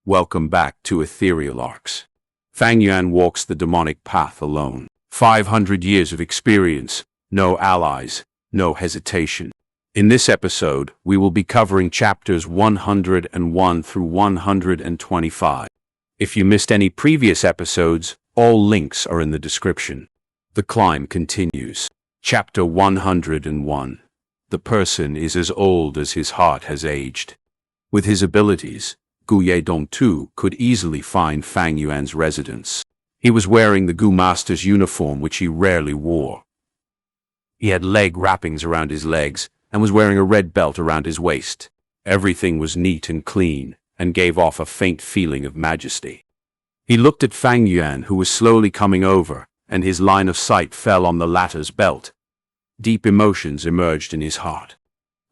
Welcome back to EtherealArcs. Fang Yuan walks the demonic path alone. 500 years of experience, no allies, no hesitation. In this episode, we will be covering chapters 101 through 125. If you missed any previous episodes, all links are in the description. The climb continues. Chapter 101. The person is as old as his heart has aged. With his abilities, Gu Yedong could easily find Fang Yuan's residence. He was wearing the Gu Master's uniform, which he rarely wore. He had leg wrappings around his legs and was wearing a red belt around his waist. Everything was neat and clean and gave off a faint feeling of majesty. He looked at Fang Yuan, who was slowly coming over, and his line of sight fell on the latter's belt. Deep emotions emerged in his heart.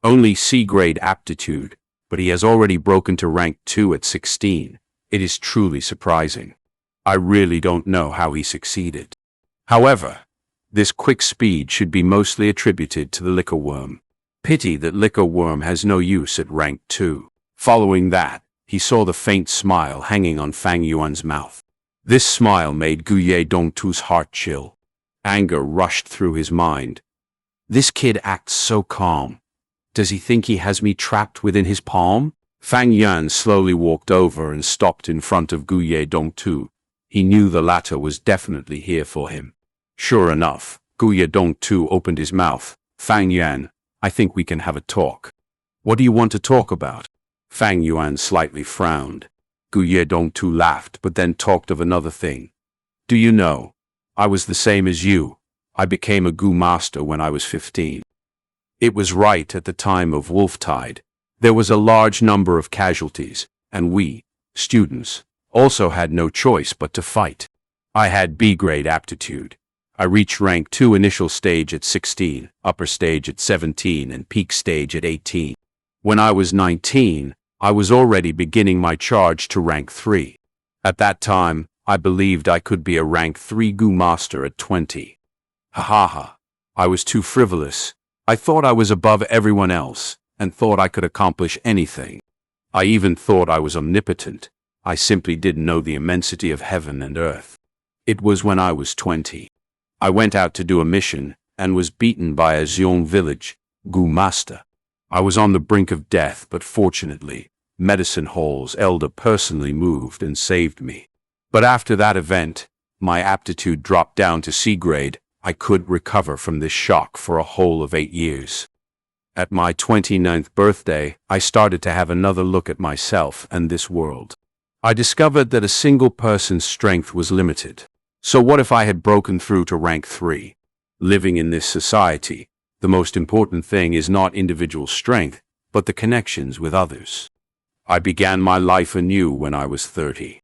Only C-grade aptitude, but he has already broken to rank 2 at 16. It is truly surprising. I really don't know how he succeeded. However, this quick speed should be mostly attributed to the liquor worm. Pity that liquor worm has no use at rank 2. Following that, he saw the faint smile hanging on Fang Yuan's mouth. This smile made Gu Yedong's heart chill. Anger rushed through his mind. This kid acts so calm. Does he think he has me trapped within his palm? Fang Yuan slowly walked over and stopped in front of Gu Yedong. He knew the latter was definitely here for him. Sure enough, Gu Yedong opened his mouth. Fang Yuan, I think we can have a talk. What do you want to talk about? Fang Yuan slightly frowned. Gu Yedong laughed, but then talked of another thing. Do you know, I was the same as you. I became a Gu Master when I was 15. It was right at the time of Wolftide. There was a large number of casualties, and we, students, also had no choice but to fight. I had B-grade aptitude. I reached rank 2 initial stage at 16, upper stage at 17, and peak stage at 18. When I was 19, I was already beginning my charge to rank 3. At that time, I believed I could be a rank 3 Gu Master at 20. Ha ha ha. I was too frivolous. I thought I was above everyone else, and thought I could accomplish anything. I even thought I was omnipotent. I simply didn't know the immensity of heaven and earth. It was when I was 20. I went out to do a mission, and was beaten by a Zhong village, Gu Master. I was on the brink of death, but fortunately, Medicine Hall's elder personally moved and saved me. But after that event, my aptitude dropped down to C-grade. I could recover from this shock for a whole of 8 years. At my 29th birthday, I started to have another look at myself and this world. I discovered that a single person's strength was limited. So what if I had broken through to rank 3? Living in this society, the most important thing is not individual strength, but the connections with others. I began my life anew when I was 30.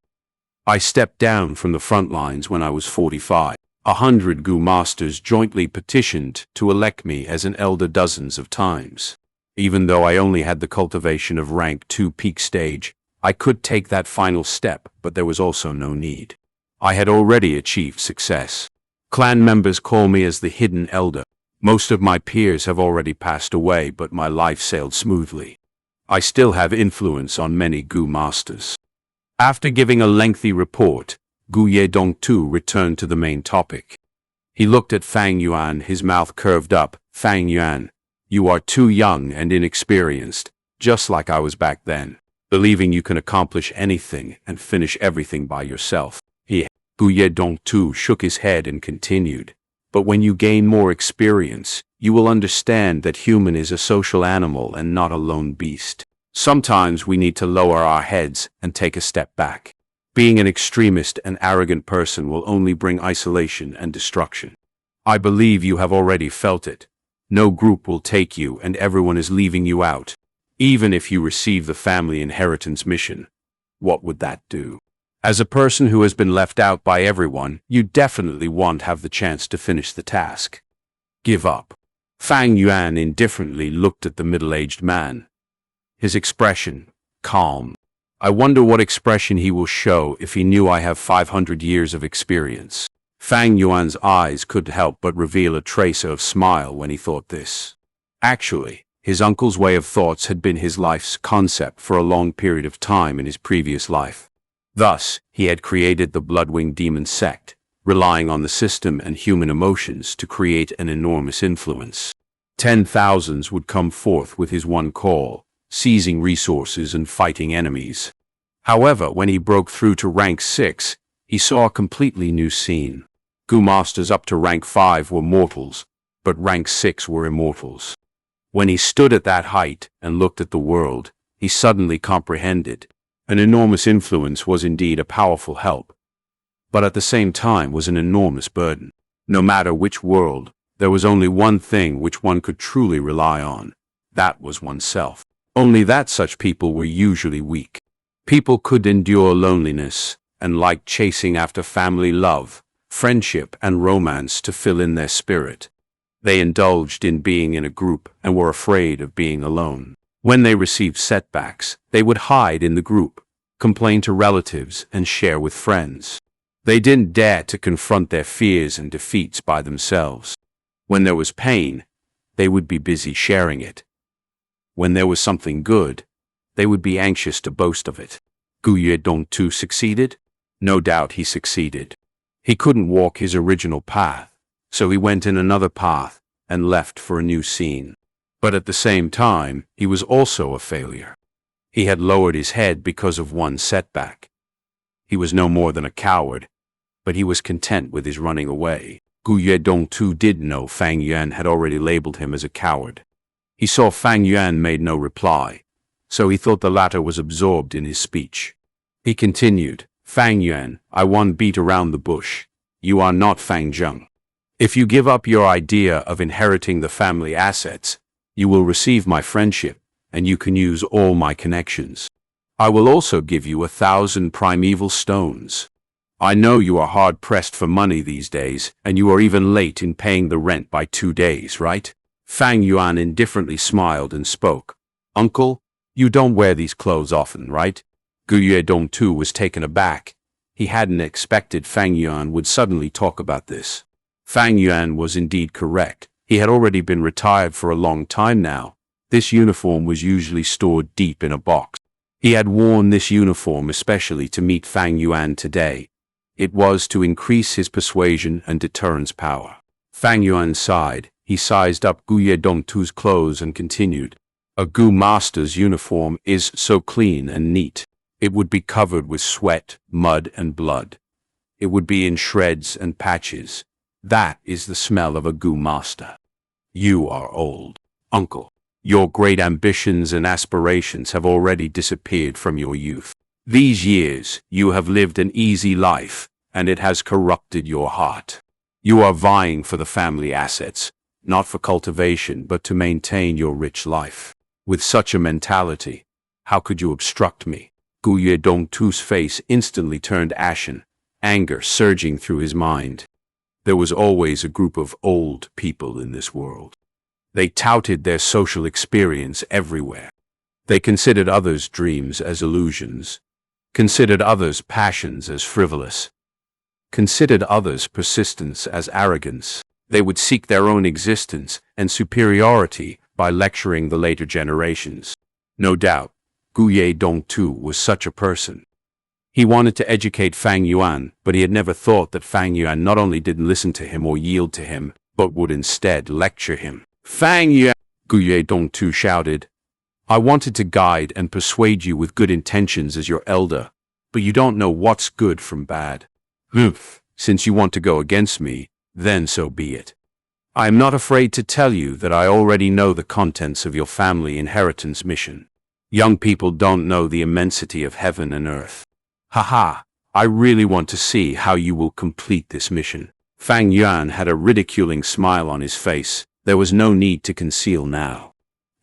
I stepped down from the front lines when I was 45. 100 Gu Masters jointly petitioned to elect me as an elder dozens of times. Even though I only had the cultivation of rank 2 peak stage, I could take that final step, but there was also no need. I had already achieved success. Clan members call me as the hidden elder. Most of my peers have already passed away, but my life sailed smoothly. I still have influence on many Gu Masters. After giving a lengthy report, Gu Yedong returned to the main topic. He looked at Fang Yuan, his mouth curved up. Fang Yuan, you are too young and inexperienced, just like I was back then, believing you can accomplish anything and finish everything by yourself. Gu Yedong shook his head and continued. But when you gain more experience, you will understand that human is a social animal and not a lone beast. Sometimes we need to lower our heads and take a step back. Being an extremist and arrogant person will only bring isolation and destruction. I believe you have already felt it. No group will take you and everyone is leaving you out. Even if you receive the family inheritance mission, what would that do? As a person who has been left out by everyone, you definitely won't have the chance to finish the task. Give up. Fang Yuan indifferently looked at the middle-aged man. His expression, calm. I wonder what expression he will show if he knew I have 500 years of experience. Fang Yuan's eyes couldn't help but reveal a trace of smile when he thought this. Actually, His uncle's way of thoughts had been his life's concept for a long period of time in his previous life. Thus, he had created the Bloodwing Demon sect, relying on the system and human emotions to create an enormous influence. 10,000s would come forth with his one call, seizing resources and fighting enemies. However, when he broke through to rank 6, he saw a completely new scene. Gu masters up to rank 5 were mortals, but rank 6 were immortals. When he stood at that height and looked at the world, he suddenly comprehended. An enormous influence was indeed a powerful help, but at the same time was an enormous burden. No matter which world, there was only one thing which one could truly rely on. That was oneself. Only that such people were usually weak. People could endure loneliness and liked chasing after family love, friendship, and romance to fill in their spirit. They indulged in being in a group and were afraid of being alone. When they received setbacks, they would hide in the group, complain to relatives, and share with friends. They didn't dare to confront their fears and defeats by themselves. When there was pain, they would be busy sharing it. When there was something good, they would be anxious to boast of it. Gu Yedong too succeeded? No doubt he succeeded. He couldn't walk his original path, so he went in another path and left for a new scene. But at the same time, he was also a failure. He had lowered his head because of one setback. He was no more than a coward, but he was content with his running away. Gu Yedong too did know Fang Yuan had already labeled him as a coward. He saw Fang Yuan made no reply, so he thought the latter was absorbed in his speech. He continued, Fang Yuan, I won't beat around the bush. You are not Fang Zheng. If you give up your idea of inheriting the family assets, you will receive my friendship, and you can use all my connections. I will also give you 1,000 primeval stones. I know you are hard-pressed for money these days, and you are even late in paying the rent by 2 days, right? Fang Yuan indifferently smiled and spoke. Uncle, you don't wear these clothes often, right? Gu Yedong too was taken aback. He hadn't expected Fang Yuan would suddenly talk about this. Fang Yuan was indeed correct. He had already been retired for a long time now. This uniform was usually stored deep in a box. He had worn this uniform especially to meet Fang Yuan today. It was to increase his persuasion and deterrence power. Fang Yuan sighed. He sized up Gu Yedong too's clothes and continued. A Gu master's uniform is so clean and neat. It would be covered with sweat, mud, and blood. It would be in shreds and patches. That is the smell of a Gu master. You are old, uncle. Your great ambitions and aspirations have already disappeared from your youth. These years, you have lived an easy life, and it has corrupted your heart. You are vying for the family assets, not for cultivation, but to maintain your rich life. With such a mentality, how could you obstruct me? Gu Yedong too's face instantly turned ashen, anger surging through his mind. There was always a group of old people in this world. They touted their social experience everywhere. They considered others' dreams as illusions, considered others' passions as frivolous, considered others' persistence as arrogance. They would seek their own existence and superiority by lecturing the later generations. No doubt, Gu Yedong too was such a person. He wanted to educate Fang Yuan, but he had never thought that Fang Yuan not only didn't listen to him or yield to him, but would instead lecture him. Fang Yuan, Gu Yedong too shouted. I wanted to guide and persuade you with good intentions as your elder, but you don't know what's good from bad. Since you want to go against me, then so be it. I am not afraid to tell you that I already know the contents of your family inheritance mission. Young people don't know the immensity of heaven and earth. Haha, I really want to see how you will complete this mission. Fang Yuan had a ridiculing smile on his face. There was no need to conceal now.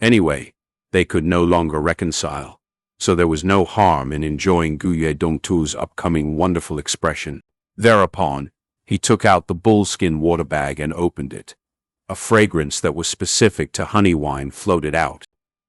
Anyway, they could no longer reconcile, so there was no harm in enjoying Gu Yedong too's upcoming wonderful expression. Thereupon, he took out the bullskin water bag and opened it. A fragrance that was specific to honey wine floated out.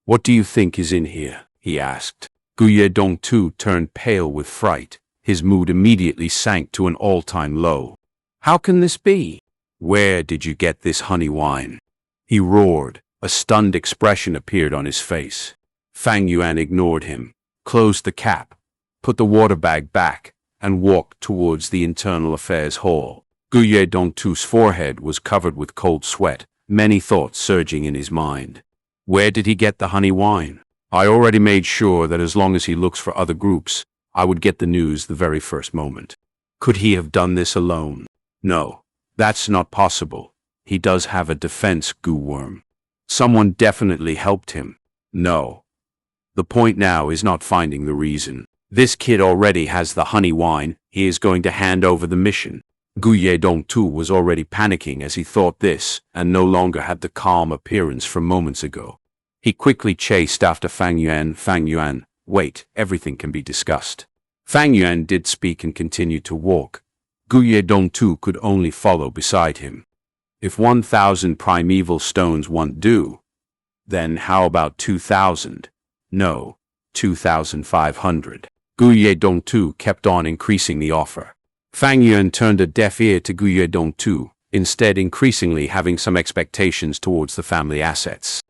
What do you think is in here? He asked. Gu Yedong too turned pale with fright. His mood immediately sank to an all-time low. How can this be? Where did you get this honey wine? He roared. A stunned expression appeared on his face. Fang Yuan ignored him, closed the cap, put the water bag back, and walked towards the Internal Affairs Hall. Guye Dongtu's forehead was covered with cold sweat, many thoughts surging in his mind. Where did he get the honey wine? I already made sure that as long as he looks for other groups, I would get the news the very first moment. Could he have done this alone? No, that's not possible. He does have a defense, Goo Worm. Someone definitely helped him. No. The point now is not finding the reason. This kid already has the honey wine. He is going to hand over the mission. Guye Dongtu was already panicking as he thought this, and no longer had the calm appearance from moments ago. He quickly chased after Fang Yuan. Fang Yuan, wait, everything can be discussed. Fang Yuan did speak and continued to walk. Guye Dongtu could only follow beside him. If 1,000 primeval stones won't do, then how about 2,000? No, 2,500. Guye Dongtu kept on increasing the offer. Fang Yuan turned a deaf ear to Guye Dongtu, instead increasingly having some expectations towards the family assets.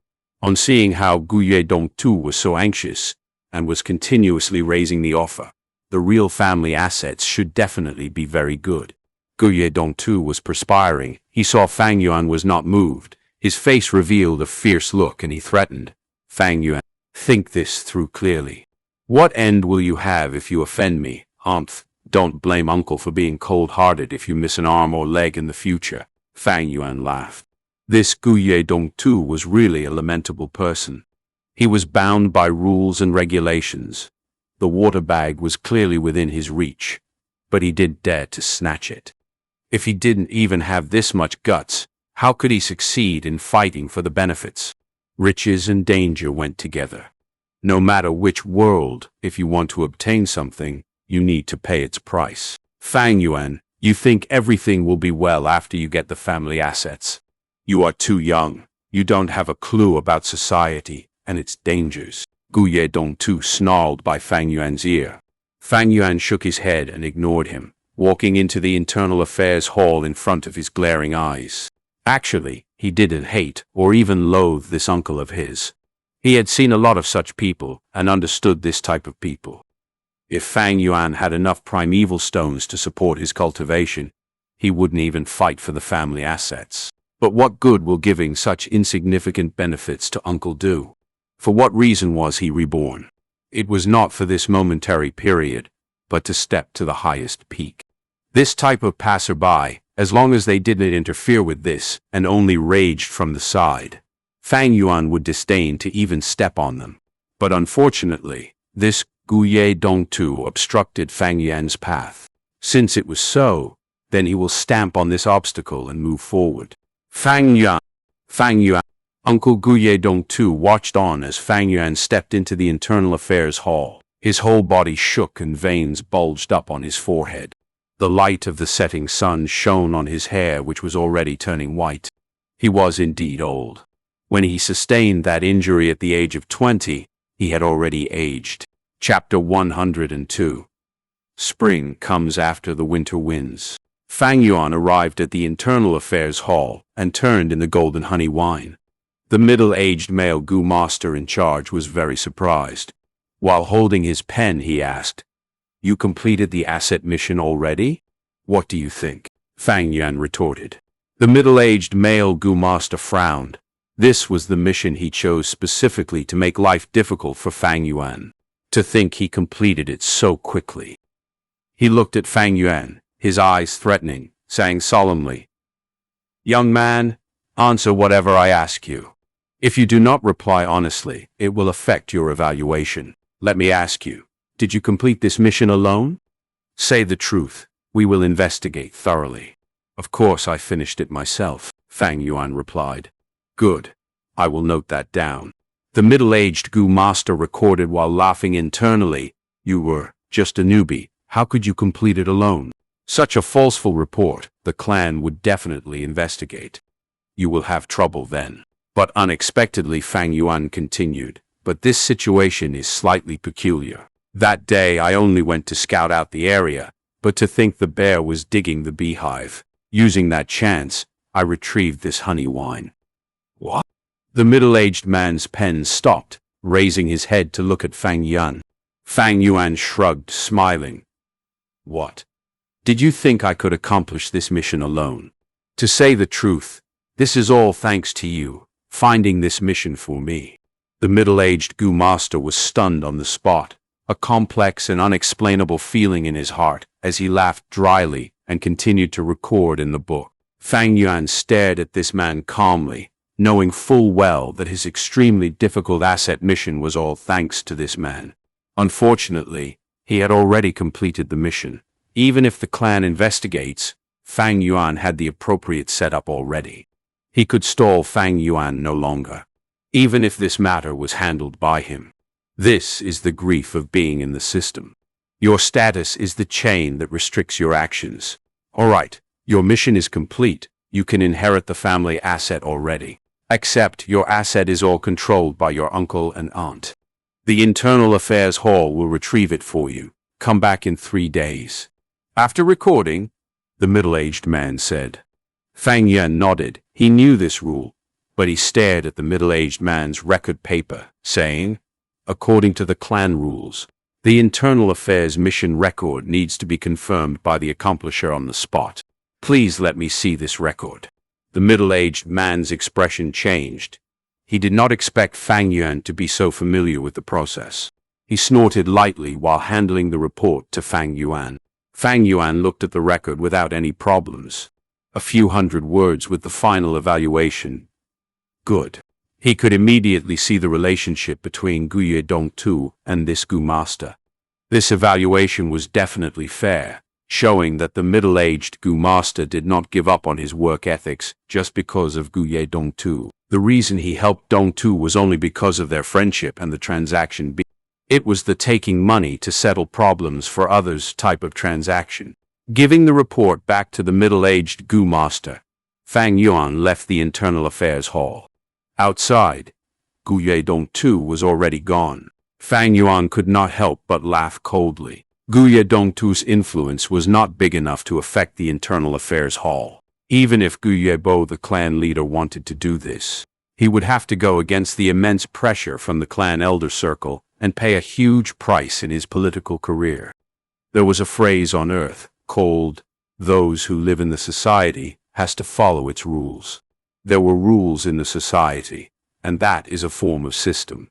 On seeing how Guye Dongtu was so anxious, and was continuously raising the offer, the real family assets should definitely be very good. Guye Dongtu was perspiring. He saw Fang Yuan was not moved. His face revealed a fierce look and he threatened. Fang Yuan, think this through clearly. What end will you have if you offend me? Don't blame uncle for being cold-hearted if you miss an arm or leg in the future. Fang Yuan laughed. This Guye Dongtu was really a lamentable person. He was bound by rules and regulations. The water bag was clearly within his reach, but he did dare to snatch it. If he didn't even have this much guts, how could he succeed in fighting for the benefits? Riches and danger went together. No matter which world, if you want to obtain something, you need to pay its price. Fang Yuan, you think everything will be well after you get the family assets. You are too young. You don't have a clue about society and its dangers. Guye Dongtu snarled by Fang Yuan's ear. Fang Yuan shook his head and ignored him, walking into the Internal Affairs Hall in front of his glaring eyes. Actually, he didn't hate or even loathe this uncle of his. He had seen a lot of such people and understood this type of people. If Fang Yuan had enough primeval stones to support his cultivation, he wouldn't even fight for the family assets. But what good will giving such insignificant benefits to uncle do? For what reason was he reborn? It was not for this momentary period, but to step to the highest peak. This type of passerby, as long as they didn't interfere with this and only raged from the side, Fang Yuan would disdain to even step on them. But unfortunately, this Guye Dongtu obstructed Fang Yuan's path. Since it was so, then he will stamp on this obstacle and move forward. Fang Yuan. Uncle Guye Dongtu watched on as Fang Yuan stepped into the Internal Affairs Hall. His whole body shook and veins bulged up on his forehead. The light of the setting sun shone on his hair, which was already turning white. He was indeed old. When he sustained that injury at the age of 20, he had already aged. Chapter 102. Spring comes after the winter winds. Fang Yuan arrived at the Internal Affairs Hall and turned in the golden honey wine. The middle-aged male Gu master in charge was very surprised. While holding his pen, he asked, "You completed the asset mission already? What do you think?" Fang Yuan retorted. The middle-aged male Gu master frowned. This was the mission he chose specifically to make life difficult for Fang Yuan. To think he completed it so quickly. He looked at Fang Yuan, his eyes threatening, saying solemnly, "Young man, answer whatever I ask you. If you do not reply honestly, it will affect your evaluation. Let me ask you, did you complete this mission alone? Say the truth. We will investigate thoroughly." "Of course I finished it myself," Fang Yuan replied. "Good. I will note that down." The middle-aged Gu master recorded while laughing internally, "You were just a newbie. How could you complete it alone? Such a falseful report, the clan would definitely investigate. You will have trouble then." But unexpectedly Fang Yuan continued, "But this situation is slightly peculiar. That day I only went to scout out the area, but to think the bear was digging the beehive. Using that chance, I retrieved this honey wine." "What? The middle-aged man's pen stopped, raising his head to look at Fang Yuan. Fang Yuan shrugged, smiling. What? Did you think I could accomplish this mission alone? To say the truth, this is all thanks to you, finding this mission for me. The middle-aged Gu Master was stunned on the spot, a complex and unexplainable feeling in his heart as he laughed dryly and continued to record in the book. Fang Yuan stared at this man calmly, knowing full well that his extremely difficult asset mission was all thanks to this man. Unfortunately, he had already completed the mission. Even if the clan investigates, Fang Yuan had the appropriate setup already. He could stall Fang Yuan no longer, even if this matter was handled by him. This is the grief of being in the system. Your status is the chain that restricts your actions. All right, your mission is complete. You can inherit the family asset already. Except your asset is all controlled by your uncle and aunt. The Internal Affairs Hall will retrieve it for you. Come back in 3 days. After recording, the middle-aged man said. Fang Yuan nodded. He knew this rule, but he stared at the middle-aged man's record paper, saying, according to the clan rules, the Internal Affairs mission record needs to be confirmed by the accomplisher on the spot. Please let me see this record. The middle-aged man's expression changed. He did not expect Fang Yuan to be so familiar with the process. He snorted lightly while handling the report to Fang Yuan. Fang Yuan looked at the record without any problems. A few hundred words with the final evaluation. Good. He could immediately see the relationship between Guye Dongtu and this Gu Master. This evaluation was definitely fair, showing that the middle-aged Gu Master did not give up on his work ethics just because of Guye Dongtu. The reason he helped Dongtu was only because of their friendship and the transaction. It was the taking money to settle problems for others type of transaction. Giving the report back to the middle-aged Gu Master, Fang Yuan left the Internal Affairs Hall. Outside, Guye Dongtu was already gone. Fang Yuan could not help but laugh coldly. Guye Dongtu's influence was not big enough to affect the Internal Affairs Hall. Even if Guye Bo, the clan leader, wanted to do this, he would have to go against the immense pressure from the clan elder circle and pay a huge price in his political career. There was a phrase on Earth called, "Those who live in the society has to follow its rules." There were rules in the society, and that is a form of system.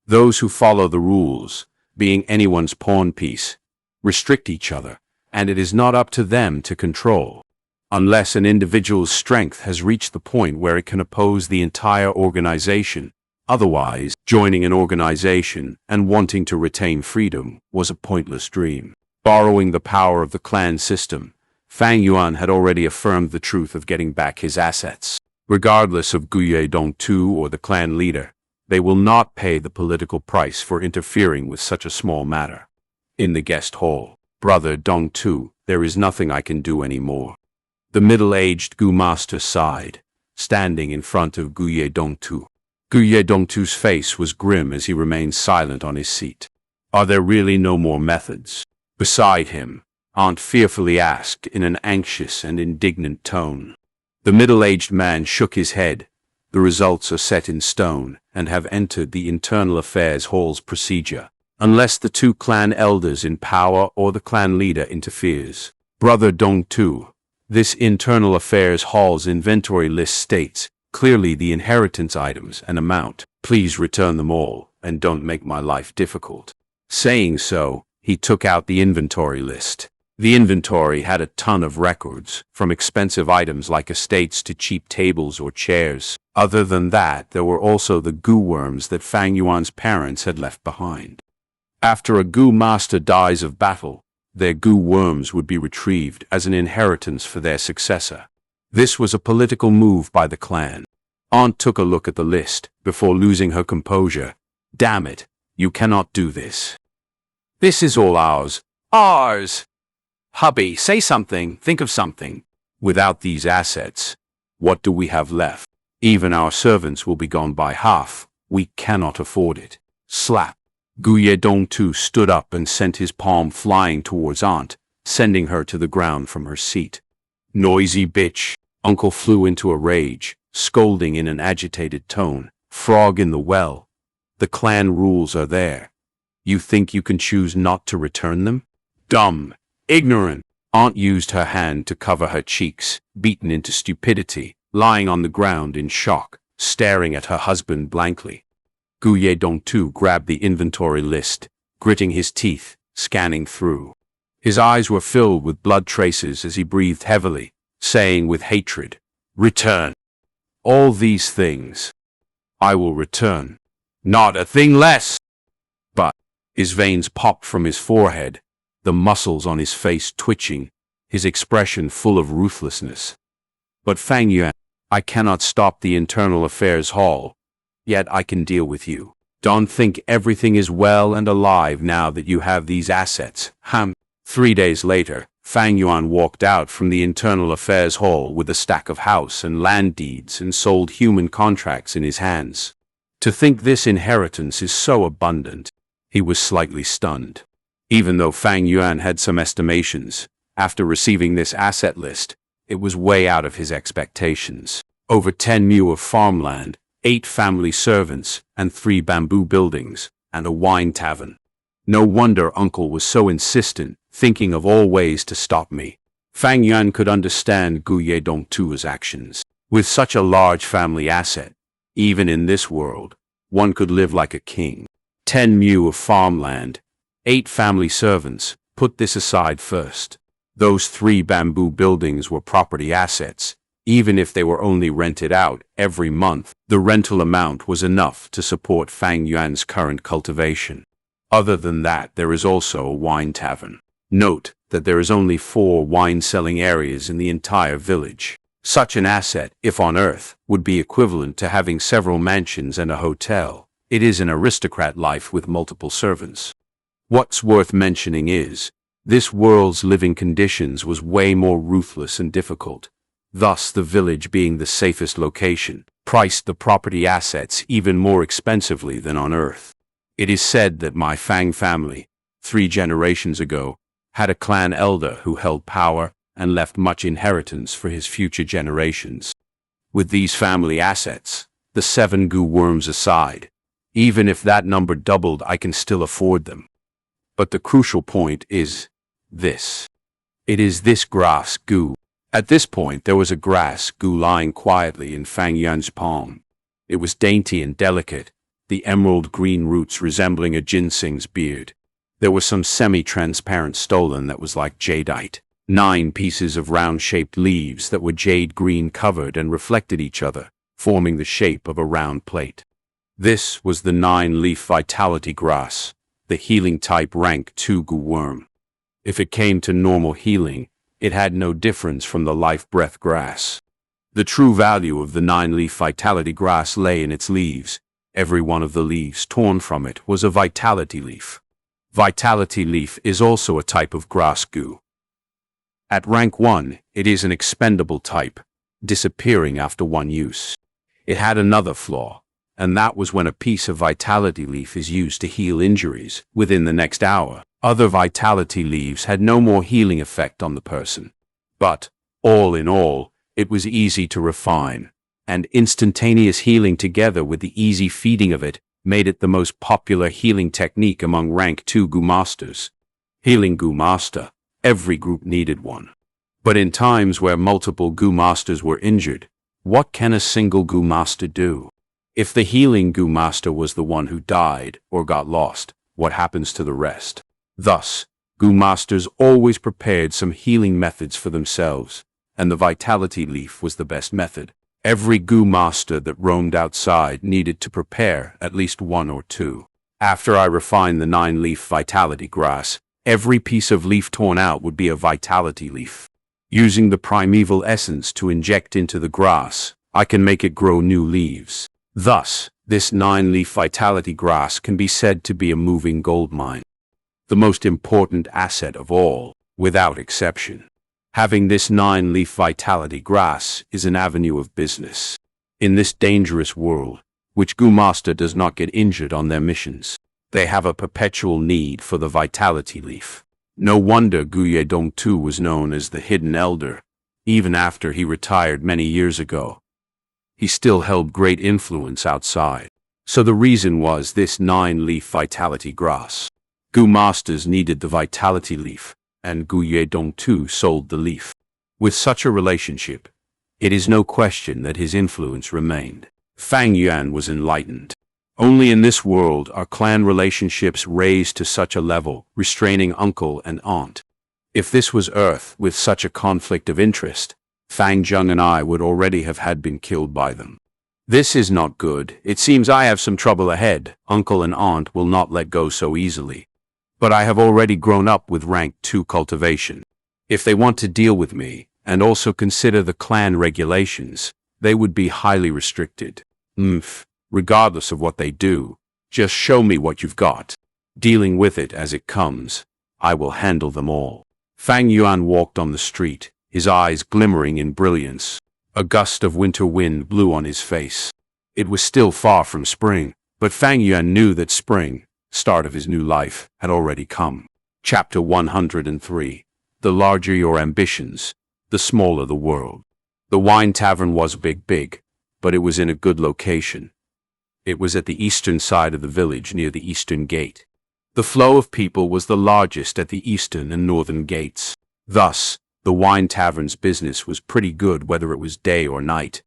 Those who follow the rules, being anyone's pawn piece, restrict each other, and it is not up to them to control. Unless an individual's strength has reached the point where it can oppose the entire organization. Otherwise, joining an organization and wanting to retain freedom was a pointless dream. Borrowing the power of the clan system, Fang Yuan had already affirmed the truth of getting back his assets. Regardless of Guye Dongtu or the clan leader, they will not pay the political price for interfering with such a small matter. In the guest hall, Brother Dongtu, there is nothing I can do anymore. The middle-aged Gu Master sighed, standing in front of Guye Dongtu. Guye Dongtu's face was grim as he remained silent on his seat. Are there really no more methods? Beside him, Aunt fearfully asked in an anxious and indignant tone. The middle-aged man shook his head. The results are set in stone and have entered the Internal Affairs Hall's procedure, unless the 2 clan elders in power or the clan leader interferes. Brother Dongtu, this Internal Affairs Hall's inventory list states clearly the inheritance items and amount. Please return them all, and don't make my life difficult. Saying so, he took out the inventory list. The inventory had a ton of records, from expensive items like estates to cheap tables or chairs. Other than that, there were also the goo worms that Fang Yuan's parents had left behind. After a Gu Master dies of battle, their goo worms would be retrieved as an inheritance for their successor. This was a political move by the clan. Aunt took a look at the list before losing her composure. Damn it, you cannot do this. This is all ours. Ours! Hubby, say something, think of something. Without these assets, what do we have left? Even our servants will be gone by half. We cannot afford it. Slap. Guye Dongtu stood up and sent his palm flying towards Aunt, sending her to the ground from her seat. Noisy bitch. Uncle flew into a rage, scolding in an agitated tone, Frog in the well. The clan rules are there. You think you can choose not to return them? Dumb, ignorant. Aunt used her hand to cover her cheeks, beaten into stupidity, lying on the ground in shock, staring at her husband blankly. Guye Dongtu grabbed the inventory list, gritting his teeth, scanning through. His eyes were filled with blood traces as he breathed heavily, saying with hatred, "Return. All these things. I will return. Not a thing less." But his veins popped from his forehead, the muscles on his face twitching, his expression full of ruthlessness. "But Fang Yuan, I cannot stop the Internal Affairs Hall, yet I can deal with you. Don't think everything is well and alive now that you have these assets." 3 days later, Fang Yuan walked out from the Internal Affairs Hall with a stack of house and land deeds and sold human contracts in his hands. To think this inheritance is so abundant, he was slightly stunned. Even though Fang Yuan had some estimations, after receiving this asset list, it was way out of his expectations. Over 10 mu of farmland, 8 family servants, and 3 bamboo buildings, and a wine tavern. No wonder Uncle was so insistent, thinking of all ways to stop me. Fang Yuan could understand Guye Dongtu's actions. With such a large family asset, even in this world, one could live like a king. 10 mu of farmland, 8 family servants, put this aside first. Those 3 bamboo buildings were property assets. Even if they were only rented out every month, the rental amount was enough to support Fang Yuan's current cultivation. Other than that, there is also a wine tavern. Note that there is only 4 wine-selling areas in the entire village. Such an asset, if on Earth, would be equivalent to having several mansions and a hotel. It is an aristocrat life with multiple servants. What's worth mentioning is, this world's living conditions was way more ruthless and difficult. Thus, the village being the safest location, priced the property assets even more expensively than on Earth. It is said that my Fang family, 3 generations ago, had a clan elder who held power and left much inheritance for his future generations. With these family assets, the 7 goo worms aside, even if that number doubled, I can still afford them. But the crucial point is this. It is this grass goo. At this point, there was a grass goo lying quietly in Fang Yuan's palm. It was dainty and delicate, the emerald green roots resembling a ginseng's beard. There was some semi-transparent stolon that was like jadeite. 9 pieces of round-shaped leaves that were jade green covered and reflected each other, forming the shape of a round plate. This was the 9-leaf vitality grass, the healing type rank 2 goo worm. If it came to normal healing, it had no difference from the life breath grass. The true value of the 9-leaf vitality grass lay in its leaves. Every one of the leaves torn from it was a vitality leaf. Vitality leaf is also a type of grass goo. At rank 1, it is an expendable type, disappearing after 1 use. It had another flaw, and that was when a piece of vitality leaf is used to heal injuries within the next hour. Other vitality leaves had no more healing effect on the person. But, all in all, it was easy to refine, and instantaneous healing together with the easy feeding of it made it the most popular healing technique among rank 2 goo masters. Healing goo master, every group needed one. But in times where multiple goo masters were injured, what can a single goo master do? If the healing goo master was the one who died or got lost, what happens to the rest? Thus, goo masters always prepared some healing methods for themselves, and the vitality leaf was the best method. Every goo master that roamed outside needed to prepare at least 1 or 2. After I refined the 9-leaf vitality grass, every piece of leaf torn out would be a vitality leaf. Using the primeval essence to inject into the grass, I can make it grow new leaves. Thus, this 9-leaf vitality grass can be said to be a moving gold mine. The most important asset of all, without exception. Having this 9-leaf vitality grass is an avenue of business. In this dangerous world, which goo master does not get injured on their missions, they have a perpetual need for the vitality leaf. No wonder Guye Dongtu was known as the Hidden Elder, even after he retired many years ago. he still held great influence outside. So the reason was this 9-leaf vitality grass. Gu masters needed the vitality leaf, and Gu Yedong too sold the leaf. With such a relationship, it is no question that his influence remained. Fang Yuan was enlightened. Only in this world are clan relationships raised to such a level, restraining uncle and aunt. If this was Earth with such a conflict of interest, Fang Zheng and I would already have had been killed by them. This is not good. It seems I have some trouble ahead. Uncle and aunt will not let go so easily. But I have already grown up with rank 2 cultivation. If they want to deal with me, and also consider the clan regulations, they would be highly restricted. Regardless of what they do, just show me what you've got. Dealing with it as it comes, I will handle them all. Fang Yuan walked on the street, his eyes glimmering in brilliance. A gust of winter wind blew on his face. It was still far from spring, but Fang Yuan knew that spring, start of his new life, had already come. Chapter 103. The larger your ambitions, the smaller the world. The wine tavern was big, but it was in a good location. It was at the eastern side of the village near the eastern gate. The flow of people was the largest at the eastern and northern gates. Thus, the wine tavern's business was pretty good whether it was day or night.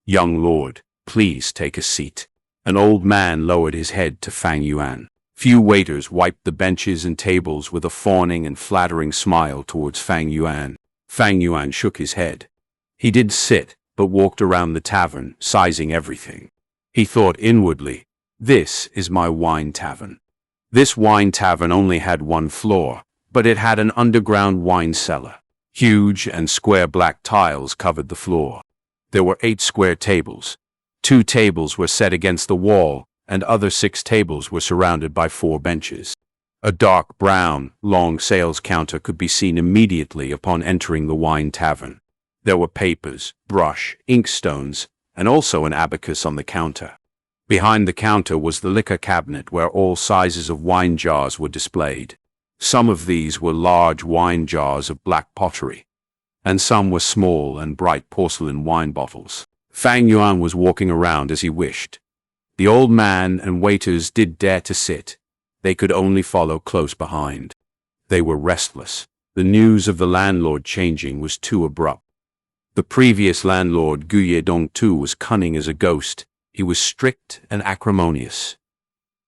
Young lord, please take a seat. An old man lowered his head to Fang Yuan. Few waiters wiped the benches and tables with a fawning and flattering smile towards Fang Yuan. Fang Yuan shook his head. He did sit, but walked around the tavern, sizing everything. He thought inwardly, this is my wine tavern. This wine tavern only had one floor, but it had an underground wine cellar. Huge and square black tiles covered the floor. There were 8 square tables. 2 tables were set against the wall, and other 6 tables were surrounded by 4 benches. A dark brown, long sales counter could be seen immediately upon entering the wine tavern. There were papers, brush, inkstones, and also an abacus on the counter. Behind the counter was the liquor cabinet where all sizes of wine jars were displayed. Some of these were large wine jars of black pottery, and some were small and bright porcelain wine bottles. Fang Yuan was walking around as he wished. The old man and waiters did dare to sit. They could only follow close behind. They were restless. The news of the landlord changing was too abrupt. The previous landlord, Gu Yedong too, was cunning as a ghost. He was strict and acrimonious.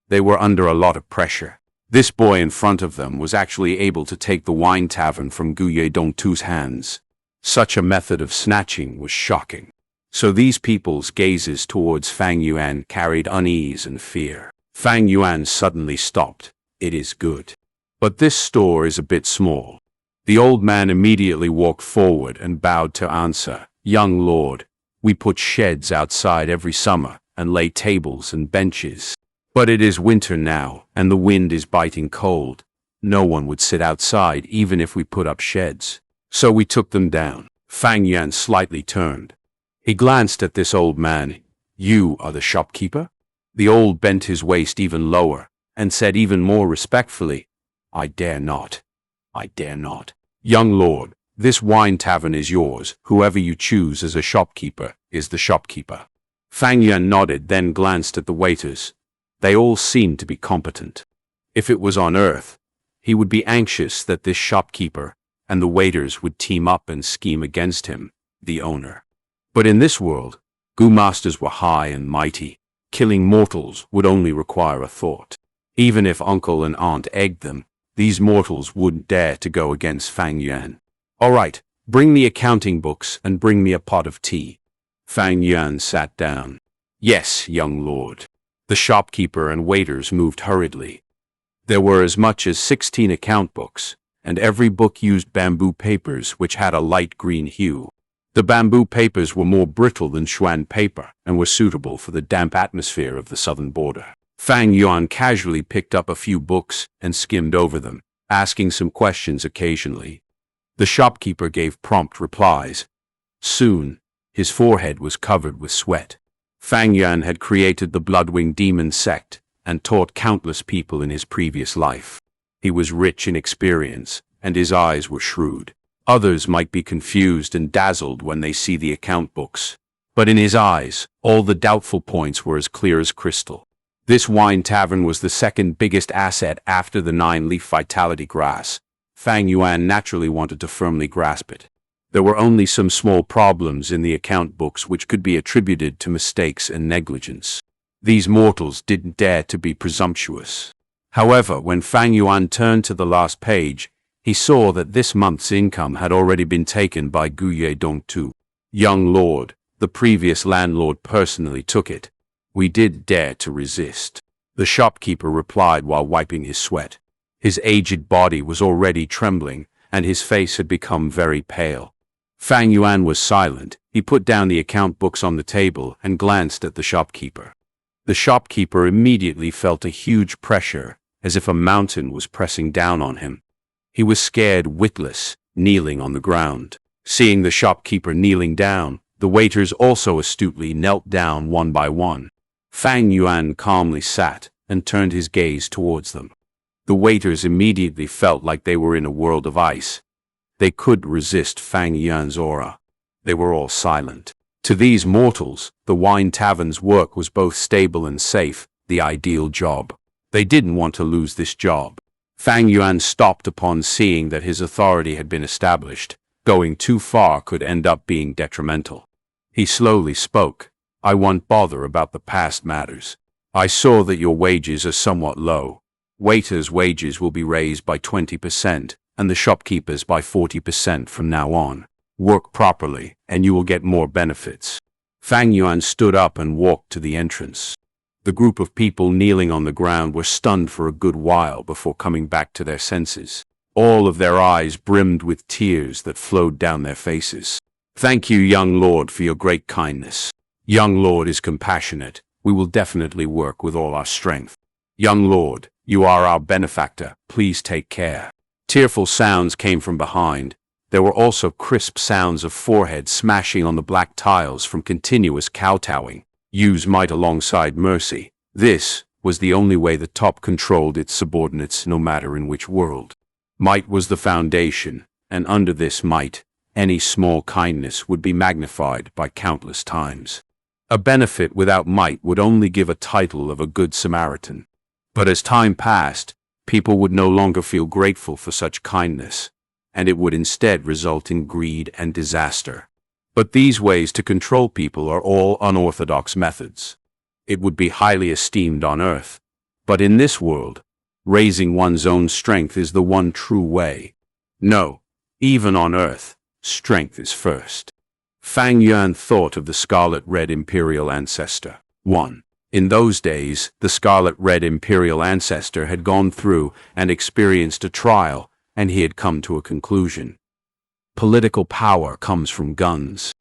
They were under a lot of pressure. This boy in front of them was actually able to take the wine tavern from Gu Yedong too's hands. Such a method of snatching was shocking. So these people's gazes towards Fang Yuan carried unease and fear. Fang Yuan suddenly stopped. It is good. But this store is a bit small. The old man immediately walked forward and bowed to answer. Young lord, we put sheds outside every summer and lay tables and benches. But it is winter now, and the wind is biting cold. No one would sit outside even if we put up sheds. So we took them down. Fang Yuan slightly turned. He glanced at this old man. You are the shopkeeper? The old bent his waist even lower, and said even more respectfully, I dare not. I dare not. Young lord, this wine tavern is yours. Whoever you choose as a shopkeeper is the shopkeeper. Fang Yuan nodded, then glanced at the waiters. They all seemed to be competent. If it was on Earth, he would be anxious that this shopkeeper and the waiters would team up and scheme against him, the owner. But in this world, Gu masters were high and mighty. Killing mortals would only require a thought. Even if uncle and aunt egged them, these mortals wouldn't dare to go against Fang Yuan. All right, bring the accounting books and bring me a pot of tea. Fang Yuan sat down. Yes, young lord. The shopkeeper and waiters moved hurriedly. There were as much as 16 account books, and every book used bamboo papers which had a light green hue. The bamboo papers were more brittle than Xuan paper and were suitable for the damp atmosphere of the southern border. Fang Yuan casually picked up a few books and skimmed over them, asking some questions occasionally. The shopkeeper gave prompt replies. Soon, his forehead was covered with sweat. Fang Yuan had created the Bloodwing Demon sect and taught countless people in his previous life. He was rich in experience, and his eyes were shrewd. Others might be confused and dazzled when they see the account books, But in his eyes, all the doubtful points were as clear as crystal. This wine tavern was the second biggest asset after the 9-leaf vitality grass. Fang Yuan naturally wanted to firmly grasp it. There were only some small problems in the account books which could be attributed to mistakes and negligence. These mortals didn't dare to be presumptuous. However, when Fang Yuan turned to the last page, he saw that this month's income had already been taken by Guye Dongtu. Young lord, the previous landlord personally took it. We did dare to resist, the shopkeeper replied while wiping his sweat. His aged body was already trembling, and his face had become very pale. Fang Yuan was silent. He put down the account books on the table and glanced at the shopkeeper. The shopkeeper immediately felt a huge pressure, as if a mountain was pressing down on him. He was scared witless, kneeling on the ground. Seeing the shopkeeper kneeling down, the waiters also astutely knelt down one by one. Fang Yuan calmly sat and turned his gaze towards them. The waiters immediately felt like they were in a world of ice. They couldn't resist Fang Yuan's aura. They were all silent. To these mortals, the wine tavern's work was both stable and safe, the ideal job. They didn't want to lose this job. Fang Yuan stopped upon seeing that his authority had been established. Going too far could end up being detrimental. He slowly spoke. I won't bother about the past matters. I saw that your wages are somewhat low. Waiters' wages will be raised by 20%, and the shopkeepers by 40% from now on. Work properly, and you will get more benefits. Fang Yuan stood up and walked to the entrance. The group of people kneeling on the ground were stunned for a good while before coming back to their senses. All of their eyes brimmed with tears that flowed down their faces. Thank you, young lord, for your great kindness. Young lord is compassionate. We will definitely work with all our strength. Young lord, you are our benefactor. Please take care. Tearful sounds came from behind. There were also crisp sounds of foreheads smashing on the black tiles from continuous kowtowing. Use might alongside mercy. This was the only way the top controlled its subordinates, no matter in which world. Might was the foundation, and under this might, any small kindness would be magnified by countless times. A benefit without might would only give a title of a good Samaritan. But as time passed, people would no longer feel grateful for such kindness, and it would instead result in greed and disaster. But these ways to control people are all unorthodox methods. It would be highly esteemed on Earth, but in this world, raising one's own strength is the one true way. No, even on Earth, strength is first. Fang Yuan thought of the scarlet-red imperial ancestor. 1. In those days, the scarlet-red imperial ancestor had gone through and experienced a trial, and he had come to a conclusion. Political power comes from guns.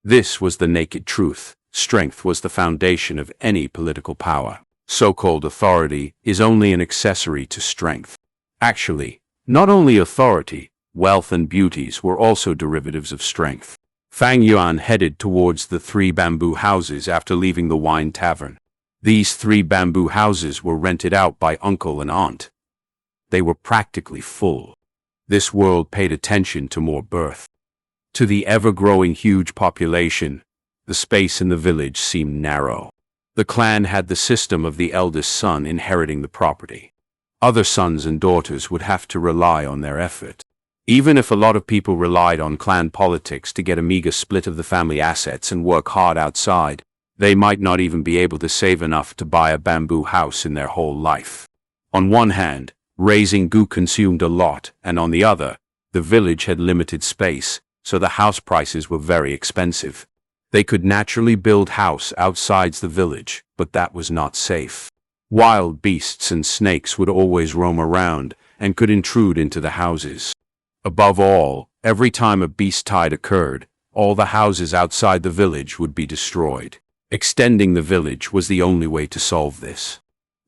This was the naked truth. Strength was the foundation of any political power. So-called authority is only an accessory to strength. Actually, not only authority, wealth and beauties were also derivatives of strength. Fang Yuan headed towards the 3 bamboo houses after leaving the wine tavern. These 3 bamboo houses were rented out by uncle and aunt. They were practically full. This world paid attention to more birth. To the ever-growing huge population, the space in the village seemed narrow. The clan had the system of the eldest son inheriting the property. Other sons and daughters would have to rely on their effort. Even if a lot of people relied on clan politics to get a meager split of the family assets and work hard outside, they might not even be able to save enough to buy a bamboo house in their whole life. On one hand, raising gu consumed a lot, and on the other, the village had limited space, so the house prices were very expensive. They could naturally build house outside the village, but that was not safe. Wild beasts and snakes would always roam around and could intrude into the houses. Above all, every time a beast tide occurred, all the houses outside the village would be destroyed. Extending the village was the only way to solve this.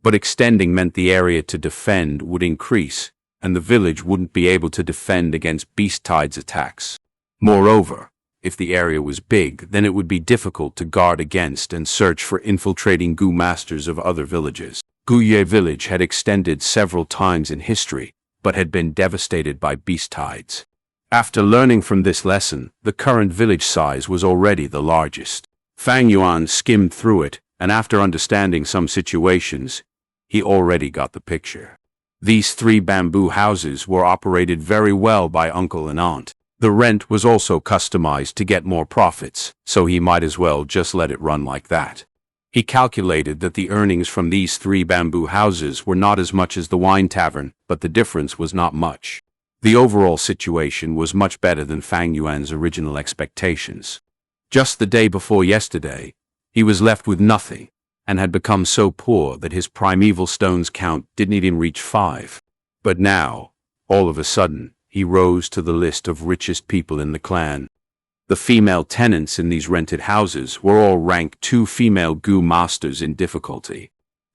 But extending meant the area to defend would increase, and the village wouldn't be able to defend against beast tide's attacks. Moreover, if the area was big, then it would be difficult to guard against and search for infiltrating gu masters of other villages. Guye village had extended several times in history, but had been devastated by beast tides. After learning from this lesson, the current village size was already the largest. Fang Yuan skimmed through it, and after understanding some situations, he already got the picture. These 3 bamboo houses were operated very well by uncle and aunt. The rent was also customized to get more profits, so he might as well just let it run like that. He calculated that the earnings from these 3 bamboo houses were not as much as the wine tavern, but the difference was not much. The overall situation was much better than Fang Yuan's original expectations. Just the day before yesterday, he was left with nothing, and had become so poor that his primeval stones count didn't even reach 5. But now, all of a sudden, he rose to the list of richest people in the clan. The female tenants in these rented houses were all rank 2 female gu masters in difficulty.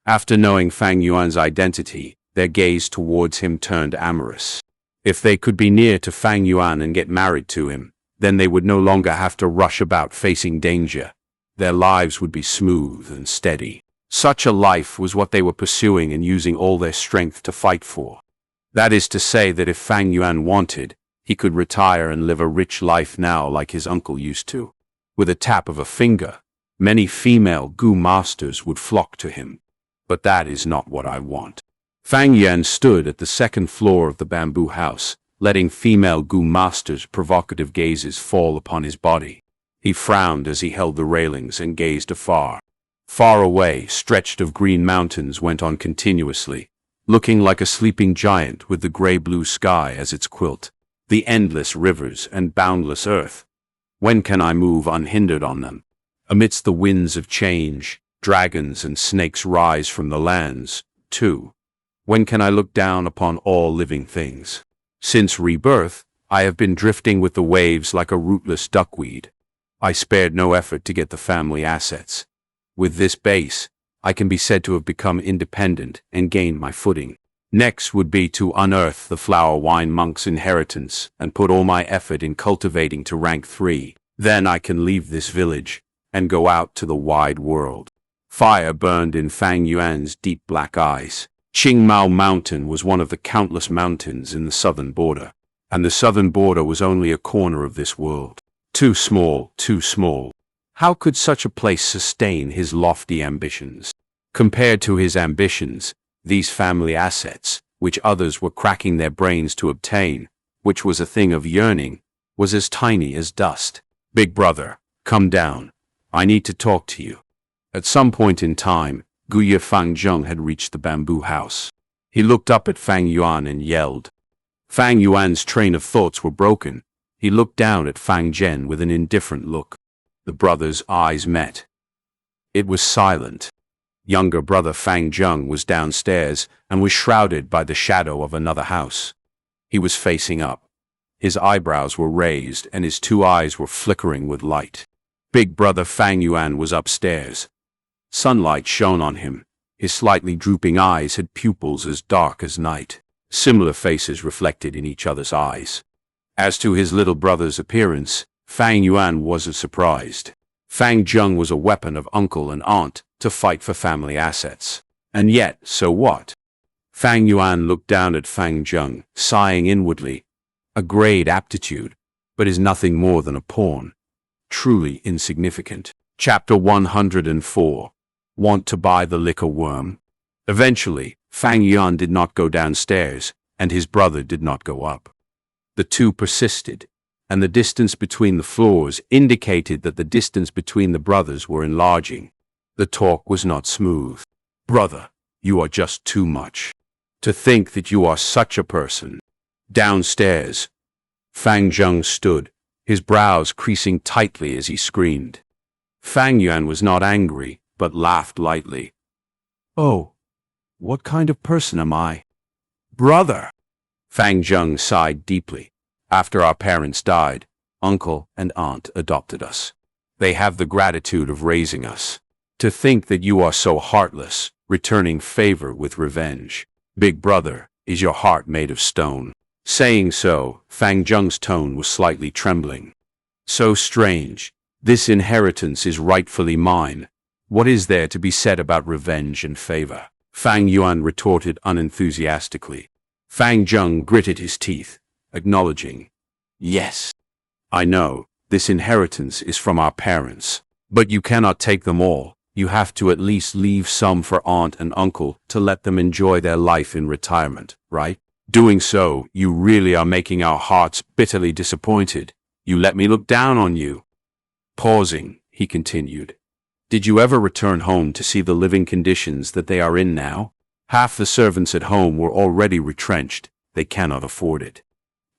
After knowing Fang Yuan's identity, their gaze towards him turned amorous. If they could be near to Fang Yuan and get married to him, then they would no longer have to rush about facing danger. Their lives would be smooth and steady. Such a life was what they were pursuing and using all their strength to fight for. That is to say that if Fang Yuan wanted, he could retire and live a rich life now like his uncle used to. With a tap of a finger, many female gu masters would flock to him. But that is not what I want. Fang Yuan stood at the 2nd floor of the bamboo house, letting female gu masters' provocative gazes fall upon his body. He frowned as he held the railings and gazed afar. Far away, stretched of green mountains went on continuously, looking like a sleeping giant with the gray-blue sky as its quilt. The endless rivers and boundless earth. When can I move unhindered on them? Amidst the winds of change, dragons and snakes rise from the lands, too. When can I look down upon all living things? Since rebirth, I have been drifting with the waves like a rootless duckweed. I spared no effort to get the family assets. With this base, I can be said to have become independent and gained my footing. Next would be to unearth the flower wine monk's inheritance and put all my effort in cultivating to rank 3. Then I can leave this village and go out to the wide world. Fire burned in Fang Yuan's deep black eyes. Qingmao Mountain was one of the countless mountains in the southern border, and the southern border was only a corner of this world. Too small, too small. How could such a place sustain his lofty ambitions? Compared to his ambitions, these family assets, which others were cracking their brains to obtain, which was a thing of yearning, was as tiny as dust. Big brother, come down. I need to talk to you. At some point in time, Guye Fangzheng had reached the bamboo house. He looked up at Fang Yuan and yelled. Fang Yuan's train of thoughts were broken. He looked down at Fang Zhen with an indifferent look. The brothers' eyes met. It was silent. Younger brother Fang Zheng was downstairs and was shrouded by the shadow of another house. He was facing up. His eyebrows were raised and his 2 eyes were flickering with light. Big brother Fang Yuan was upstairs. Sunlight shone on him. His slightly drooping eyes had pupils as dark as night. Similar faces reflected in each other's eyes. As to his little brother's appearance, Fang Yuan wasn't surprised. Fang Zheng was a weapon of uncle and aunt to fight for family assets. And yet, so what? Fang Yuan looked down at Fang Zheng, sighing inwardly. A great aptitude, but is nothing more than a pawn. Truly insignificant. Chapter 104. Want to buy the liquor worm? Eventually, Fang Yuan did not go downstairs, and his brother did not go up. The 2 persisted, and the distance between the floors indicated that the distance between the brothers were enlarging. The talk was not smooth. Brother, you are just too much. To think that you are such a person. Downstairs, Fang Zheng stood, his brows creasing tightly as he screamed. Fang Yuan was not angry, but laughed lightly. Oh, what kind of person am I? Brother! Fang Zheng sighed deeply. After our parents died, uncle and aunt adopted us. They have the gratitude of raising us. To think that you are so heartless, returning favor with revenge. Big brother, is your heart made of stone? Saying so, Fang Zheng's tone was slightly trembling. So strange. This inheritance is rightfully mine. What is there to be said about revenge and favor? Fang Yuan retorted unenthusiastically. Fang Zheng gritted his teeth, acknowledging. Yes. I know, this inheritance is from our parents. But you cannot take them all. You have to at least leave some for aunt and uncle to let them enjoy their life in retirement, right? Doing so, you really are making our hearts bitterly disappointed. You let me look down on you." Pausing, he continued, "Did you ever return home to see the living conditions that they are in now? Half the servants at home were already retrenched. They cannot afford it.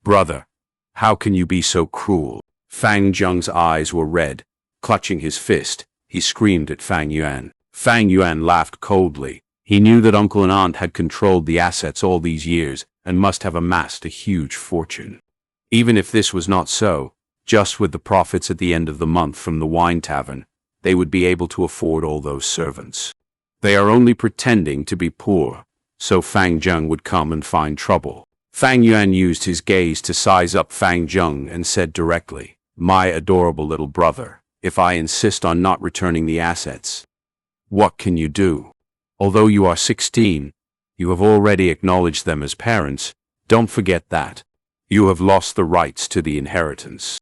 Brother, how can you be so cruel?" Fang Zheng's eyes were red. Clutching his fist, he screamed at Fang Yuan. Fang Yuan laughed coldly. He knew that uncle and aunt had controlled the assets all these years and must have amassed a huge fortune. Even if this was not so, just with the profits at the end of the month from the wine tavern, they would be able to afford all those servants. They are only pretending to be poor, so Fang Zheng would come and find trouble. Fang Yuan used his gaze to size up Fang Zheng and said directly, "My adorable little brother, if I insist on not returning the assets, what can you do? Although you are 16, you have already acknowledged them as parents. Don't forget that. You have lost the rights to the inheritance."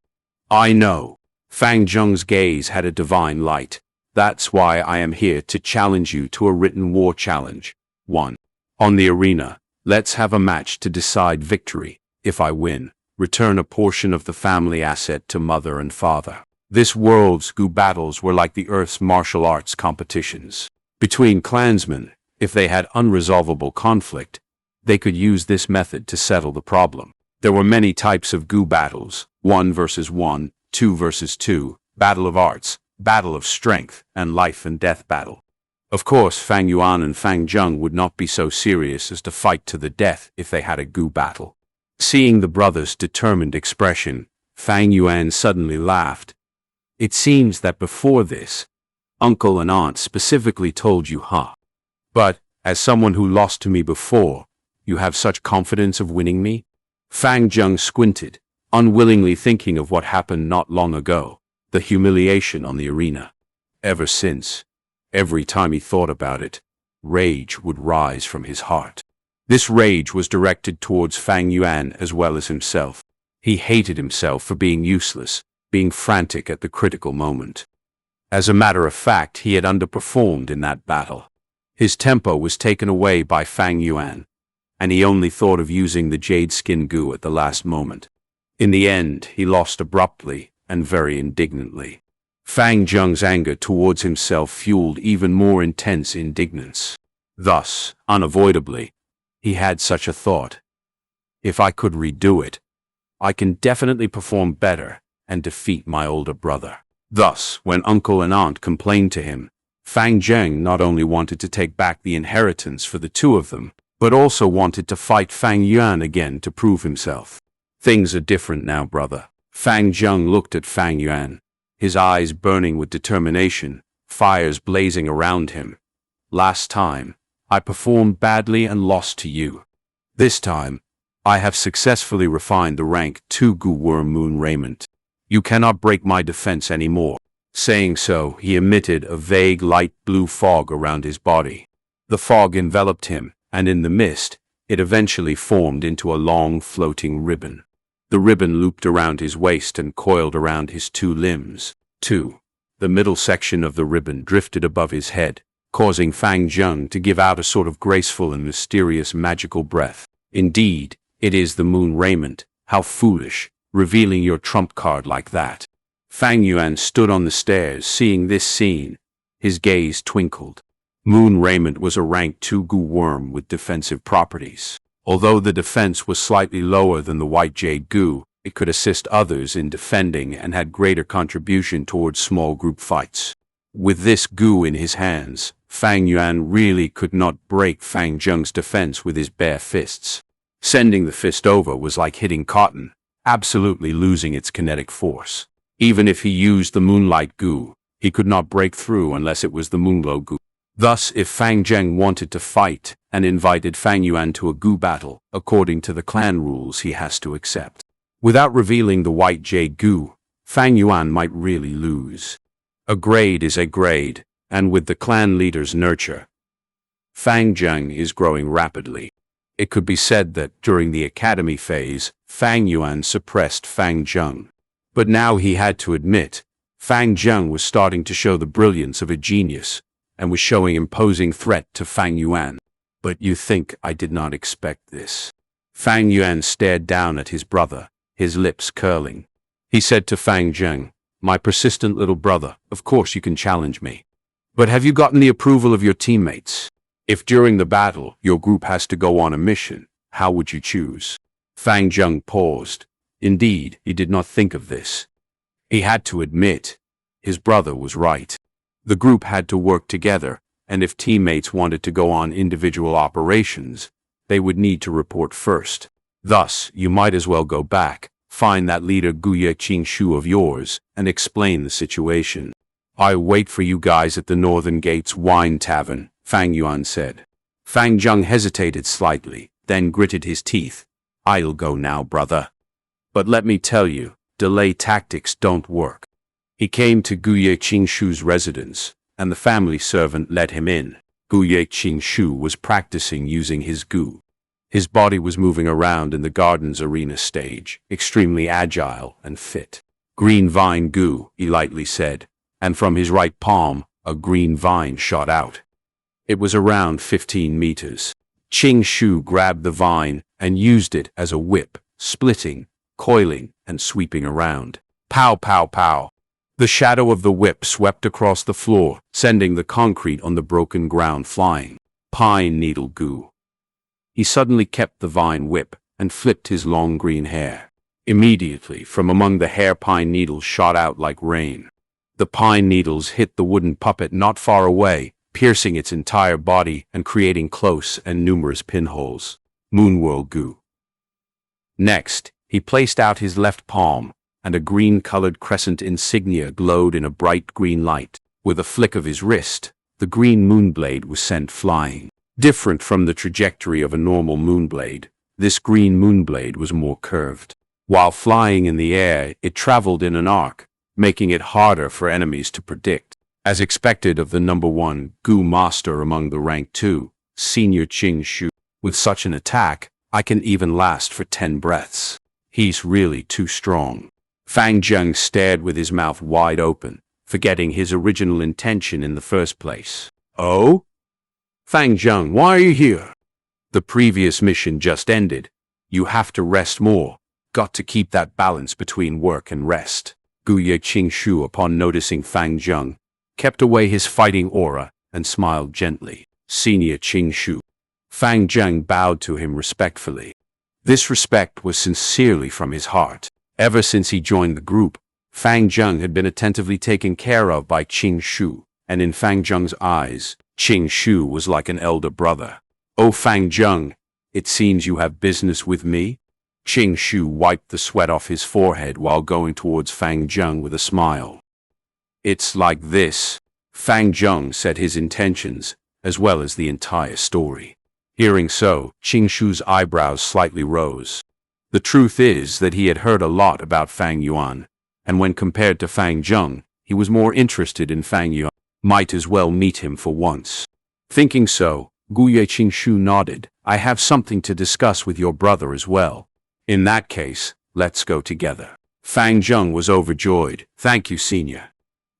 "I know." Fang Zheng's gaze had a divine light. "That's why I am here to challenge you to a written war challenge. 1. On the arena, let's have a match to decide victory. If I win, return a portion of the family asset to mother and father. This world's Gu battles were like the Earth's martial arts competitions. Between clansmen, if they had unresolvable conflict, they could use this method to settle the problem. There were many types of Gu battles: 1 versus 1, 2 versus 2, battle of arts, battle of strength, and life and death battle. Of course, Fang Yuan and Fang Zheng would not be so serious as to fight to the death if they had a Gu battle. Seeing the brothers' determined expression, Fang Yuan suddenly laughed. "It seems that before this, uncle and aunt specifically told you, huh? But, as someone who lost to me before, you have such confidence of winning me?" Fang Zheng squinted, unwillingly thinking of what happened not long ago, the humiliation on the arena. Ever since, every time he thought about it, rage would rise from his heart. This rage was directed towards Fang Yuan as well as himself. He hated himself for being useless, being frantic at the critical moment. As a matter of fact, he had underperformed in that battle. His tempo was taken away by Fang Yuan, and he only thought of using the jade skin Gu at the last moment. In the end, he lost abruptly and very indignantly. Fang Zheng's anger towards himself fueled even more intense indignance. Thus, unavoidably, he had such a thought. If I could redo it, I can definitely perform better and defeat my older brother. Thus, when uncle and aunt complained to him, Fang Zheng not only wanted to take back the inheritance for the two of them, but also wanted to fight Fang Yuan again to prove himself. "Things are different now, brother." Fang Zheng looked at Fang Yuan, his eyes burning with determination, fires blazing around him. "Last time, I performed badly and lost to you. This time, I have successfully refined the rank 2 Gu Worm Moon Raiment. You cannot break my defense anymore." Saying so, he emitted a vague light blue fog around his body. The fog enveloped him, and in the mist, it eventually formed into a long floating ribbon. The ribbon looped around his waist and coiled around his 2 limbs. 2. The middle section of the ribbon drifted above his head, causing Fang Zheng to give out a sort of graceful and mysterious magical breath. "Indeed, it is the moon raiment. How foolish, revealing your trump card like that." Fang Yuan stood on the stairs, seeing this scene. His gaze twinkled. Moon raiment was a rank 2 Gu worm with defensive properties. Although the defense was slightly lower than the white jade Gu, it could assist others in defending and had greater contribution towards small group fights. With this Gu in his hands, Fang Yuan really could not break Fang Zheng's defense with his bare fists. Sending the fist over was like hitting cotton, absolutely losing its kinetic force. Even if he used the moonlight Gu, he could not break through unless it was the moonglow Gu. Thus, if Fang Zheng wanted to fight and invited Fang Yuan to a Gu battle, according to the clan rules, he has to accept. Without revealing the white jade Gu, Fang Yuan might really lose. A grade is a grade, and with the clan leader's nurture, Fang Zheng is growing rapidly. It could be said that during the academy phase, Fang Yuan suppressed Fang Zheng. But now he had to admit, Fang Zheng was starting to show the brilliance of a genius, and was showing imposing threat to Fang Yuan. But you think I did not expect this? Fang Yuan stared down at his brother, his lips curling. He said to Fang Zheng, "My persistent little brother, of course you can challenge me. But have you gotten the approval of your teammates? If during the battle your group has to go on a mission, how would you choose?" Fang Zheng paused. Indeed, he did not think of this. He had to admit, his brother was right. The group had to work together, and if teammates wanted to go on individual operations, they would need to report first. Thus, you might as well go back, find that leader Guye Qingshu of yours, and explain the situation. "I wait for you guys at the Northern Gates Wine Tavern," Fang Yuan said. Fang Zheng hesitated slightly, then gritted his teeth. "I'll go now, brother. But let me tell you, delay tactics don't work." He came to Guye Qingshu's residence, and the family servant let him in. Guye Qingshu was practicing using his gu. His body was moving around in the garden's arena stage, extremely agile and fit. "Green vine gu," he lightly said, and from his right palm, a green vine shot out. It was around 15 meters. Qingshu grabbed the vine and used it as a whip, splitting, coiling, and sweeping around. Pow, pow, pow. The shadow of the whip swept across the floor, sending the concrete on the broken ground flying. Pine needle gu. He suddenly kept the vine whip and flipped his long green hair. Immediately, from among the hair, pine needles shot out like rain. The pine needles hit the wooden puppet not far away, piercing its entire body and creating close and numerous pinholes. Moonwhirl gu. Next, he placed out his left palm, and a green-colored crescent insignia glowed in a bright green light. With a flick of his wrist, the green moonblade was sent flying. Different from the trajectory of a normal moonblade, this green moonblade was more curved. While flying in the air, it traveled in an arc, making it harder for enemies to predict. As expected of the #1 Gu master among the rank 2, Senior Qingshu, with such an attack, I can even last for 10 breaths. He's really too strong. Fang Zheng stared with his mouth wide open, forgetting his original intention in the first place. "Oh? Fang Zheng, why are you here? The previous mission just ended. You have to rest more. Got to keep that balance between work and rest." Guye Qingshu, upon noticing Fang Zheng, kept away his fighting aura and smiled gently. "Senior Qingshu." Fang Zheng bowed to him respectfully. This respect was sincerely from his heart. Ever since he joined the group, Fang Zheng had been attentively taken care of by Qingshu, and in Fang Zheng's eyes, Qingshu was like an elder brother. "Oh, Fang Zheng, it seems you have business with me?" Qingshu wiped the sweat off his forehead while going towards Fang Zheng with a smile. "It's like this." Fang Zheng said his intentions, as well as the entire story. Hearing so, Qingshu's eyebrows slightly rose. The truth is that he had heard a lot about Fang Yuan, and when compared to Fang Zheng, he was more interested in Fang Yuan. Might as well meet him for once. Thinking so, Guye Qingshu nodded. "I have something to discuss with your brother as well. In that case, let's go together." Fang Zheng was overjoyed. "Thank you, Senior."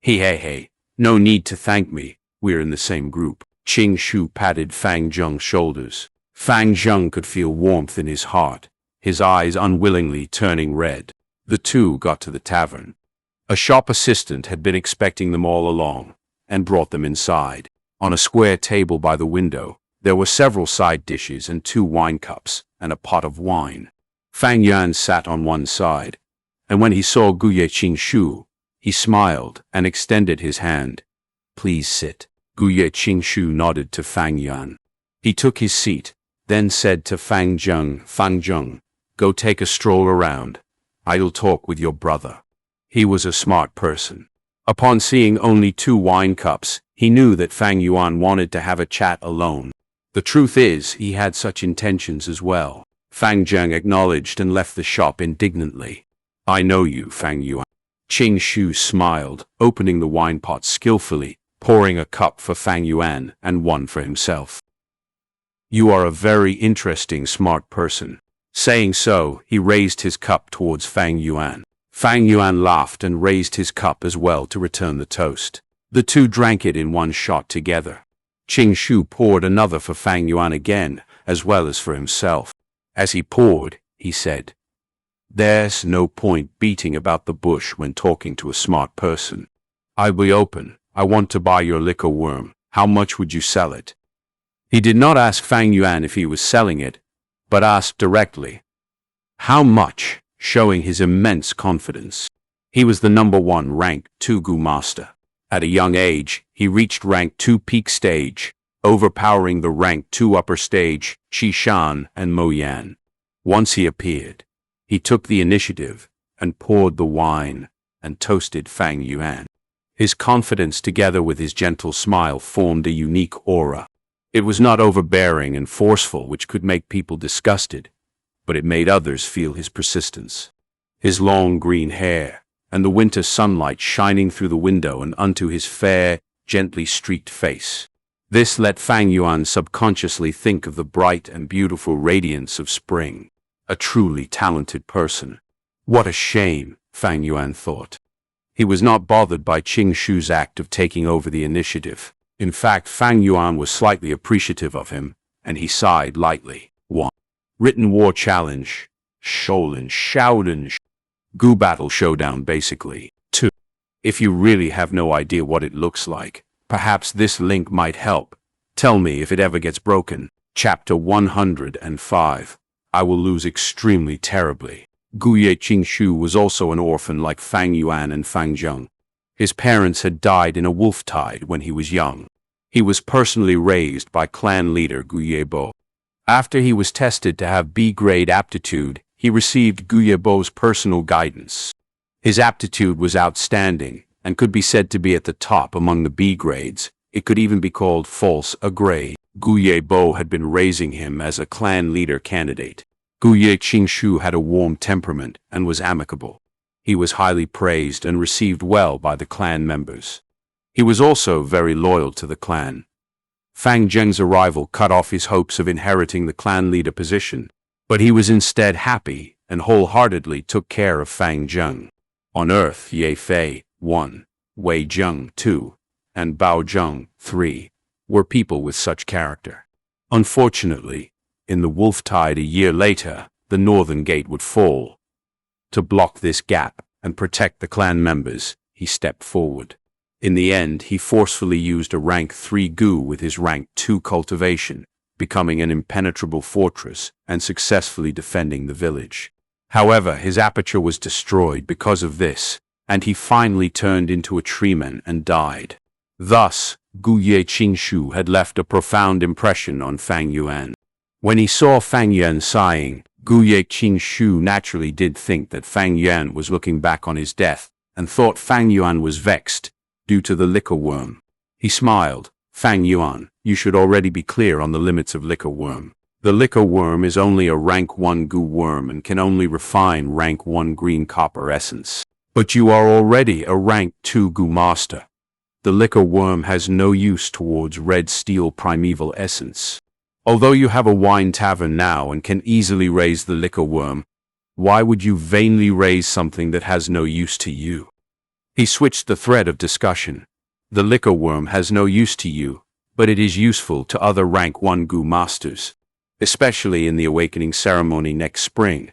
Hey, no need to thank me. We're in the same group." Qingshu patted Fang Zheng's shoulders. Fang Zheng could feel warmth in his heart, his eyes unwillingly turning red. The two got to the tavern. A shop assistant had been expecting them all along, and brought them inside. On a square table by the window, there were several side dishes and 2 wine cups, and a pot of wine. Fang Yuan sat on one side, and when he saw Guye Qingshu, he smiled and extended his hand. "Please sit." Guye Qingshu nodded to Fang Yuan. He took his seat, then said to Fang Zheng, "Go take a stroll around. I'll talk with your brother." He was a smart person. Upon seeing only 2 wine cups, he knew that Fang Yuan wanted to have a chat alone. The truth is, he had such intentions as well. Fang Zheng acknowledged and left the shop indignantly. "I know you, Fang Yuan." Qingshu smiled, opening the wine pot skillfully, pouring a cup for Fang Yuan and one for himself. "You are a very interesting, smart person." Saying so, he raised his cup towards Fang Yuan. Fang Yuan laughed and raised his cup as well to return the toast. The two drank it in one shot together. Qing Shu poured another for Fang Yuan again, as well as for himself. As he poured, he said, "There's no point beating about the bush when talking to a smart person. I'll be open. I want to buy your liquor worm. How much would you sell it?" He did not ask Fang Yuan if he was selling it, but asked directly, "How much?" showing his immense confidence. He was the number 1 rank 2 Gu master. At a young age, he reached rank 2 peak stage, overpowering the rank 2 upper stage, Qishan and Mo Yan. Once he appeared, he took the initiative and poured the wine and toasted Fang Yuan. His confidence together with his gentle smile formed a unique aura. It was not overbearing and forceful, which could make people disgusted, but it made others feel his persistence. His long green hair, and the winter sunlight shining through the window and onto his fair, gently streaked face. This let Fang Yuan subconsciously think of the bright and beautiful radiance of spring. A truly talented person. What a shame, Fang Yuan thought. He was not bothered by Qing Shu's act of taking over the initiative. In fact, Fang Yuan was slightly appreciative of him, and he sighed lightly. 1. Written War Challenge. Shaolin. Gu Battle Showdown basically. 2. If you really have no idea what it looks like, perhaps this link might help. Tell me if it ever gets broken. Chapter 105. I will lose extremely terribly. Guye Qingshu was also an orphan like Fang Yuan and Fang Zheng. His parents had died in a wolf tide when he was young. He was personally raised by clan leader Guye Bo. After he was tested to have B-grade aptitude, he received Guye Bo's personal guidance. His aptitude was outstanding and could be said to be at the top among the B grades. It could even be called false a grade. Guye Bo had been raising him as a clan leader candidate. Guye Qingshu had a warm temperament and was amicable. He was highly praised and received well by the clan members. He was also very loyal to the clan. Fang Zheng's arrival cut off his hopes of inheriting the clan leader position, but he was instead happy and wholeheartedly took care of Fang Zheng. On Earth, Ye Fei, 1, Wei Zheng, 2, and Bao Zheng, 3, were people with such character. Unfortunately, in the wolf tide a year later, the northern gate would fall. To block this gap and protect the clan members, he stepped forward. In the end, he forcefully used a rank 3 Gu with his rank 2 cultivation, becoming an impenetrable fortress and successfully defending the village. However, his aperture was destroyed because of this, and he finally turned into a treeman and died. Thus, Guye Qingshu had left a profound impression on Fang Yuan. When he saw Fang Yuan sighing, Guye Qingshu naturally did think that Fang Yuan was looking back on his death, and thought Fang Yuan was vexed due to the liquor worm. He smiled. Fang Yuan, you should already be clear on the limits of liquor worm. The liquor worm is only a rank 1 Gu worm and can only refine rank 1 green copper essence. But you are already a rank 2 Gu master. The liquor worm has no use towards red steel primeval essence. Although you have a wine tavern now and can easily raise the liquor worm, why would you vainly raise something that has no use to you? He switched the thread of discussion. The liquor worm has no use to you, but it is useful to other rank 1 Gu masters, especially in the awakening ceremony next spring.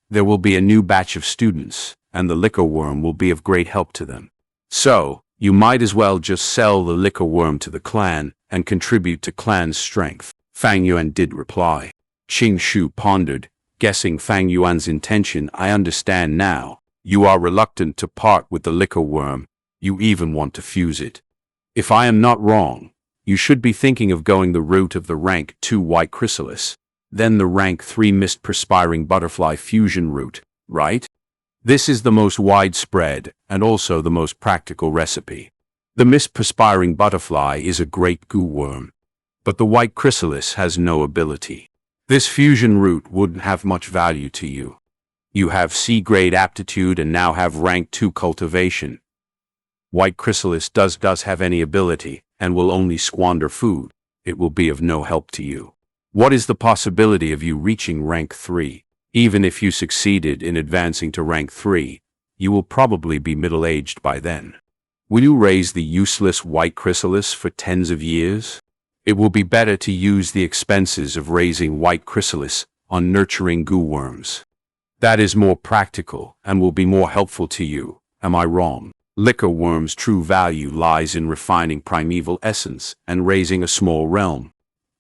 There will be a new batch of students, and the liquor worm will be of great help to them. So, you might as well just sell the liquor worm to the clan and contribute to clan's strength. Fang Yuan did reply. Qing Shu pondered, guessing Fang Yuan's intention. I understand now. You are reluctant to part with the liquor worm. You even want to fuse it. If I am not wrong, you should be thinking of going the route of the rank 2 white chrysalis, then the rank 3 mist perspiring butterfly fusion route, right? This is the most widespread and also the most practical recipe. The mist perspiring butterfly is a great Gu worm, but the white chrysalis has no ability. This fusion route wouldn't have much value to you. You have C-grade aptitude and now have rank 2 cultivation. White chrysalis does have any ability and will only squander food. It will be of no help to you. What is the possibility of you reaching rank 3? Even if you succeeded in advancing to rank 3, You will probably be middle-aged by then. Will you raise the useless white chrysalis for tens of years? It will be better to use the expenses of raising white chrysalis on nurturing goo worms. That is more practical and will be more helpful to you. Am I wrong? Liquor worm's true value lies in refining primeval essence and raising a small realm.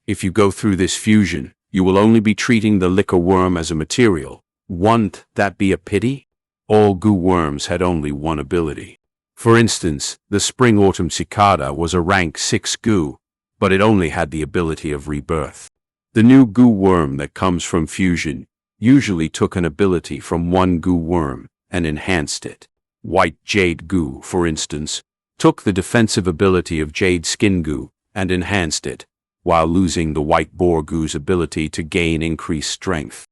If you go through this fusion, you will only be treating the liquor worm as a material. Wouldn't that be a pity? All goo worms had only one ability. For instance, the Spring Autumn Cicada was a rank 6 goo, but it only had the ability of rebirth. The new goo worm that comes from fusion usually took an ability from one goo worm and enhanced it. White jade goo, for instance, took the defensive ability of jade skin goo and enhanced it, while losing the white boar goo's ability to gain increased strength.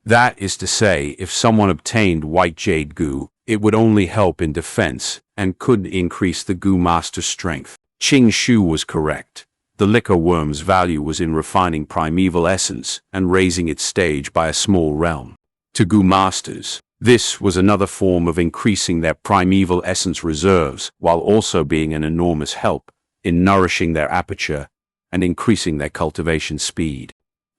That is to say, if someone obtained white jade goo, it would only help in defense and could increase the goo master's strength. Qing Shu was correct. The liquor worm's value was in refining primeval essence and raising its stage by a small realm. To goo masters, this was another form of increasing their primeval essence reserves while also being an enormous help in nourishing their aperture and increasing their cultivation speed.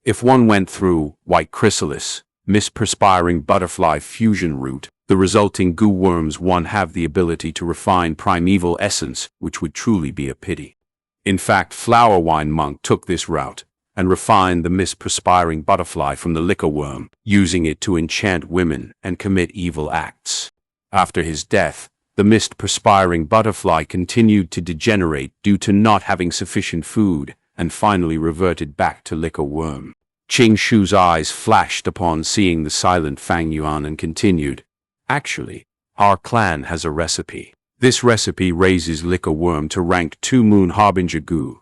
If one went through white chrysalis, mist-perspiring butterfly fusion route, the resulting goo worms won't have the ability to refine primeval essence, which would truly be a pity. In fact, Flower Wine Monk took this route and refined the mist-perspiring butterfly from the liquor worm, using it to enchant women and commit evil acts. After his death, the mist-perspiring butterfly continued to degenerate due to not having sufficient food and finally reverted back to liquor worm. Qing Shu's eyes flashed upon seeing the silent Fang Yuan and continued, "Actually, our clan has a recipe. This recipe raises liquor worm to rank 2 moon harbinger goo.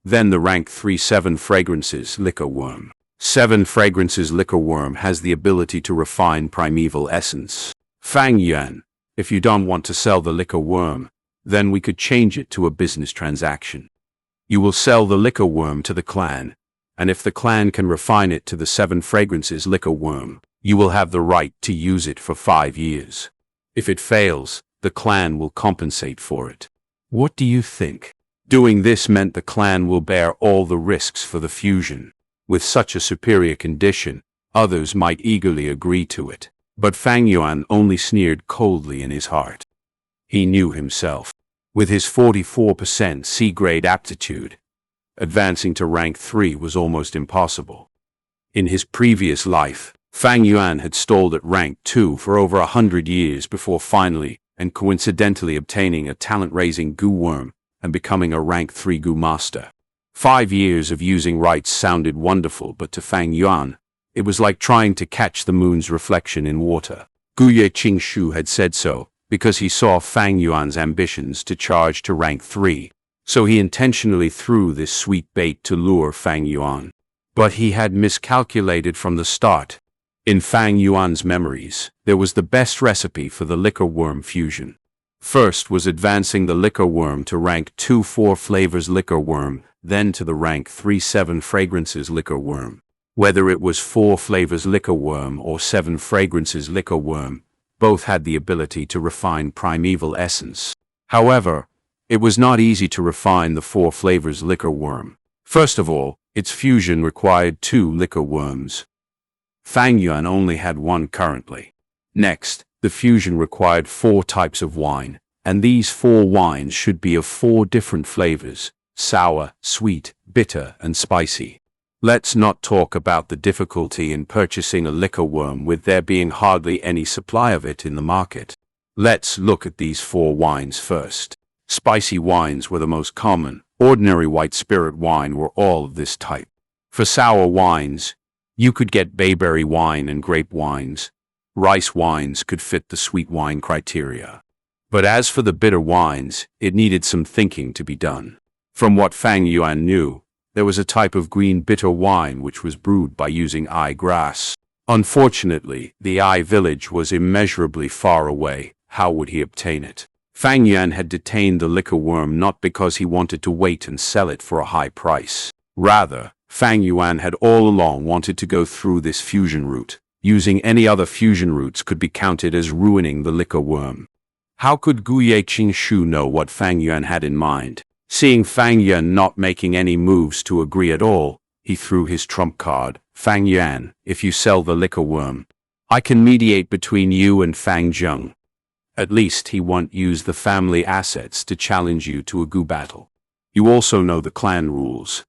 Then the rank 3 7 fragrances liquor worm. 7 fragrances liquor worm has the ability to refine primeval essence. Fang Yuan, if you don't want to sell the liquor worm, then we could change it to a business transaction. You will sell the liquor worm to the clan, and if the clan can refine it to the 7 fragrances liquor worm, you will have the right to use it for 5 years. If it fails, the clan will compensate for it. What do you think?" Doing this meant the clan will bear all the risks for the fusion. With such a superior condition, others might eagerly agree to it. But Fang Yuan only sneered coldly in his heart. He knew himself. With his 44% C-grade aptitude, advancing to rank 3 was almost impossible. In his previous life, Fang Yuan had stalled at rank 2 for over 100 years before finally and coincidentally obtaining a talent-raising goo worm and becoming a rank 3 goo master. 5 years of using rites sounded wonderful, but to Fang Yuan, it was like trying to catch the moon's reflection in water. Guye Qing Shu had said so because he saw Fang Yuan's ambitions to charge to rank 3, so he intentionally threw this sweet bait to lure Fang Yuan. But he had miscalculated from the start. In Fang Yuan's memories, there was the best recipe for the liquor worm fusion. First was advancing the liquor worm to rank 2 4 flavors liquor worm, then to the rank 3 7 fragrances liquor worm. Whether it was 4 flavors liquor worm or 7 fragrances liquor worm, both had the ability to refine primeval essence. However, it was not easy to refine the 4 flavors liquor worm. First of all, its fusion required 2 liquor worms. Fang Yuan only had 1 currently. Next, the fusion required 4 types of wine, and these 4 wines should be of 4 different flavors: sour, sweet, bitter, and spicy. Let's not talk about the difficulty in purchasing a liquor worm with there being hardly any supply of it in the market. Let's look at these 4 wines first. Spicy wines were the most common. Ordinary white spirit wine were all of this type. For sour wines, you could get bayberry wine and grape wines. Rice wines could fit the sweet wine criteria. But as for the bitter wines, it needed some thinking to be done. From what Fang Yuan knew, there was a type of green bitter wine which was brewed by using eye grass. Unfortunately, the eye village was immeasurably far away. How would he obtain it? Fang Yuan had detained the liquor worm not because he wanted to wait and sell it for a high price. Rather, Fang Yuan had all along wanted to go through this fusion route, Using any other fusion routes could be counted as ruining the liquor worm. How could Guye Qingshu know what Fang Yuan had in mind? Seeing Fang Yuan not making any moves to agree at all, he threw his trump card. Fang Yuan, if you sell the liquor worm, I can mediate between you and Fang Zheng. At least he won't use the family assets to challenge you to a gu battle. You also know the clan rules.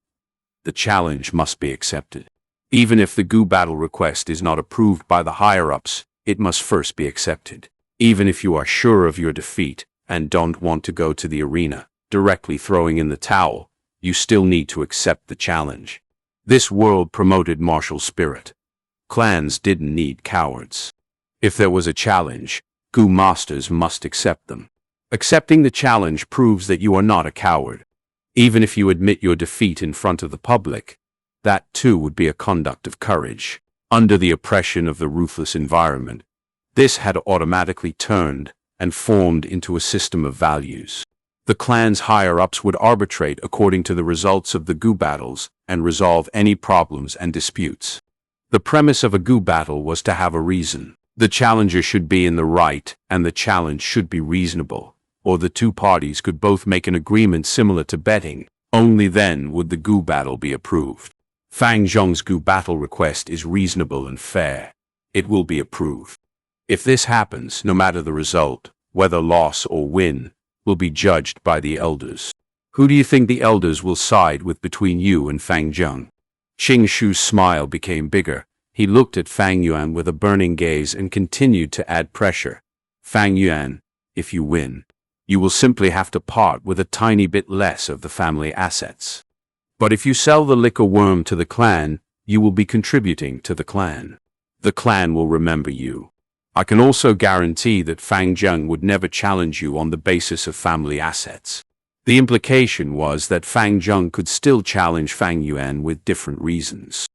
The challenge must be accepted. Even if the gu battle request is not approved by the higher-ups, it must first be accepted. Even if you are sure of your defeat and don't want to go to the arena, directly throwing in the towel, you still need to accept the challenge. This world promoted martial spirit. Clans didn't need cowards. If there was a challenge, gu masters must accept them. Accepting the challenge proves that you are not a coward. Even if you admit your defeat in front of the public, that too would be a conduct of courage. Under the oppression of the ruthless environment, this had automatically turned and formed into a system of values. The clan's higher-ups would arbitrate according to the results of the gu battles and resolve any problems and disputes. The premise of a gu battle was to have a reason. The challenger should be in the right and the challenge should be reasonable, or the two parties could both make an agreement similar to betting. Only then would the gu battle be approved. Fang Zheng's gu battle request is reasonable and fair. It will be approved. If this happens, no matter the result, whether loss or win, will be judged by the elders. Who do you think the elders will side with between you and Fang Zheng? Qingshu's smile became bigger. He looked at Fang Yuan with a burning gaze and continued to add pressure. Fang Yuan, if you win, you will simply have to part with a tiny bit less of the family assets. But if you sell the liquor worm to the clan, you will be contributing to the clan. The clan will remember you. I can also guarantee that Fang Zheng would never challenge you on the basis of family assets. The implication was that Fang Zheng could still challenge Fang Yuan with different reasons.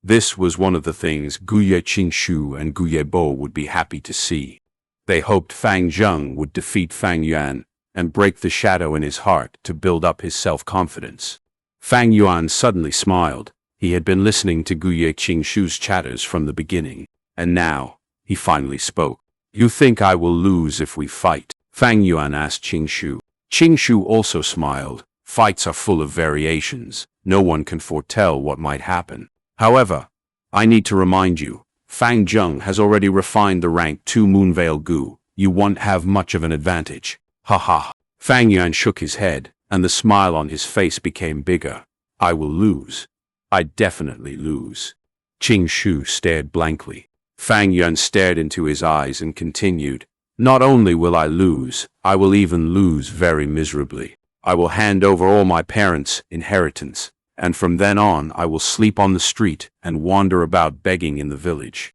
This was one of the things Guye Qingshu and Guye Bo would be happy to see. They hoped Fang Zheng would defeat Fang Yuan and break the shadow in his heart to build up his self-confidence. Fang Yuan suddenly smiled. He had been listening to Guye Qingshu's chatters from the beginning, and now he finally spoke. You think I will lose if we fight? Fang Yuan asked Qingshu. Qingshu also smiled. Fights are full of variations. No one can foretell what might happen. However, I need to remind you, Fang Zheng has already refined the rank 2 Moonveil Gu. You won't have much of an advantage. Ha ha. Fang Yuan shook his head, and the smile on his face became bigger. I will lose. I definitely lose. Qingshu stared blankly. Fang Yuan stared into his eyes and continued. Not only will I lose, I will even lose very miserably. I will hand over all my parents' inheritance, and from then on I will sleep on the street and wander about begging in the village.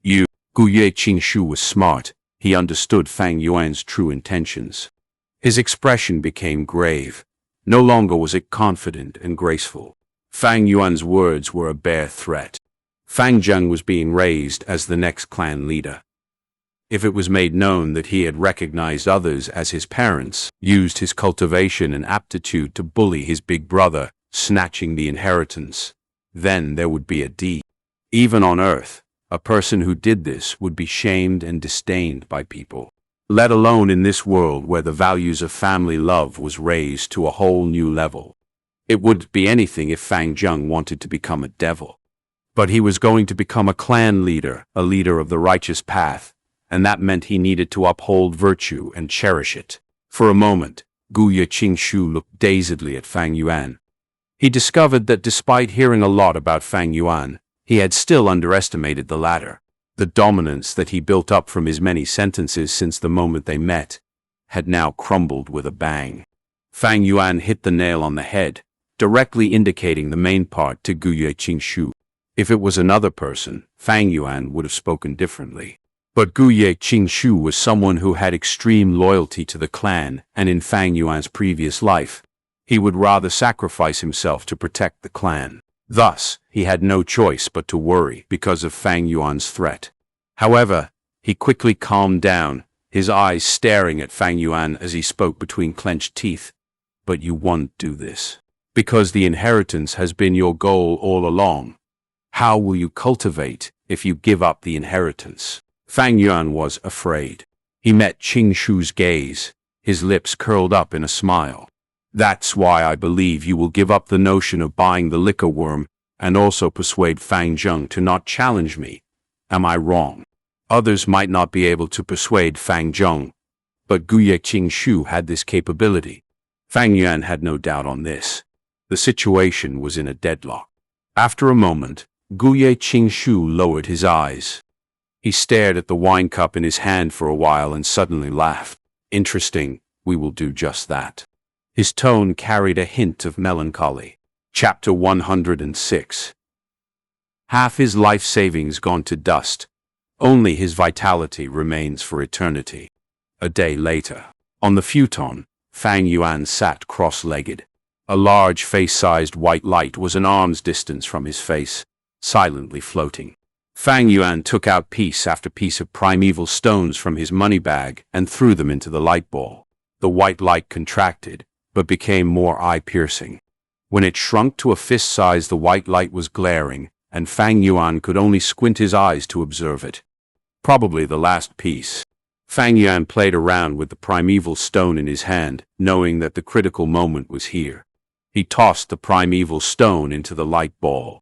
Guye Qingshu was smart. He understood Fang Yuan's true intentions. His expression became grave. No longer was it confident and graceful. Fang Yuan's words were a bare threat. Fang Zheng was being raised as the next clan leader. If it was made known that he had recognized others as his parents, used his cultivation and aptitude to bully his big brother, snatching the inheritance, then there would be a D. Even on Earth, a person who did this would be shamed and disdained by people. Let alone in this world where the values of family love was raised to a whole new level. It would be anything if Fang Zheng wanted to become a devil. But he was going to become a clan leader, a leader of the righteous path, and that meant he needed to uphold virtue and cherish it. For a moment, Guye Qingshu looked dazedly at Fang Yuan. He discovered that despite hearing a lot about Fang Yuan, he had still underestimated the latter. The dominance that he built up from his many sentences since the moment they met had now crumbled with a bang. Fang Yuan hit the nail on the head, directly indicating the main part to Guye Qingshu. If it was another person, Fang Yuan would have spoken differently. But Guye Qingshu was someone who had extreme loyalty to the clan, and in Fang Yuan's previous life, he would rather sacrifice himself to protect the clan. Thus, he had no choice but to worry because of Fang Yuan's threat. However, he quickly calmed down, his eyes staring at Fang Yuan as he spoke between clenched teeth. But you won't do this. Because the inheritance has been your goal all along. How will you cultivate if you give up the inheritance? Fang Yuan was afraid. He met Qing Shu's gaze, his lips curled up in a smile. That's why I believe you will give up the notion of buying the liquor worm and also persuade Fang Zheng to not challenge me. Am I wrong? Others might not be able to persuade Fang Zheng, but Guye Qing Shu had this capability. Fang Yuan had no doubt on this. The situation was in a deadlock. After a moment, Guye Qing Shu lowered his eyes. He stared at the wine cup in his hand for a while and suddenly laughed. Interesting, we will do just that. His tone carried a hint of melancholy. Chapter 106. Half his life savings gone to dust. Only his vitality remains for eternity. A day later, on the futon, Fang Yuan sat cross-legged. A large face-sized white light was an arm's distance from his face, silently floating. Fang Yuan took out piece after piece of primeval stones from his money bag and threw them into the light ball. The white light contracted, but became more eye-piercing. When it shrunk to a fist size, the white light was glaring, and Fang Yuan could only squint his eyes to observe it. Probably the last piece. Fang Yuan played around with the primeval stone in his hand, knowing that the critical moment was here. He tossed the primeval stone into the light ball.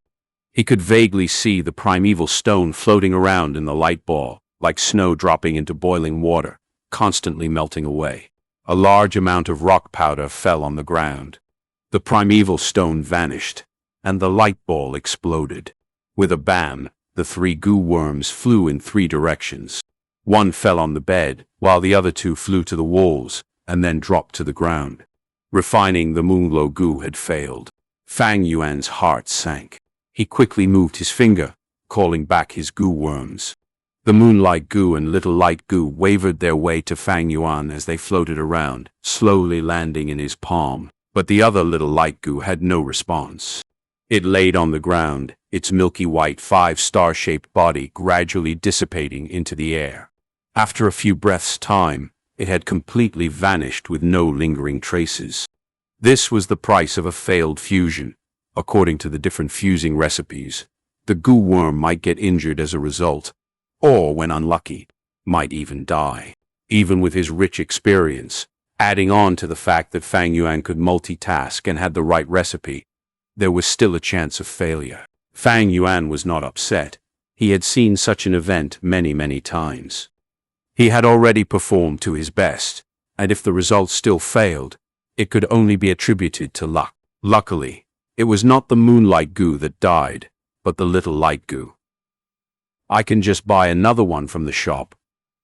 He could vaguely see the primeval stone floating around in the light ball, like snow dropping into boiling water, constantly melting away. A large amount of rock powder fell on the ground. The primeval stone vanished, and the light ball exploded. With a bam, the 3 goo worms flew in 3 directions. One fell on the bed, while the other 2 flew to the walls, and then dropped to the ground. Refining the moonglow goo had failed. Fang Yuan's heart sank. He quickly moved his finger, calling back his goo worms. The moonlight goo and little light goo wavered their way to Fang Yuan as they floated around, slowly landing in his palm. But the other little light goo had no response. It laid on the ground, its milky white 5-star-shaped body gradually dissipating into the air. After a few breaths' time, it had completely vanished with no lingering traces. This was the price of a failed fusion. According to the different fusing recipes, the goo worm might get injured as a result, or, when unlucky, might even die. Even with his rich experience, adding on to the fact that Fang Yuan could multitask and had the right recipe, there was still a chance of failure. Fang Yuan was not upset. He had seen such an event many times. He had already performed to his best, and if the results still failed, it could only be attributed to luck. Luckily, it was not the moonlight goo that died, but the little light goo. I can just buy another one from the shop.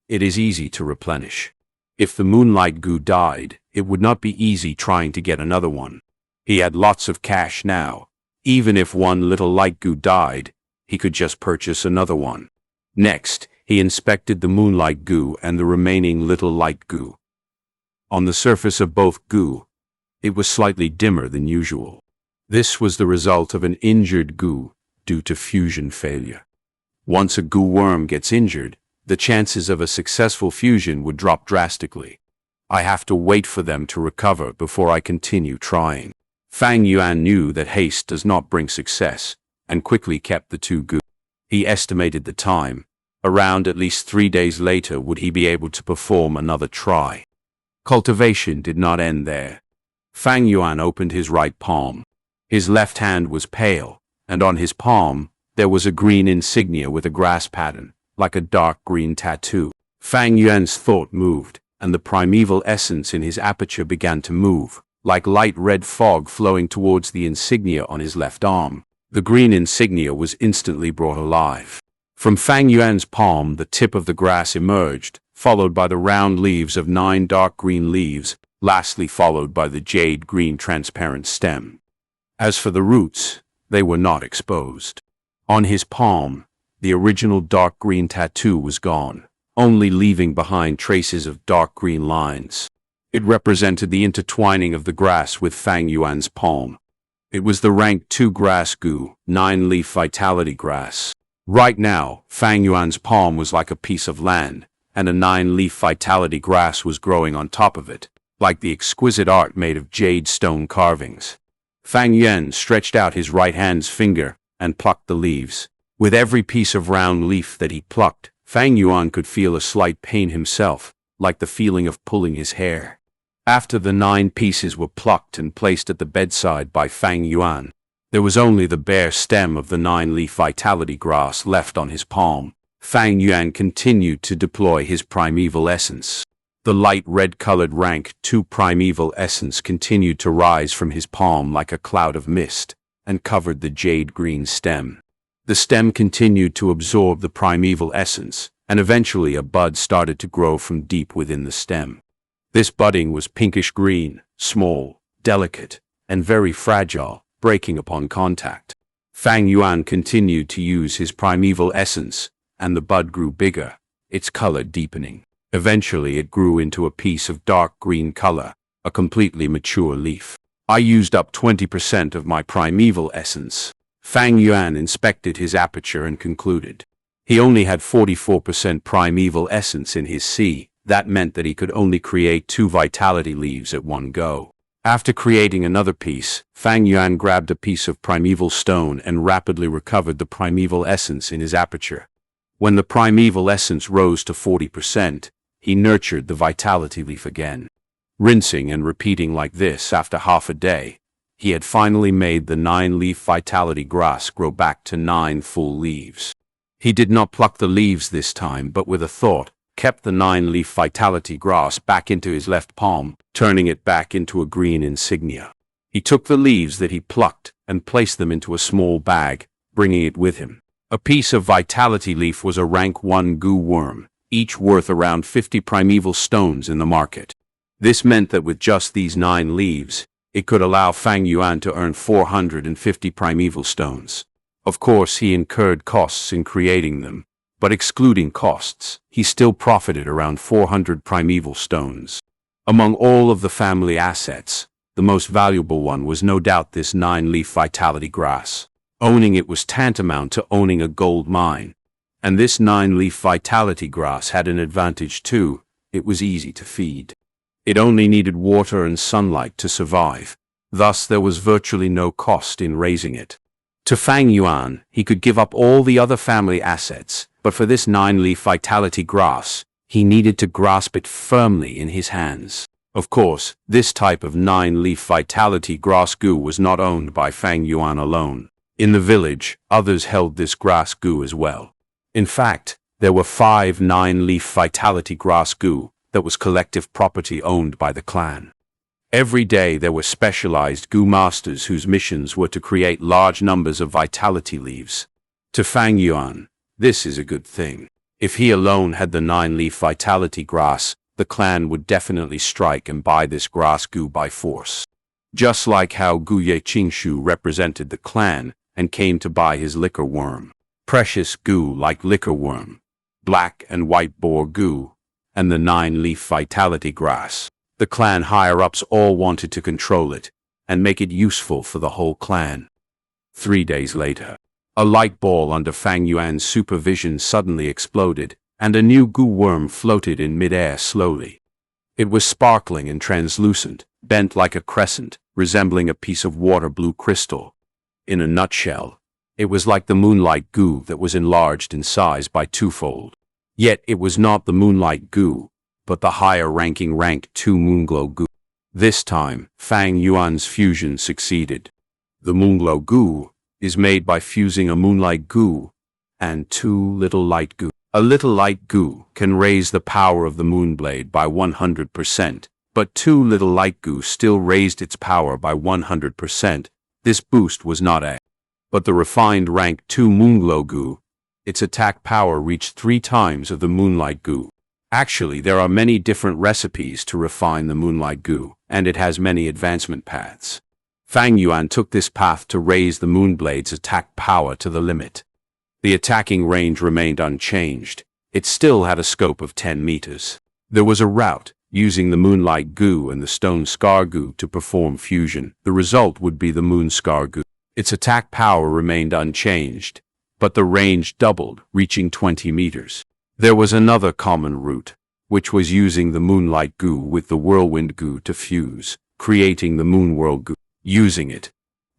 It is easy to replenish. If the moonlight goo died, it would not be easy trying to get another one. He had lots of cash now. Even if one little light goo died, he could just purchase another one. Next, he inspected the moonlight goo and the remaining little light goo. On the surface of both goo, it was slightly dimmer than usual. This was the result of an injured goo due to fusion failure. Once a goo worm gets injured, the chances of a successful fusion would drop drastically. I have to wait for them to recover before I continue trying. Fang Yuan knew that haste does not bring success, and quickly kept the 2 goo. He estimated the time. Around at least 3 days later would he be able to perform another try. Cultivation did not end there. Fang Yuan opened his right palm. His left hand was pale, and on his palm, there was a green insignia with a grass pattern, like a dark green tattoo. Fang Yuan's thought moved, and the primeval essence in his aperture began to move, like light red fog flowing towards the insignia on his left arm. The green insignia was instantly brought alive. From Fang Yuan's palm, the tip of the grass emerged, followed by the round leaves of 9 dark green leaves, lastly followed by the jade green transparent stem. As for the roots, they were not exposed. On his palm, the original dark green tattoo was gone, only leaving behind traces of dark green lines. It represented the intertwining of the grass with Fang Yuan's palm. It was the rank 2 grass goo, 9-leaf vitality grass. Right now, Fang Yuan's palm was like a piece of land, and a 9-leaf vitality grass was growing on top of it, like the exquisite art made of jade stone carvings. Fang Yuan stretched out his right hand's finger, and plucked the leaves. With every piece of round leaf that he plucked, Fang Yuan could feel a slight pain himself, like the feeling of pulling his hair. After the 9 pieces were plucked and placed at the bedside by Fang Yuan, there was only the bare stem of the 9-leaf vitality grass left on his palm. Fang Yuan continued to deploy his primeval essence. The light red-colored rank 2 primeval essence continued to rise from his palm like a cloud of mist, and covered the jade-green stem. The stem continued to absorb the primeval essence, and eventually a bud started to grow from deep within the stem. This budding was pinkish-green, small, delicate, and very fragile, breaking upon contact. Fang Yuan continued to use his primeval essence, and the bud grew bigger, its color deepening. Eventually it grew into a piece of dark green color, a completely mature leaf. I used up 20% of my primeval essence. Fang Yuan inspected his aperture and concluded. He only had 44% primeval essence in his sea. That meant that he could only create 2 vitality leaves at one go. After creating another piece, Fang Yuan grabbed a piece of primeval stone and rapidly recovered the primeval essence in his aperture. When the primeval essence rose to 40%, he nurtured the vitality leaf again. Rinsing and repeating like this after half a day, he had finally made the 9-leaf vitality grass grow back to 9 full leaves. He did not pluck the leaves this time, but with a thought, kept the 9-leaf vitality grass back into his left palm, turning it back into a green insignia. He took the leaves that he plucked and placed them into a small bag, bringing it with him. A piece of vitality leaf was a rank 1 goo worm, each worth around 50 primeval stones in the market. This meant that with just these 9 leaves, it could allow Fang Yuan to earn 450 primeval stones. Of course, he incurred costs in creating them, but excluding costs, he still profited around 400 primeval stones. Among all of the family assets, the most valuable one was no doubt this 9-leaf vitality grass. Owning it was tantamount to owning a gold mine. And this 9-leaf vitality grass had an advantage too: it was easy to feed. It only needed water and sunlight to survive. Thus there was virtually no cost in raising it. To Fang Yuan, he could give up all the other family assets, but for this 9-leaf vitality grass, he needed to grasp it firmly in his hands. Of course, this type of 9-leaf vitality grass goo was not owned by Fang Yuan alone. In the village, others held this grass goo as well. In fact, there were 5 9-leaf vitality grass goo that was collective property owned by the clan. Every day there were specialized goo masters whose missions were to create large numbers of vitality leaves. To Fang Yuan, this is a good thing. If he alone had the 9-leaf vitality grass, the clan would definitely strike and buy this grass goo by force. Just like how Gu Ye Qingshu represented the clan and came to buy his liquor worm. Precious goo like liquor worm, black and white boar goo, and the 9-leaf vitality grass. The clan higher-ups all wanted to control it and make it useful for the whole clan. 3 days later, a light ball under Fang Yuan's supervision suddenly exploded, and a new goo worm floated in mid-air slowly. It was sparkling and translucent, bent like a crescent, resembling a piece of water-blue crystal. In a nutshell, it was like the moonlight goo that was enlarged in size by 2-fold. Yet it was not the moonlight goo, but the higher-ranking rank 2 moonglow goo. This time, Fang Yuan's fusion succeeded. The moonglow goo is made by fusing a moonlight goo and 2 little light goo. A little light goo can raise the power of the moonblade by 100%, but 2 little light goo still raised its power by 100%. This boost was not a. But the refined rank 2 moonglow goo, its attack power reached 3 times of the moonlight goo. Actually, there are many different recipes to refine the moonlight goo, and it has many advancement paths. Fang Yuan took this path to raise the moonblade's attack power to the limit. The attacking range remained unchanged. It still had a scope of 10 meters. There was a route, using the moonlight goo and the stone scar goo to perform fusion. The result would be the moon scar goo. Its attack power remained unchanged, but the range doubled, reaching 20 meters. There was another common route, which was using the moonlight goo with the whirlwind goo to fuse, creating the moonwhirl goo. Using it,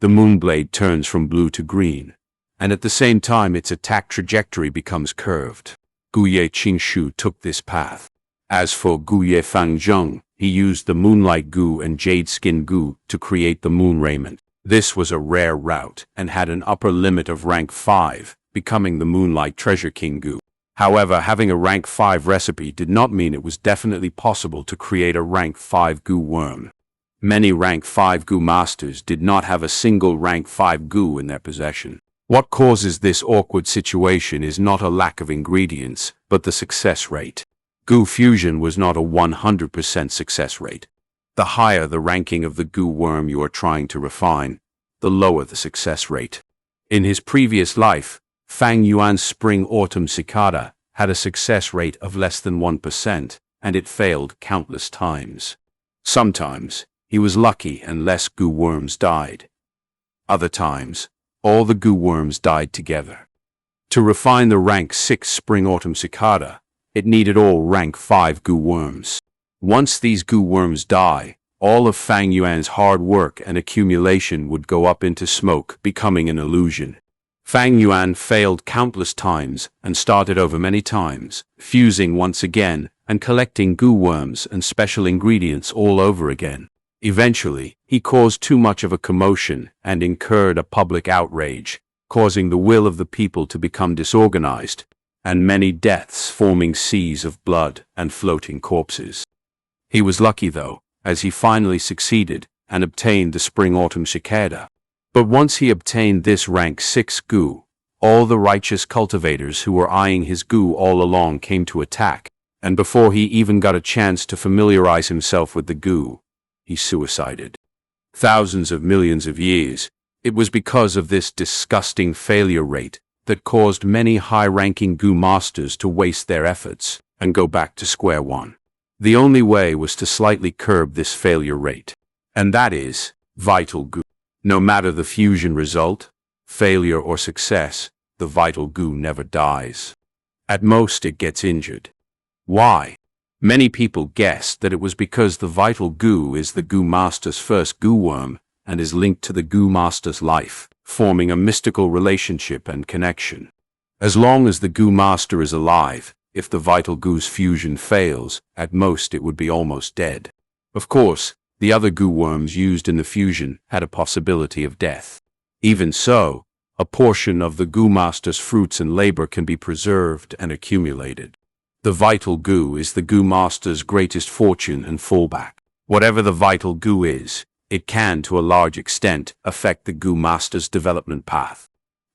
the moonblade turns from blue to green, and at the same time its attack trajectory becomes curved. Guye Qingshu took this path. As for Guye Fangzheng, he used the Moonlight Gu and Jade Skin Gu to create the Moon Raiment. This was a rare route and had an upper limit of rank 5, becoming the Moonlight Treasure King Gu. However, having a rank 5 recipe did not mean it was definitely possible to create a rank 5 Gu worm. Many rank 5 Gu masters did not have a single rank 5 Gu in their possession. What causes this awkward situation is not a lack of ingredients, but the success rate. Gu fusion was not a 100% success rate. The higher the ranking of the Gu worm you are trying to refine, the lower the success rate. In his previous life, Fang Yuan's Spring Autumn Cicada had a success rate of less than 1%, and it failed countless times. Sometimes, he was lucky and less Gu worms died. Other times, all the Gu worms died together. To refine the rank 6 Spring Autumn Cicada, it needed all rank 5 Gu worms. Once these Gu worms die, all of Fang Yuan's hard work and accumulation would go up into smoke, becoming an illusion. Fang Yuan failed countless times and started over many times, fusing once again and collecting Gu worms and special ingredients all over again. Eventually, he caused too much of a commotion and incurred a public outrage, causing the will of the people to become disorganized, and many deaths forming seas of blood and floating corpses. He was lucky though, as he finally succeeded and obtained the Spring Autumn Cicada. But once he obtained this rank 6 Gu, all the righteous cultivators who were eyeing his Gu all along came to attack, and before he even got a chance to familiarize himself with the Gu, he suicided. Thousands of millions of years, it was because of this disgusting failure rate that caused many high-ranking Gu masters to waste their efforts and go back to square one. The only way was to slightly curb this failure rate, and that is Vital Gu. No matter the fusion result, failure or success, the Vital Gu never dies. At most it gets injured. Why? Many people guessed that it was because the Vital Gu is the Gu master's first Gu worm and is linked to the Gu master's life, forming a mystical relationship and connection. As long as the Gu master is alive, if the Vital Gu's fusion fails, at most it would be almost dead. Of course, the other Gu worms used in the fusion had a possibility of death. Even so, a portion of the Gu master's fruits and labor can be preserved and accumulated. The Vital Gu is the Gu master's greatest fortune and fallback. Whatever the Vital Gu is, it can, to a large extent, affect the Gu master's development path.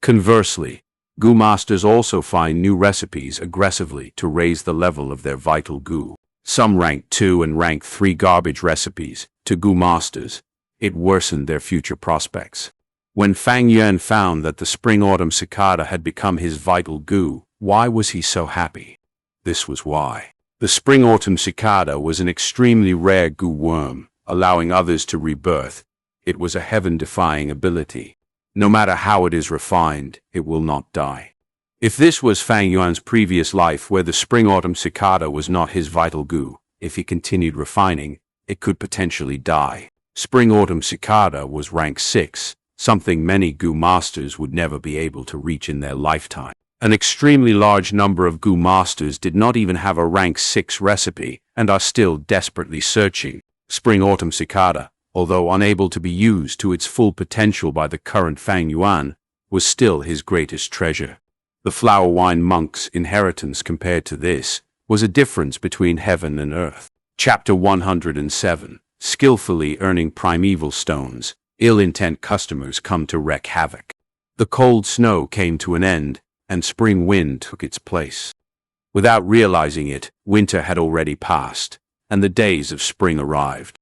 Conversely, Gu masters also find new recipes aggressively to raise the level of their Vital Gu. Some rank 2 and rank 3 garbage recipes, to Gu masters, it worsened their future prospects. When Fang Yuan found that the Spring Autumn Cicada had become his Vital Gu, why was he so happy? This was why. The Spring Autumn Cicada was an extremely rare Gu worm, allowing others to rebirth. It was a heaven-defying ability. No matter how it is refined, it will not die. If this was Fang Yuan's previous life where the Spring Autumn Cicada was not his Vital Gu, if he continued refining, it could potentially die. Spring Autumn Cicada was rank 6, something many Gu masters would never be able to reach in their lifetime. An extremely large number of Gu masters did not even have a rank 6 recipe and are still desperately searching. Spring Autumn Cicada, although unable to be used to its full potential by the current Fang Yuan, was still his greatest treasure. The Flower Wine Monk's inheritance compared to this was a difference between heaven and earth. Chapter 107. Skillfully earning primeval stones, ill-intent customers come to wreak havoc. The cold snow came to an end, and spring wind took its place. Without realizing it, winter had already passed, and the days of spring arrived.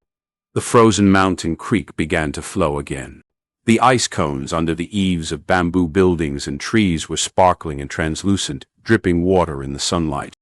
The frozen mountain creek began to flow again. The ice cones under the eaves of bamboo buildings and trees were sparkling and translucent, dripping water in the sunlight.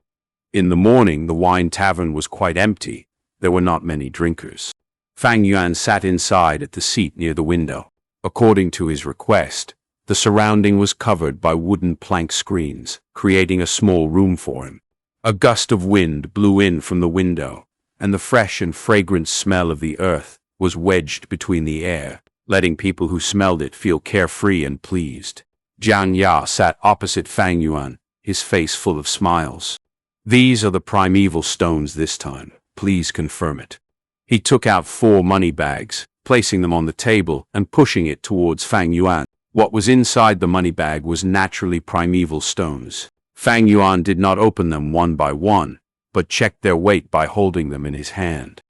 In the morning, the wine tavern was quite empty. There were not many drinkers. Fang Yuan sat inside at the seat near the window. According to his request, the surrounding was covered by wooden plank screens, creating a small room for him. A gust of wind blew in from the window, and the fresh and fragrant smell of the earth was wedged between the air, letting people who smelled it feel carefree and pleased. Xianxia sat opposite Fang Yuan, his face full of smiles. These are the primeval stones this time. Please confirm it. He took out 4 money bags, placing them on the table and pushing it towards Fang Yuan. What was inside the money bag was naturally primeval stones. Fang Yuan did not open them one by one, but checked their weight by holding them in his hand.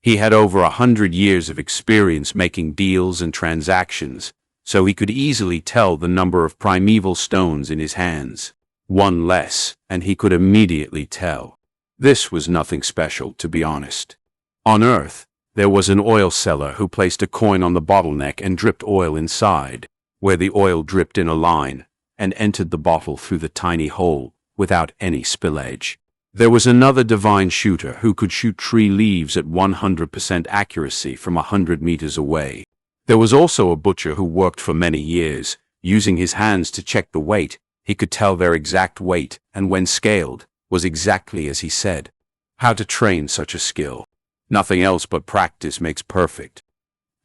He had over 100 years of experience making deals and transactions, so he could easily tell the number of primeval stones in his hands. One less, and he could immediately tell. This was nothing special, to be honest. On Earth, there was an oil seller who placed a coin on the bottleneck and dripped oil inside, where the oil dripped in a line and entered the bottle through the tiny hole without any spillage. There was another divine shooter who could shoot tree leaves at 100% accuracy from 100 meters away. There was also a butcher who worked for many years, using his hands to check the weight. He could tell their exact weight, and when scaled, was exactly as he said. How to train such a skill? Nothing else but practice makes perfect.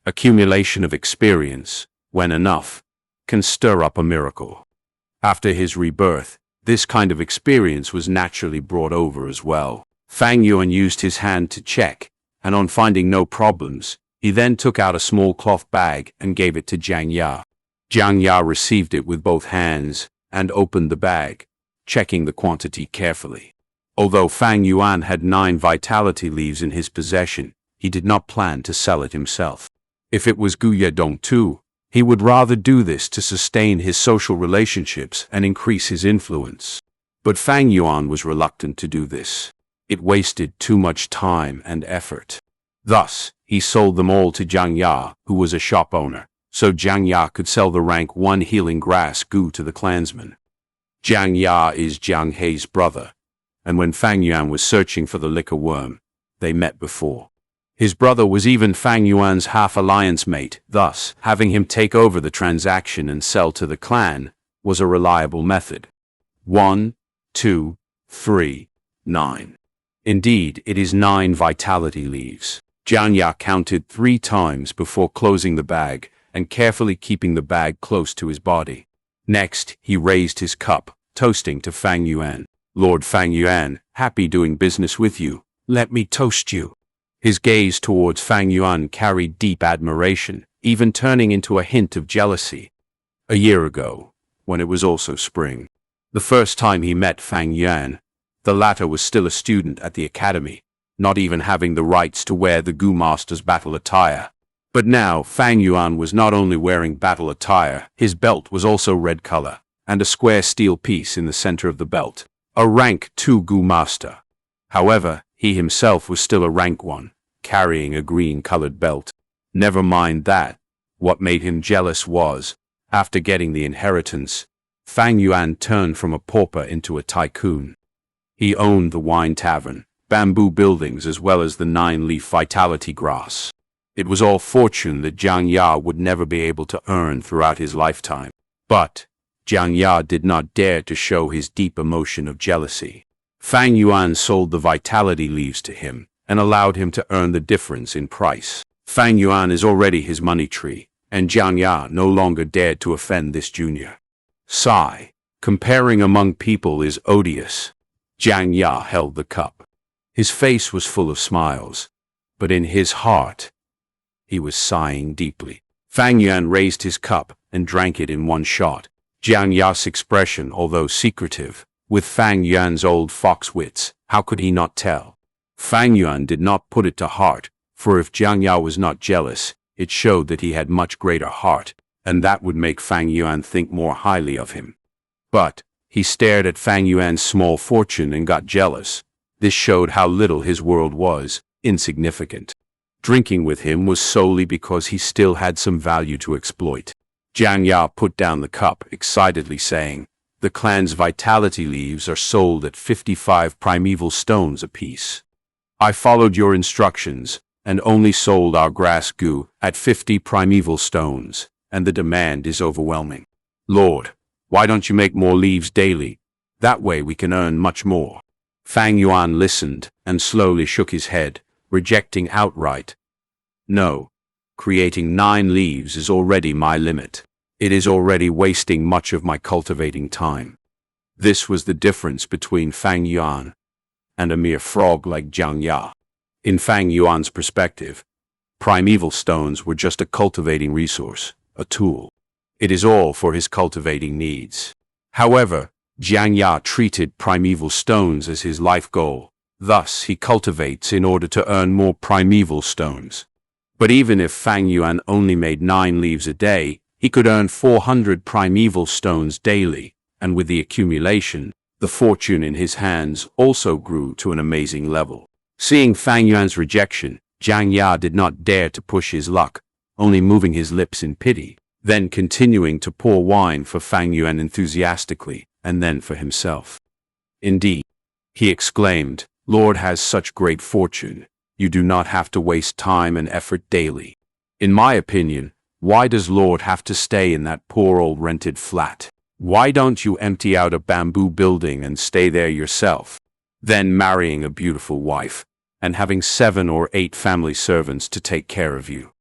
Accumulation of experience, when enough, can stir up a miracle. After his rebirth, this kind of experience was naturally brought over as well. Fang Yuan used his hand to check, and on finding no problems, he then took out a small cloth bag and gave it to Xianxia. Xianxia received it with both hands and opened the bag, checking the quantity carefully. Although Fang Yuan had 9 vitality leaves in his possession, he did not plan to sell it himself. If it was Gu Yedong too, he would rather do this to sustain his social relationships and increase his influence. But Fang Yuan was reluctant to do this. It wasted too much time and effort. Thus, he sold them all to Xianxia, who was a shop owner, so Xianxia could sell the rank 1 healing grass gu to the clansmen. Xianxia is Jiang Hei's brother, and when Fang Yuan was searching for the liquor worm, they met before. His brother was even Fang Yuan's half-alliance mate, thus, having him take over the transaction and sell to the clan was a reliable method. 1, 2, 3, 9. Indeed, it is 9 vitality leaves. Xianxia counted 3 times before closing the bag and carefully keeping the bag close to his body. Next, he raised his cup, toasting to Fang Yuan. Lord Fang Yuan, happy doing business with you. Let me toast you. His gaze towards Fang Yuan carried deep admiration, even turning into a hint of jealousy. A year ago, when it was also spring, the first time he met Fang Yuan, the latter was still a student at the academy, not even having the rights to wear the Gu Master's battle attire. But now, Fang Yuan was not only wearing battle attire, his belt was also red color, and a square steel piece in the center of the belt. A rank 2 Gu Master. However, he himself was still a rank 1, carrying a green-colored belt. Never mind that. What made him jealous was, after getting the inheritance, Fang Yuan turned from a pauper into a tycoon. He owned the wine tavern, bamboo buildings as well as the 9-leaf vitality grass. It was all fortune that Xianxia would never be able to earn throughout his lifetime. But Xianxia did not dare to show his deep emotion of jealousy. Fang Yuan sold the vitality leaves to him and allowed him to earn the difference in price. Fang Yuan is already his money tree, and Xianxia no longer dared to offend this junior. Sigh. Comparing among people is odious. Xianxia held the cup. His face was full of smiles, but in his heart, he was sighing deeply. Fang Yuan raised his cup and drank it in one shot. Xianxia's expression, although secretive, with Fang Yuan's old fox wits, how could he not tell? Fang Yuan did not put it to heart, for if Xianxia was not jealous, it showed that he had much greater heart, and that would make Fang Yuan think more highly of him. But he stared at Fang Yuan's small fortune and got jealous. This showed how little his world was, insignificant. Drinking with him was solely because he still had some value to exploit. Xianxia put down the cup, excitedly saying, "The clan's vitality leaves are sold at 55 primeval stones apiece. I followed your instructions and only sold our grass gu at 50 primeval stones, and the demand is overwhelming. Lord, why don't you make more leaves daily? That way we can earn much more." Fang Yuan listened and slowly shook his head, rejecting outright. "No, creating 9 leaves is already my limit. It is already wasting much of my cultivating time. This was the difference between Fang Yuan and a mere frog like xianxia. In Fang Yuan's perspective, primeval stones were just a cultivating resource, a tool. It is all for his cultivating needs. However, xianxia treated primeval stones as his life goal. Thus, he cultivates in order to earn more primeval stones. But even if Fang Yuan only made 9 leaves a day, he could earn 400 primeval stones daily, and with the accumulation, the fortune in his hands also grew to an amazing level. Seeing Fang Yuan's rejection, xianxia did not dare to push his luck, only moving his lips in pity, then continuing to pour wine for Fang Yuan enthusiastically, and then for himself. Indeed, he exclaimed, "Lord has such great fortune. You do not have to waste time and effort daily. In my opinion, why does Lord have to stay in that poor old rented flat? Why don't you empty out a bamboo building and stay there yourself? Then marrying a beautiful wife, and having 7 or 8 family servants to take care of you.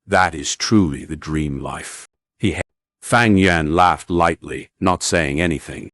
That is truly the dream life." Fang Yuan laughed lightly, not saying anything.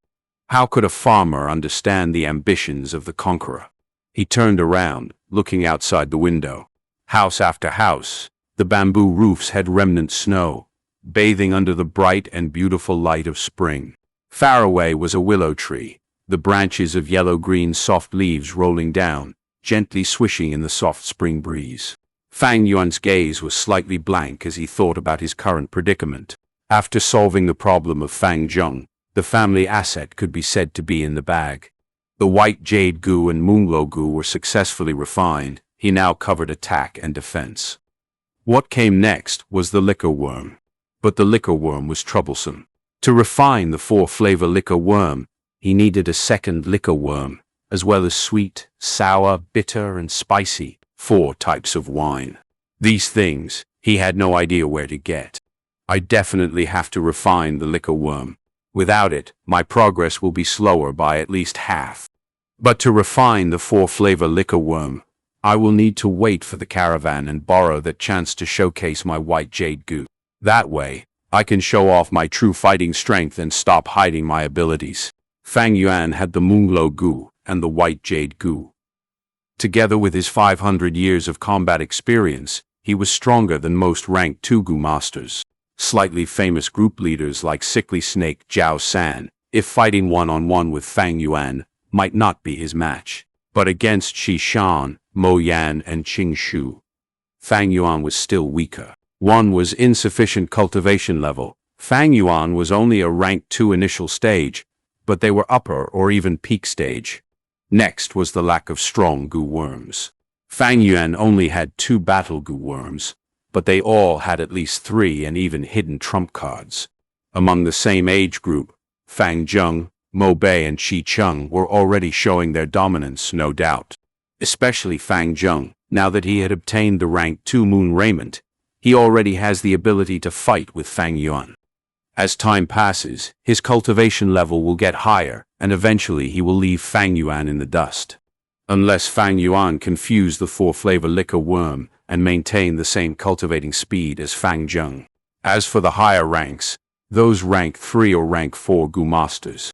How could a farmer understand the ambitions of the conqueror? He turned around, looking outside the window. House after house, the bamboo roofs had remnant snow, bathing under the bright and beautiful light of spring. Far away was a willow tree, the branches of yellow-green soft leaves rolling down, gently swishing in the soft spring breeze. Fang Yuan's gaze was slightly blank as he thought about his current predicament. After solving the problem of Fang Zheng, the family asset could be said to be in the bag. The white jade gu and moonglow gu were successfully refined. He now covered attack and defense. What came next was the liquor worm. But the liquor worm was troublesome. To refine the 4-flavor liquor worm, he needed a second liquor worm, as well as sweet, sour, bitter, and spicy, 4 types of wine. These things he had no idea where to get. I definitely have to refine the liquor worm. Without it, my progress will be slower by at least half. But to refine the 4-flavor liquor worm, I will need to wait for the caravan and borrow that chance to showcase my white jade gu. That way, I can show off my true fighting strength and stop hiding my abilities. Fang Yuan had the moonglow gu and the white jade gu. Together with his 500 years of combat experience, he was stronger than most rank 2 gu masters. Slightly famous group leaders like Sickly Snake Zhao San, if fighting one-on-one with Fang Yuan, might not be his match. But against Shi Shan, Mo Yan, and Qing Shu, Fang Yuan was still weaker. One was insufficient cultivation level. Fang Yuan was only a rank 2 initial stage, but they were upper or even peak stage. Next was the lack of strong gu worms. Fang Yuan only had 2 battle gu worms, but they all had at least 3 and even hidden trump cards. Among the same age group, Fang Zheng, Mo Bei, and Qi Cheng were already showing their dominance, no doubt. Especially Fang Zheng, now that he had obtained the rank 2 moon raiment, he already has the ability to fight with Fang Yuan. As time passes, his cultivation level will get higher, and eventually he will leave Fang Yuan in the dust. Unless Fang Yuan can fuse the 4-flavor liquor worm and maintain the same cultivating speed as Fang Zheng. As for the higher ranks, those rank 3 or rank 4 gu masters.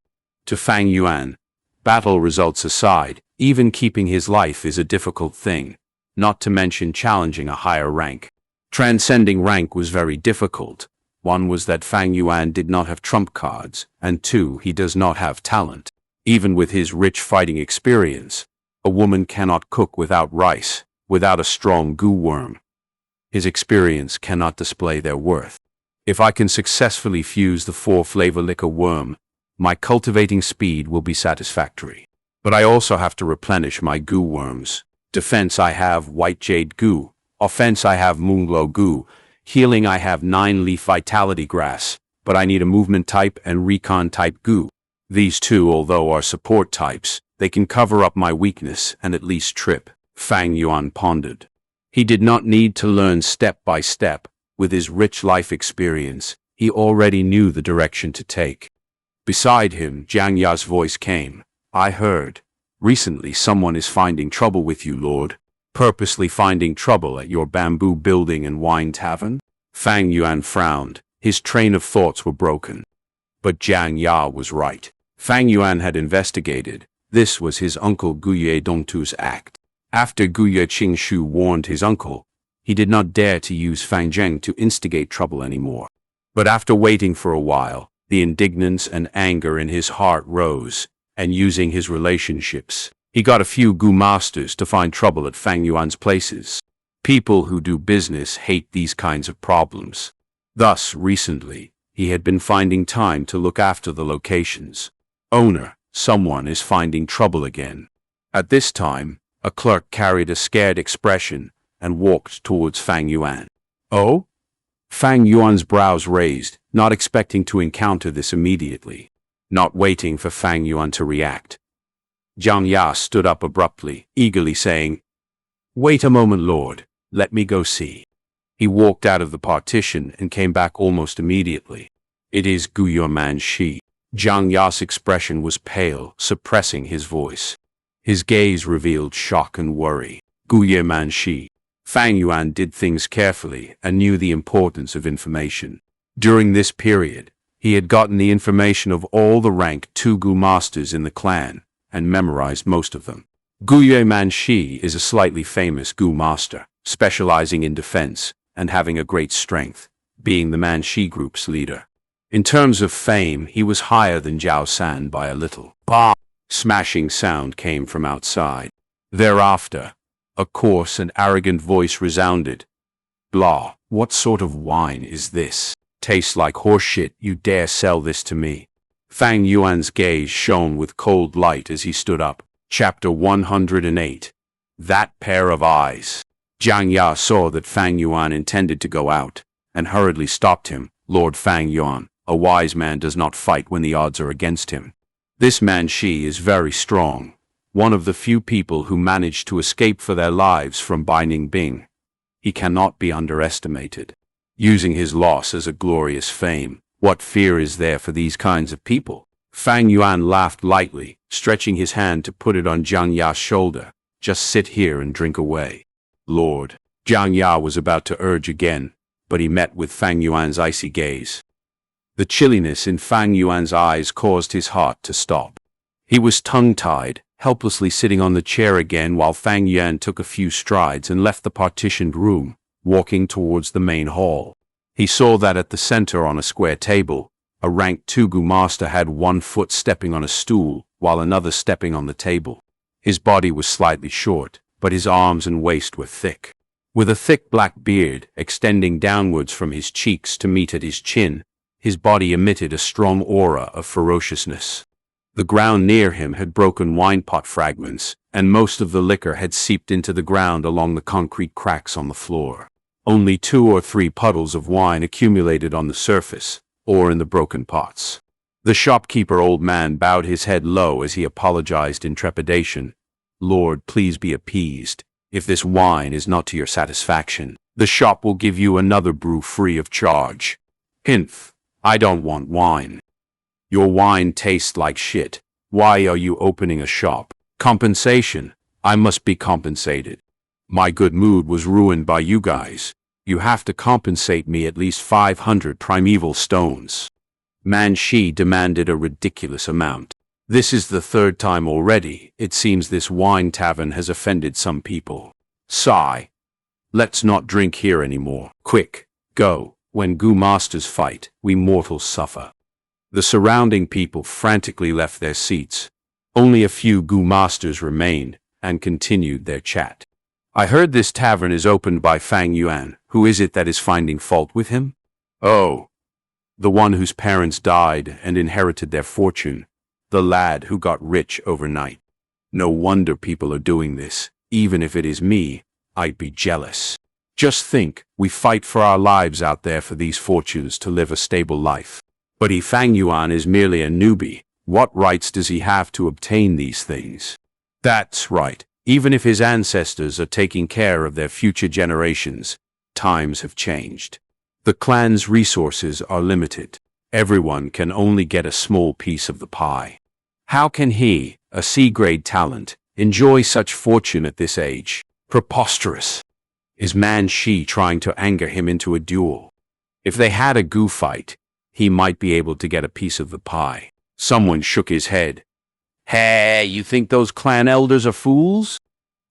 To Fang Yuan, battle results aside, even keeping his life is a difficult thing, not to mention challenging a higher rank. Transcending rank was very difficult. One was that Fang Yuan did not have trump cards, and 2, he does not have talent. Even with his rich fighting experience, a woman cannot cook without rice, without a strong gu worm. His experience cannot display their worth. If I can successfully fuse the 4-flavor liquor worm, my cultivating speed will be satisfactory. But I also have to replenish my gu worms. Defense I have white jade gu. Offense I have moonglow gu. Healing I have 9-leaf vitality grass, but I need a movement type and recon type gu. These 2, although are support types, they can cover up my weakness and at least trip. Fang Yuan pondered. He did not need to learn step by step. With his rich life experience, he already knew the direction to take. Beside him, xianxia's voice came. "I heard. Recently someone is finding trouble with you, Lord. Purposely finding trouble at your bamboo building and wine tavern?" Fang Yuan frowned. His train of thoughts were broken. But xianxia was right. Fang Yuan had investigated. This was his uncle Guye Dongtu's act. After Guye Qingshu warned his uncle, he did not dare to use Fang Zheng to instigate trouble anymore. But after waiting for a while, the indignance and anger in his heart rose, and using his relationships, he got a few Gu masters to find trouble at Fang Yuan's places. People who do business hate these kinds of problems. Thus, recently, he had been finding time to look after the locations. Owner, someone is finding trouble again. At this time, a clerk carried a scared expression and walked towards Fang Yuan. Oh? Fang Yuan's brows raised, not expecting to encounter this immediately. Not waiting for Fang Yuan to react, xianxia stood up abruptly, eagerly saying, "Wait a moment, Lord. Let me go see." He walked out of the partition and came back almost immediately. "It is Guye Manshi." Xianxia's expression was pale, suppressing his voice. His gaze revealed shock and worry. Guye Manshi. Fang Yuan did things carefully and knew the importance of information. During this period, he had gotten the information of all the rank 2 Gu masters in the clan, and memorized most of them. Guye Manshi is a slightly famous Gu master, specializing in defense, and having a great strength, being the Manshi group's leader. In terms of fame, he was higher than Zhao San by a little. Bah! Smashing sound came from outside. Thereafter, a coarse and arrogant voice resounded. "Blah, what sort of wine is this? Tastes like horseshit, you dare sell this to me?" Fang Yuan's gaze shone with cold light as he stood up. Chapter 108. That pair of eyes. Xianxia saw that Fang Yuan intended to go out, and hurriedly stopped him. "Lord Fang Yuan, a wise man does not fight when the odds are against him. This Manshi is very strong, one of the few people who managed to escape for their lives from Baining Bing. He cannot be underestimated. Using his loss as a glorious fame, what fear is there for these kinds of people?" Fang Yuan laughed lightly, stretching his hand to put it on Xianxia's shoulder. "Just sit here and drink away." "Lord." Xianxia was about to urge again, but he met with Fang Yuan's icy gaze. The chilliness in Fang Yuan's eyes caused his heart to stop. He was tongue-tied, helplessly sitting on the chair again while Fang Yuan took a few strides and left the partitioned room, walking towards the main hall. He saw that at the center on a square table, a rank 2 Gu master had one foot stepping on a stool, while another stepping on the table. His body was slightly short, but his arms and waist were thick. With a thick black beard extending downwards from his cheeks to meet at his chin, his body emitted a strong aura of ferociousness. The ground near him had broken wine pot fragments, and most of the liquor had seeped into the ground along the concrete cracks on the floor. Only 2 or 3 puddles of wine accumulated on the surface, or in the broken pots. The shopkeeper old man bowed his head low as he apologized in trepidation. "Lord, please be appeased. If this wine is not to your satisfaction, the shop will give you another brew free of charge." "Hinth, I don't want wine. Your wine tastes like shit. Why are you opening a shop?" "Compensation. I must be compensated. My good mood was ruined by you guys. You have to compensate me at least 500 primeval stones." Manshi demanded a ridiculous amount. "This is the 3rd time already. It seems this wine tavern has offended some people. Sigh. Let's not drink here anymore. Quick, go. When Gu masters fight, we mortals suffer." The surrounding people frantically left their seats. Only a few Gu masters remained, and continued their chat. "I heard this tavern is opened by Fang Yuan. Who is it that is finding fault with him?" "Oh, the one whose parents died and inherited their fortune. The lad who got rich overnight. No wonder people are doing this. Even if it is me, I'd be jealous. Just think, we fight for our lives out there for these fortunes to live a stable life. But Fang Yuan is merely a newbie. What rights does he have to obtain these things?" "That's right. Even if his ancestors are taking care of their future generations, times have changed. The clan's resources are limited. Everyone can only get a small piece of the pie. How can he, a C-grade talent, enjoy such fortune at this age? Preposterous." Is Manshi trying to anger him into a duel? If they had a goo fight, he might be able to get a piece of the pie. Someone shook his head. Hey, you think those clan elders are fools?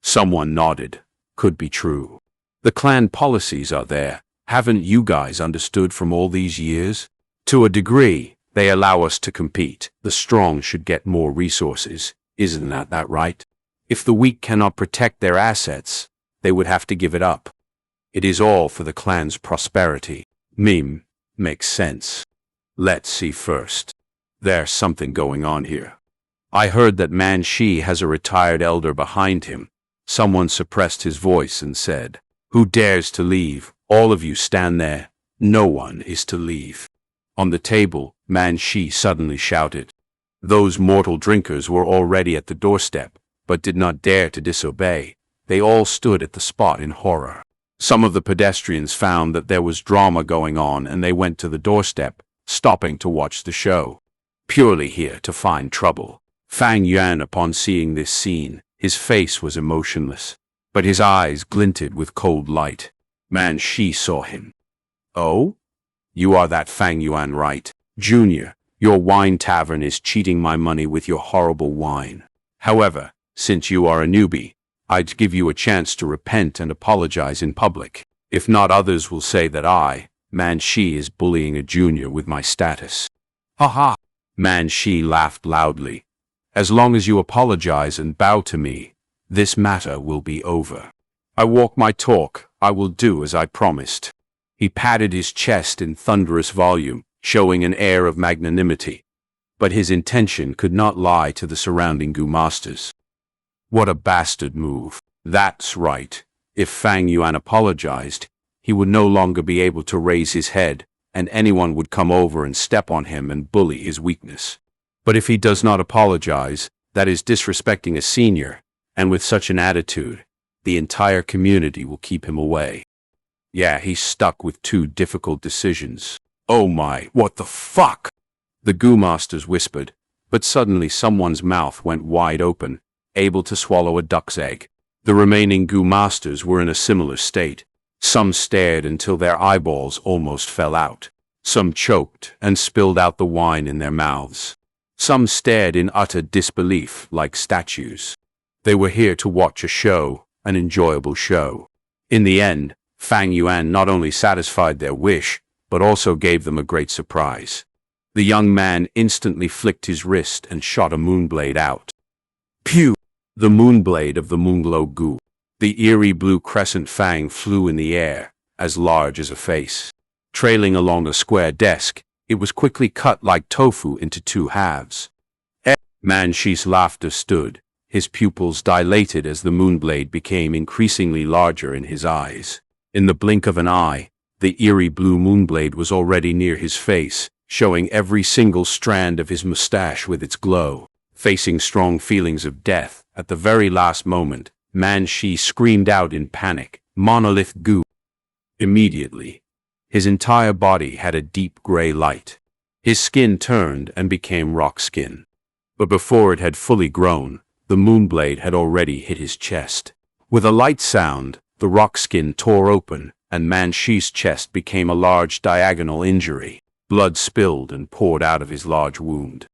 Someone nodded. Could be true. The clan policies are there. Haven't you guys understood from all these years? To a degree, they allow us to compete. The strong should get more resources. Isn't that right? If the weak cannot protect their assets, they would have to give it up. It is all for the clan's prosperity. Meme. Makes sense. Let's see first. There's something going on here. I heard that Man Shi has a retired elder behind him. Someone suppressed his voice and said, "Who dares to leave? All of you stand there. No one is to leave." On the table, Man Shi suddenly shouted. Those mortal drinkers were already at the doorstep, but did not dare to disobey. They all stood at the spot in horror. Some of the pedestrians found that there was drama going on and they went to the doorstep, stopping to watch the show. Purely here to find trouble. Fang Yuan, upon seeing this scene, his face was emotionless, but his eyes glinted with cold light. Man Shi saw him. "Oh? You are that Fang Yuan, right? Junior, your wine tavern is cheating my money with your horrible wine. However, since you are a newbie, I'd give you a chance to repent and apologize in public. If not, others will say that I, Man Shi, is bullying a junior with my status." "Ha ha!" Man Shi laughed loudly. "As long as you apologize and bow to me, this matter will be over. I walk my talk. I will do as I promised." He patted his chest in thunderous volume, showing an air of magnanimity. But his intention could not lie to the surrounding Gu masters. What a bastard move. That's right. If Fang Yuan apologized, he would no longer be able to raise his head, and anyone would come over and step on him and bully his weakness. But if he does not apologize, that is disrespecting a senior, and with such an attitude, the entire community will keep him away. Yeah, he's stuck with two difficult decisions. Oh my, what the fuck? The Gu masters whispered, but suddenly someone's mouth went wide open, able to swallow a duck's egg. The remaining Gu masters were in a similar state. Some stared until their eyeballs almost fell out. Some choked and spilled out the wine in their mouths. Some stared in utter disbelief like statues. They were here to watch a show, an enjoyable show. In the end, Fang Yuan not only satisfied their wish, but also gave them a great surprise. The young man instantly flicked his wrist and shot a moonblade out. Pew! The moonblade of the Moonglow Gu. The eerie blue crescent fang flew in the air, as large as a face. Trailing along a square desk, it was quickly cut like tofu into two halves. Man Shi's laughter stood, his pupils dilated as the moonblade became increasingly larger in his eyes. In the blink of an eye, the eerie blue moonblade was already near his face, showing every single strand of his mustache with its glow. Facing strong feelings of death, at the very last moment, Man Shi screamed out in panic, "Monolith Gu!" Immediately, his entire body had a deep gray light. His skin turned and became rock skin. But before it had fully grown, the moonblade had already hit his chest. With a light sound, the rock skin tore open, and Man Shi's chest became a large diagonal injury. Blood spilled and poured out of his large wound.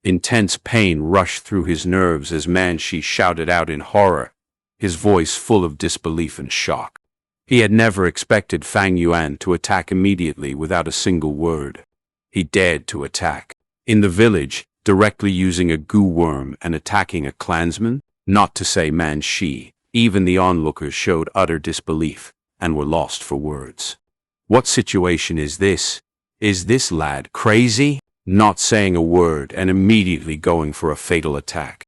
Intense pain rushed through his nerves as Man Shi shouted out in horror, his voice full of disbelief and shock. He had never expected Fang Yuan to attack immediately without a single word. He dared to attack. In the village, directly using a Gu worm and attacking a clansman? Not to say Man Shi. Even the onlookers showed utter disbelief and were lost for words. What situation is this? Is this lad crazy? Not saying a word and immediately going for a fatal attack.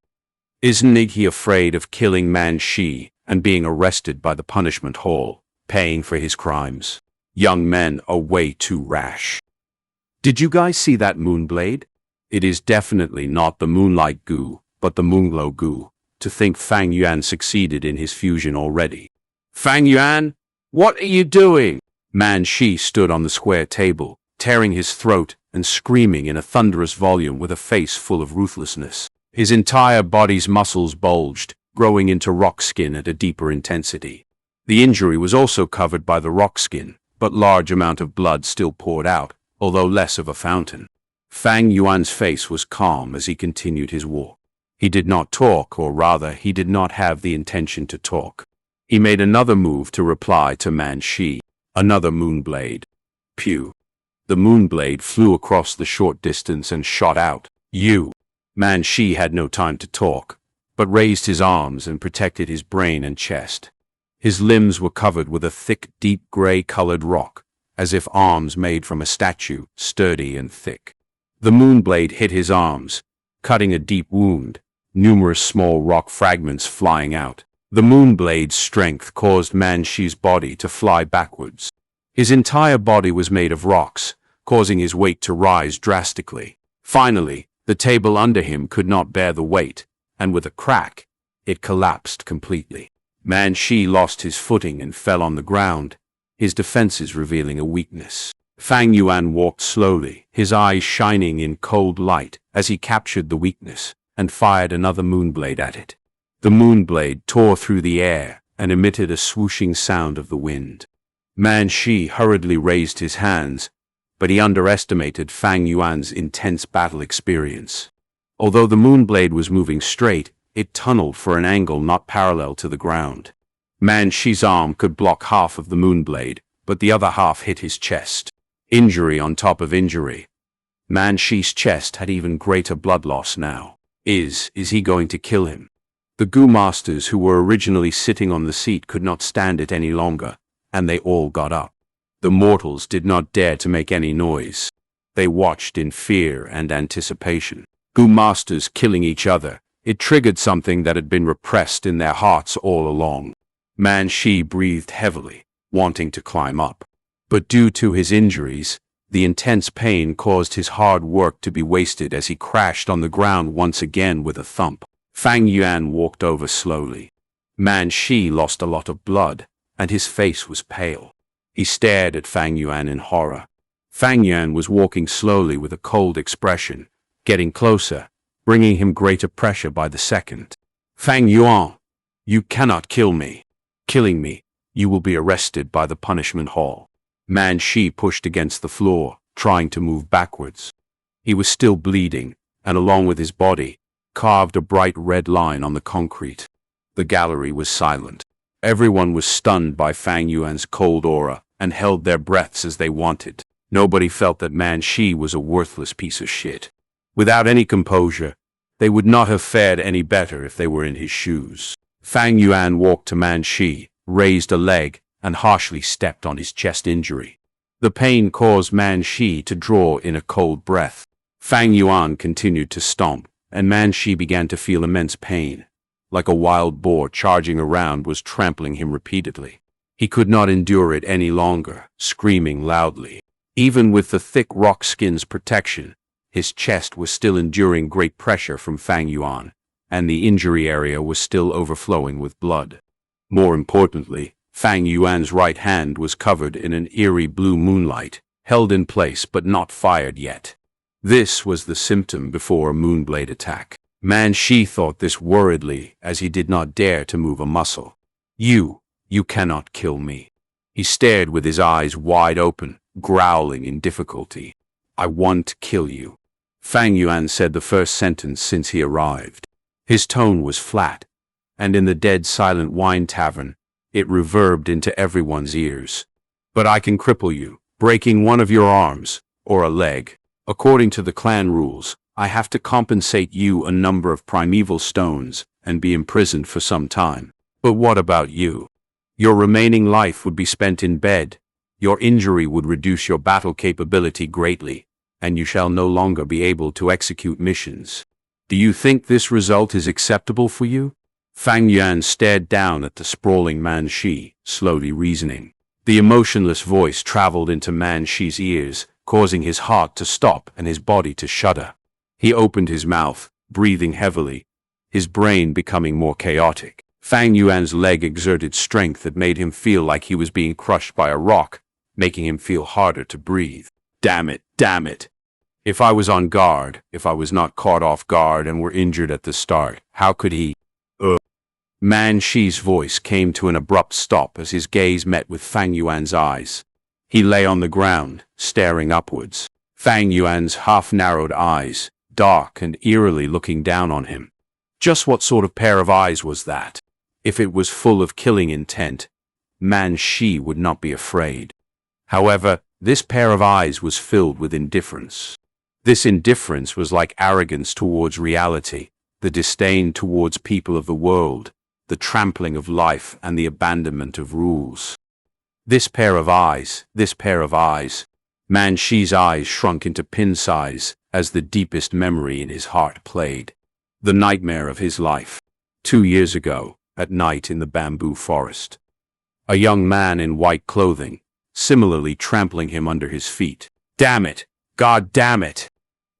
Isn't he afraid of killing Man Shi and being arrested by the punishment hall, paying for his crimes? Young men are way too rash. Did you guys see that moonblade? It is definitely not the Moonlight Gu, but the Moonglow Gu. To think Fang Yuan succeeded in his fusion already. Fang Yuan, what are you doing? Man Shi stood on the square table, tearing his throat and screaming in a thunderous volume with a face full of ruthlessness. His entire body's muscles bulged, growing into rock skin at a deeper intensity. The injury was also covered by the rock skin, but large amount of blood still poured out, although less of a fountain. Fang Yuan's face was calm as he continued his walk. He did not talk, or rather, he did not have the intention to talk. He made another move to reply to Man Shi. Another moonblade. Pew. The moonblade flew across the short distance and shot out. You. Man Shi had no time to talk, but raised his arms and protected his brain and chest. His limbs were covered with a thick, deep gray-colored rock, as if arms made from a statue, sturdy and thick. The moonblade hit his arms, cutting a deep wound, numerous small rock fragments flying out. The moonblade's strength caused Man Shi's body to fly backwards. His entire body was made of rocks, causing his weight to rise drastically. Finally, the table under him could not bear the weight, and with a crack, it collapsed completely. Man Shi lost his footing and fell on the ground, his defenses revealing a weakness. Fang Yuan walked slowly, his eyes shining in cold light as he captured the weakness and fired another moonblade at it. The moonblade tore through the air and emitted a swooshing sound of the wind. Man Shi hurriedly raised his hands, but he underestimated Fang Yuan's intense battle experience. Although the moonblade was moving straight, it tunneled for an angle not parallel to the ground. Man Shi's arm could block half of the moonblade, but the other half hit his chest. Injury on top of injury. Man Shi's chest had even greater blood loss now. Is he going to kill him? The Gu masters who were originally sitting on the seat could not stand it any longer, and they all got up. The mortals did not dare to make any noise. They watched in fear and anticipation. Gu masters killing each other. It triggered something that had been repressed in their hearts all along. Man Shi breathed heavily, wanting to climb up. But due to his injuries, the intense pain caused his hard work to be wasted as he crashed on the ground once again with a thump. Fang Yuan walked over slowly. Man Shi lost a lot of blood, and his face was pale. He stared at Fang Yuan in horror. Fang Yuan was walking slowly with a cold expression, getting closer, bringing him greater pressure by the second. Fang Yuan, you cannot kill me. Killing me, you will be arrested by the punishment hall. Man Shi pushed against the floor, trying to move backwards. He was still bleeding, and along with his body, carved a bright red line on the concrete. The gallery was silent. Everyone was stunned by Fang Yuan's cold aura and held their breaths as they wanted. Nobody felt that Man Shi was a worthless piece of shit. Without any composure, they would not have fared any better if they were in his shoes. Fang Yuan walked to Man Shi, raised a leg, and harshly stepped on his chest injury. The pain caused Man Shi to draw in a cold breath. Fang Yuan continued to stomp, and Man Shi began to feel immense pain. Like a wild boar charging around was trampling him repeatedly. He could not endure it any longer, screaming loudly. Even with the thick rock skin's protection, his chest was still enduring great pressure from Fang Yuan, and the injury area was still overflowing with blood. More importantly, Fang Yuan's right hand was covered in an eerie blue moonlight, held in place but not fired yet. This was the symptom before a moonblade attack. Man Shi thought this worriedly, as he did not dare to move a muscle. You cannot kill me. He stared with his eyes wide open, growling in difficulty. I want to kill you. Fang Yuan said the first sentence since he arrived. His tone was flat, and in the dead silent wine tavern, it reverbed into everyone's ears. But I can cripple you, breaking one of your arms, or a leg. According to the clan rules, I have to compensate you a number of primeval stones and be imprisoned for some time. But what about you? Your remaining life would be spent in bed. Your injury would reduce your battle capability greatly, and you shall no longer be able to execute missions. Do you think this result is acceptable for you? Fang Yuan stared down at the sprawling Man Shi, slowly reasoning. The emotionless voice traveled into Man Shi's ears, causing his heart to stop and his body to shudder. He opened his mouth, breathing heavily, his brain becoming more chaotic. Fang Yuan's leg exerted strength that made him feel like he was being crushed by a rock, making him feel harder to breathe. Damn it. If I was on guard, if I was not caught off guard and were injured at the start, how could he? Man Shi's voice came to an abrupt stop as his gaze met with Fang Yuan's eyes. He lay on the ground, staring upwards. Fang Yuan's half-narrowed eyes, dark and eerily looking down on him. Just what sort of pair of eyes was that? If it was full of killing intent, Man Shi would not be afraid. However, this pair of eyes was filled with indifference. This indifference was like arrogance towards reality, the disdain towards people of the world, the trampling of life and the abandonment of rules. This pair of eyes, Man Shi's eyes shrunk into pin size as the deepest memory in his heart played. The nightmare of his life. 2 years ago, at night in the bamboo forest. A young man in white clothing, similarly trampling him under his feet. Damn it! God damn it!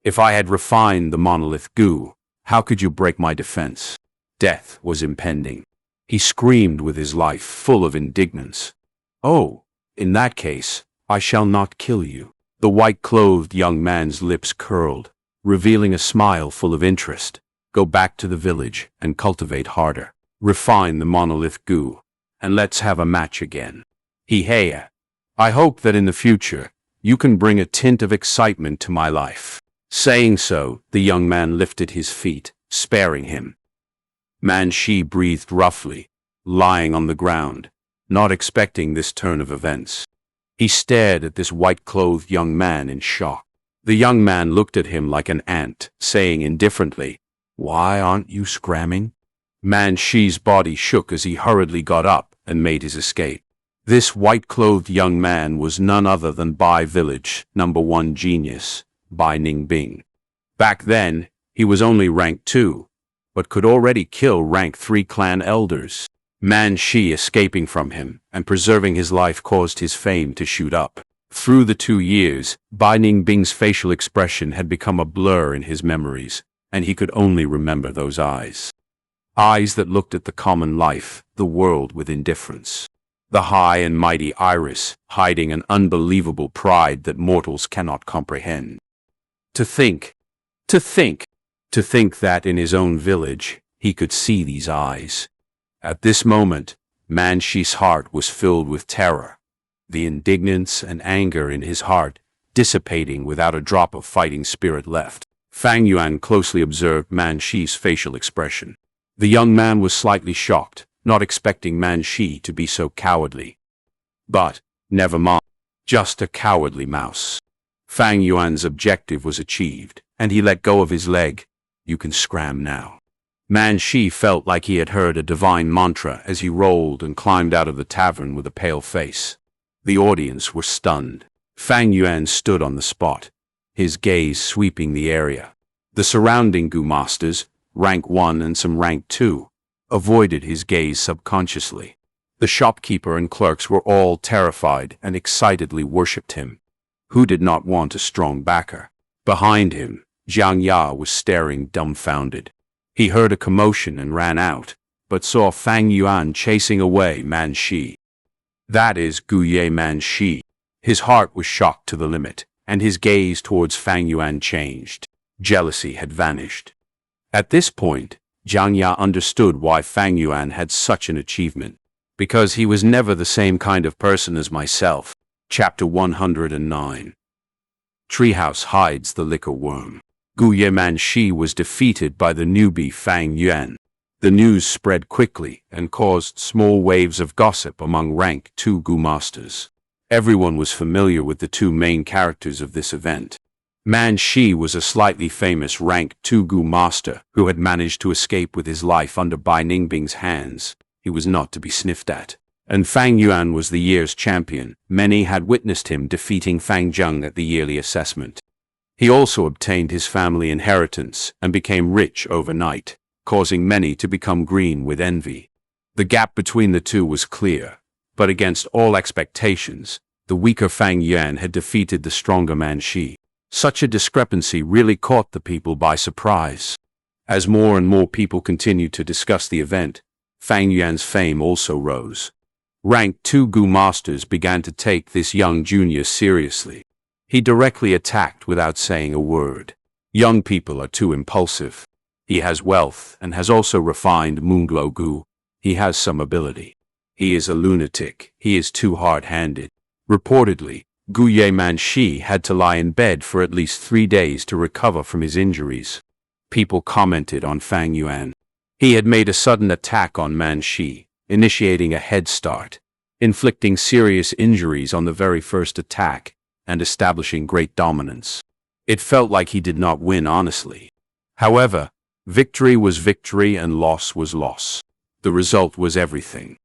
If I had refined the monolith goo, how could you break my defense? Death was impending. He screamed with his life full of indignance. Oh, in that case, I shall not kill you. The white-clothed young man's lips curled, revealing a smile full of interest. Go back to the village and cultivate harder. Refine the monolith goo, and let's have a match again. Hey, I hope that in the future, you can bring a tint of excitement to my life. Saying so, the young man lifted his feet, sparing him. Man Shi breathed roughly, lying on the ground, not expecting this turn of events. He stared at this white-clothed young man in shock. The young man looked at him like an ant, saying indifferently, "Why aren't you scramming?" Man Shi's body shook as he hurriedly got up and made his escape. This white-clothed young man was none other than Bai Village #1 genius, Bai Ningbing. Back then, he was only rank 2, but could already kill rank 3 clan elders. Man Shi escaping from him and preserving his life caused his fame to shoot up. Through the 2 years, Bai Ningbing's facial expression had become a blur in his memories, and he could only remember those eyes. Eyes that looked at the common life, the world with indifference. The high and mighty iris, hiding an unbelievable pride that mortals cannot comprehend. To think that in his own village, he could see these eyes. At this moment, Man Shi's heart was filled with terror, the indignance and anger in his heart dissipating without a drop of fighting spirit left. Fang Yuan closely observed Man Shi's facial expression. The young man was slightly shocked, not expecting Man Shi to be so cowardly. But, never mind, just a cowardly mouse. Fang Yuan's objective was achieved, and he let go of his leg. You can scram now. Man Shi felt like he had heard a divine mantra as he rolled and climbed out of the tavern with a pale face. The audience were stunned. Fang Yuan stood on the spot, his gaze sweeping the area. The surrounding Gu masters, rank 1 and some rank 2, avoided his gaze subconsciously. The shopkeeper and clerks were all terrified and excitedly worshipped him. Who did not want a strong backer? Behind him, xianxia was staring dumbfounded. He heard a commotion and ran out, but saw Fang Yuan chasing away Man Shi. That is Guye Man Shi. His heart was shocked to the limit, and his gaze towards Fang Yuan changed. Jealousy had vanished. At this point, xianxia understood why Fang Yuan had such an achievement. Because he was never the same kind of person as myself. Chapter 109. Treehouse hides the liquor worm. Guye Man Shi was defeated by the newbie Fang Yuan. The news spread quickly and caused small waves of gossip among rank 2 Gu masters. Everyone was familiar with the 2 main characters of this event. Man Shi was a slightly famous rank 2 Gu master who had managed to escape with his life under Bai Ningbing's hands. He was not to be sniffed at. And Fang Yuan was the year's champion. Many had witnessed him defeating Fang Zheng at the yearly assessment. He also obtained his family inheritance and became rich overnight, causing many to become green with envy. The gap between the two was clear, but against all expectations, the weaker Fang Yuan had defeated the stronger Man Shi. Such a discrepancy really caught the people by surprise. As more and more people continued to discuss the event, Fang Yuan's fame also rose. Rank 2 Gu masters began to take this young junior seriously. He directly attacked without saying a word. Young people are too impulsive. He has wealth and has also refined Moonglow Gu. He has some ability. He is a lunatic. He is too hard-handed. Reportedly, Guye Manshi had to lie in bed for at least 3 days to recover from his injuries. People commented on Fang Yuan. He had made a sudden attack on Manshi, initiating a head start, inflicting serious injuries on the very first attack, and establishing great dominance. It felt like he did not win honestly. However, victory was victory and loss was loss. The result was everything.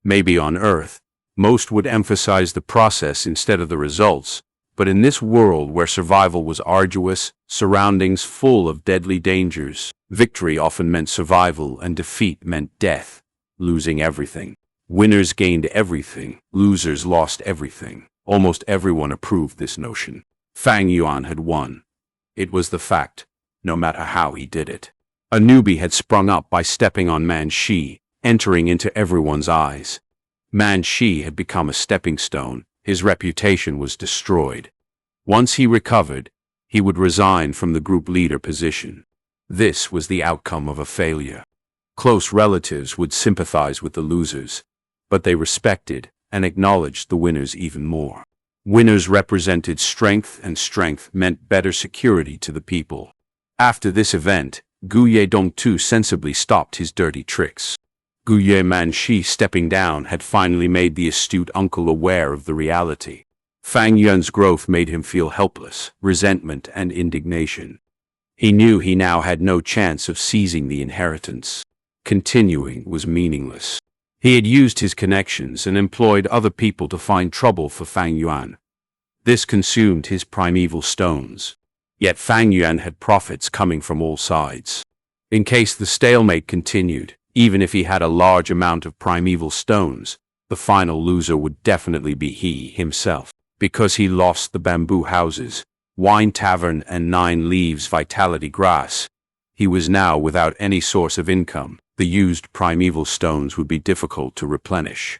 Maybe on Earth, most would emphasize the process instead of the results, but in this world where survival was arduous, surroundings full of deadly dangers, victory often meant survival and defeat meant death, losing everything. Winners gained everything, losers lost everything. Almost everyone approved this notion. Fang Yuan had won. It was the fact, no matter how he did it. A newbie had sprung up by stepping on Manshi, entering into everyone's eyes. Manshi had become a stepping stone. His reputation was destroyed. Once he recovered, he would resign from the group leader position. This was the outcome of a failure. Close relatives would sympathize with the losers, but they respected and acknowledged the winners even more. Winners represented strength, and strength meant better security to the people. After this event, Guye Dongtu sensibly stopped his dirty tricks. Guye Manshi stepping down had finally made the astute uncle aware of the reality. Fang Yuan's growth made him feel helpless, resentment and indignation. He knew he now had no chance of seizing the inheritance. Continuing was meaningless. He had used his connections and employed other people to find trouble for Fang Yuan. This consumed his primeval stones. Yet Fang Yuan had profits coming from all sides. In case the stalemate continued, even if he had a large amount of primeval stones, the final loser would definitely be he himself. Because he lost the bamboo houses, wine tavern and 9 leaves vitality grass, he was now without any source of income. The used primeval stones would be difficult to replenish.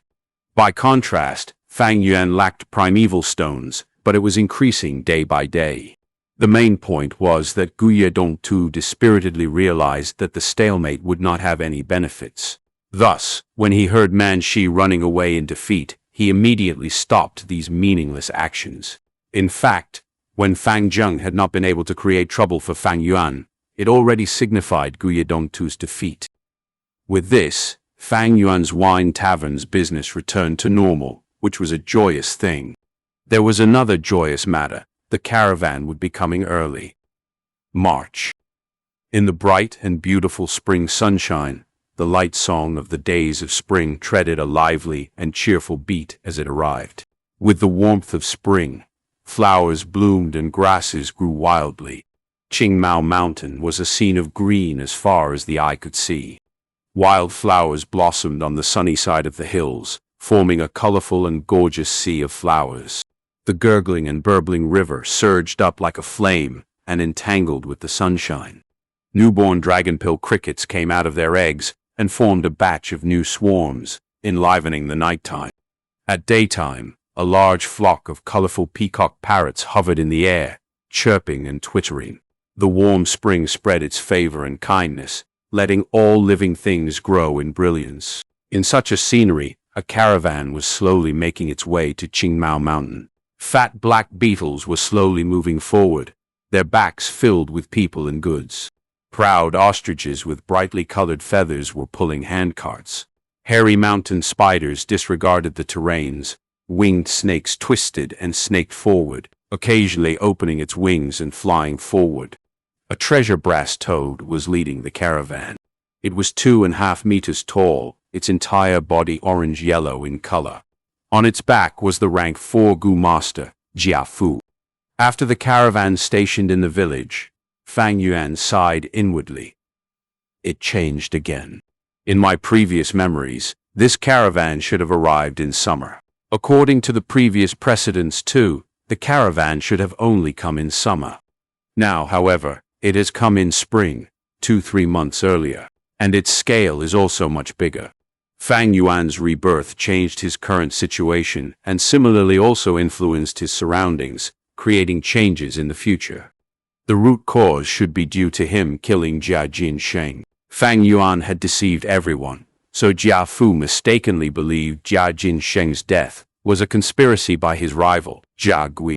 By contrast, Fang Yuan lacked primeval stones, but it was increasing day by day. The main point was that Guye Dongtu dispiritedly realized that the stalemate would not have any benefits. Thus, when he heard Manshi running away in defeat, he immediately stopped these meaningless actions. In fact, when Fang Zheng had not been able to create trouble for Fang Yuan, it already signified Guye Dongtu's defeat. With this, Fang Yuan's wine tavern's business returned to normal, which was a joyous thing. There was another joyous matter. The caravan would be coming early. March. In the bright and beautiful spring sunshine, the light song of the days of spring treaded a lively and cheerful beat as it arrived. With the warmth of spring, flowers bloomed and grasses grew wildly. Qingmao Mountain was a scene of green as far as the eye could see. Wild flowers blossomed on the sunny side of the hills, forming a colorful and gorgeous sea of flowers. The gurgling and burbling river surged up like a flame and entangled with the sunshine. Newborn dragonpill crickets came out of their eggs and formed a batch of new swarms, enlivening the nighttime. At daytime, a large flock of colorful peacock parrots hovered in the air, chirping and twittering. The warm spring spread its favor and kindness, letting all living things grow in brilliance. In such a scenery, a caravan was slowly making its way to Qingmao Mountain. Fat black beetles were slowly moving forward, their backs filled with people and goods. Proud ostriches with brightly colored feathers were pulling handcarts. Hairy mountain spiders disregarded the terrains. Winged snakes twisted and snaked forward, occasionally opening its wings and flying forward. A treasure brass toad was leading the caravan. It was 2.5 meters tall, its entire body orange-yellow in color. On its back was the rank 4 Gu master, Jiafu. After the caravan stationed in the village, Fang Yuan sighed inwardly. It changed again. In my previous memories, this caravan should have arrived in summer. According to the previous precedents too, the caravan should have only come in summer. Now, however, it has come in spring, 2-3 months earlier, and its scale is also much bigger. Fang Yuan's rebirth changed his current situation and similarly also influenced his surroundings, creating changes in the future. The root cause should be due to him killing Jia Jinsheng. Fang Yuan had deceived everyone, so Jiafu mistakenly believed Jia Jinsheng's death was a conspiracy by his rival, Jia Gui.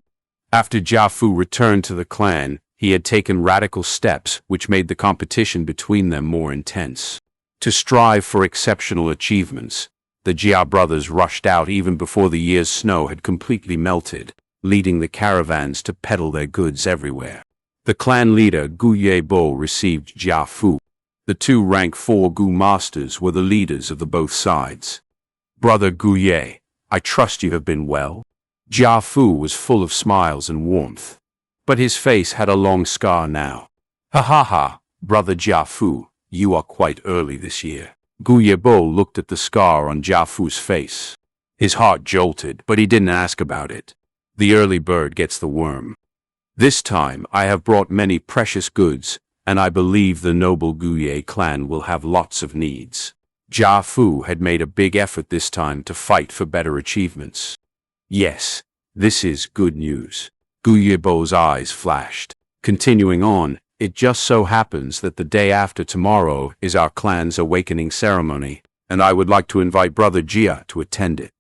After Jia Fu returned to the clan, he had taken radical steps which made the competition between them more intense. To strive for exceptional achievements, the Jia brothers rushed out even before the year's snow had completely melted, leading the caravans to peddle their goods everywhere. The clan leader Gu Yebo received Jia Fu. The two rank 4 Gu masters were the leaders of the both sides. "Brother Gu Ye, I trust you have been well." Jia Fu was full of smiles and warmth, but his face had a long scar now. "Ha ha ha, Brother Jia Fu, you are quite early this year." Gu Yebo looked at the scar on Jia Fu's face. His heart jolted, but he didn't ask about it. The early bird gets the worm. "This time I have brought many precious goods, and I believe the noble Gu Ye clan will have lots of needs." Jia Fu had made a big effort this time to fight for better achievements. "Yes, this is good news." Gu Yebo's eyes flashed. "Continuing on, it just so happens that the day after tomorrow is our clan's awakening ceremony, and I would like to invite Brother Jia to attend it."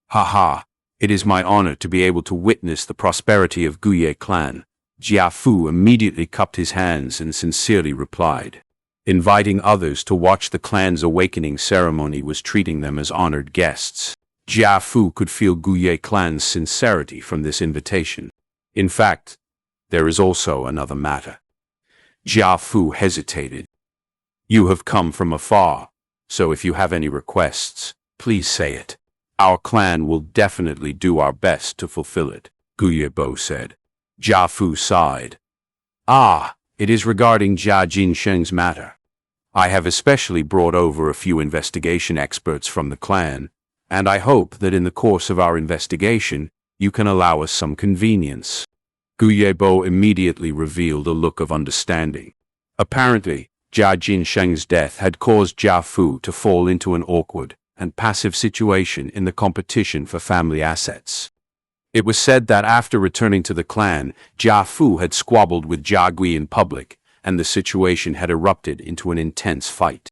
"Ha ha, it is my honor to be able to witness the prosperity of Gu Ye clan." Jia Fu immediately cupped his hands and sincerely replied. Inviting others to watch the clan's awakening ceremony was treating them as honored guests. Jia Fu could feel Gu Ye clan's sincerity from this invitation. In fact, there is also another matter. Jia Fu hesitated. "You have come from afar, so if you have any requests, please say it. Our clan will definitely do our best to fulfill it," Gu Yebo said. Jia Fu sighed. "Ah, it is regarding Jia Jinsheng's matter. I have especially brought over a few investigation experts from the clan, and I hope that in the course of our investigation, you can allow us some convenience." Gu Yebo immediately revealed a look of understanding. Apparently, Jia Jinsheng's death had caused Jia Fu to fall into an awkward and passive situation in the competition for family assets. It was said that after returning to the clan, Jia Fu had squabbled with Jia Gui in public, and the situation had erupted into an intense fight.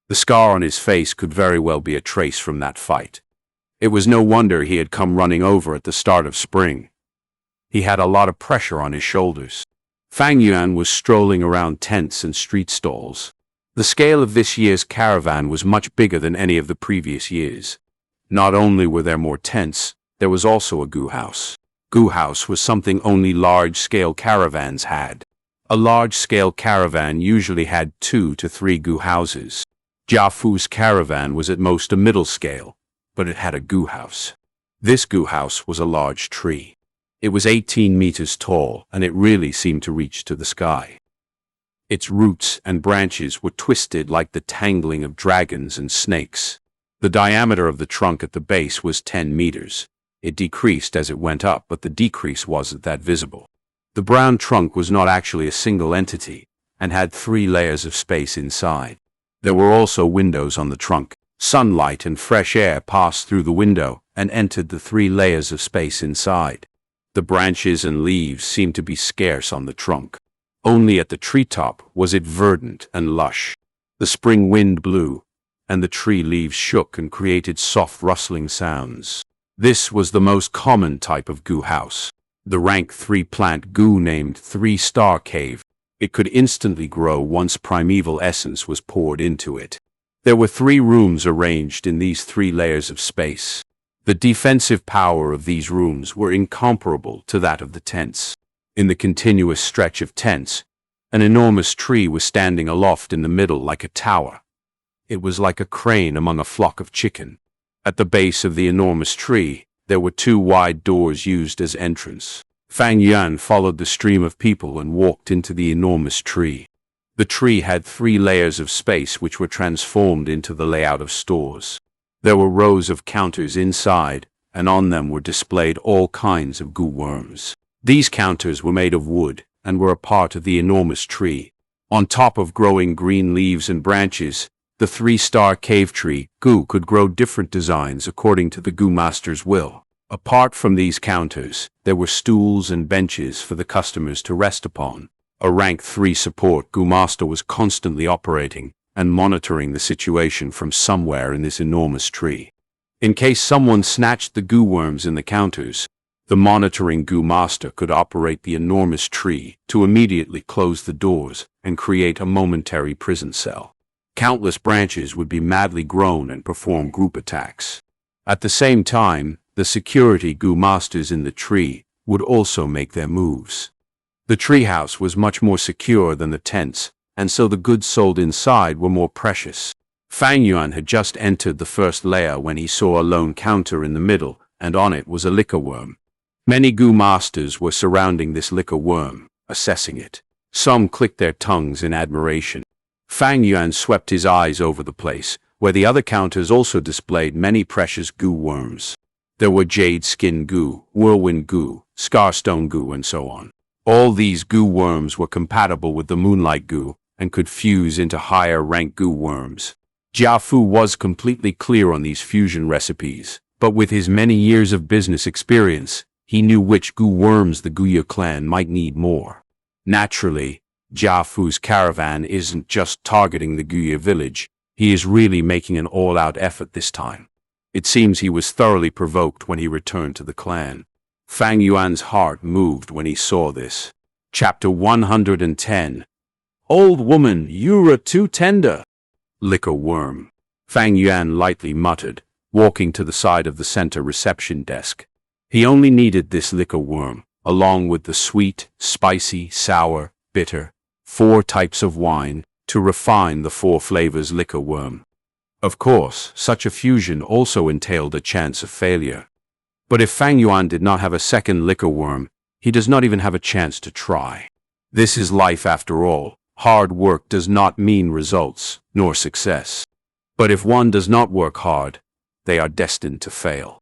The scar on his face could very well be a trace from that fight. It was no wonder he had come running over at the start of spring. He had a lot of pressure on his shoulders. Fang Yuan was strolling around tents and street stalls. The scale of this year's caravan was much bigger than any of the previous years. Not only were there more tents, there was also a Gu house. Gu house was something only large-scale caravans had. A large-scale caravan usually had 2 to 3 Gu houses. Jia Fu's caravan was at most a middle scale, but it had a Gu house. This Gu house was a large tree. It was 18 meters tall, and it really seemed to reach to the sky. Its roots and branches were twisted like the tangling of dragons and snakes. The diameter of the trunk at the base was 10 meters. It decreased as it went up, but the decrease wasn't that visible. The brown trunk was not actually a single entity, and had 3 layers of space inside. There were also windows on the trunk. Sunlight and fresh air passed through the window and entered the 3 layers of space inside. The branches and leaves seemed to be scarce on the trunk. Only at the treetop was it verdant and lush. The spring wind blew, and the tree leaves shook and created soft rustling sounds. This was the most common type of Gu house. The rank 3 plant Gu named 3-star cave. It could instantly grow once primeval essence was poured into it. There were 3 rooms arranged in these 3 layers of space. The defensive power of these rooms were incomparable to that of the tents. In the continuous stretch of tents, an enormous tree was standing aloft in the middle like a tower. It was like a crane among a flock of chicken. At the base of the enormous tree, there were 2 wide doors used as entrance. Fang Yuan followed the stream of people and walked into the enormous tree. The tree had 3 layers of space which were transformed into the layout of stores. There were rows of counters inside, and on them were displayed all kinds of Gu worms. These counters were made of wood and were a part of the enormous tree. On top of growing green leaves and branches, the 3-star cave tree Gu could grow different designs according to the Gu master's will. Apart from these counters, there were stools and benches for the customers to rest upon. A rank 3 support Gu master was constantly operating and monitoring the situation from somewhere in this enormous tree. In case someone snatched the goo worms in the counters, the monitoring goo master could operate the enormous tree to immediately close the doors and create a momentary prison cell. Countless branches would be madly grown and perform group attacks. At the same time, the security goo masters in the tree would also make their moves. The treehouse was much more secure than the tents, and so the goods sold inside were more precious. Fang Yuan had just entered the first layer when he saw a lone counter in the middle, and on it was a liquor worm. Many goo masters were surrounding this liquor worm, assessing it. Some clicked their tongues in admiration. Fang Yuan swept his eyes over the place, where the other counters also displayed many precious goo worms. There were jade skin goo, whirlwind goo, scarstone goo, and so on. All these goo worms were compatible with the moonlight goo and could fuse into higher rank goo worms. Jia Fu was completely clear on these fusion recipes, but with his many years of business experience, he knew which goo worms the Guya clan might need more. Naturally, Jia Fu's caravan isn't just targeting the Guya village, he is really making an all-out effort this time. It seems he was thoroughly provoked when he returned to the clan. Fang Yuan's heart moved when he saw this. Chapter 110. Old woman, you're too tender. Liquor worm. Fang Yuan lightly muttered, walking to the side of the center reception desk. He only needed this liquor worm, along with the sweet, spicy, sour, bitter, 4 types of wine, to refine the 4 flavors liquor worm. Of course, such a fusion also entailed a chance of failure. But if Fang Yuan did not have a second liquor worm, he does not even have a chance to try. This is life after all. Hard work does not mean results, nor success. But if one does not work hard, they are destined to fail.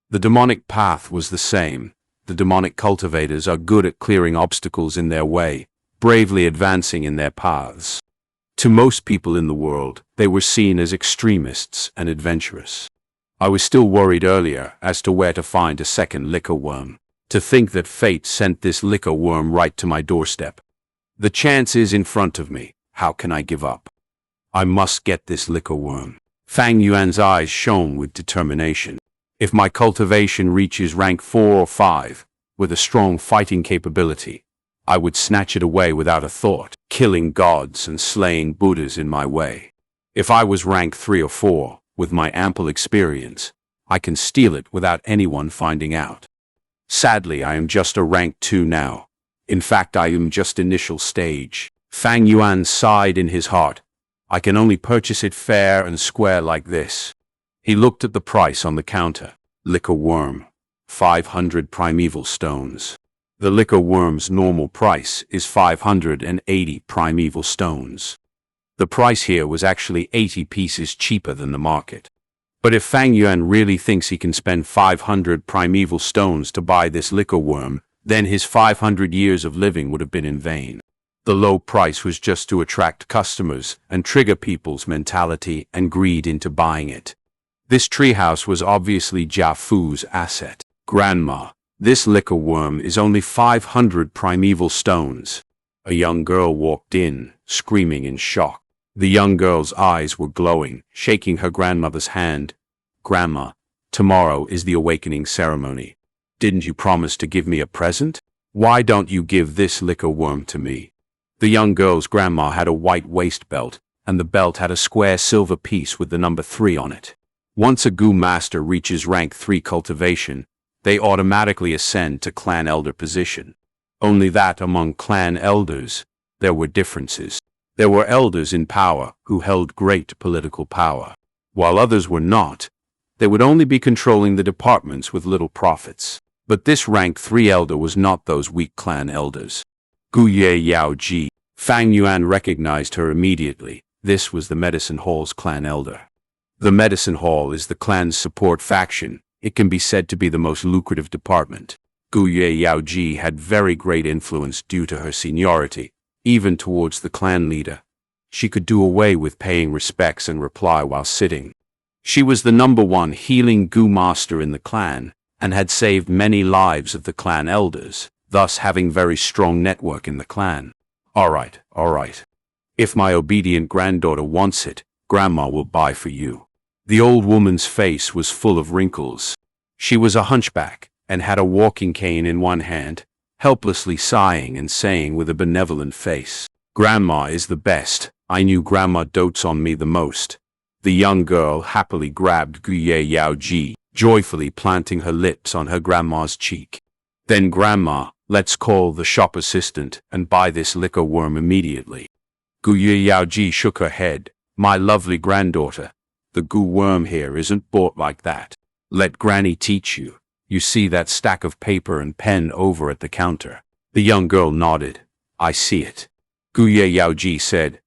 The demonic path was the same. The demonic cultivators are good at clearing obstacles in their way, bravely advancing in their paths. To most people in the world, they were seen as extremists and adventurous. I was still worried earlier as to where to find a second liquor worm. To think that fate sent this liquor worm right to my doorstep. The chance is in front of me. How can I give up? I must get this liquor worm. Fang Yuan's eyes shone with determination. If my cultivation reaches rank 4 or 5, with a strong fighting capability, I would snatch it away without a thought, killing gods and slaying Buddhas in my way. If I was rank 3 or 4, with my ample experience, I can steal it without anyone finding out. Sadly, I am just a rank 2 now. In fact, I am just initial stage. Fang Yuan sighed in his heart. I can only purchase it fair and square like this. He looked at the price on the counter. Liquor worm, 500 primeval stones. The liquor worm's normal price is 580 primeval stones. The price here was actually 80 pieces cheaper than the market. But if Fang Yuan really thinks he can spend 500 primeval stones to buy this liquor worm, then his 500 years of living would have been in vain. The low price was just to attract customers and trigger people's mentality and greed into buying it. This treehouse was obviously Jia Fu's asset. Grandma, this liquor worm is only 500 primeval stones. A young girl walked in, screaming in shock. The young girl's eyes were glowing, shaking her grandmother's hand. Grandma, tomorrow is the awakening ceremony. Didn't you promise to give me a present? Why don't you give this liquor worm to me? The young girl's grandma had a white waist belt, and the belt had a square silver piece with the number 3 on it. Once a goo master reaches rank 3 cultivation, they automatically ascend to clan elder position. Only that among clan elders, there were differences. There were elders in power who held great political power. While others were not, they would only be controlling the departments with little profits. But this rank 3 elder was not those weak clan elders. Gu Ye Yao Ji. Fang Yuan recognized her immediately. This was the Medicine Hall's clan elder. The Medicine Hall is the clan's support faction. It can be said to be the most lucrative department. Gu Ye Yao Ji had very great influence due to her seniority, even towards the clan leader. She could do away with paying respects and reply while sitting. She was the #1 healing Gu master in the clan, and had saved many lives of the clan elders, thus having very strong network in the clan. All right. If my obedient granddaughter wants it, Grandma will buy for you. The old woman's face was full of wrinkles. She was a hunchback and had a walking cane in one hand, helplessly sighing and saying with a benevolent face, "Grandma is the best. I knew Grandma dotes on me the most." The young girl happily grabbed Guye Yaoji, joyfully planting her lips on her grandma's cheek. "Then Grandma, let's call the shop assistant and buy this liquor worm immediately." Guye Yaoji shook her head. "My lovely granddaughter, the goo worm here isn't bought like that. Let Granny teach you. You see that stack of paper and pen over at the counter?" The young girl nodded. "I see it." Guye Yaoji said,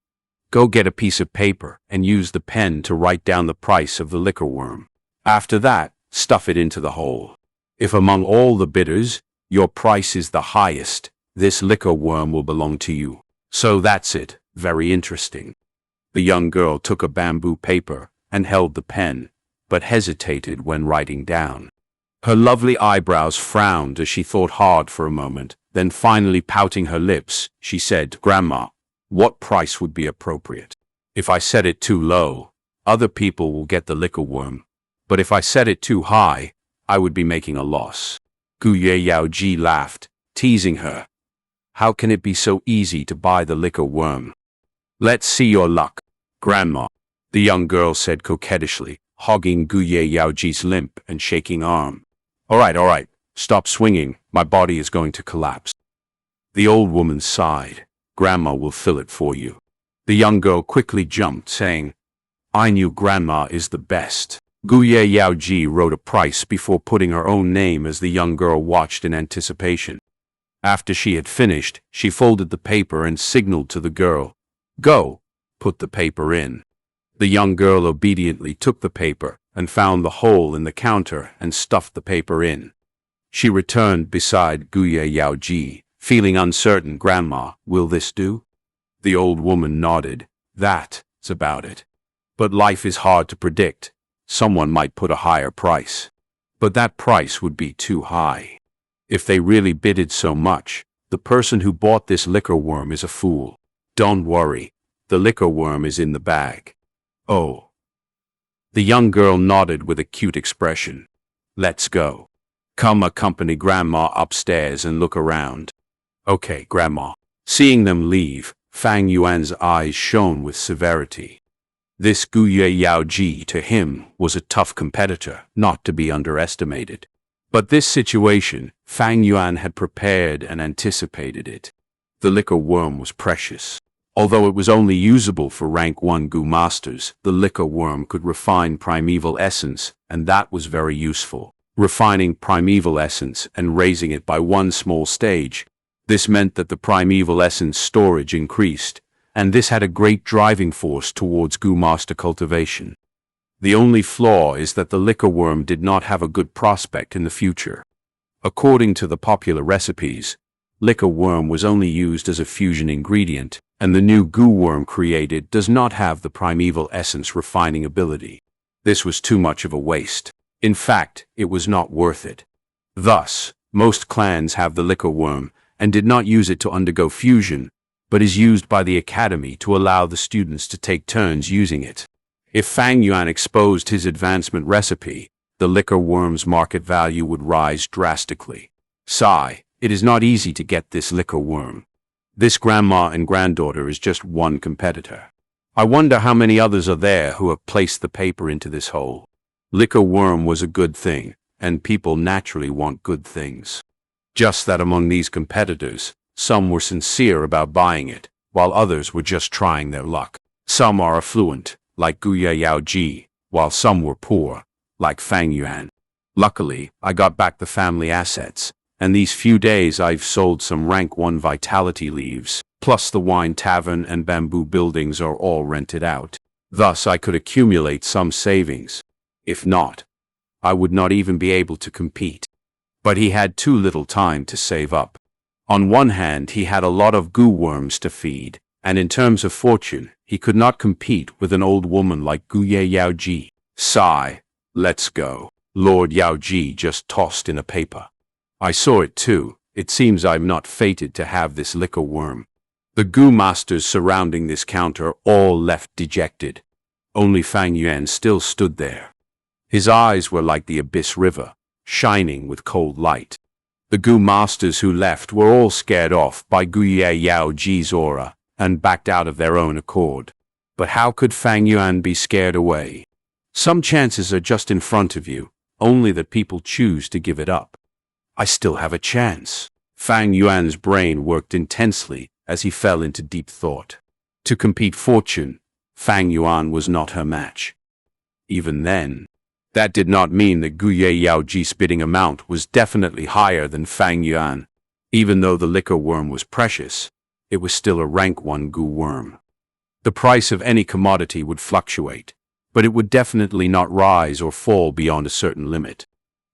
"Go get a piece of paper and use the pen to write down the price of the liquor worm. After that, stuff it into the hole. If among all the bidders, your price is the highest, this liquor worm will belong to you. So that's it. Very interesting." The young girl took a bamboo paper and held the pen, but hesitated when writing down. Her lovely eyebrows frowned as she thought hard for a moment, then finally pouting her lips, she said, "Grandma, what price would be appropriate? If I set it too low, other people will get the liquor worm. But if I set it too high, I would be making a loss." Guye Yaoji laughed, teasing her. "How can it be so easy to buy the liquor worm? Let's see your luck, Grandma," the young girl said coquettishly, hogging Guye Yaoji's limp and shaking arm. All right, stop swinging, my body is going to collapse." The old woman sighed. "Grandma will fill it for you." The young girl quickly jumped, saying, "I knew Grandma is the best." Guye Yaoji wrote a price before putting her own name as the young girl watched in anticipation. After she had finished, she folded the paper and signaled to the girl, "Go, put the paper in." The young girl obediently took the paper and found the hole in the counter and stuffed the paper in. She returned beside Guye Yaoji, feeling uncertain. "Grandma, will this do?" The old woman nodded. "That's about it. But life is hard to predict. Someone might put a higher price. But that price would be too high. If they really bidded so much, the person who bought this liquor worm is a fool. Don't worry, the liquor worm is in the bag." "Oh." The young girl nodded with a cute expression. "Let's go. Come accompany Grandma upstairs and look around." "Okay, Grandma." Seeing them leave, Fang Yuan's eyes shone with severity. This Guye Yaoji to him was a tough competitor, not to be underestimated. But this situation, Fang Yuan had prepared and anticipated it. The liquor worm was precious. Although it was only usable for rank 1 Gu masters, the liquor worm could refine primeval essence, and that was very useful. Refining primeval essence and raising it by one small stage. This meant that the primeval essence storage increased, and this had a great driving force towards Gu master cultivation. The only flaw is that the liquor worm did not have a good prospect in the future. According to the popular recipes, liquor worm was only used as a fusion ingredient, and the new goo worm created does not have the primeval essence refining ability. This was too much of a waste. In fact, it was not worth it. Thus, most clans have the liquor worm and did not use it to undergo fusion, but is used by the academy to allow the students to take turns using it. If Fang Yuan exposed his advancement recipe, the liquor worm's market value would rise drastically. Sigh, it is not easy to get this liquor worm. This grandma and granddaughter is just one competitor. I wonder how many others are there who have placed the paper into this hole. Liquor worm was a good thing, and people naturally want good things. Just that among these competitors, some were sincere about buying it, while others were just trying their luck. Some are affluent, like Guye Yaoji, while some were poor, like Fang Yuan. Luckily, I got back the family assets, and these few days I've sold some rank 1 vitality leaves, plus the wine tavern and bamboo buildings are all rented out. Thus I could accumulate some savings. If not, I would not even be able to compete. But he had too little time to save up. On one hand, he had a lot of goo worms to feed, and in terms of fortune, he could not compete with an old woman like Guye Yaoji. Sigh, let's go. Lord Yaoji just tossed in a paper. I saw it too. It seems I'm not fated to have this liquor worm. The goo masters surrounding this counter all left dejected. Only Fang Yuan still stood there. His eyes were like the abyss river, shining with cold light. The Gu masters who left were all scared off by Guye Yao Ji's aura and backed out of their own accord. But how could Fang Yuan be scared away? Some chances are just in front of you, only that people choose to give it up. I still have a chance. Fang Yuan's brain worked intensely as he fell into deep thought. To compete fortune, Fang Yuan was not her match. Even then, that did not mean that Guye Yaoji's bidding amount was definitely higher than Fang Yuan. Even though the liquor worm was precious, it was still a rank 1 Gu worm. The price of any commodity would fluctuate, but it would definitely not rise or fall beyond a certain limit.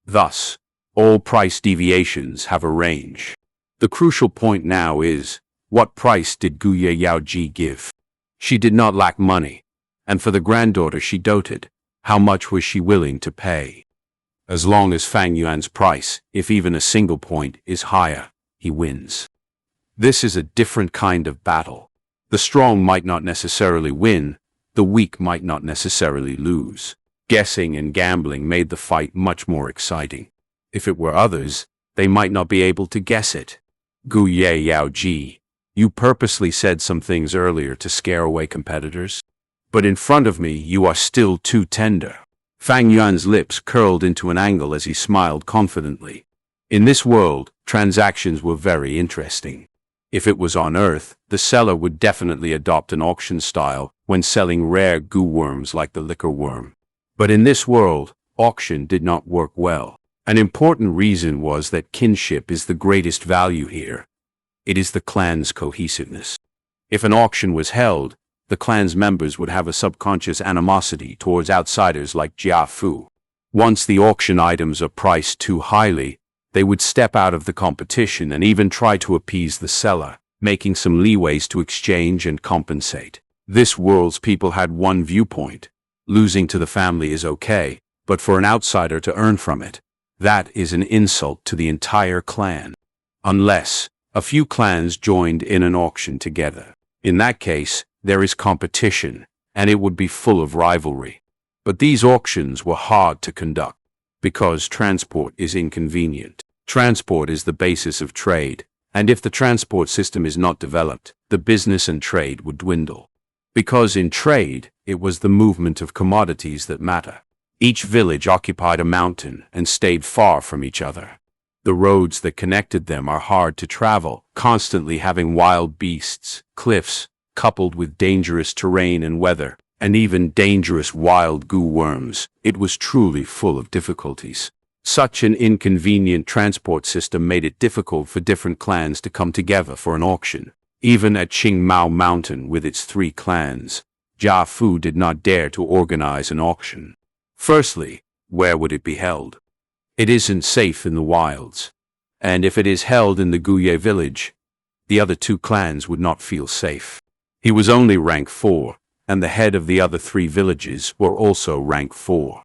Thus, all price deviations have a range. The crucial point now is, what price did Guye Yaoji give? She did not lack money, and for the granddaughter she doted, how much was she willing to pay? As long as Fang Yuan's price, if even a single point, is higher, he wins. This is a different kind of battle. The strong might not necessarily win, the weak might not necessarily lose. Guessing and gambling made the fight much more exciting. If it were others, they might not be able to guess it. Guye Yaoji, you purposely said some things earlier to scare away competitors? But in front of me you are still too tender. Fang Yuan's lips curled into an angle as he smiled confidently. In this world, transactions were very interesting. If it was on Earth, the seller would definitely adopt an auction style when selling rare Gu worms like the liquor worm. But in this world, auction did not work well. An important reason was that kinship is the greatest value here. It is the clan's cohesiveness. If an auction was held, the clan's members would have a subconscious animosity towards outsiders like Jia Fu. Once the auction items are priced too highly, they would step out of the competition and even try to appease the seller, making some leeways to exchange and compensate. This world's people had one viewpoint. Losing to the family is okay, but for an outsider to earn from it, that is an insult to the entire clan. Unless a few clans joined in an auction together. In that case, there is competition, and it would be full of rivalry. But these auctions were hard to conduct, because transport is inconvenient. Transport is the basis of trade, and if the transport system is not developed, the business and trade would dwindle. Because in trade, it was the movement of commodities that matter. Each village occupied a mountain and stayed far from each other. The roads that connected them are hard to travel, constantly having wild beasts, cliffs, coupled with dangerous terrain and weather, and even dangerous wild Gu worms. It was truly full of difficulties. Such an inconvenient transport system made it difficult for different clans to come together for an auction. Even at Qingmao Mountain with its 3 clans, Jia Fu did not dare to organize an auction. Firstly, where would it be held? It isn't safe in the wilds, and if it is held in the Guye village, the other 2 clans would not feel safe. He was only rank 4, and the head of the other 3 villages were also rank 4.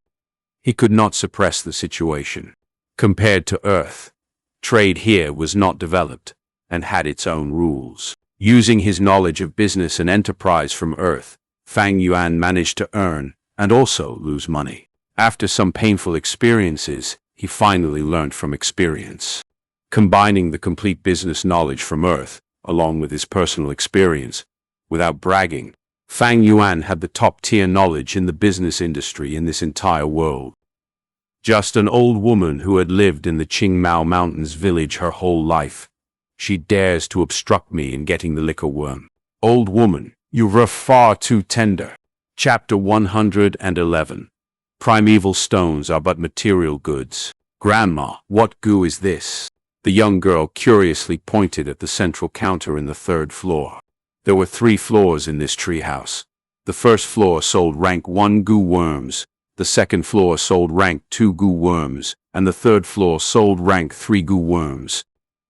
He could not suppress the situation. Compared to Earth, trade here was not developed and had its own rules. Using his knowledge of business and enterprise from Earth, Fang Yuan managed to earn and also lose money. After some painful experiences, he finally learned from experience. Combining the complete business knowledge from Earth, along with his personal experience, without bragging, Fang Yuan had the top-tier knowledge in the business industry in this entire world. Just an old woman who had lived in the Qingmao Mountains village her whole life. She dares to obstruct me in getting the liquor worm. Old woman, you were far too tender. Chapter 111. Primeval stones are but material goods. Grandma, what Gu is this? The young girl curiously pointed at the central counter in the 3rd floor. There were 3 floors in this treehouse. The first floor sold rank 1 Gu worms, the second floor sold rank 2 Gu worms, and the third floor sold rank 3 Gu worms.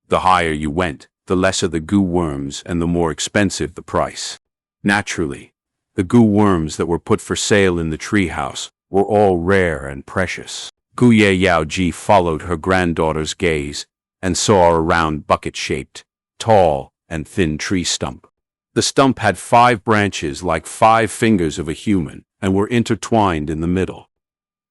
The higher you went, the lesser the Gu worms and the more expensive the price. Naturally, the Gu worms that were put for sale in the treehouse were all rare and precious. Guye Yaoji followed her granddaughter's gaze and saw a round bucket-shaped, tall, and thin tree stump. The stump had 5 branches like 5 fingers of a human, and were intertwined in the middle.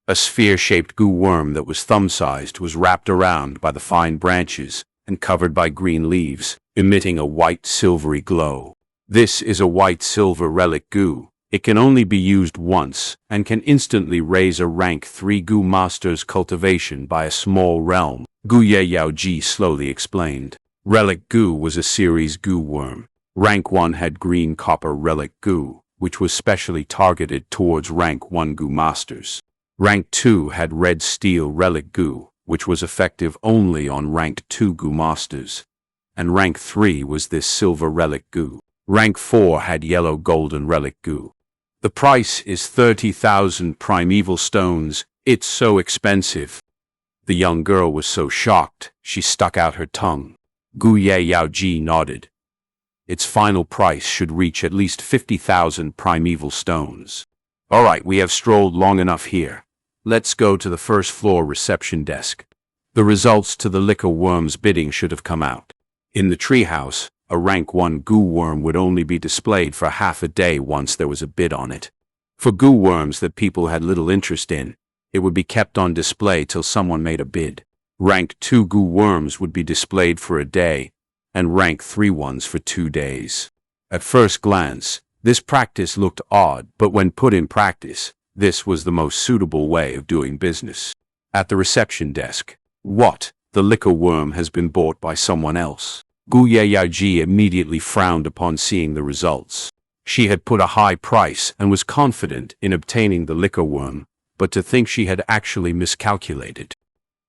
A sphere-shaped goo worm that was thumb-sized was wrapped around by the fine branches and covered by green leaves, emitting a white silvery glow. This is a white-silver relic goo. It can only be used once and can instantly raise a rank 3 goo master's cultivation by a small realm, Gu Ye Yao Ji slowly explained. Relic goo was a series goo worm. Rank 1 had green copper relic goo, which was specially targeted towards rank 1 goo masters. Rank 2 had red steel relic goo, which was effective only on rank 2 goo masters. And rank 3 was this silver relic goo. Rank 4 had yellow golden relic goo. The price is 30,000 primeval stones. It's so expensive. The young girl was so shocked, she stuck out her tongue. Gu Ye Yao Ji nodded. Its final price should reach at least 50,000 primeval stones. All right, we have strolled long enough here. Let's go to the first floor reception desk. The results to the liquor worm's bidding should have come out. In the treehouse, a rank 1 goo worm would only be displayed for half a day once there was a bid on it. For goo worms that people had little interest in, it would be kept on display till someone made a bid. Rank 2 goo worms would be displayed for a day, and rank 3 ones for 2 days. At first glance, this practice looked odd, but when put in practice, this was the most suitable way of doing business. At the reception desk, what? The liquor worm has been bought by someone else. Gu Ye Yao Ji immediately frowned upon seeing the results. She had put a high price and was confident in obtaining the liquor worm, but to think she had actually miscalculated.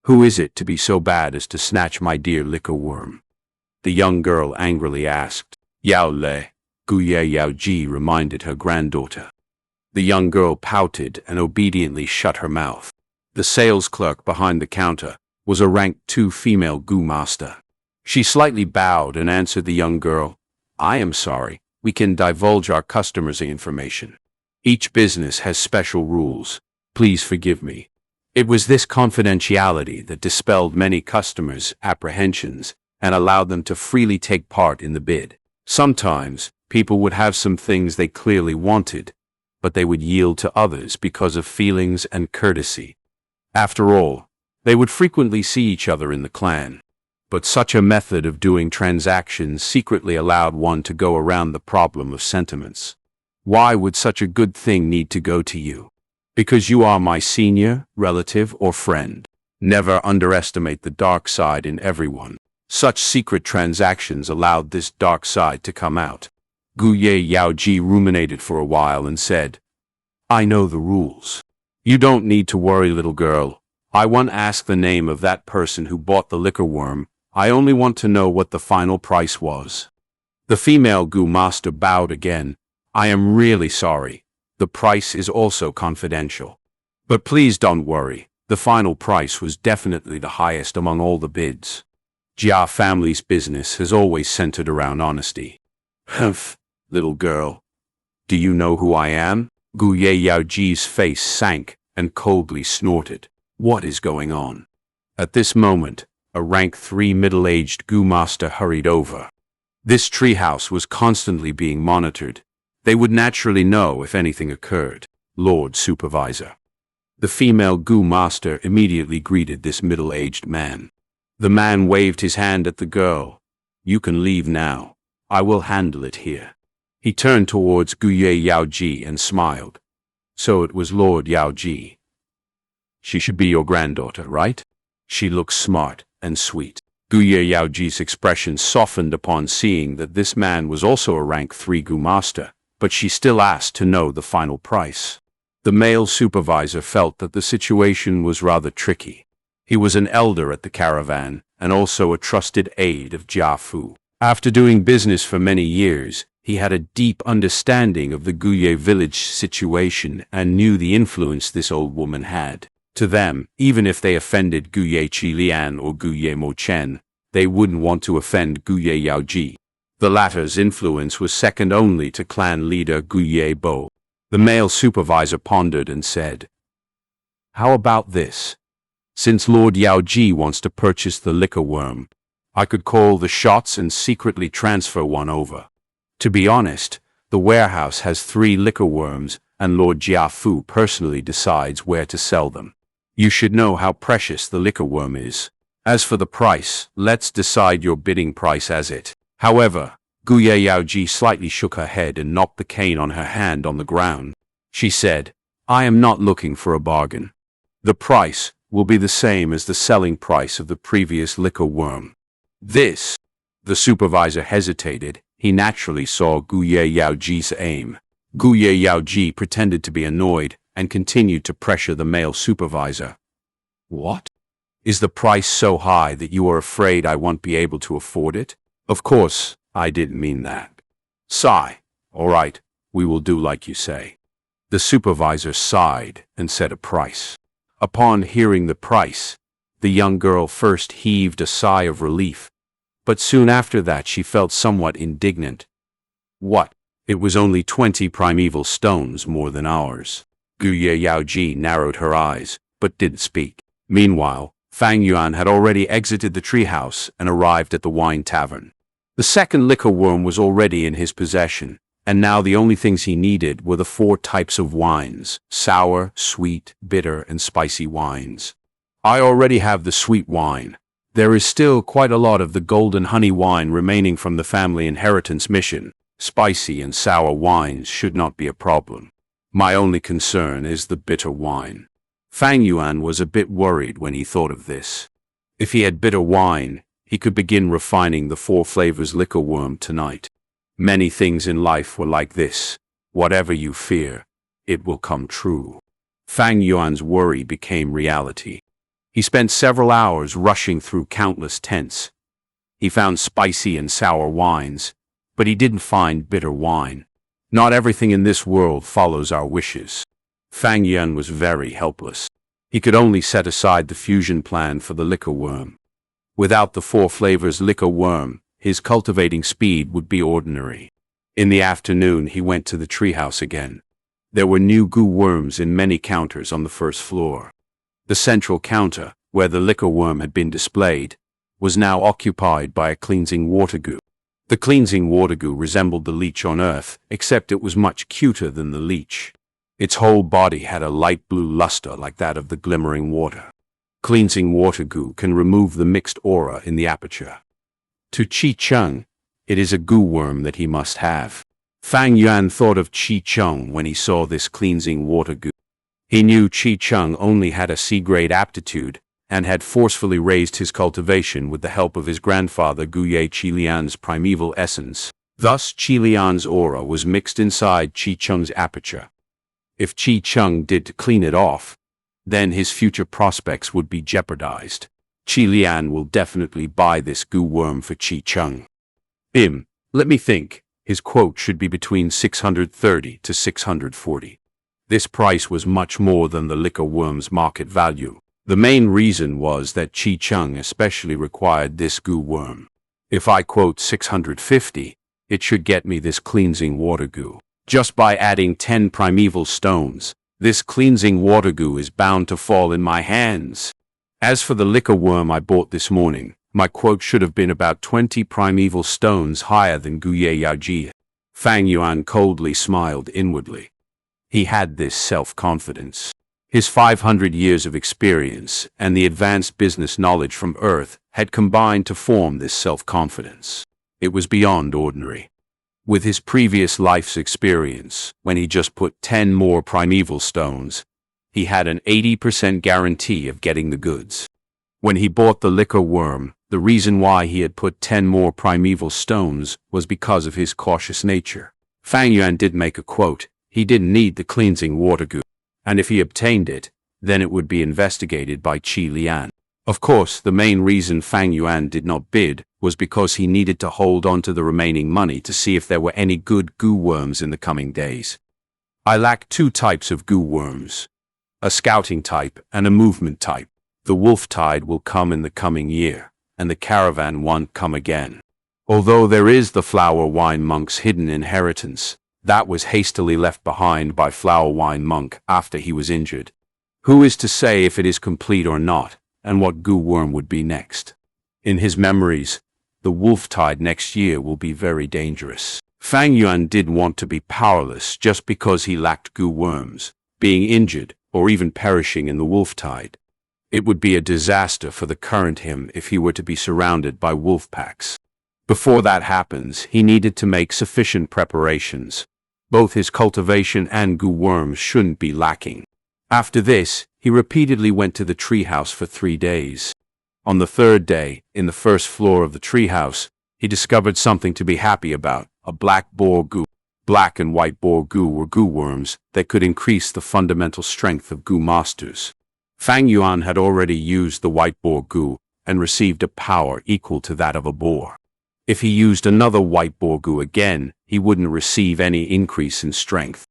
Who is it to be so bad as to snatch my dear liquor worm? The young girl angrily asked. Yao Le, Gu Ye Yao Ji reminded her granddaughter. The young girl pouted and obediently shut her mouth. The sales clerk behind the counter was a rank 2 female goo master. She slightly bowed and answered the young girl, I am sorry, we can divulge our customers' information. Each business has special rules. Please forgive me. It was this confidentiality that dispelled many customers' apprehensions and allowed them to freely take part in the bid. Sometimes, people would have some things they clearly wanted, but they would yield to others because of feelings and courtesy. After all, they would frequently see each other in the clan. But such a method of doing transactions secretly allowed one to go around the problem of sentiments. Why would such a good thing need to go to you? Because you are my senior, relative, or friend. Never underestimate the dark side in everyone. Such secret transactions allowed this dark side to come out. Gu Ye Yao Ji ruminated for a while and said, I know the rules. You don't need to worry, little girl. I won't ask the name of that person who bought the liquor worm. I only want to know what the final price was. The female goo master bowed again. I am really sorry. The price is also confidential. But please don't worry. The final price was definitely the highest among all the bids. Jia family's business has always centered around honesty. Humph, little girl. Do you know who I am? Gu Ye Yao Ji's face sank and coldly snorted. What is going on? At this moment, a rank 3 middle-aged goo master hurried over. This treehouse was constantly being monitored. They would naturally know if anything occurred. Lord Supervisor. The female goo master immediately greeted this middle-aged man. The man waved his hand at the girl. You can leave now. I will handle it here. He turned towards Gu Ye Yao Ji and smiled. So it was Lord Yao Ji. She should be your granddaughter, right? She looks smart and sweet. Gu Ye Yao Ji's expression softened upon seeing that this man was also a rank 3 goo master, but she still asked to know the final price. The male supervisor felt that the situation was rather tricky. He was an elder at the caravan and also a trusted aide of Jia Fu. After doing business for many years, he had a deep understanding of the Guye village situation and knew the influence this old woman had. To them, even if they offended Guye Qilian or Guye Mo Chen, they wouldn't want to offend Guye Yao Ji. The latter's influence was second only to clan leader Guye Bo. The male supervisor pondered and said, How about this? Since Lord Yao Ji wants to purchase the liquor worm, I could call the shots and secretly transfer one over. To be honest, the warehouse has 3 liquor worms, and Lord Jiafu personally decides where to sell them. You should know how precious the liquor worm is. As for the price, let's decide your bidding price as it. However, Guye Yaoji slightly shook her head and knocked the cane on her hand on the ground. She said, I am not looking for a bargain. The price will be the same as the selling price of the previous liquor worm. This. The supervisor hesitated. He naturally saw Guye Yaoji's aim. Guye Yaoji pretended to be annoyed and continued to pressure the male supervisor. What? Is the price so high that you are afraid I won't be able to afford it? Of course, I didn't mean that. Sigh. All right, we will do like you say. The supervisor sighed and set a price. Upon hearing the price, the young girl first heaved a sigh of relief, but soon after that she felt somewhat indignant. What? It was only 20 primeval stones more than ours. Guye Yaoji narrowed her eyes, but didn't speak. Meanwhile, Fang Yuan had already exited the treehouse and arrived at the wine tavern. The second liquor worm was already in his possession, and now the only things he needed were the 4 types of wines: sour, sweet, bitter, and spicy wines. I already have the sweet wine. There is still quite a lot of the golden honey wine remaining from the family inheritance mission. Spicy and sour wines should not be a problem. My only concern is the bitter wine. Fang Yuan was a bit worried when he thought of this. If he had bitter wine, he could begin refining the 4 flavors liquor worm tonight. Many things in life were like this. Whatever you fear, it will come true. Fang Yuan's worry became reality. He spent several hours rushing through countless tents. He found spicy and sour wines, but he didn't find bitter wine. Not everything in this world follows our wishes. Fang Yuan was very helpless. He could only set aside the fusion plan for the liquor worm. Without the 4 flavors liquor worm, his cultivating speed would be ordinary. In the afternoon, he went to the treehouse again. There were new goo worms in many counters on the first floor. The central counter, where the liquor worm had been displayed, was now occupied by a cleansing water goo. The cleansing water goo resembled the leech on Earth, except it was much cuter than the leech. Its whole body had a light blue luster like that of the glimmering water. Cleansing water goo can remove the mixed aura in the aperture. To Qi Cheng, it is a goo worm that he must have. Fang Yuan thought of Qi Cheng when he saw this cleansing water goo. He knew Qi Cheng only had a C-grade aptitude and had forcefully raised his cultivation with the help of his grandfather Guye Qilian's primeval essence. Thus, Qilian's aura was mixed inside Qi Cheng's aperture. If Qi Cheng did to clean it off, then his future prospects would be jeopardized. Qilian will definitely buy this goo worm for Qi Cheng. Let me think. His quote should be between 630 to 640. This price was much more than the liquor worm's market value. The main reason was that Qi Cheng especially required this goo worm. If I quote 650, it should get me this cleansing water goo. Just by adding 10 primeval stones, this cleansing water goo is bound to fall in my hands. As for the liquor worm I bought this morning, my quote should have been about 20 primeval stones higher than Guye Yaoji. Fang Yuan coldly smiled inwardly. He had this self-confidence. His 500 years of experience and the advanced business knowledge from Earth had combined to form this self-confidence. It was beyond ordinary. With his previous life's experience, when he just put 10 more primeval stones, he had an 80% guarantee of getting the goods. When he bought the liquor worm, the reason why he had put 10 more primeval stones was because of his cautious nature. Fang Yuan did make a quote. He didn't need the cleansing water goo, and if he obtained it, then it would be investigated by Qi Lian. Of course, the main reason Fang Yuan did not bid was because he needed to hold on to the remaining money to see if there were any good goo worms in the coming days. I lack 2 types of goo worms, a scouting type and a movement type. The wolf tide will come in the coming year, and the caravan won't come again. Although there is the flower wine monk's hidden inheritance, that was hastily left behind by Flower Wine Monk after he was injured. Who is to say if it is complete or not, and what goo worm would be next? In his memories, the wolf tide next year will be very dangerous. Fang Yuan didn't want to be powerless just because he lacked goo worms, being injured, or even perishing in the wolf tide. It would be a disaster for the current him if he were to be surrounded by wolf packs. Before that happens, he needed to make sufficient preparations. Both his cultivation and goo worms shouldn't be lacking. After this, he repeatedly went to the treehouse for 3 days. On the third day, in the first floor of the treehouse, he discovered something to be happy about: a black boar goo. Black and white boar goo were goo worms that could increase the fundamental strength of goo masters. Fang Yuan had already used the white boar goo and received a power equal to that of a boar. If he used another white boar goo again, he wouldn't receive any increase in strength.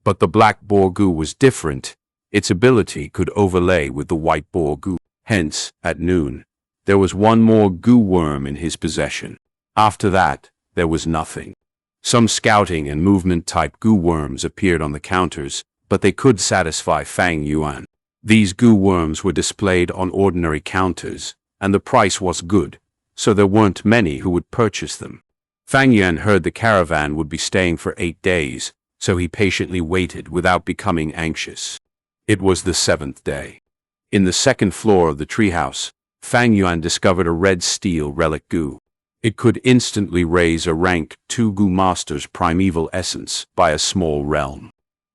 But the black boar goo was different. Its ability could overlay with the white boar goo. Hence, at noon, there was one more goo worm in his possession. After that, there was nothing. Some scouting and movement-type goo worms appeared on the counters, but they could satisfy Fang Yuan. These goo worms were displayed on ordinary counters, and the price was good, so there weren't many who would purchase them. Fang Yuan heard the caravan would be staying for 8 days, so he patiently waited without becoming anxious. It was the 7th day. In the second floor of the treehouse, Fang Yuan discovered a red steel relic goo. It could instantly raise a rank 2 goo master's primeval essence by a small realm.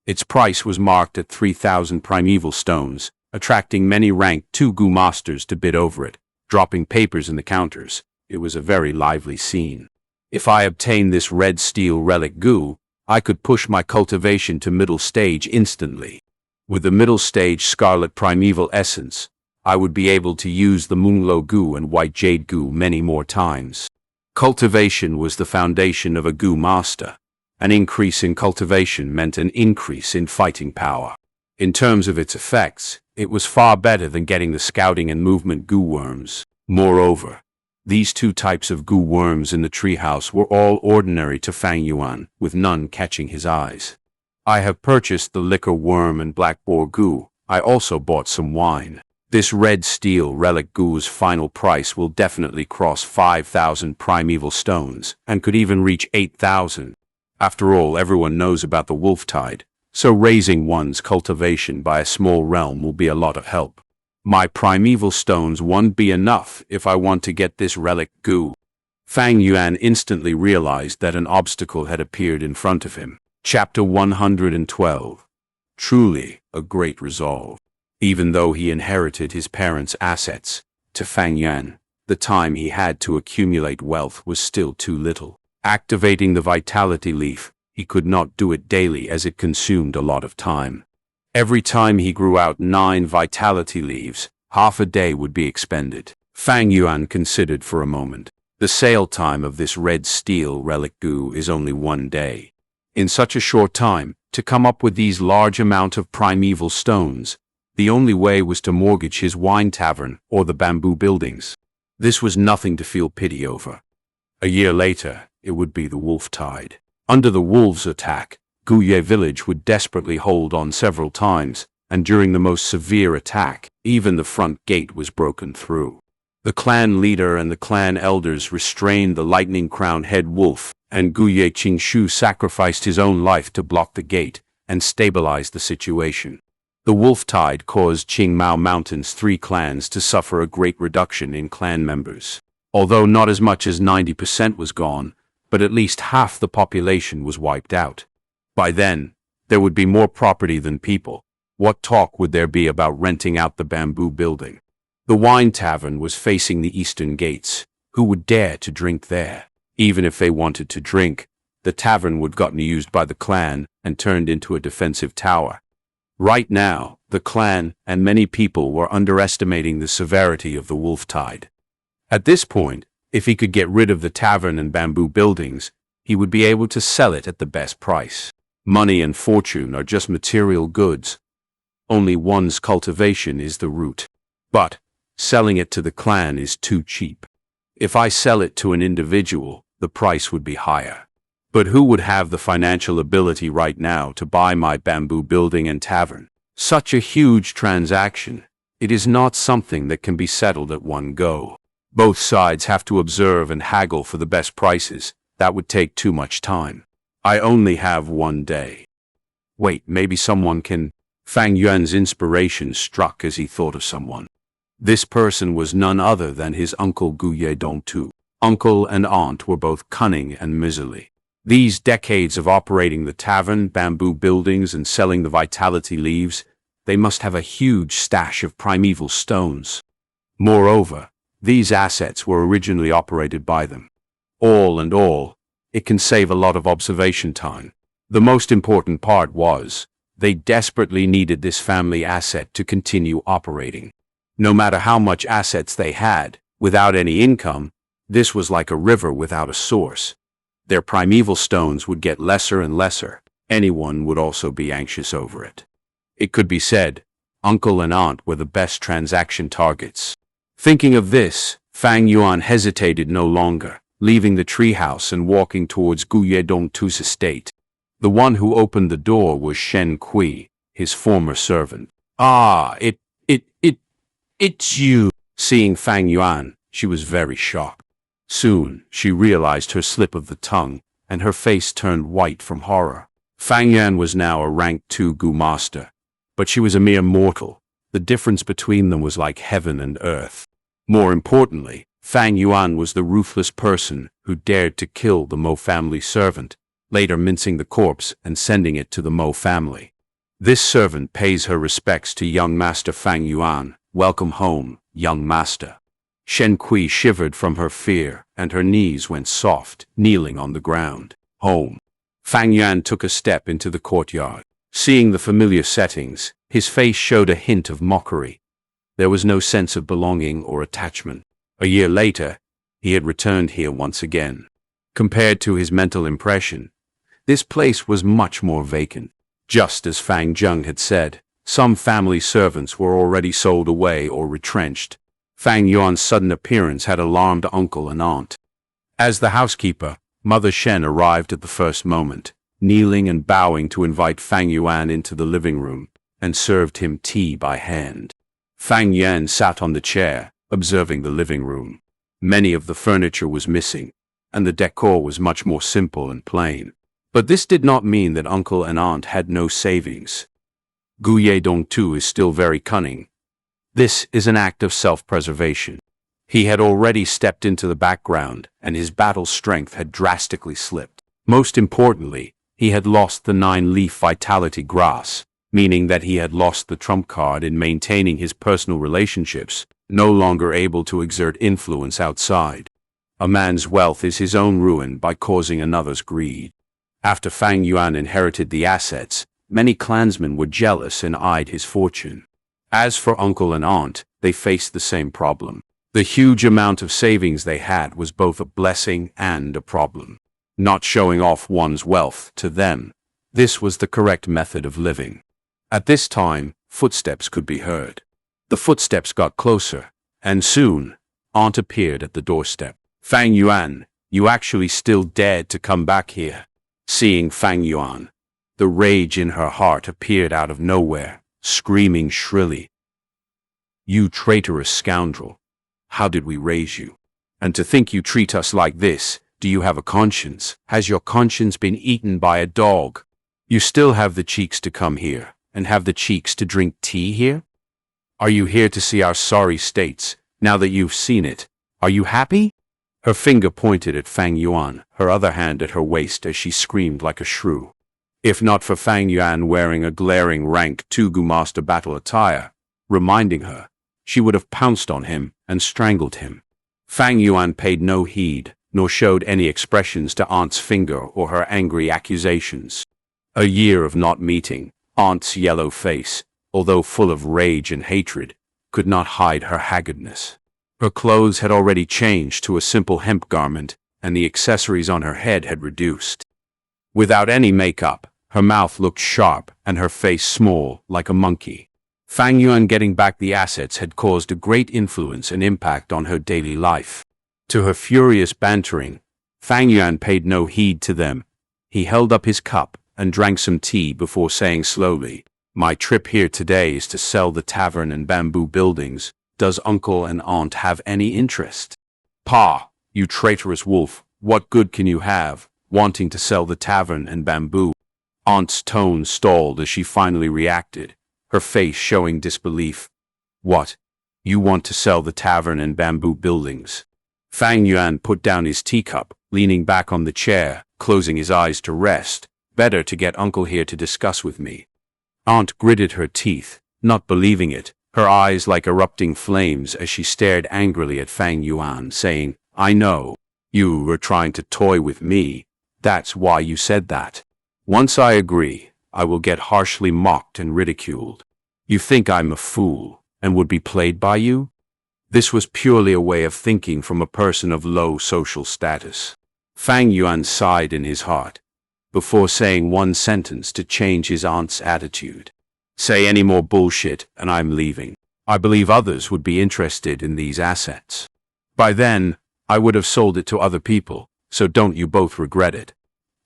Its price was marked at 3,000 primeval stones, attracting many rank 2 goo masters to bid over it, dropping papers in the counters. It was a very lively scene. If I obtained this red steel relic goo, I could push my cultivation to middle stage instantly. With the middle stage scarlet primeval essence, I would be able to use the moonglow goo and white jade goo many more times. Cultivation was the foundation of a goo master. An increase in cultivation meant an increase in fighting power. In terms of its effects, it was far better than getting the scouting and movement goo worms. Moreover, these 2 types of goo worms in the treehouse were all ordinary to Fang Yuan, with none catching his eyes. I have purchased the liquor worm and black boar goo. I also bought some wine. This red steel relic goo's final price will definitely cross 5,000 primeval stones, and could even reach 8,000. After all, everyone knows about the wolf tide, so raising one's cultivation by a small realm will be a lot of help. My primeval stones won't be enough if I want to get this relic goo. Fang Yuan instantly realized that an obstacle had appeared in front of him. Chapter 112. Truly a great resolve. Even though he inherited his parents' assets, to Fang Yuan, the time he had to accumulate wealth was still too little. Activating the vitality leaf, he could not do it daily as it consumed a lot of time. Every time he grew out 9 vitality leaves, half a day would be expended. Fang Yuan considered for a moment. The sale time of this red steel relic goo is only 1 day. In such a short time, to come up with these large amount of primeval stones, the only way was to mortgage his wine tavern or the bamboo buildings. This was nothing to feel pity over. A year later, it would be the wolf tide. Under the wolves' attack, Guye village would desperately hold on several times, and during the most severe attack, even the front gate was broken through. The clan leader and the clan elders restrained the lightning-crowned head wolf, and Guye Qingshu sacrificed his own life to block the gate and stabilize the situation. The wolf tide caused Qingmao Mountain's 3 clans to suffer a great reduction in clan members. Although not as much as 90% was gone, but at least half the population was wiped out. By then, there would be more property than people. What talk would there be about renting out the bamboo building? The wine tavern was facing the eastern gates. Who would dare to drink there? Even if they wanted to drink, the tavern would gotten used by the clan and turned into a defensive tower. Right now, the clan and many people were underestimating the severity of the wolf tide. At this point, if he could get rid of the tavern and bamboo buildings, he would be able to sell it at the best price. Money and fortune are just material goods. Only one's cultivation is the root. But selling it to the clan is too cheap. If I sell it to an individual, the price would be higher. But who would have the financial ability right now to buy my bamboo building and tavern? Such a huge transaction. It is not something that can be settled at one go. Both sides have to observe and haggle for the best prices, That would take too much time. I only have 1 day. Wait, maybe someone can... Fang Yuan's inspiration struck as he thought of someone. This person was none other than his uncle Guye Dongtu. Uncle and aunt were both cunning and miserly. These decades of operating the tavern, bamboo buildings, and selling the vitality leaves, they must have a huge stash of primeval stones. Moreover, these assets were originally operated by them. All in all, it can save a lot of observation time. The most important part was, they desperately needed this family asset to continue operating. No matter how much assets they had, without any income, this was like a river without a source. Their primeval stones would get lesser and lesser. Anyone would also be anxious over it. It could be said, uncle and aunt were the best transaction targets. Thinking of this, Fang Yuan hesitated no longer, leaving the treehouse and walking towards Guye Dongtu's estate. The one who opened the door was Shen Kui, his former servant. "Ah, it's you." Seeing Fang Yuan, she was very shocked. Soon, she realized her slip of the tongue, and her face turned white from horror. Fang Yuan was now a rank 2 Gu master, but she was a mere mortal. The difference between them was like heaven and earth. More importantly, Fang Yuan was the ruthless person who dared to kill the Mo family servant, later mincing the corpse and sending it to the Mo family. This servant pays her respects to young master Fang Yuan. "Welcome home, young master." Shen Kui shivered from her fear, and her knees went soft, kneeling on the ground. "Home." Fang Yuan took a step into the courtyard. Seeing the familiar settings, his face showed a hint of mockery. There was no sense of belonging or attachment. A year later, he had returned here once again. Compared to his mental impression, this place was much more vacant. Just as Fang Zheng had said, some family servants were already sold away or retrenched. Fang Yuan's sudden appearance had alarmed uncle and aunt. As the housekeeper, Mother Shen arrived at the first moment, kneeling and bowing to invite Fang Yuan into the living room, and served him tea by hand. Fang Yuan sat on the chair, observing the living room. Many of the furniture was missing, and the decor was much more simple and plain. But this did not mean that uncle and aunt had no savings. Guye Dongtu is still very cunning. This is an act of self-preservation. He had already stepped into the background, and his battle strength had drastically slipped. Most importantly, he had lost the 9-leaf vitality grass, meaning that he had lost the trump card in maintaining his personal relationships, no longer able to exert influence outside. A man's wealth is his own ruin by causing another's greed. After Fang Yuan inherited the assets, many clansmen were jealous and eyed his fortune. As for uncle and aunt, they faced the same problem. The huge amount of savings they had was both a blessing and a problem. Not showing off one's wealth to them, this was the correct method of living. At this time, footsteps could be heard. The footsteps got closer, and soon, aunt appeared at the doorstep. "Fang Yuan, you actually still dared to come back here." Seeing Fang Yuan, the rage in her heart appeared out of nowhere, screaming shrilly. "You traitorous scoundrel! How did we raise you? And to think you treat us like this, do you have a conscience? Has your conscience been eaten by a dog? You still have the cheeks to come here, and have the cheeks to drink tea here? Are you here to see our sorry states, now that you've seen it? Are you happy?" Her finger pointed at Fang Yuan, her other hand at her waist as she screamed like a shrew. If not for Fang Yuan wearing a glaring rank 2 Gu master battle attire, reminding her, she would have pounced on him and strangled him. Fang Yuan paid no heed, nor showed any expressions to aunt's finger or her angry accusations. A year of not meeting, aunt's yellow face, although full of rage and hatred, could not hide her haggardness. Her clothes had already changed to a simple hemp garment, and the accessories on her head had reduced. Without any makeup, her mouth looked sharp and her face small, like a monkey. Fang Yuan getting back the assets had caused a great influence and impact on her daily life. To her furious bantering, Fang Yuan paid no heed to them. He held up his cup and drank some tea before saying slowly, "My trip here today is to sell the tavern and bamboo buildings. Does uncle and aunt have any interest?" "Pa, you traitorous wolf, What good can you have, wanting to sell the tavern and bamboo? Aunt's tone stalled as she finally reacted, her face showing disbelief. What? You want to sell the tavern and bamboo buildings? Fang Yuan put down his teacup, leaning back on the chair, closing his eyes to rest. Better to get Uncle here to discuss with me. Aunt gritted her teeth, not believing it, her eyes like erupting flames as she stared angrily at Fang Yuan, saying, I know. You were trying to toy with me. That's why you said that. Once I agree, I will get harshly mocked and ridiculed. You think I'm a fool and would be played by you? This was purely a way of thinking from a person of low social status. Fang Yuan sighed in his heart, before saying one sentence to change his aunt's attitude. Say any more bullshit and I'm leaving. I believe others would be interested in these assets. By then, I would have sold it to other people, so don't you both regret it.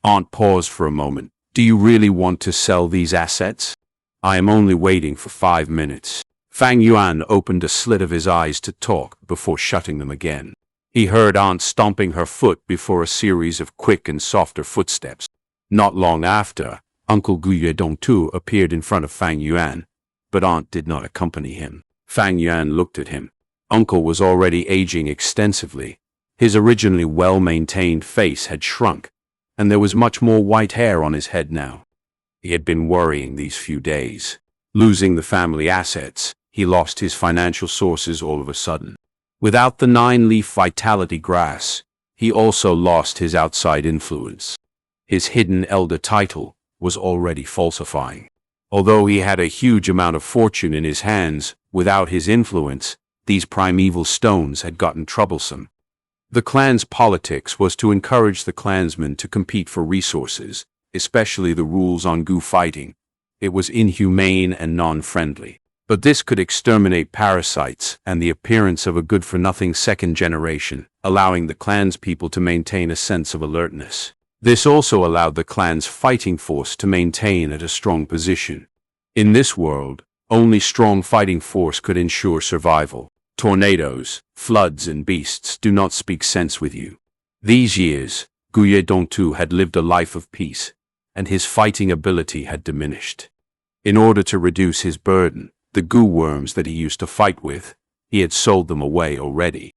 Aunt paused for a moment. Do you really want to sell these assets? I am only waiting for 5 minutes. Fang Yuan opened a slit of his eyes to talk before shutting them again. He heard Aunt stomping her foot before a series of quick and softer footsteps. Not long after, Uncle Guye Dongtu appeared in front of Fang Yuan, but Aunt did not accompany him. Fang Yuan looked at him. Uncle was already aging extensively. His originally well-maintained face had shrunk, and there was much more white hair on his head now. He had been worrying these few days. Losing the family assets, he lost his financial sources all of a sudden. Without the 9-leaf vitality grass, he also lost his outside influence. His hidden elder title was already falsifying. Although he had a huge amount of fortune in his hands, without his influence, these primeval stones had gotten troublesome. The clan's politics was to encourage the clansmen to compete for resources, especially the rules on Gu fighting. It was inhumane and non-friendly. But this could exterminate parasites and the appearance of a good-for-nothing second generation, allowing the clan's people to maintain a sense of alertness. This also allowed the clan's fighting force to maintain at a strong position. In this world, only strong fighting force could ensure survival. Tornadoes, floods, and beasts do not speak sense with you. These years, Guye Dongtu had lived a life of peace, and his fighting ability had diminished. In order to reduce his burden, the goo worms that he used to fight with, he had sold them away already.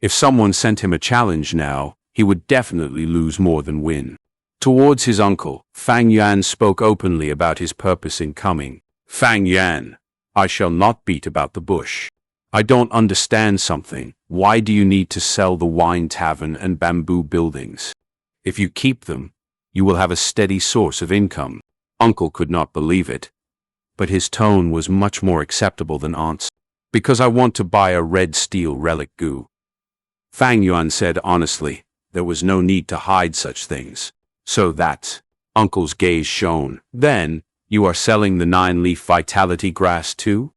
If someone sent him a challenge now, he would definitely lose more than win. Towards his uncle, Fang Yuan spoke openly about his purpose in coming. Fang Yuan, I shall not beat about the bush. I don't understand something. Why do you need to sell the wine tavern and bamboo buildings? If you keep them, you will have a steady source of income. Uncle could not believe it, but his tone was much more acceptable than Aunt's. Because I want to buy a red steel relic goo. Fang Yuan said honestly, there was no need to hide such things. So that's, Uncle's gaze shone. Then, you are selling the 9-leaf vitality grass too?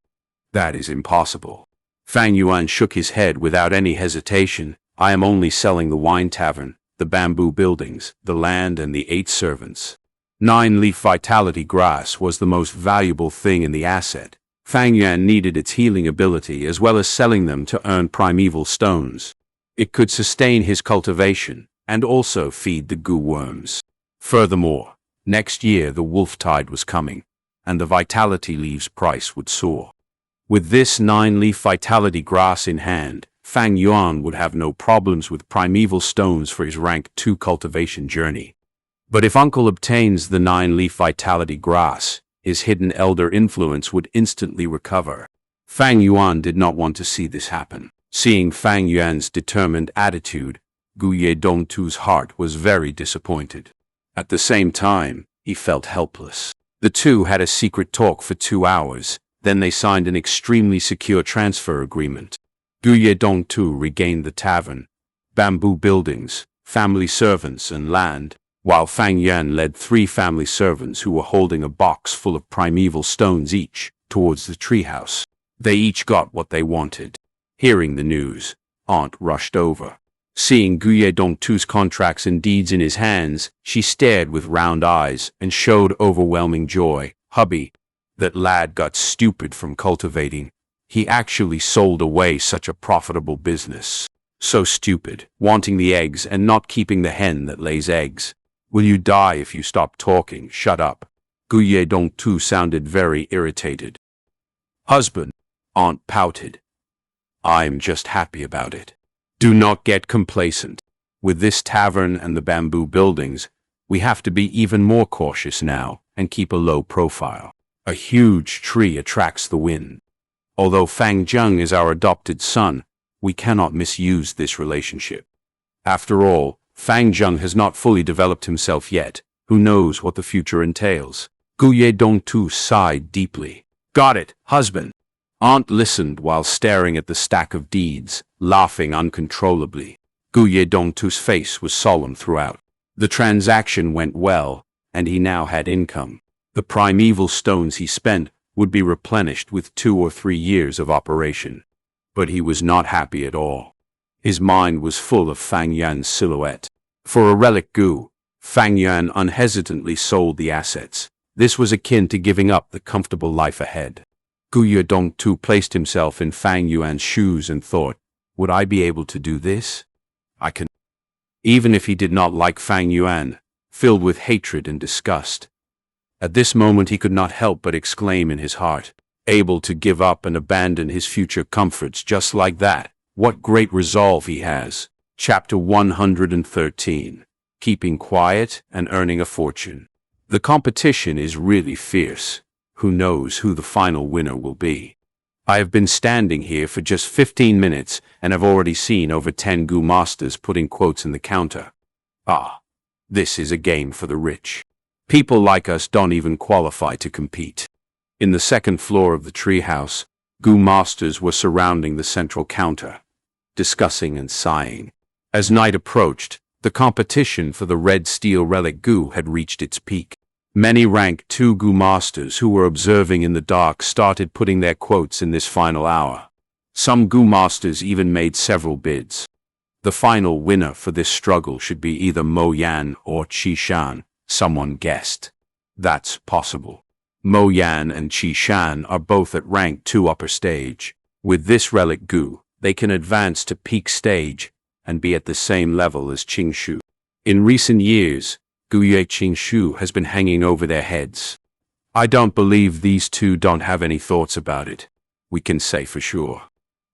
That is impossible. Fang Yuan shook his head without any hesitation. I am only selling the wine tavern, the bamboo buildings, the land, and the 8 servants. 9-leaf vitality grass was the most valuable thing in the asset. Fang Yuan needed its healing ability as well as selling them to earn primeval stones. It could sustain his cultivation and also feed the goo worms. Furthermore, next year the wolf tide was coming, and the vitality leaves price would soar. With this 9-leaf vitality grass in hand, Fang Yuan would have no problems with primeval stones for his rank 2 cultivation journey. But if Uncle obtains the 9-leaf vitality grass, his hidden elder influence would instantly recover. Fang Yuan did not want to see this happen. Seeing Fang Yuan's determined attitude, Guye Dongtu's heart was very disappointed. At the same time, he felt helpless. The two had a secret talk for 2 hours. Then they signed an extremely secure transfer agreement. Guye Dongtu regained the tavern, bamboo buildings, family servants, and land, while Fang Yuan led 3 family servants who were holding a box full of primeval stones each towards the treehouse. They each got what they wanted. Hearing the news, Aunt rushed over. Seeing Guye Dongtu's contracts and deeds in his hands, she stared with round eyes and showed overwhelming joy. Hubby, that lad got stupid from cultivating. He actually sold away such a profitable business. So stupid, wanting the eggs and not keeping the hen that lays eggs. Will you die if you stop talking? Shut up. Guye Dongtu sounded very irritated. Husband, aunt pouted. I'm just happy about it. Do not get complacent. With this tavern and the bamboo buildings, we have to be even more cautious now and keep a low profile. A huge tree attracts the wind. Although Fang Zheng is our adopted son, we cannot misuse this relationship. After all, Fang Zheng has not fully developed himself yet. Who knows what the future entails? Guye Dongtu sighed deeply. Got it, husband. Aunt listened while staring at the stack of deeds, laughing uncontrollably. Guye Dongtu's face was solemn throughout. The transaction went well, and he now had income. The primeval stones he spent would be replenished with 2 or 3 years of operation. But he was not happy at all. His mind was full of Fang Yuan's silhouette. For a relic gu, Fang Yuan unhesitantly sold the assets. This was akin to giving up the comfortable life ahead. Guye Dongtu placed himself in Fang Yuan's shoes and thought, would I be able to do this? I can. Even if he did not like Fang Yuan, filled with hatred and disgust. At this moment he could not help but exclaim in his heart, able to give up and abandon his future comforts just like that. What great resolve he has. Chapter 113. Keeping quiet and earning a fortune. The competition is really fierce. Who knows who the final winner will be? I have been standing here for just 15 minutes and have already seen over 10 gu masters putting quotes in the counter. Ah, this is a game for the rich. People like us don't even qualify to compete. In the second floor of the treehouse, gu masters were surrounding the central counter, discussing and sighing. As night approached, the competition for the red steel relic gu had reached its peak. Many rank 2 gu masters who were observing in the dark started putting their quotes in this final hour. Some gu masters even made several bids. The final winner for this struggle should be either Mo Yan or Qi Shan, someone guessed. That's possible. Mo Yan and Qi Shan are both at rank 2 upper stage. With this relic gu, they can advance to peak stage and be at the same level as Qing Shu. In recent years, Guye Qing Shu has been hanging over their heads. I don't believe these two don't have any thoughts about it. We can say for sure.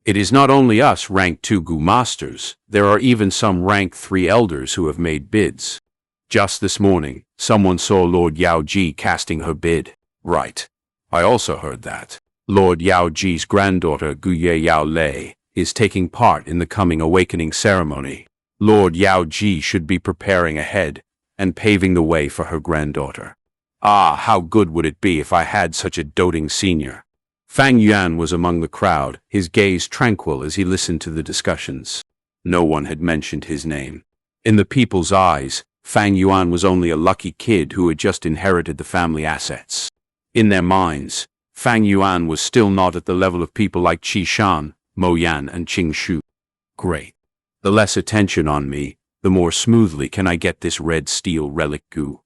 It is not only us rank 2 gu masters, there are even some rank 3 elders who have made bids. Just this morning, someone saw Lord Yao Ji casting her bid. Right. I also heard that. Lord Yao Ji's granddaughter Guye Yao Lei is taking part in the coming awakening ceremony. Lord Yao Ji should be preparing ahead and paving the way for her granddaughter. Ah, how good would it be if I had such a doting senior. Fang Yuan was among the crowd, his gaze tranquil as he listened to the discussions. No one had mentioned his name. In the people's eyes, Fang Yuan was only a lucky kid who had just inherited the family assets. In their minds, Fang Yuan was still not at the level of people like Qi Shan, Mo Yan, and Qing Shu. Great. The less attention on me, the more smoothly can I get this red steel relic gu.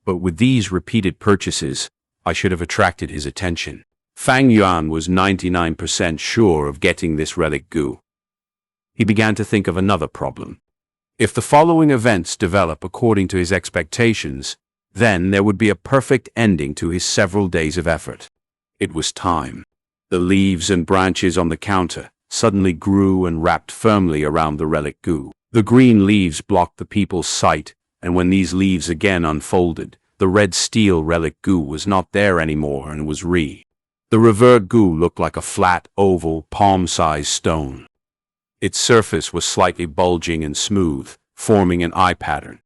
But with these repeated purchases, I should have attracted his attention. Fang Yuan was 99% sure of getting this relic gu. He began to think of another problem. If the following events develop according to his expectations, then there would be a perfect ending to his several days of effort. It was time. The leaves and branches on the counter suddenly grew and wrapped firmly around the relic gu. The green leaves blocked the people's sight, and when these leaves again unfolded, the red steel relic gu was not there anymore and was The revered gu looked like a flat, oval, palm-sized stone. Its surface was slightly bulging and smooth, forming an eye pattern.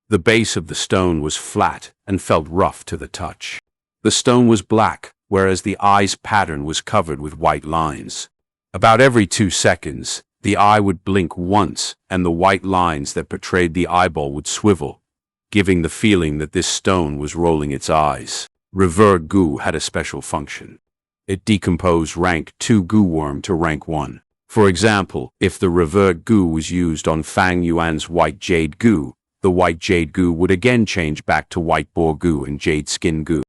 The base of the stone was flat and felt rough to the touch. The stone was black, whereas the eye's pattern was covered with white lines. About every 2 seconds, the eye would blink once, and the white lines that portrayed the eyeball would swivel, giving the feeling that this stone was rolling its eyes. Revered gu had a special function. It decomposed rank 2 gu worm to rank 1. For example, if the revered gu was used on Fang Yuan's white jade gu, the white jade gu would again change back to white boar gu and jade skin gu.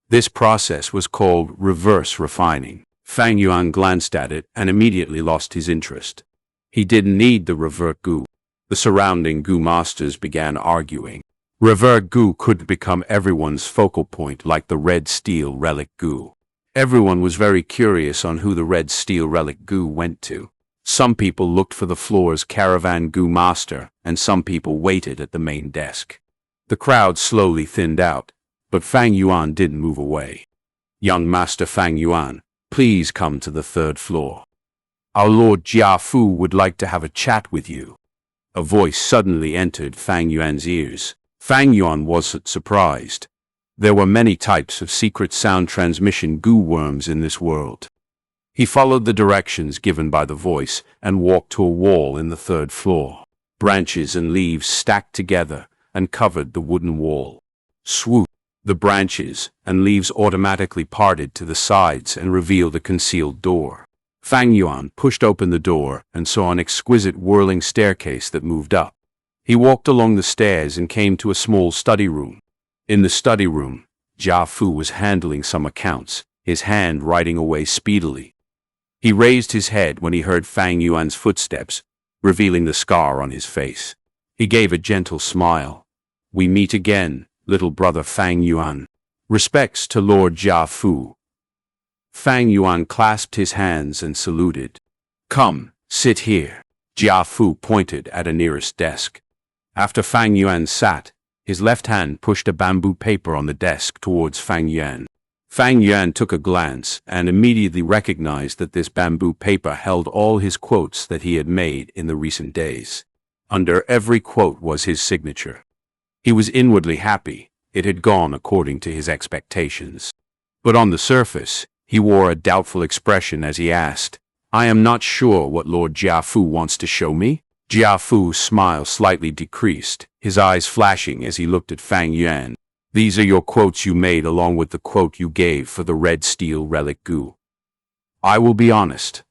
This process was called reverse refining. Fang Yuan glanced at it and immediately lost his interest. He didn't need the revert goo. The surrounding goo masters began arguing. Revert goo could become everyone's focal point like the red steel relic goo. Everyone was very curious on who the red steel relic goo went to. Some people looked for the floor's caravan goo master, and some people waited at the main desk. The crowd slowly thinned out, but Fang Yuan didn't move away. "Young Master Fang Yuan, please come to the third floor. Our Lord Jiafu would like to have a chat with you." A voice suddenly entered Fang Yuan's ears. Fang Yuan wasn't surprised. There were many types of secret sound transmission goo worms in this world. He followed the directions given by the voice and walked to a wall in the third floor. Branches and leaves stacked together and covered the wooden wall. Swoop! The branches and leaves automatically parted to the sides and revealed a concealed door. Fang Yuan pushed open the door and saw an exquisite whirling staircase that moved up. He walked along the stairs and came to a small study room. In the study room, Jiafu was handling some accounts, his hand writing away speedily. He raised his head when he heard Fang Yuan's footsteps, revealing the scar on his face. He gave a gentle smile. "We meet again, little brother Fang Yuan. Respects to Lord Jiafu." Fang Yuan clasped his hands and saluted. "Come, sit here." Jiafu pointed at a nearest desk. After Fang Yuan sat, his left hand pushed a bamboo paper on the desk towards Fang Yuan. Fang Yuan took a glance and immediately recognized that this bamboo paper held all his quotes that he had made in the recent days. Under every quote was his signature. He was inwardly happy. It had gone according to his expectations. But on the surface, he wore a doubtful expression as he asked, "I am not sure what Lord Jiafu wants to show me." Jiafu's smile slightly decreased, his eyes flashing as he looked at Fang Yuan. "These are your quotes you made along with the quote you gave for the red steel relic goo. I will be honest.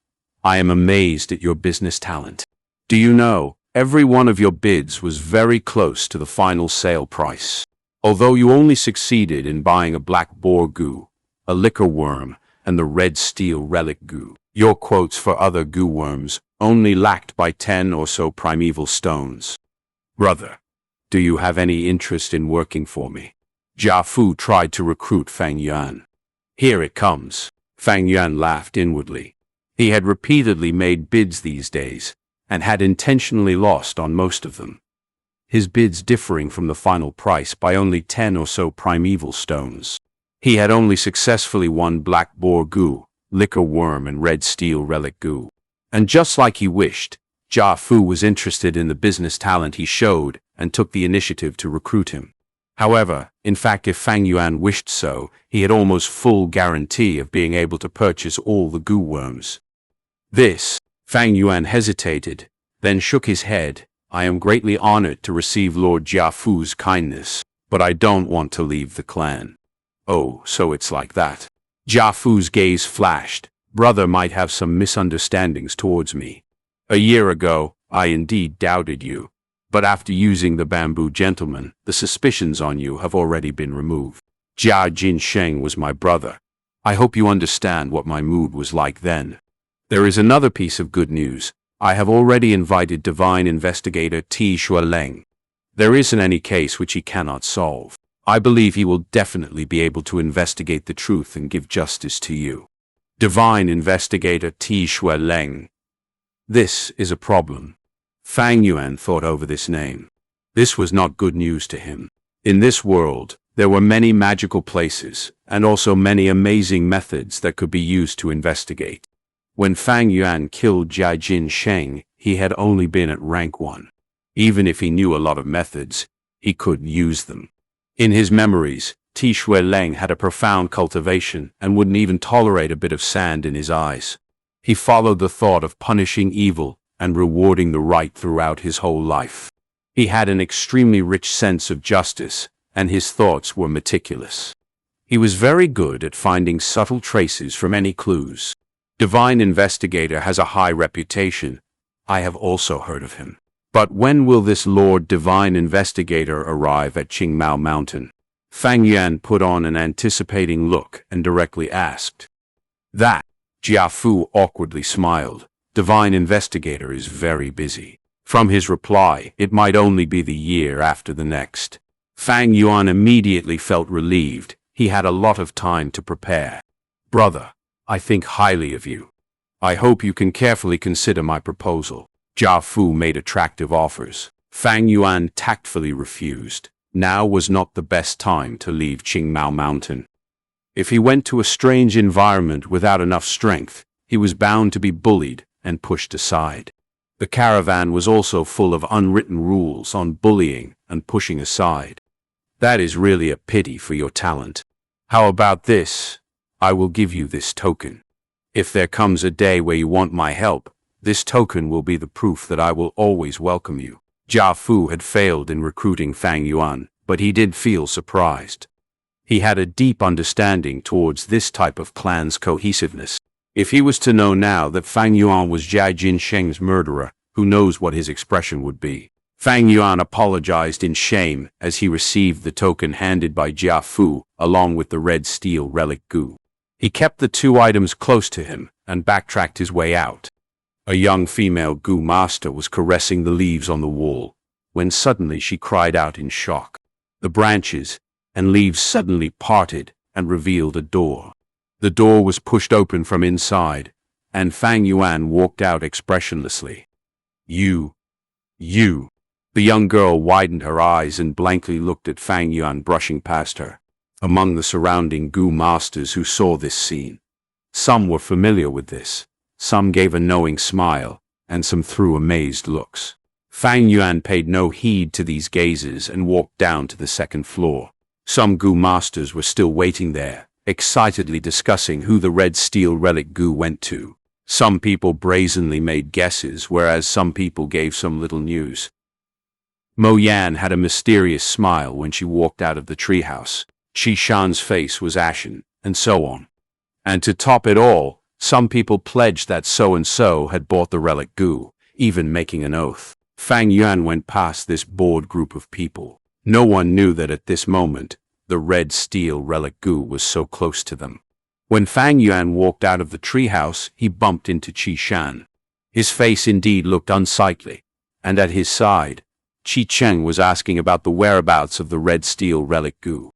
I am amazed at your business talent. Do you know, every one of your bids was very close to the final sale price. Although you only succeeded in buying a black boar goo, a liquor worm, and the red steel relic goo, your quotes for other goo worms only lacked by 10 or so primeval stones. Brother, do you have any interest in working for me?" Jiafu tried to recruit Fang Yuan. "Here it comes." Fang Yuan laughed inwardly. He had repeatedly made bids these days, and had intentionally lost on most of them. His bids differing from the final price by only 10 or so primeval stones. He had only successfully won black boar goo, liquor worm and red steel relic goo. And just like he wished, Jiafu was interested in the business talent he showed and took the initiative to recruit him. However, in fact, if Fang Yuan wished so, he had almost full guarantee of being able to purchase all the goo worms. Fang Yuan hesitated, then shook his head. "I am greatly honored to receive Lord Jiafu's kindness, but I don't want to leave the clan." "Oh, so it's like that." Jiafu's gaze flashed. "Brother might have some misunderstandings towards me. A year ago, I indeed doubted you. But after using the bamboo gentleman, the suspicions on you have already been removed. Jia Jinsheng was my brother. I hope you understand what my mood was like then. There is another piece of good news. I have already invited divine investigator Ti Shualeng. There isn't any case which he cannot solve. I believe he will definitely be able to investigate the truth and give justice to you." Divine investigator Ti Shualeng. This is a problem. Fang Yuan thought over this name. This was not good news to him. In this world, there were many magical places, and also many amazing methods that could be used to investigate. When Fang Yuan killed Jia Jinsheng, he had only been at rank 1. Even if he knew a lot of methods, he could use them. In his memories, Ti Shualeng had a profound cultivation and wouldn't even tolerate a bit of sand in his eyes. He followed the thought of punishing evil and rewarding the right throughout his whole life. He had an extremely rich sense of justice, and his thoughts were meticulous. He was very good at finding subtle traces from any clues. Divine Investigator has a high reputation. I have also heard of him. But when will this Lord Divine Investigator arrive at Qingmao Mountain? Fang Yuan put on an anticipating look and directly asked. That. Jiafu awkwardly smiled. Divine Investigator is very busy. From his reply, it might only be the year after the next. Fang Yuan immediately felt relieved. He had a lot of time to prepare. Brother, I think highly of you. I hope you can carefully consider my proposal. Jia Fu made attractive offers. Fang Yuan tactfully refused. Now was not the best time to leave Qingmao Mountain. If he went to a strange environment without enough strength, he was bound to be bullied and pushed aside. The caravan was also full of unwritten rules on bullying and pushing aside. That is really a pity for your talent. How about this? I will give you this token. If there comes a day where you want my help, this token will be the proof that I will always welcome you. Jia Fu had failed in recruiting Fang Yuan, but he did feel surprised. He had a deep understanding towards this type of clan's cohesiveness. If he was to know now that Fang Yuan was Jia Jinsheng's murderer, who knows what his expression would be. Fang Yuan apologized in shame as he received the token handed by Jia Fu, along with the red steel relic gu. He kept the two items close to him and backtracked his way out. A young female gu master was caressing the leaves on the wall, when suddenly she cried out in shock. The branches and leaves suddenly parted and revealed a door. The door was pushed open from inside, and Fang Yuan walked out expressionlessly. You. The young girl widened her eyes and blankly looked at Fang Yuan brushing past her. Among the surrounding gu masters who saw this scene, some were familiar with this, some gave a knowing smile, and some threw amazed looks. Fang Yuan paid no heed to these gazes and walked down to the second floor. Some gu masters were still waiting there, excitedly discussing who the red steel relic gu went to. Some people brazenly made guesses, whereas some people gave some little news. Mo Yan had a mysterious smile when she walked out of the treehouse. Qi Shan's face was ashen, and so on. And to top it all, some people pledged that so-and-so had bought the relic gu, even making an oath. Fang Yuan went past this bored group of people. No one knew that at this moment, the red steel relic gu was so close to them. When Fang Yuan walked out of the treehouse, he bumped into Qi Shan. His face indeed looked unsightly, and at his side, Qi Cheng was asking about the whereabouts of the red steel relic gu.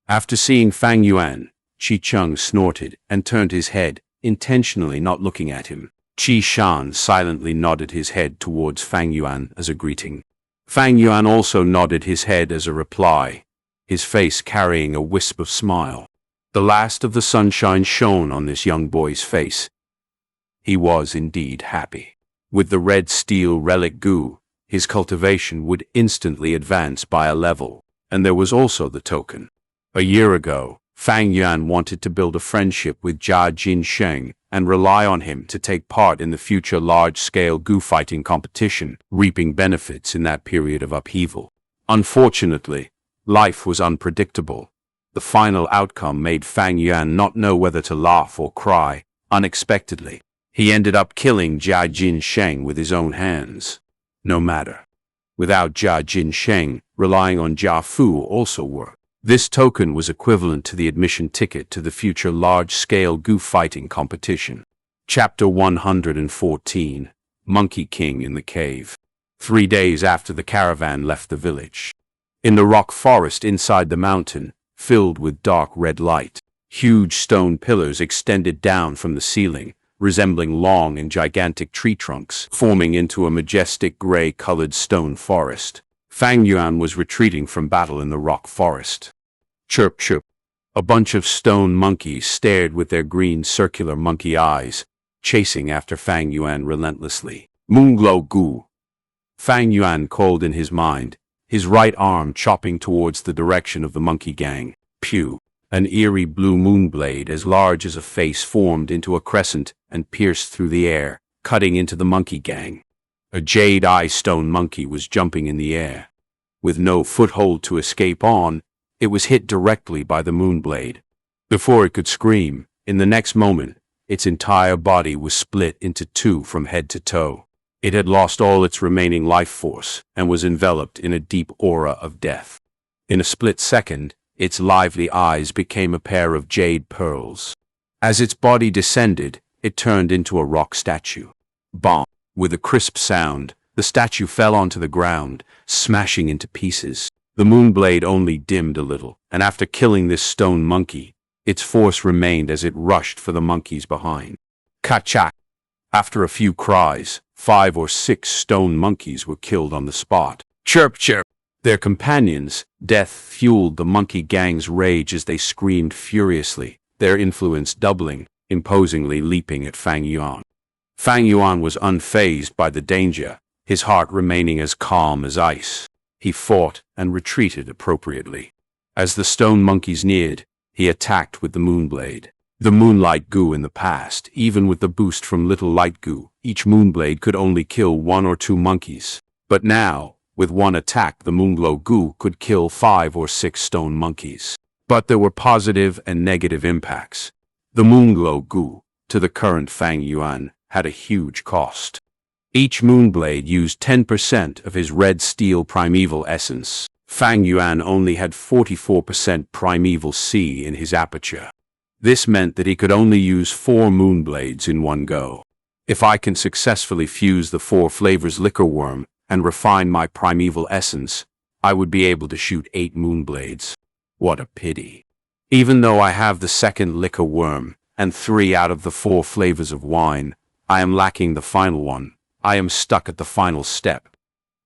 After seeing Fang Yuan, Qi Cheng snorted and turned his head, intentionally not looking at him. Qi Shan silently nodded his head towards Fang Yuan as a greeting. Fang Yuan also nodded his head as a reply, his face carrying a wisp of smile. The last of the sunshine shone on this young boy's face. He was indeed happy. With the red steel relic gu, his cultivation would instantly advance by a level, and there was also the token. A year ago, Fang Yuan wanted to build a friendship with Jia Jinsheng and rely on him to take part in the future large-scale gu fighting competition, reaping benefits in that period of upheaval. Unfortunately, life was unpredictable. The final outcome made Fang Yuan not know whether to laugh or cry. Unexpectedly, he ended up killing Jia Jinsheng with his own hands. No matter. Without Jia Jinsheng, relying on Jia Fu also worked. This token was equivalent to the admission ticket to the future large-scale gu fighting competition. Chapter 114, Monkey King in the Cave. 3 days after the caravan left the village. In the rock forest inside the mountain, filled with dark red light, huge stone pillars extended down from the ceiling, resembling long and gigantic tree trunks, forming into a majestic gray-colored stone forest. Fang Yuan was retreating from battle in the rock forest. Chirp chirp. A bunch of stone monkeys stared with their green circular monkey eyes, chasing after Fang Yuan relentlessly. Moonglow gu. Fang Yuan called in his mind, his right arm chopping towards the direction of the monkey gang. Pew. An eerie blue moonblade as large as a face formed into a crescent and pierced through the air, cutting into the monkey gang. A jade eye stone monkey was jumping in the air. With no foothold to escape on, it was hit directly by the moonblade. Before it could scream, in the next moment, its entire body was split into two from head to toe. It had lost all its remaining life force and was enveloped in a deep aura of death. In a split second, its lively eyes became a pair of jade pearls. As its body descended, it turned into a rock statue. Bonk! With a crisp sound, the statue fell onto the ground, smashing into pieces. The moonblade only dimmed a little, and after killing this stone monkey, its force remained as it rushed for the monkeys behind. Ka-chak! After a few cries, 5 or 6 stone monkeys were killed on the spot. Chirp, chirp! Their companions, death fueled the monkey gang's rage as they screamed furiously, their influence doubling, imposingly leaping at Fang Yuan. Fang Yuan was unfazed by the danger, his heart remaining as calm as ice. He fought and retreated appropriately. As the stone monkeys neared, he attacked with the moonblade. The moonlight goo in the past, even with the boost from little light goo, each moonblade could only kill 1 or 2 monkeys. But now, with one attack, the moonglow goo could kill 5 or 6 stone monkeys. But there were positive and negative impacts. The moonglow goo, to the current Fang Yuan, had a huge cost. Each moonblade used 10% of his red steel primeval essence. Fang Yuan only had 44% primeval C in his aperture. This meant that he could only use 4 moonblades in one go. If I can successfully fuse the 4 flavors liquor worm and refine my primeval essence, I would be able to shoot 8 moonblades. What a pity. Even though I have the second liquor worm and 3 out of the 4 flavors of wine, I am lacking the final one. I am stuck at the final step.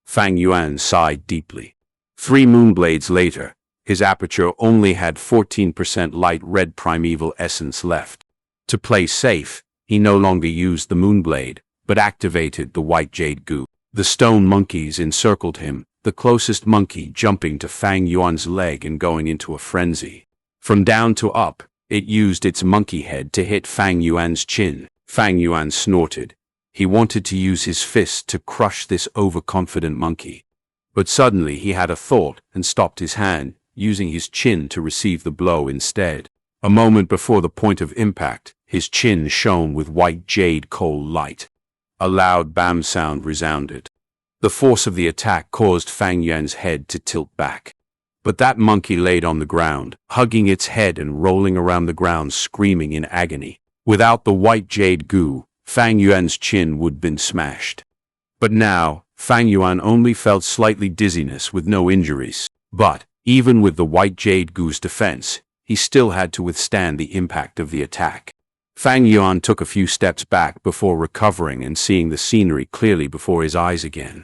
Fang Yuan sighed deeply. 3 moonblades later, his aperture only had 14% light red primeval essence left. To play safe, he no longer used the moonblade, but activated the white jade goo. The stone monkeys encircled him, the closest monkey jumping to Fang Yuan's leg and going into a frenzy. From down to up, it used its monkey head to hit Fang Yuan's chin. Fang Yuan snorted. He wanted to use his fist to crush this overconfident monkey. But suddenly he had a thought and stopped his hand, using his chin to receive the blow instead. A moment before the point of impact, his chin shone with white jade coal light. A loud bam sound resounded. The force of the attack caused Fang Yuan's head to tilt back. But that monkey laid on the ground, hugging its head and rolling around the ground screaming in agony. Without the white jade goo, Fang Yuan's chin would have been smashed. But now, Fang Yuan only felt slightly dizziness with no injuries. But, even with the white jade goo's defense, he still had to withstand the impact of the attack. Fang Yuan took a few steps back before recovering and seeing the scenery clearly before his eyes again.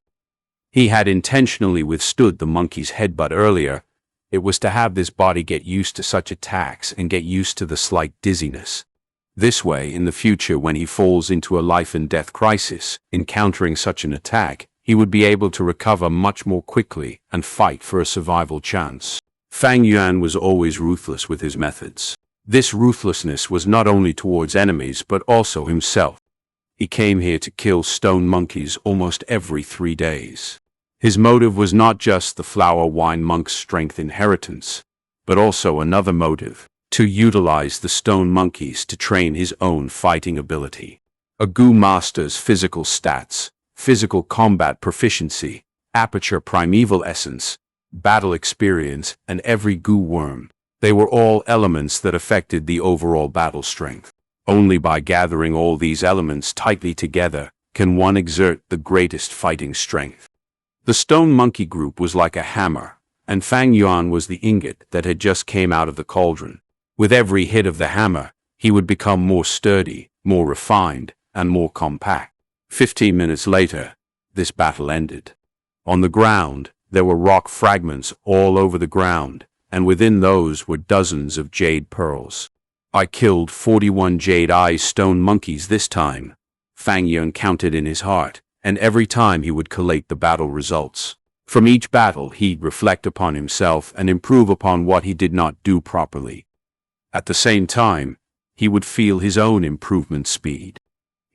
He had intentionally withstood the monkey's headbutt earlier. It was to have this body get used to such attacks and get used to the slight dizziness. This way, in the future when he falls into a life-and-death crisis, encountering such an attack, he would be able to recover much more quickly and fight for a survival chance. Fang Yuan was always ruthless with his methods. This ruthlessness was not only towards enemies but also himself. He came here to kill stone monkeys almost every 3 days. His motive was not just the flower wine monk's strength inheritance, but also another motive, to utilize the stone monkeys to train his own fighting ability. A goo master's physical stats, physical combat proficiency, aperture primeval essence, battle experience, and every goo worm. They were all elements that affected the overall battle strength. Only by gathering all these elements tightly together can one exert the greatest fighting strength. The stone monkey group was like a hammer, and Fang Yuan was the ingot that had just came out of the cauldron. With every hit of the hammer, he would become more sturdy, more refined, and more compact. 15 minutes later, this battle ended. On the ground, there were rock fragments all over the ground, and within those were dozens of jade pearls. I killed 41 jade-eyes stone monkeys this time, Fang Yuan counted in his heart, and every time he would collate the battle results. From each battle he'd reflect upon himself and improve upon what he did not do properly. At the same time, he would feel his own improvement speed.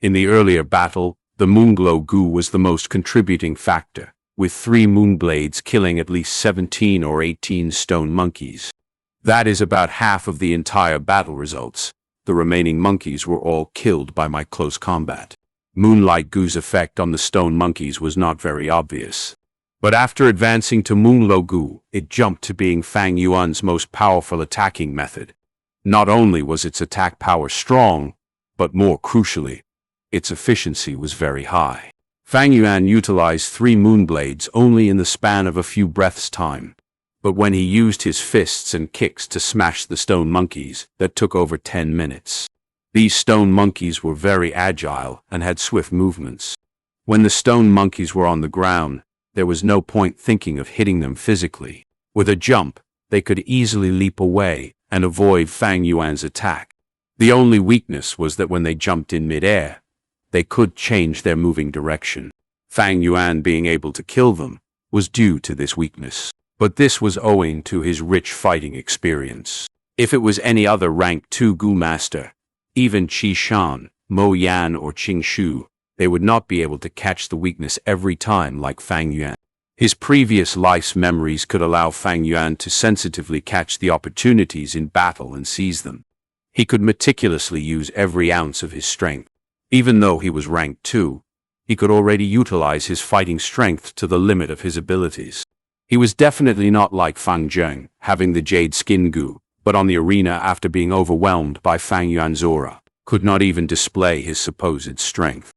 In the earlier battle, the moonglow goo was the most contributing factor, with 3 moonblades killing at least 17 or 18 stone monkeys. That is about half of the entire battle results. The remaining monkeys were all killed by my close combat. Moonlight goo's effect on the stone monkeys was not very obvious. But after advancing to moonglow goo, it jumped to being Fang Yuan's most powerful attacking method. Not only was its attack power strong, but more crucially, its efficiency was very high. Fang Yuan utilized 3 moonblades only in the span of a few breaths' time. But when he used his fists and kicks to smash the stone monkeys, that took over 10 minutes. These stone monkeys were very agile and had swift movements. When the stone monkeys were on the ground, there was no point thinking of hitting them physically. With a jump, they could easily leap away and avoid Fang Yuan's attack. The only weakness was that when they jumped in midair, they could change their moving direction. Fang Yuan being able to kill them was due to this weakness. But this was owing to his rich fighting experience. If it was any other rank 2 Gu master, even Qi Shan, Mo Yan or Qing Shu, they would not be able to catch the weakness every time like Fang Yuan. His previous life's memories could allow Fang Yuan to sensitively catch the opportunities in battle and seize them. He could meticulously use every ounce of his strength. Even though he was rank 2, he could already utilize his fighting strength to the limit of his abilities. He was definitely not like Fang Zheng, having the Jade Skin Gu, but on the arena after being overwhelmed by Fang Yuan's aura, could not even display his supposed strength.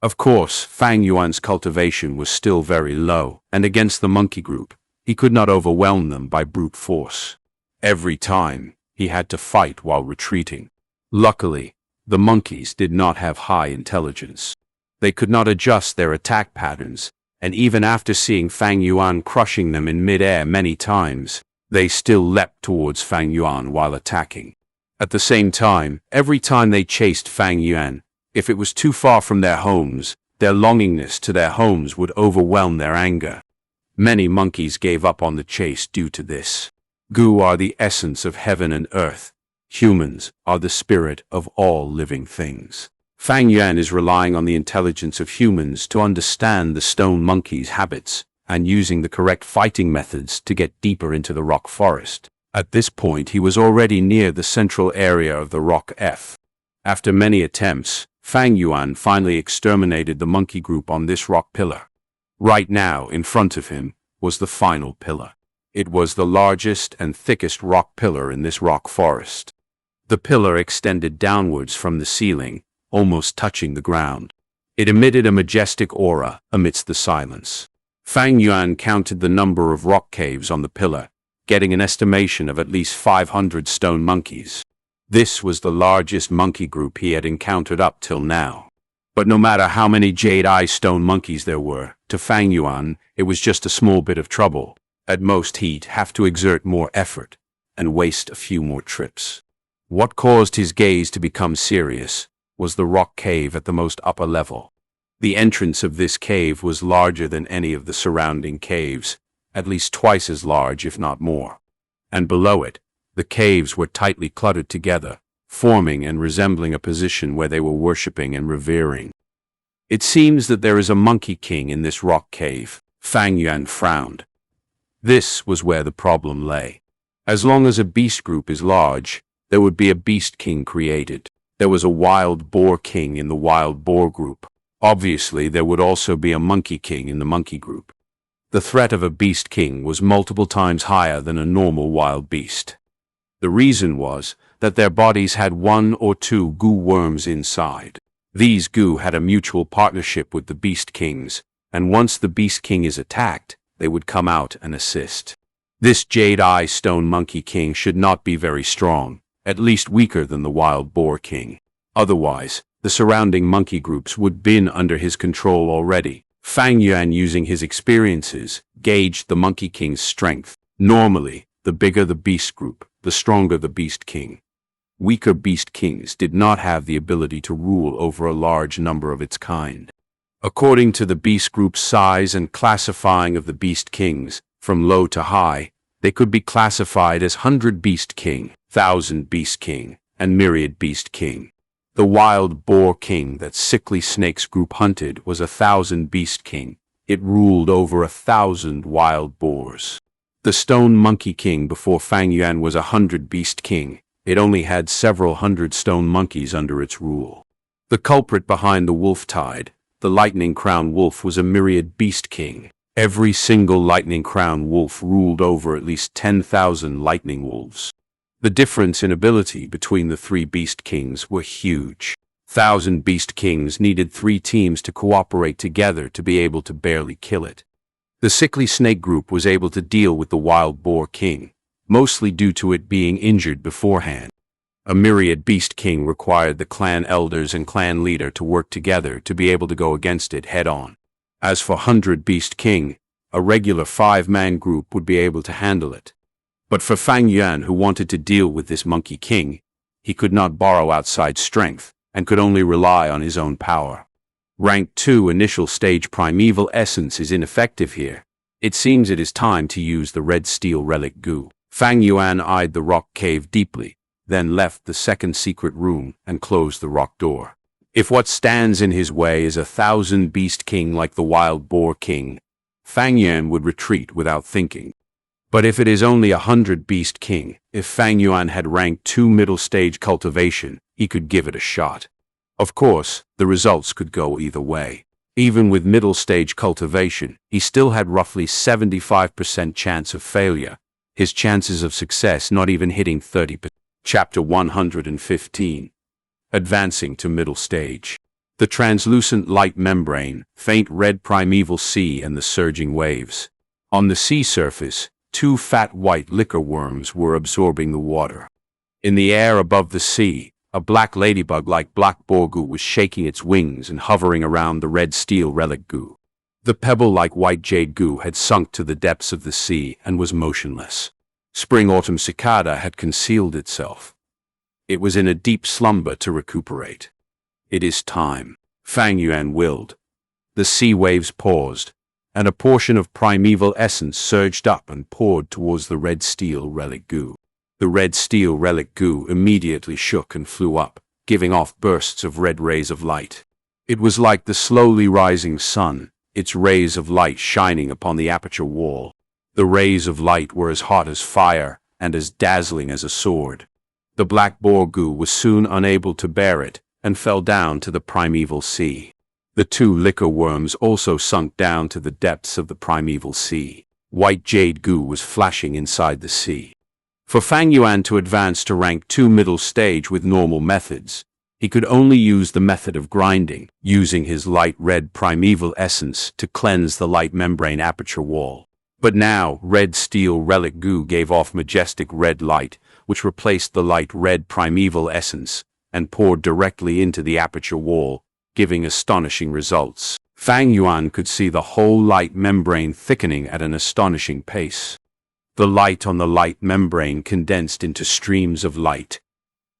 Of course, Fang Yuan's cultivation was still very low, and against the monkey group, he could not overwhelm them by brute force. Every time, he had to fight while retreating. Luckily, the monkeys did not have high intelligence. They could not adjust their attack patterns, and even after seeing Fang Yuan crushing them in midair many times, they still leapt towards Fang Yuan while attacking. At the same time, every time they chased Fang Yuan, if it was too far from their homes, their longingness to their homes would overwhelm their anger. Many monkeys gave up on the chase due to this. Gu are the essence of heaven and earth. Humans are the spirit of all living things. Fang Yuan is relying on the intelligence of humans to understand the stone monkey's habits and using the correct fighting methods to get deeper into the rock forest. At this point, he was already near the central area of the rock F. After many attempts, Fang Yuan finally exterminated the monkey group on this rock pillar. Right now, in front of him, was the final pillar. It was the largest and thickest rock pillar in this rock forest. The pillar extended downwards from the ceiling, almost touching the ground. It emitted a majestic aura amidst the silence. Fang Yuan counted the number of rock caves on the pillar, getting an estimation of at least 500 stone monkeys. This was the largest monkey group he had encountered up till now. But no matter how many jade-eye stone monkeys there were, to Fang Yuan, it was just a small bit of trouble. At most, he'd have to exert more effort and waste a few more trips. What caused his gaze to become serious was the rock cave at the most upper level. The entrance of this cave was larger than any of the surrounding caves, at least twice as large if not more. And below it, the caves were tightly cluttered together, forming and resembling a position where they were worshipping and revering. It seems that there is a monkey king in this rock cave. Fang Yuan frowned. This was where the problem lay. As long as a beast group is large, there would be a beast king created. There was a wild boar king in the wild boar group. Obviously, there would also be a monkey king in the monkey group. The threat of a beast king was multiple times higher than a normal wild beast. The reason was that their bodies had 1 or 2 gu worms inside. These gu had a mutual partnership with the beast kings, and once the beast king is attacked, they would come out and assist. This jade-eye stone monkey king should not be very strong, at least weaker than the wild boar king. Otherwise, the surrounding monkey groups would been under his control already. Fang Yuan, using his experiences, gauged the monkey king's strength. Normally, the bigger the beast group, the stronger the beast king. Weaker beast kings did not have the ability to rule over a large number of its kind. According to the beast group's size and classifying of the beast kings, from low to high, they could be classified as 100 beast king, 1,000 beast king, and myriad beast king. The wild boar king that sickly snakes group hunted was 1,000 beast king. It ruled over 1,000 wild boars. The stone monkey king before Fang Yuan was 100 beast king. It only had several hundred stone monkeys under its rule. The culprit behind the wolf tide, the lightning crown wolf, was a myriad beast king. Every single lightning crown wolf ruled over at least 10,000 lightning wolves. The difference in ability between the 3 beast kings were huge. 1,000 beast kings needed 3 teams to cooperate together to be able to barely kill it. The sickly snake group was able to deal with the wild boar king, mostly due to it being injured beforehand. A myriad beast king required the clan elders and clan leader to work together to be able to go against it head-on. As for 100 beast king, a regular 5-man group would be able to handle it. But for Fang Yuan, who wanted to deal with this monkey king, he could not borrow outside strength and could only rely on his own power. Rank 2 initial stage primeval essence is ineffective here. It seems it is time to use the red steel relic goo. Fang Yuan eyed the rock cave deeply, then left the second secret room and closed the rock door. If what stands in his way is 1,000 beast king like the wild boar king, Fang Yuan would retreat without thinking. But if it is only 100 beast king, if Fang Yuan had rank 2 middle stage cultivation, he could give it a shot. Of course, the results could go either way. Even with middle stage cultivation, he still had roughly 75% chance of failure, his chances of success not even hitting 30%. Chapter 115. Advancing to middle stage. The translucent light membrane, faint red primeval sea and the surging waves. On the sea surface, 2 fat white liquor worms were absorbing the water. In the air above the sea, a black ladybug like black boar goo was shaking its wings and hovering around the red steel relic goo. The pebble-like white jade goo had sunk to the depths of the sea and was motionless. Spring Autumn Cicada had concealed itself. It was in a deep slumber to recuperate. It is time, Fang Yuan willed. The sea waves paused, and a portion of primeval essence surged up and poured towards the red steel relic goo. The red steel relic goo immediately shook and flew up, giving off bursts of red rays of light. It was like the slowly rising sun, its rays of light shining upon the aperture wall. The rays of light were as hot as fire and as dazzling as a sword. The black boar goo was soon unable to bear it and fell down to the primeval sea. The 2 liquor worms also sunk down to the depths of the primeval sea. White jade goo was flashing inside the sea. For Fang Yuan to advance to rank 2 middle stage with normal methods, he could only use the method of grinding, using his light red primeval essence to cleanse the light membrane aperture wall. But now, red steel relic goo gave off majestic red light, which replaced the light red primeval essence, and poured directly into the aperture wall, giving astonishing results. Fang Yuan could see the whole light membrane thickening at an astonishing pace. The light on the light membrane condensed into streams of light,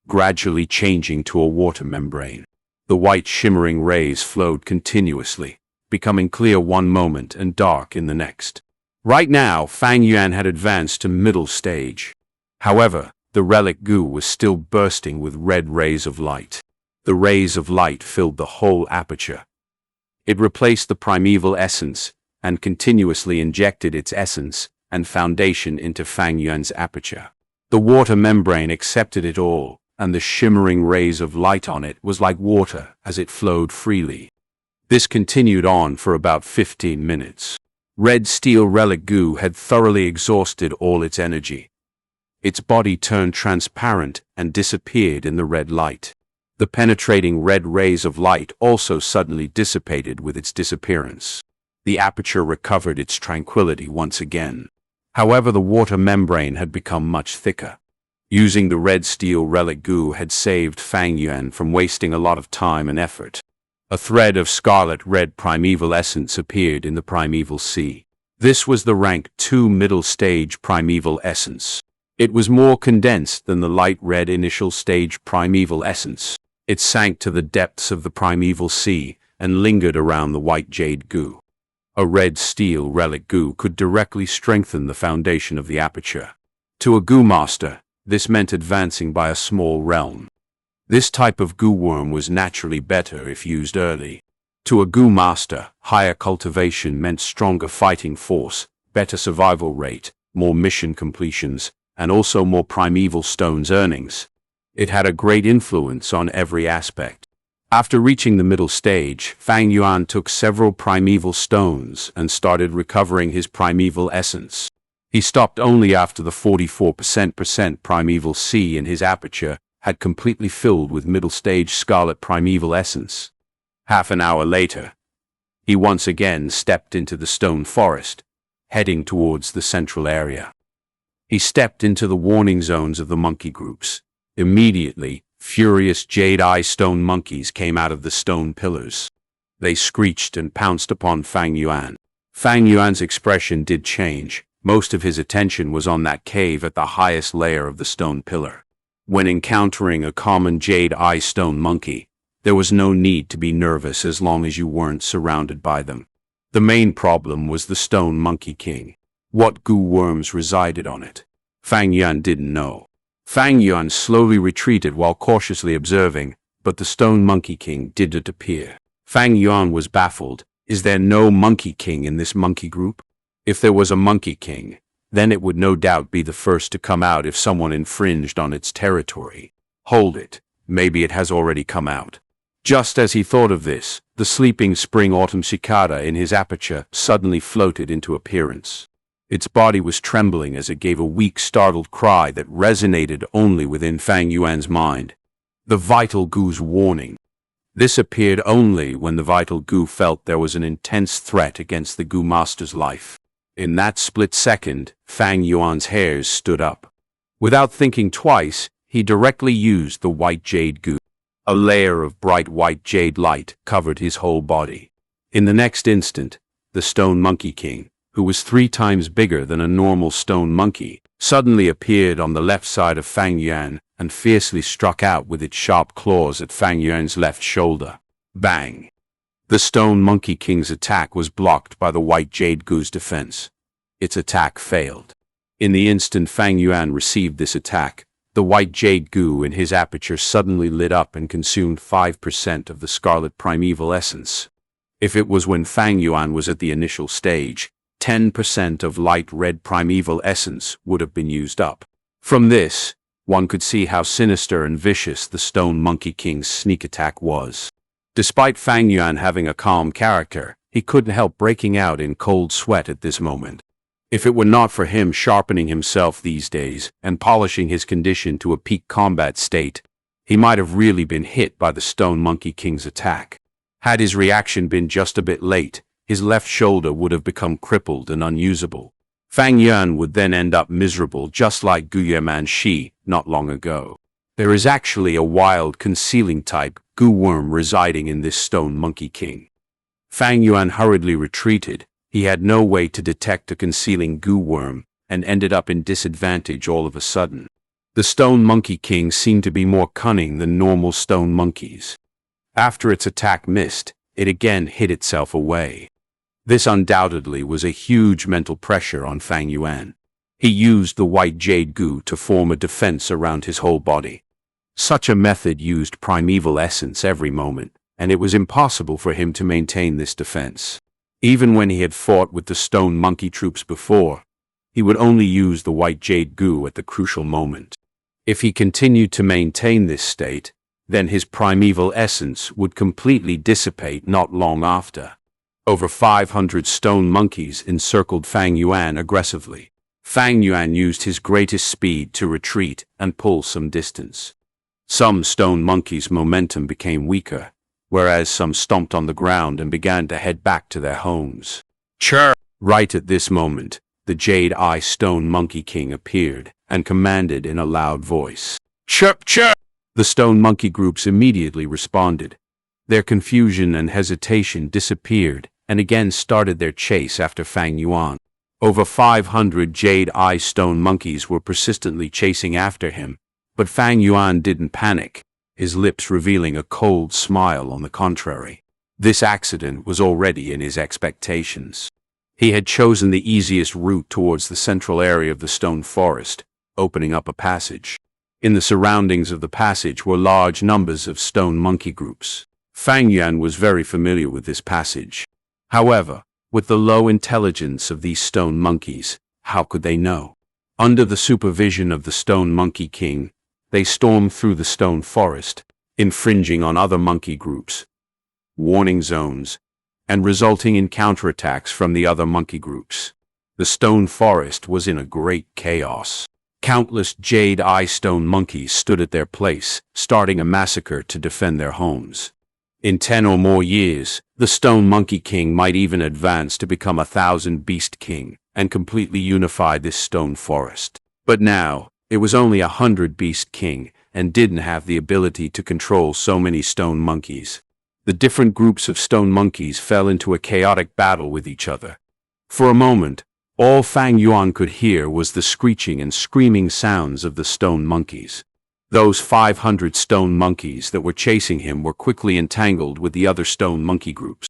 gradually changing to a water membrane. The white shimmering rays flowed continuously, becoming clear one moment and dark in the next. Right now, Fang Yuan had advanced to middle stage. However, the relic goo was still bursting with red rays of light. The rays of light filled the whole aperture. It replaced the primeval essence and continuously injected its essence and foundation into Fang Yuan's aperture. The water membrane accepted it all, and the shimmering rays of light on it was like water as it flowed freely. This continued on for about 15 minutes. Red steel relic goo had thoroughly exhausted all its energy. Its body turned transparent and disappeared in the red light. The penetrating red rays of light also suddenly dissipated with its disappearance. The aperture recovered its tranquility once again. However, the water membrane had become much thicker. Using the red steel relic goo had saved Fang Yuan from wasting a lot of time and effort. A thread of scarlet red primeval essence appeared in the primeval sea. This was the rank 2 middle stage primeval essence. It was more condensed than the light red initial stage primeval essence. It sank to the depths of the primeval sea and lingered around the white jade goo. A red steel relic goo could directly strengthen the foundation of the aperture. To a goo master, this meant advancing by a small realm. This type of goo worm was naturally better if used early. To a goo master, higher cultivation meant stronger fighting force, better survival rate, more mission completions, and also more primeval stones earnings. It had a great influence on every aspect. After reaching the middle stage, Fang Yuan took several primeval stones and started recovering his primeval essence. He stopped only after the 44% primeval sea in his aperture had completely filled with middle-stage scarlet primeval essence. Half an hour later, he once again stepped into the stone forest, heading towards the central area. He stepped into the warning zones of the monkey groups. Immediately, furious jade-eye stone monkeys came out of the stone pillars. They screeched and pounced upon Fang Yuan. Fang Yuan's expression did change. Most of his attention was on that cave at the highest layer of the stone pillar. When encountering a common jade-eye stone monkey, there was no need to be nervous as long as you weren't surrounded by them. The main problem was the stone monkey king. What goo worms resided on it? Fang Yuan didn't know. Fang Yuan slowly retreated while cautiously observing, but the stone monkey king didn't appear. Fang Yuan was baffled. Is there no monkey king in this monkey group? If there was a monkey king, then it would no doubt be the first to come out if someone infringed on its territory. Hold it, maybe it has already come out. Just as he thought of this, the sleeping Spring Autumn Cicada in his aperture suddenly floated into appearance. Its body was trembling as it gave a weak, startled cry that resonated only within Fang Yuan's mind. The vital goo's warning. This appeared only when the vital goo felt there was an intense threat against the goo master's life. In that split second, Fang Yuan's hairs stood up. Without thinking twice, he directly used the white jade goo. A layer of bright white jade light covered his whole body. In the next instant, the stone monkey king, who was 3 times bigger than a normal stone monkey, suddenly appeared on the left side of Fang Yuan and fiercely struck out with its sharp claws at Fang Yuan's left shoulder. Bang! The stone monkey king's attack was blocked by the white jade goo's defense. Its attack failed. In the instant Fang Yuan received this attack, the white jade goo in his aperture suddenly lit up and consumed 5% of the scarlet primeval essence. If it was when Fang Yuan was at the initial stage, 10% of light red primeval essence would have been used up. From this, one could see how sinister and vicious the stone monkey king's sneak attack was. Despite Fang Yuan having a calm character, he couldn't help breaking out in cold sweat at this moment. If it were not for him sharpening himself these days and polishing his condition to a peak combat state, he might have really been hit by the stone monkey king's attack. Had his reaction been just a bit late, his left shoulder would have become crippled and unusable. Fang Yuan would then end up miserable just like Guyaman Shi not long ago. There is actually a wild concealing type goo worm residing in this stone monkey king. Fang Yuan hurriedly retreated. He had no way to detect a concealing goo worm and ended up in disadvantage all of a sudden. The stone monkey king seemed to be more cunning than normal stone monkeys. After its attack missed, it again hid itself away. This undoubtedly was a huge mental pressure on Fang Yuan. He used the white jade goo to form a defense around his whole body. Such a method used primeval essence every moment, and it was impossible for him to maintain this defense. Even when he had fought with the stone monkey troops before, he would only use the white jade goo at the crucial moment. If he continued to maintain this state, then his primeval essence would completely dissipate not long after. Over 500 stone monkeys encircled Fang Yuan aggressively. Fang Yuan used his greatest speed to retreat and pull some distance. Some stone monkeys' momentum became weaker, whereas some stomped on the ground and began to head back to their homes. Chirp! Right at this moment, the jade-eye stone monkey king appeared and commanded in a loud voice. Chirp, chirp! The stone monkey groups immediately responded. Their confusion and hesitation disappeared and again started their chase after Fang Yuan. Over 500 jade-eye stone monkeys were persistently chasing after him, but Fang Yuan didn't panic, his lips revealing a cold smile on the contrary. This accident was already in his expectations. He had chosen the easiest route towards the central area of the stone forest, opening up a passage. In the surroundings of the passage were large numbers of stone monkey groups. Fang Yuan was very familiar with this passage. However, with the low intelligence of these stone monkeys, how could they know? Under the supervision of the stone monkey king, they stormed through the stone forest, infringing on other monkey groups, warning zones, and resulting in counterattacks from the other monkey groups. The stone forest was in a great chaos. Countless jade eye stone monkeys stood at their place, starting a massacre to defend their homes. In 10 or more years, the Stone Monkey King might even advance to become 1,000 Beast King and completely unify this stone forest. But now, it was only 100 Beast King and didn't have the ability to control so many stone monkeys. The different groups of stone monkeys fell into a chaotic battle with each other. For a moment, all Fang Yuan could hear was the screeching and screaming sounds of the stone monkeys. Those 500 stone monkeys that were chasing him were quickly entangled with the other stone monkey groups.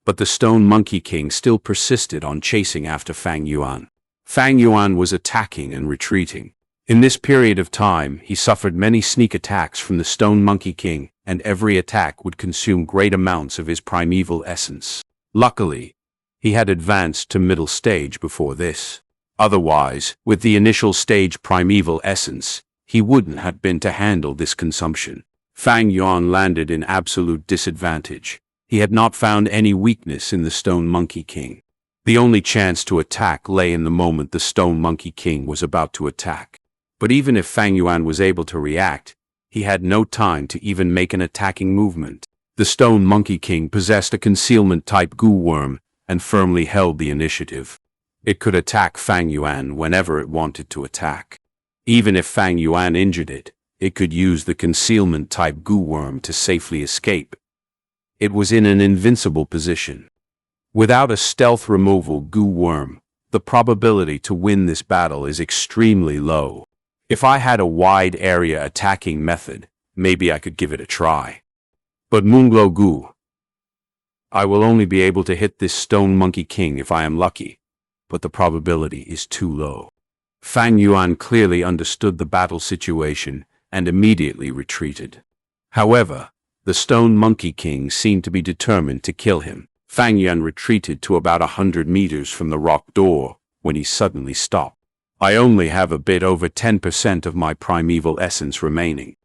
But the Stone Monkey King still persisted on chasing after Fang Yuan. Fang Yuan was attacking and retreating. In this period of time, he suffered many sneak attacks from the Stone Monkey King, and every attack would consume great amounts of his primeval essence. Luckily, he had advanced to middle stage before this. Otherwise, with the initial stage primeval essence, he wouldn't have been to handle this consumption. Fang Yuan landed in absolute disadvantage. He had not found any weakness in the Stone Monkey King. The only chance to attack lay in the moment the Stone Monkey King was about to attack. But even if Fang Yuan was able to react, he had no time to even make an attacking movement. The Stone Monkey King possessed a concealment-type goo worm and firmly held the initiative. It could attack Fang Yuan whenever it wanted to attack. Even if Fang Yuan injured it, it could use the concealment-type goo worm to safely escape. It was in an invincible position. Without a stealth removal goo worm, the probability to win this battle is extremely low. If I had a wide area attacking method, maybe I could give it a try. But Moonglow Goo, I will only be able to hit this Stone Monkey King if I am lucky, but the probability is too low. Fang Yuan clearly understood the battle situation and immediately retreated. However, the Stone Monkey King seemed to be determined to kill him. Fang Yuan retreated to about 100 meters from the rock door when he suddenly stopped. I only have a bit over 10% of my primeval essence remaining.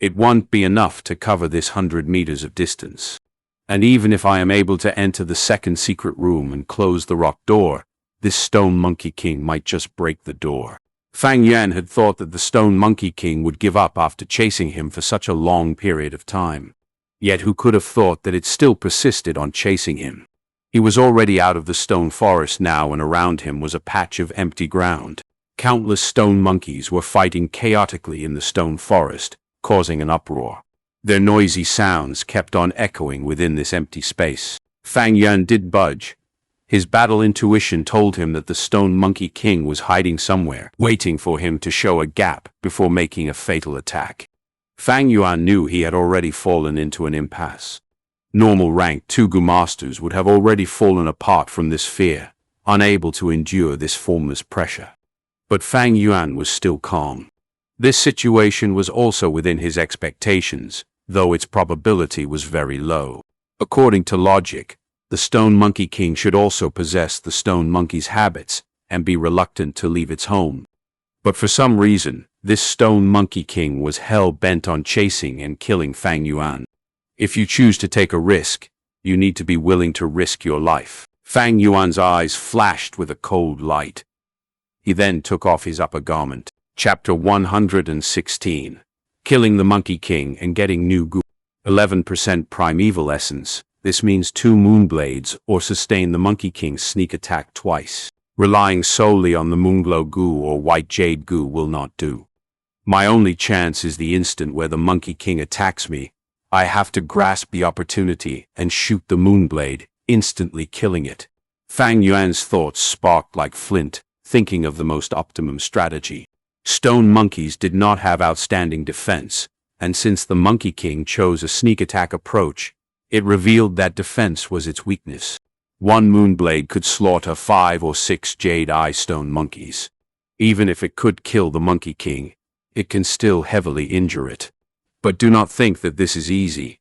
It won't be enough to cover this 100 meters of distance. And even if I am able to enter the second secret room and close the rock door, this Stone Monkey King might just break the door. Fang Yuan had thought that the Stone Monkey King would give up after chasing him for such a long period of time. Yet who could have thought that it still persisted on chasing him? He was already out of the stone forest now, and around him was a patch of empty ground. Countless stone monkeys were fighting chaotically in the stone forest, causing an uproar. Their noisy sounds kept on echoing within this empty space. Fang Yuan did budge. His battle intuition told him that the Stone Monkey King was hiding somewhere, waiting for him to show a gap before making a fatal attack. Fang Yuan knew he had already fallen into an impasse. Normal rank 2 Goo Masters would have already fallen apart from this fear, unable to endure this formless pressure. But Fang Yuan was still calm. This situation was also within his expectations, though its probability was very low. According to logic, the Stone Monkey King should also possess the Stone Monkey's habits and be reluctant to leave its home. But for some reason, this Stone Monkey King was hell-bent on chasing and killing Fang Yuan. If you choose to take a risk, you need to be willing to risk your life. Fang Yuan's eyes flashed with a cold light. He then took off his upper garment. Chapter 116. Killing the Monkey King and getting new goo. 11% primeval essence. This means 2 Moonblades or sustain the Monkey King's sneak attack twice. Relying solely on the Moonglow Goo or White Jade Goo will not do. My only chance is the instant where the Monkey King attacks me. I have to grasp the opportunity and shoot the Moonblade, instantly killing it. Fang Yuan's thoughts sparked like flint, thinking of the most optimum strategy. Stone monkeys did not have outstanding defense, and since the Monkey King chose a sneak attack approach, it revealed that defense was its weakness. 1 Moonblade could slaughter 5 or 6 Jade Eye Stone monkeys. Even if it could kill the Monkey King, it can still heavily injure it. But do not think that this is easy.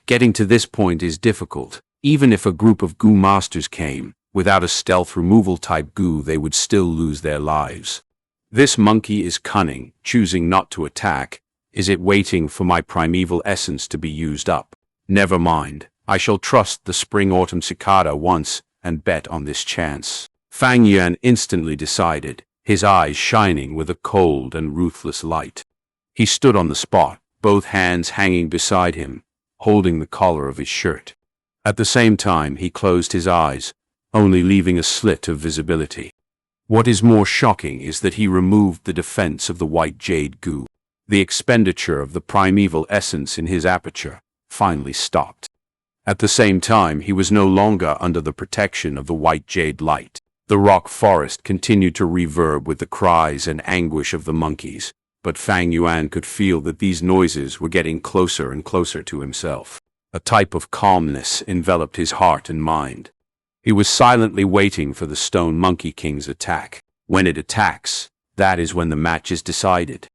Getting to this point is difficult. Even if a group of Goo Masters came, without a stealth removal type goo, they would still lose their lives. This monkey is cunning, choosing not to attack. Is it waiting for my primeval essence to be used up? Never mind. I shall trust the Spring Autumn Cicada once and bet on this chance. Fang Yuan instantly decided. his eyes shining with a cold and ruthless light. He stood on the spot, both hands hanging beside him, holding the collar of his shirt. At the same time, he closed his eyes, only leaving a slit of visibility. What is more shocking is that he removed the defense of the white jade goo. The expenditure of the primeval essence in his aperture finally stopped. At the same time, he was no longer under the protection of the white jade light. The rock forest continued to reverb with the cries and anguish of the monkeys, but Fang Yuan could feel that these noises were getting closer and closer to himself. A type of calmness enveloped his heart and mind. He was silently waiting for the Stone Monkey King's attack. When it attacks, that is when the match is decided.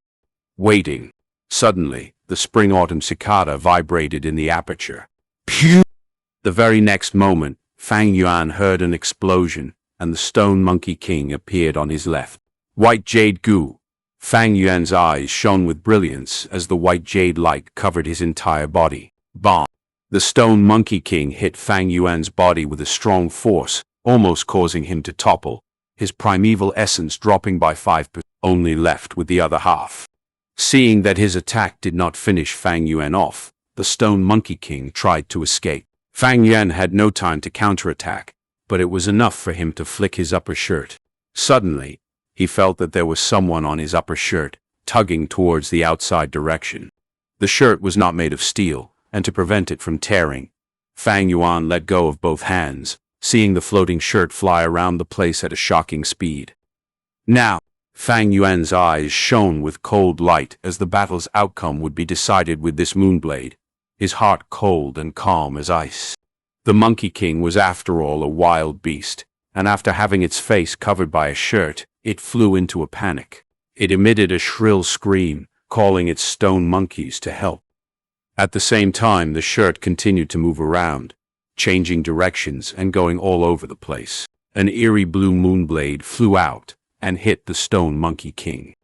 Waiting. Suddenly, the Spring Autumn Cicada vibrated in the aperture. Pew! The very next moment, Fang Yuan heard an explosion, and the Stone Monkey King appeared on his left. White jade goo. Fang Yuan's eyes shone with brilliance as the white jade light covered his entire body. Bomb! The Stone Monkey King hit Fang Yuan's body with a strong force, almost causing him to topple, his primeval essence dropping by 5%, only left with the other half. Seeing that his attack did not finish Fang Yuan off, the Stone Monkey King tried to escape. Fang Yuan had no time to counterattack, but it was enough for him to flick his upper shirt. Suddenly, he felt that there was someone on his upper shirt, tugging towards the outside direction. The shirt was not made of steel, and to prevent it from tearing, Fang Yuan let go of both hands, seeing the floating shirt fly around the place at a shocking speed. Now, Fang Yuan's eyes shone with cold light as the battle's outcome would be decided with this moonblade, his heart cold and calm as ice. The Monkey King was after all a wild beast, and after having its face covered by a shirt, it flew into a panic. It emitted a shrill scream, calling its stone monkeys to help. At the same time, the shirt continued to move around, changing directions and going all over the place. An eerie blue moonblade flew out and hit the Stone Monkey King.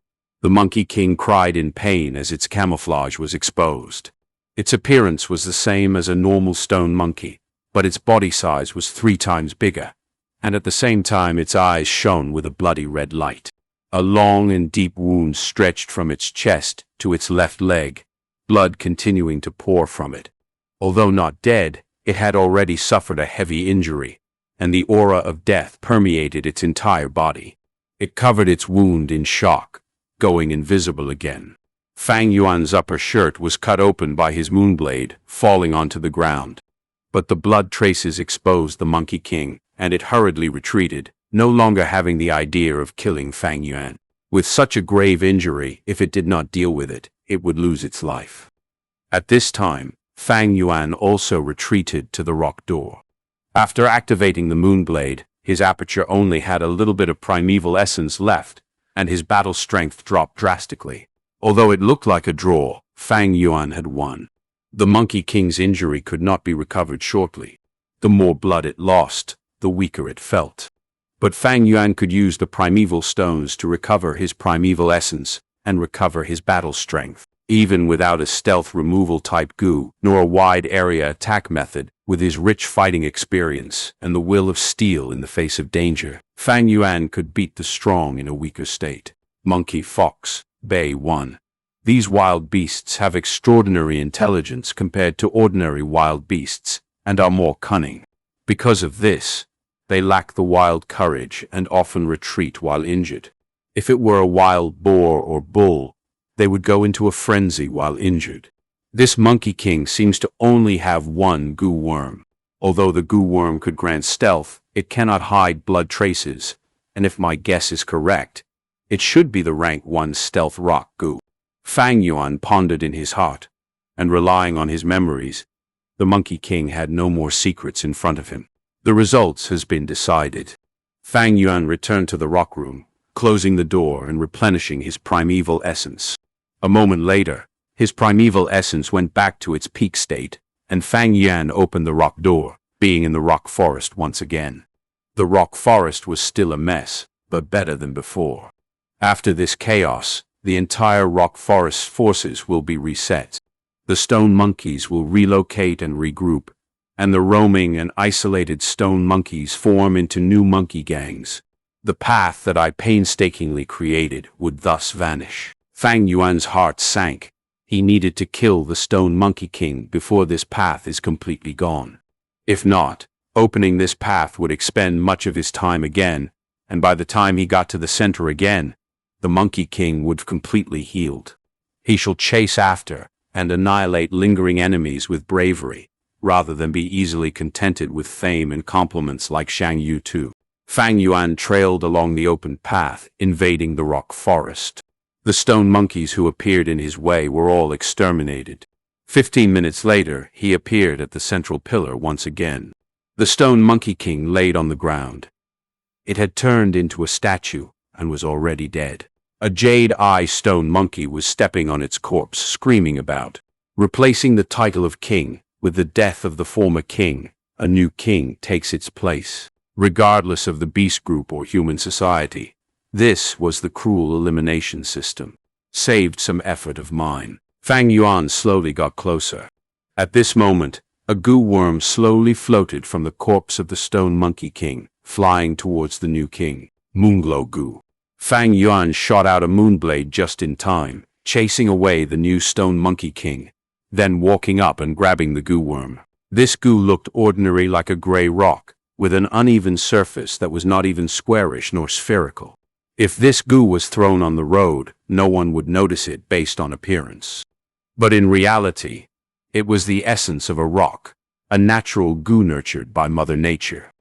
The Monkey King cried in pain as its camouflage was exposed. Its appearance was the same as a normal stone monkey, but its body size was 3 times bigger, and at the same time its eyes shone with a bloody red light. A long and deep wound stretched from its chest to its left leg, blood continuing to pour from it. Although not dead, it had already suffered a heavy injury, and the aura of death permeated its entire body. It covered its wound in shock, going invisible again. Fang Yuan's upper shirt was cut open by his moonblade, falling onto the ground. But the blood traces exposed the Monkey King, and it hurriedly retreated, no longer having the idea of killing Fang Yuan. With such a grave injury, if it did not deal with it, it would lose its life. At this time, Fang Yuan also retreated to the rock door. After activating the moonblade, his aperture only had a little bit of primeval essence left, and his battle strength dropped drastically. Although it looked like a draw, Fang Yuan had won. The Monkey King's injury could not be recovered shortly. The more blood it lost, the weaker it felt. But Fang Yuan could use the primeval stones to recover his primeval essence and recover his battle strength. Even without a stealth removal type goo, nor a wide area attack method, with his rich fighting experience and the will of steel in the face of danger, Fang Yuan could beat the strong in a weaker state. Monkey, Fox, Bay 1. These wild beasts have extraordinary intelligence compared to ordinary wild beasts, and are more cunning. Because of this, they lack the wild courage and often retreat while injured. If it were a wild boar or bull, they would go into a frenzy while injured. This Monkey King seems to only have one goo worm. Although the goo worm could grant stealth, it cannot hide blood traces, and if my guess is correct, it should be the rank 1 stealth rock goo. Fang Yuan pondered in his heart, and relying on his memories, the Monkey King had no more secrets in front of him. The results has been decided. Fang Yuan returned to the rock room, closing the door and replenishing his primeval essence. A moment later, his primeval essence went back to its peak state, and Fang Yuan opened the rock door, being in the rock forest once again. The rock forest was still a mess, but better than before. After this chaos, the entire rock forest forces will be reset. The stone monkeys will relocate and regroup, and the roaming and isolated stone monkeys form into new monkey gangs. The path that I painstakingly created would thus vanish. Fang Yuan's heart sank. He needed to kill the Stone Monkey King before this path is completely gone. If not, opening this path would expend much of his time again, and by the time he got to the center again, the Monkey King would have completely healed. He shall chase after and annihilate lingering enemies with bravery, rather than be easily contented with fame and compliments like Shang Yu too. Fang Yuan trailed along the open path, invading the rock forest. The stone monkeys who appeared in his way were all exterminated. 15 minutes later, he appeared at the central pillar once again. The Stone Monkey King laid on the ground. It had turned into a statue and was already dead. A jade-eye stone monkey was stepping on its corpse, screaming about. Replacing the title of king with the death of the former king, a new king takes its place, regardless of the beast group or human society. This was the cruel elimination system. Saved some effort of mine. Fang Yuan slowly got closer. At this moment, a goo worm slowly floated from the corpse of the Stone Monkey King, flying towards the new king. Moonglow goo. Fang Yuan shot out a moonblade just in time, chasing away the new Stone Monkey King, then walking up and grabbing the goo worm. This goo looked ordinary, like a gray rock, with an uneven surface that was not even squarish nor spherical. If this goo was thrown on the road, no one would notice it based on appearance. But in reality, it was the essence of a rock, a natural goo nurtured by Mother Nature.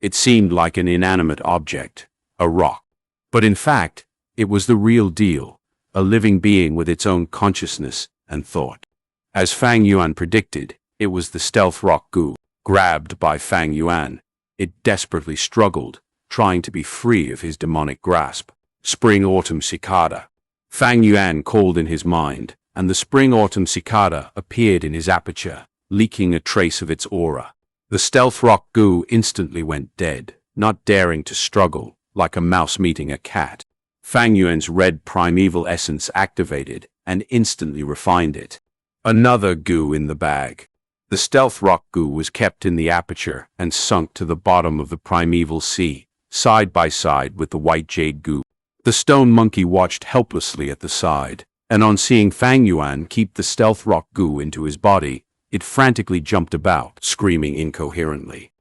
It seemed like an inanimate object, a rock. But in fact, it was the real deal, a living being with its own consciousness and thought. As Fang Yuan predicted, it was the stealth rock goo. Grabbed by Fang Yuan, it desperately struggled, trying to be free of his demonic grasp. Spring Autumn Cicada. Fang Yuan called in his mind, and the Spring Autumn Cicada appeared in his aperture, leaking a trace of its aura. The stealth rock goo instantly went dead, not daring to struggle, like a mouse meeting a cat. Fang Yuan's red primeval essence activated and instantly refined it. Another goo in the bag. The stealth rock goo was kept in the aperture and sunk to the bottom of the primeval sea, side by side with the white jade goo. The stone monkey watched helplessly at the side, and on seeing Fang Yuan keep the stealth rock goo into his body, it frantically jumped about, screaming incoherently.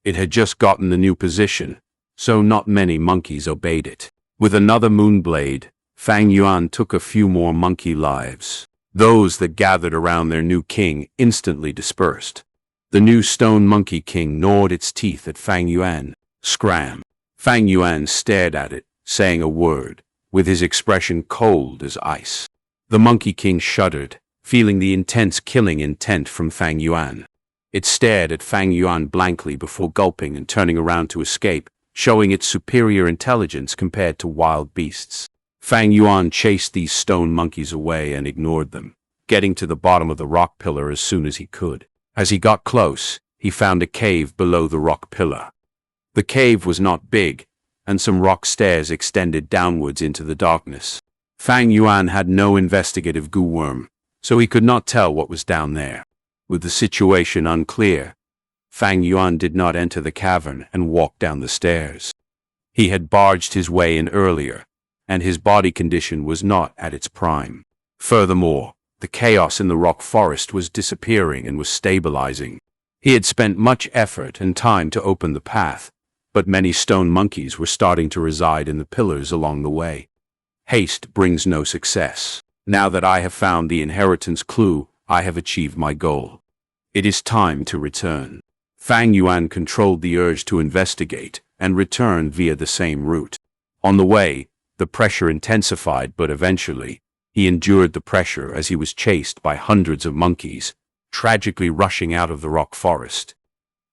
It had just gotten the new position, so not many monkeys obeyed it. With another moonblade, Fang Yuan took a few more monkey lives. Those that gathered around their new king instantly dispersed. The new Stone Monkey King gnawed its teeth at Fang Yuan. Scram. Fang Yuan stared at it, saying a word, with his expression cold as ice. The Monkey King shuddered, feeling the intense killing intent from Fang Yuan. It stared at Fang Yuan blankly before gulping and turning around to escape, showing its superior intelligence compared to wild beasts. Fang Yuan chased these stone monkeys away and ignored them, getting to the bottom of the rock pillar as soon as he could. As he got close, he found a cave below the rock pillar. The cave was not big, and some rock stairs extended downwards into the darkness. Fang Yuan had no investigative goo worm, so he could not tell what was down there. With the situation unclear, Fang Yuan did not enter the cavern and walk down the stairs. He had barged his way in earlier, and his body condition was not at its prime. Furthermore, the chaos in the rock forest was disappearing and was stabilizing. He had spent much effort and time to open the path, but many stone monkeys were starting to reside in the pillars along the way. Haste brings no success. Now that I have found the inheritance clue, I have achieved my goal. It is time to return. Fang Yuan controlled the urge to investigate and return via the same route. On the way, the pressure intensified, but eventually, he endured the pressure as he was chased by hundreds of monkeys, tragically rushing out of the rock forest.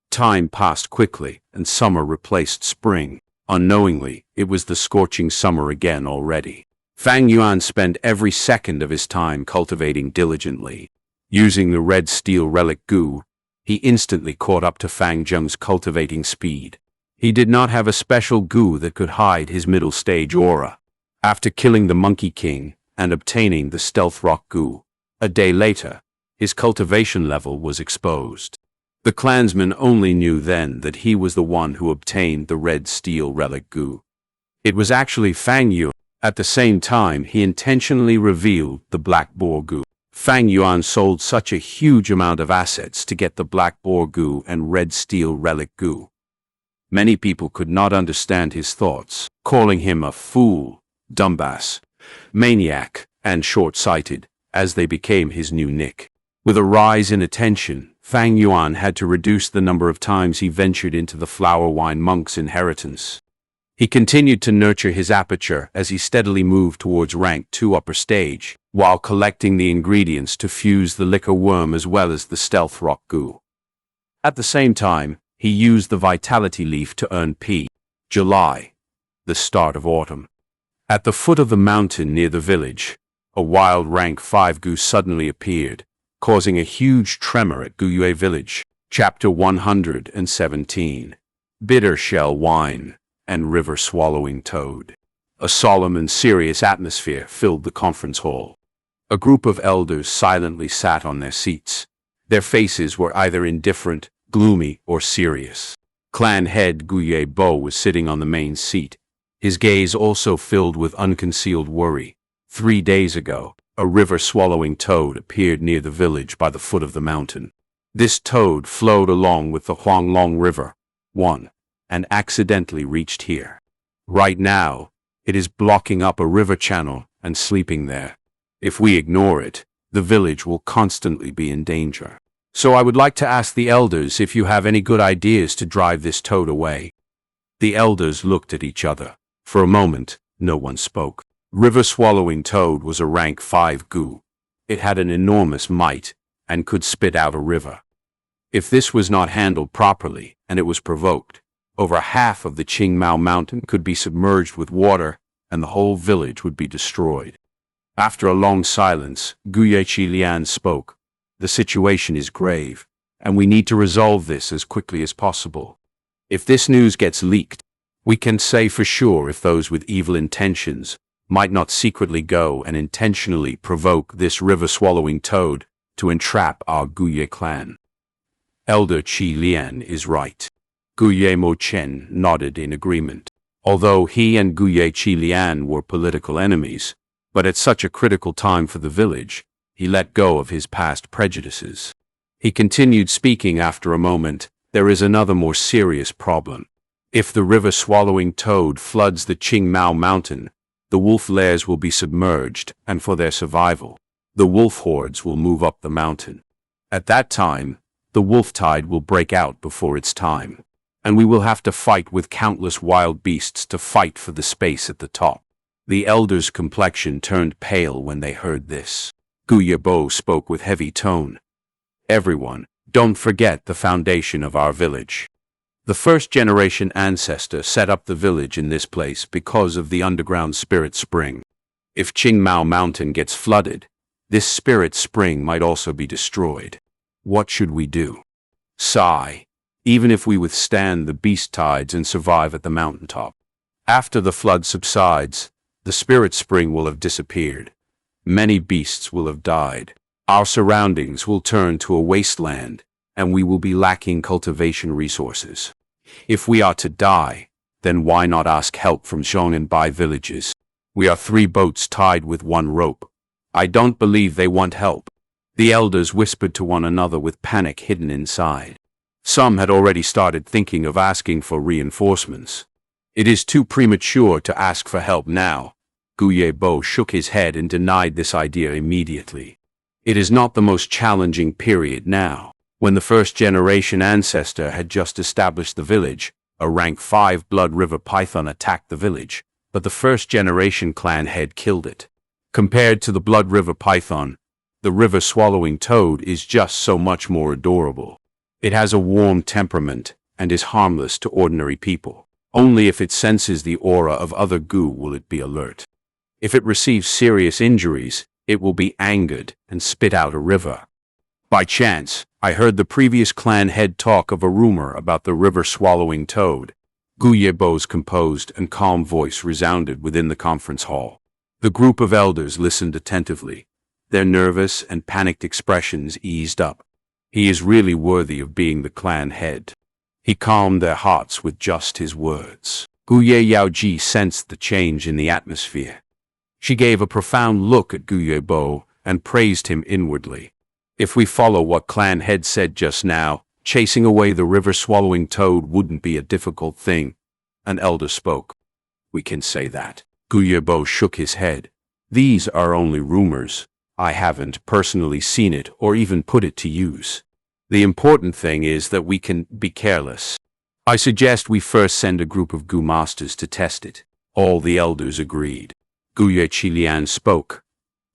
Time passed quickly, and summer replaced spring. Unknowingly, it was the scorching summer again already. Fang Yuan spent every second of his time cultivating diligently. Using the red steel relic goo, he instantly caught up to Fang Zheng's cultivating speed. He did not have a special goo that could hide his middle stage aura. After killing the Monkey King and obtaining the stealth rock goo, a day later, his cultivation level was exposed. The clansmen only knew then that he was the one who obtained the red steel relic goo. It was actually Fang Yuan. At the same time, he intentionally revealed the black boar goo. Fang Yuan sold such a huge amount of assets to get the black boar goo and red steel relic goo. Many people could not understand his thoughts, calling him a fool, dumbass, maniac, and short-sighted, as they became his new nick. With a rise in attention, Fang Yuan had to reduce the number of times he ventured into the flower wine monk's inheritance. He continued to nurture his aperture as he steadily moved towards rank 2 upper stage, while collecting the ingredients to fuse the liquor worm as well as the stealth rock goo. At the same time, he used the vitality leaf to earn July, the start of autumn. At the foot of the mountain near the village, a wild rank 5 goo suddenly appeared, causing a huge tremor at Guyue village. Chapter 117. Bitter Shell Wine and River Swallowing Toad. A solemn and serious atmosphere filled the conference hall. A group of elders silently sat on their seats. Their faces were either indifferent, gloomy, or serious. Clan head Guye Bo was sitting on the main seat, his gaze also filled with unconcealed worry. 3 days ago, a river-swallowing toad appeared near the village by the foot of the mountain. This toad flowed along with the Huanglong River, and accidentally reached here. Right now, it is blocking up a river channel and sleeping there. If we ignore it, the village will constantly be in danger. So I would like to ask the elders if you have any good ideas to drive this toad away. The elders looked at each other. For a moment, no one spoke. River-swallowing toad was a rank 5 goo. It had an enormous might and could spit out a river. If this was not handled properly and it was provoked, over half of the Qingmao mountain could be submerged with water and the whole village would be destroyed. After a long silence, Guye Qilian spoke. The situation is grave, and we need to resolve this as quickly as possible. If this news gets leaked, we can say for sure if those with evil intentions might not secretly go and intentionally provoke this river-swallowing toad to entrap our Guye clan. Elder Qi Lian is right. Guye Mo Chen nodded in agreement. Although he and Guye Qi Lian were political enemies, but at such a critical time for the village, he let go of his past prejudices. He continued speaking after a moment. There is another more serious problem. If the river-swallowing toad floods the Qingmao mountain, the wolf lairs will be submerged, and for their survival, the wolf hordes will move up the mountain. At that time, the wolf tide will break out before its time, and we will have to fight with countless wild beasts to fight for the space at the top. The elder's complexion turned pale when they heard this. Guye Bo spoke with heavy tone. Everyone, don't forget the foundation of our village. The first-generation ancestor set up the village in this place because of the underground spirit spring. If Qingmao Mountain gets flooded, this spirit spring might also be destroyed. What should we do? Sigh. Even if we withstand the beast tides and survive at the mountaintop. After the flood subsides, the spirit spring will have disappeared. Many beasts will have died. Our surroundings will turn to a wasteland, and we will be lacking cultivation resources. If we are to die, then why not ask help from Zhong and Bai villages? We are 3 boats tied with 1 rope. I don't believe they want help. The elders whispered to one another with panic hidden inside. Some had already started thinking of asking for reinforcements. It is too premature to ask for help now. Guye Bo shook his head and denied this idea immediately. It is not the most challenging period now. When the first-generation ancestor had just established the village, a rank 5 blood river python attacked the village, but the first-generation clan head killed it. Compared to the blood river python, the river-swallowing toad is just so much more adorable. It has a warm temperament and is harmless to ordinary people. Only if it senses the aura of other goo will it be alert. If it receives serious injuries, it will be angered and spit out a river. By chance, I heard the previous clan head talk of a rumor about the river-swallowing toad. Guye Bo's composed and calm voice resounded within the conference hall. The group of elders listened attentively. Their nervous and panicked expressions eased up. He is really worthy of being the clan head. He calmed their hearts with just his words. Guye Yaoji sensed the change in the atmosphere. She gave a profound look at Guye Bo and praised him inwardly. If we follow what Clan Head said just now, chasing away the river-swallowing toad wouldn't be a difficult thing. An elder spoke. We can say that. Guye Bo shook his head. These are only rumors. I haven't personally seen it or even put it to use. The important thing is that we can be careless. I suggest we first send a group of Gu masters to test it. All the elders agreed. Guye Qilian spoke.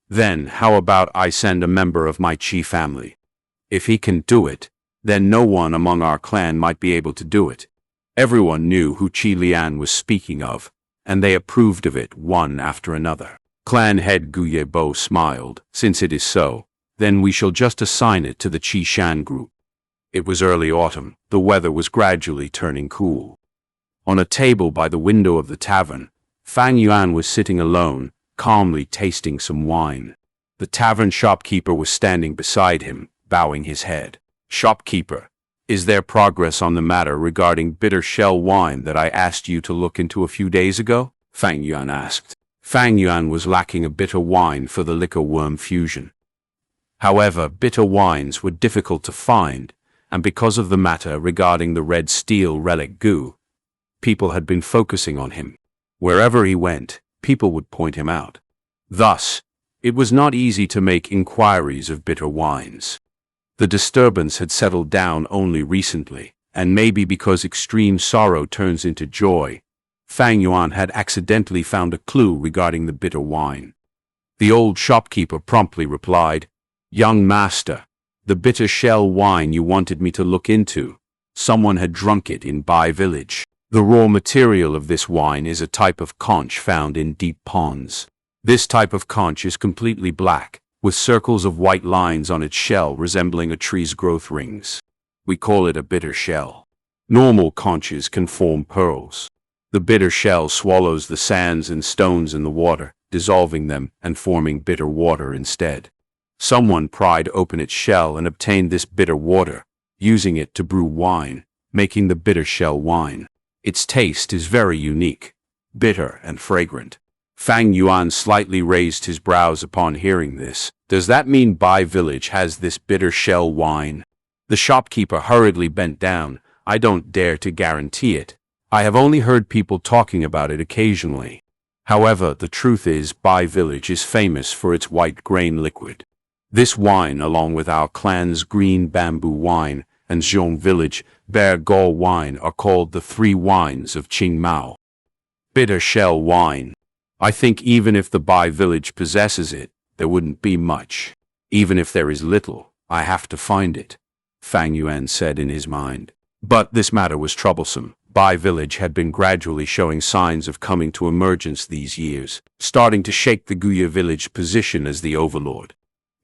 Then, how about I send a member of my Qi family? If he can do it, then no one among our clan might be able to do it. Everyone knew who Qilian was speaking of, and they approved of it one after another. Clan head Guye Bo smiled. Since it is so, then we shall just assign it to the Qi Shan group. It was early autumn. The weather was gradually turning cool. On a table by the window of the tavern, Fang Yuan was sitting alone, calmly tasting some wine. The tavern shopkeeper was standing beside him, bowing his head. Shopkeeper, is there progress on the matter regarding bitter shell wine that I asked you to look into a few days ago? Fang Yuan asked. Fang Yuan was lacking a bitter wine for the liquor worm fusion. However, bitter wines were difficult to find, and because of the matter regarding the red steel relic Gu, people had been focusing on him. Wherever he went, people would point him out. Thus, it was not easy to make inquiries of bitter wines. The disturbance had settled down only recently, and maybe because extreme sorrow turns into joy, Fang Yuan had accidentally found a clue regarding the bitter wine. The old shopkeeper promptly replied, "Young master, the bitter shell wine you wanted me to look into, someone had drunk it in Bai village. The raw material of this wine is a type of conch found in deep ponds. This type of conch is completely black, with circles of white lines on its shell resembling a tree's growth rings. We call it a bitter shell. Normal conches can form pearls. The bitter shell swallows the sands and stones in the water, dissolving them and forming bitter water instead. Someone pried open its shell and obtained this bitter water, using it to brew wine, making the bitter shell wine. Its taste is very unique, bitter and fragrant." Fang Yuan slightly raised his brows upon hearing this. "Does that mean Bai village has this bitter shell wine?" The shopkeeper hurriedly bent down. "I don't dare to guarantee it. I have only heard people talking about it occasionally. However, the truth is Bai village is famous for its white grain liquid. This wine, along with our clan's green bamboo wine and Zhong village Bear Gall wine, are called the three wines of Qingmao. Bitter shell wine. I think even if the Bai village possesses it, there wouldn't be much. Even if there is little, I have to find it," Fang Yuan said in his mind. But this matter was troublesome. Bai village had been gradually showing signs of coming to emergence these years, starting to shake the Guye village position as the overlord.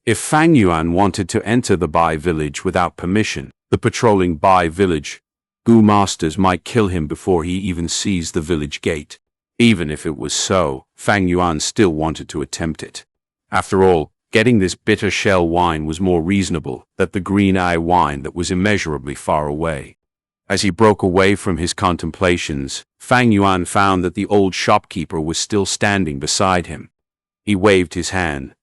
If Fang Yuan wanted to enter the Bai village without permission, the patrolling Bai village Gu masters might kill him before he even sees the village gate. Even if it was so, Fang Yuan still wanted to attempt it. After all, getting this bitter shell wine was more reasonable than the green eye wine that was immeasurably far away. As he broke away from his contemplations, Fang Yuan found that the old shopkeeper was still standing beside him. He waved his hand.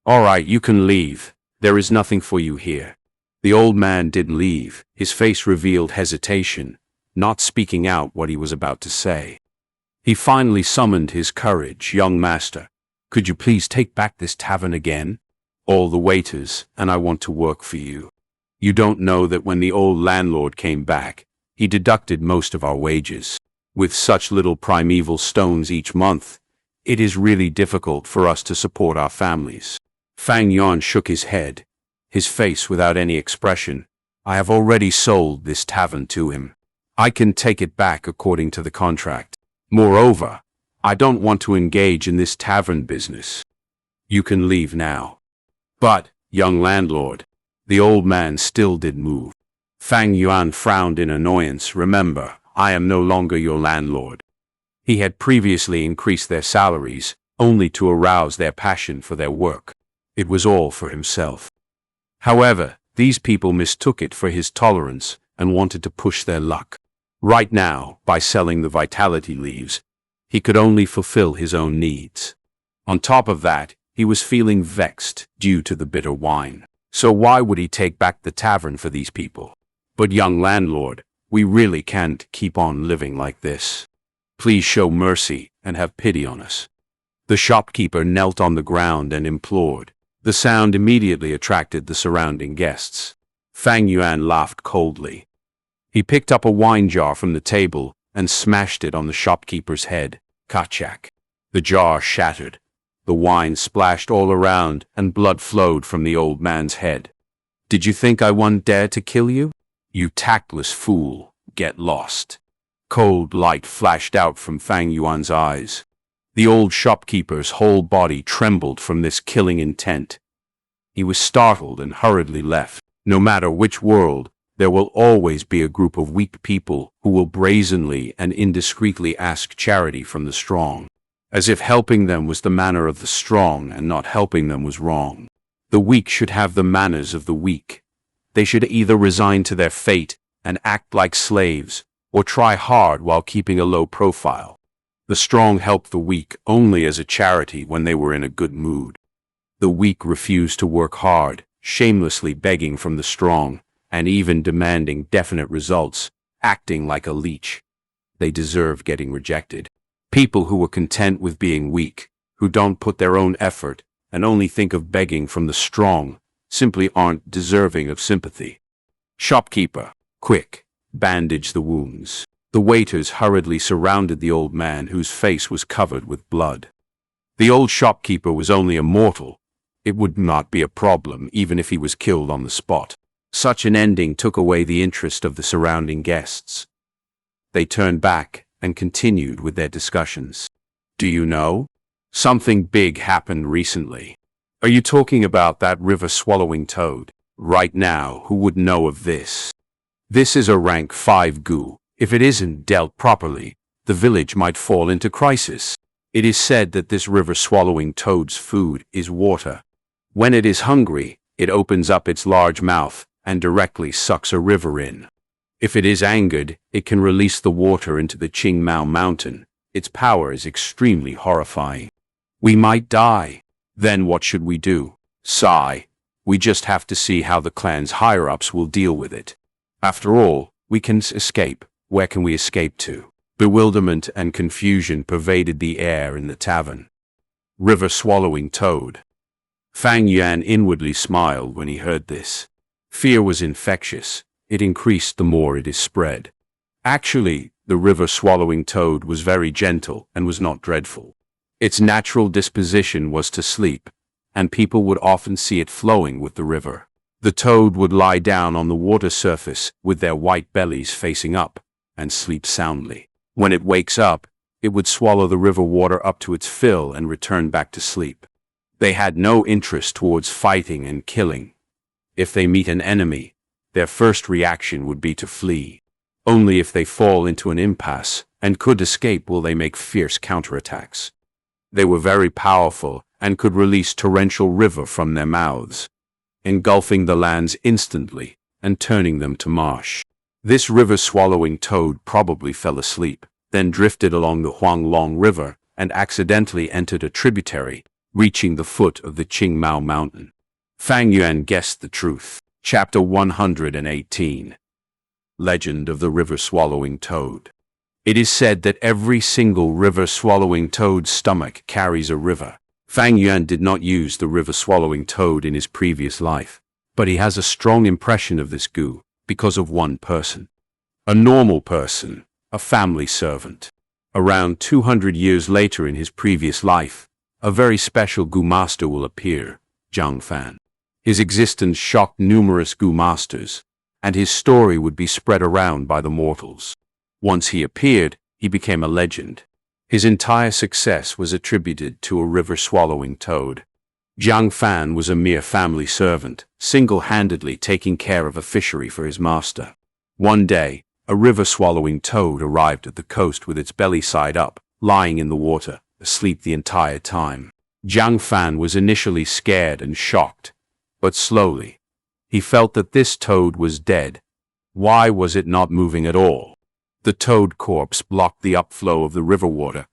"All right, you can leave. There is nothing for you here." The old man didn't leave. His face revealed hesitation, not speaking out what he was about to say. He finally summoned his courage. "Young master, could you please take back this tavern again? All the waiters, and I want to work for you. You don't know that when the old landlord came back, he deducted most of our wages. With such little primeval stones each month, it is really difficult for us to support our families." Fang Yuan shook his head, his face without any expression. "I have already sold this tavern to him. I can take it back according to the contract. Moreover, I don't want to engage in this tavern business. You can leave now." "But, young landlord," the old man still didn't move. Fang Yuan frowned in annoyance. "Remember, I am no longer your landlord." He had previously increased their salaries, only to arouse their passion for their work. It was all for himself. However, these people mistook it for his tolerance and wanted to push their luck. Right now, by selling the vitality leaves, he could only fulfill his own needs. On top of that, he was feeling vexed due to the bitter wine. So why would he take back the tavern for these people? But young landlord, we really can't keep on living like this. Please show mercy and have pity on us. The shopkeeper knelt on the ground and implored. The sound immediately attracted the surrounding guests. Fang Yuan laughed coldly. He picked up a wine jar from the table and smashed it on the shopkeeper's head. Kachak. The jar shattered. The wine splashed all around and blood flowed from the old man's head. Did you think I wouldn't dare to kill you? You tactless fool, get lost. Cold light flashed out from Fang Yuan's eyes. The old shopkeeper's whole body trembled from this killing intent. He was startled and hurriedly left. No matter which world, there will always be a group of weak people who will brazenly and indiscreetly ask charity from the strong, as if helping them was the manner of the strong and not helping them was wrong. The weak should have the manners of the weak. They should either resign to their fate and act like slaves, or try hard while keeping a low profile. The strong helped the weak only as a charity when they were in a good mood. The weak refused to work hard, shamelessly begging from the strong, and even demanding definite results, acting like a leech. They deserve getting rejected. People who are content with being weak, who don't put their own effort, and only think of begging from the strong, simply aren't deserving of sympathy. Shopkeeper, quick, bandage the wounds. The waiters hurriedly surrounded the old man whose face was covered with blood. The old shopkeeper was only a mortal. It would not be a problem even if he was killed on the spot. Such an ending took away the interest of the surrounding guests. They turned back and continued with their discussions. Do you know? Something big happened recently. Are you talking about that river-swallowing toad? Right now, who would know of this? This is a rank 5 goo. If it isn't dealt properly, the village might fall into crisis. It is said that this river-swallowing toad's food is water. When it is hungry, it opens up its large mouth and directly sucks a river in. If it is angered, it can release the water into the Qingmao mountain. Its power is extremely horrifying. We might die. Then what should we do? Sigh. We just have to see how the clan's higher-ups will deal with it. After all, we can escape. Where can we escape to? Bewilderment and confusion pervaded the air in the tavern. River-swallowing toad. Fang Yuan inwardly smiled when he heard this. Fear was infectious. It increased the more it is spread. Actually, the river-swallowing toad was very gentle and was not dreadful. Its natural disposition was to sleep, and people would often see it flowing with the river. The toad would lie down on the water surface with their white bellies facing up and sleep soundly. When it wakes up, it would swallow the river water up to its fill and return back to sleep. They had no interest towards fighting and killing. If they meet an enemy, their first reaction would be to flee. Only if they fall into an impasse and could escape will they make fierce counterattacks. They were very powerful and could release torrential river from their mouths, engulfing the lands instantly and turning them to marsh. This river-swallowing toad probably fell asleep, then drifted along the Huanglong River and accidentally entered a tributary, reaching the foot of the Qingmao Mountain. Fang Yuan guessed the truth. Chapter 118. Legend of the River-Swallowing Toad. It is said that every single river-swallowing toad's stomach carries a river. Fang Yuan did not use the river-swallowing toad in his previous life, but he has a strong impression of this goo because of one person. A normal person, a family servant. Around 200 years later in his previous life, a very special goo master will appear, Zhang Fan. His existence shocked numerous goo masters, and his story would be spread around by the mortals. Once he appeared, he became a legend. His entire success was attributed to a river-swallowing toad. Zhang Fan was a mere family servant, single-handedly taking care of a fishery for his master. One day, a river-swallowing toad arrived at the coast with its belly side up, lying in the water, asleep the entire time. Zhang Fan was initially scared and shocked, but slowly, he felt that this toad was dead. Why was it not moving at all? The toad corpse blocked the upflow of the river water,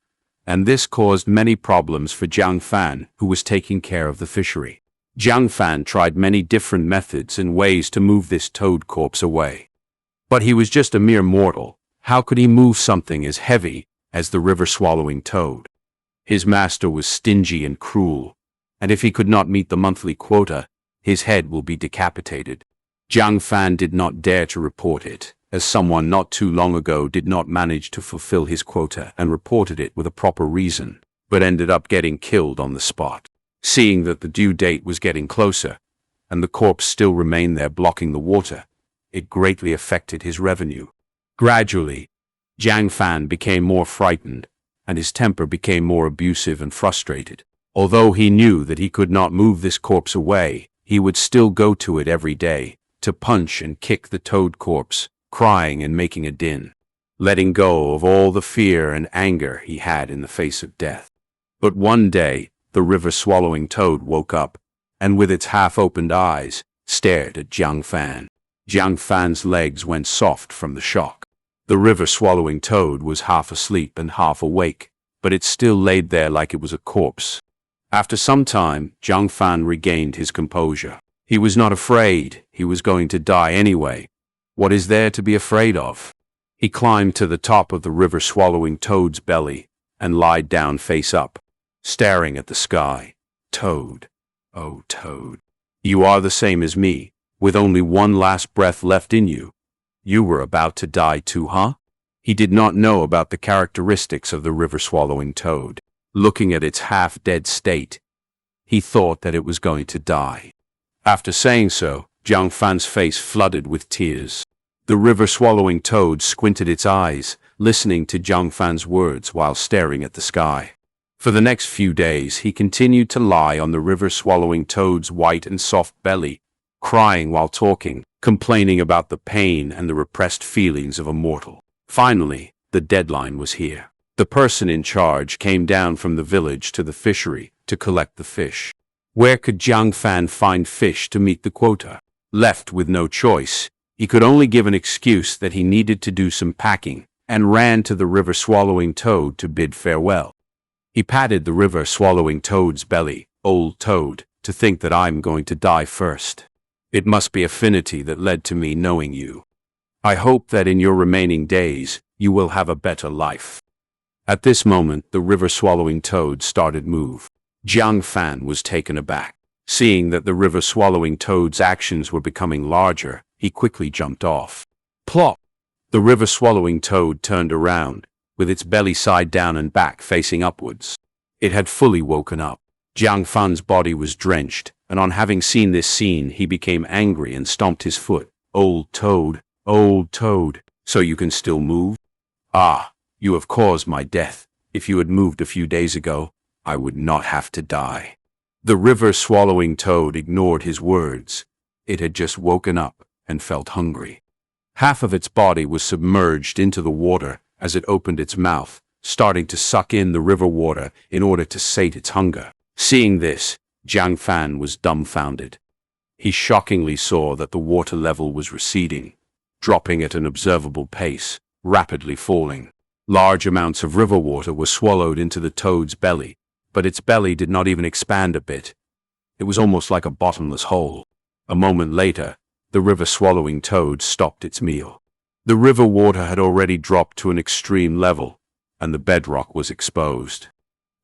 and this caused many problems for Jiang Fan, who was taking care of the fishery. Jiang Fan tried many different methods and ways to move this toad corpse away. But he was just a mere mortal. How could he move something as heavy as the river-swallowing toad? His master was stingy and cruel, and if he could not meet the monthly quota, his head will be decapitated. Jiang Fan did not dare to report it, as someone not too long ago did not manage to fulfill his quota and reported it with a proper reason, but ended up getting killed on the spot. Seeing that the due date was getting closer, and the corpse still remained there blocking the water, it greatly affected his revenue. Gradually, Jiang Fan became more frightened, and his temper became more abusive and frustrated. Although he knew that he could not move this corpse away, he would still go to it every day, to punch and kick the toad corpse, crying and making a din, letting go of all the fear and anger he had in the face of death. But one day, the river-swallowing toad woke up, and with its half-opened eyes, stared at Jiang Fan. Jiang Fan's legs went soft from the shock. The river-swallowing toad was half asleep and half awake, but it still laid there like it was a corpse. After some time, Jiang Fan regained his composure. He was not afraid. He was going to die anyway. What is there to be afraid of? He climbed to the top of the river-swallowing toad's belly and lied down face up, staring at the sky. Toad, oh Toad, you are the same as me, with only one last breath left in you. You were about to die too, huh? He did not know about the characteristics of the river-swallowing toad. Looking at its half-dead state, he thought that it was going to die. After saying so, Jiang Fan's face flooded with tears. The river-swallowing toad squinted its eyes, listening to Jiang Fan's words while staring at the sky. For the next few days, he continued to lie on the river-swallowing toad's white and soft belly, crying while talking, complaining about the pain and the repressed feelings of a mortal. Finally, the deadline was here. The person in charge came down from the village to the fishery to collect the fish. Where could Jiang Fan find fish to meet the quota? Left with no choice, he could only give an excuse that he needed to do some packing, and ran to the river-swallowing toad to bid farewell. He patted the river-swallowing toad's belly. Old toad, to think that I'm going to die first. It must be affinity that led to me knowing you. I hope that in your remaining days, you will have a better life. At this moment, the river-swallowing toad started move. Jiang Fan was taken aback. Seeing that the river-swallowing toad's actions were becoming larger, he quickly jumped off. Plop! The river-swallowing toad turned around, with its belly side down and back facing upwards. It had fully woken up. Jiang Fan's body was drenched, and on having seen this scene, he became angry and stomped his foot. Old toad, so you can still move? Ah, you have caused my death. If you had moved a few days ago, I would not have to die. The river-swallowing toad ignored his words. It had just woken up and felt hungry. Half of its body was submerged into the water as it opened its mouth, starting to suck in the river water in order to sate its hunger. Seeing this, Jiang Fan was dumbfounded. He shockingly saw that the water level was receding, dropping at an observable pace, rapidly falling. Large amounts of river water were swallowed into the toad's belly, but its belly did not even expand a bit. It was almost like a bottomless hole. A moment later, the river-swallowing toad stopped its meal. The river water had already dropped to an extreme level, and the bedrock was exposed.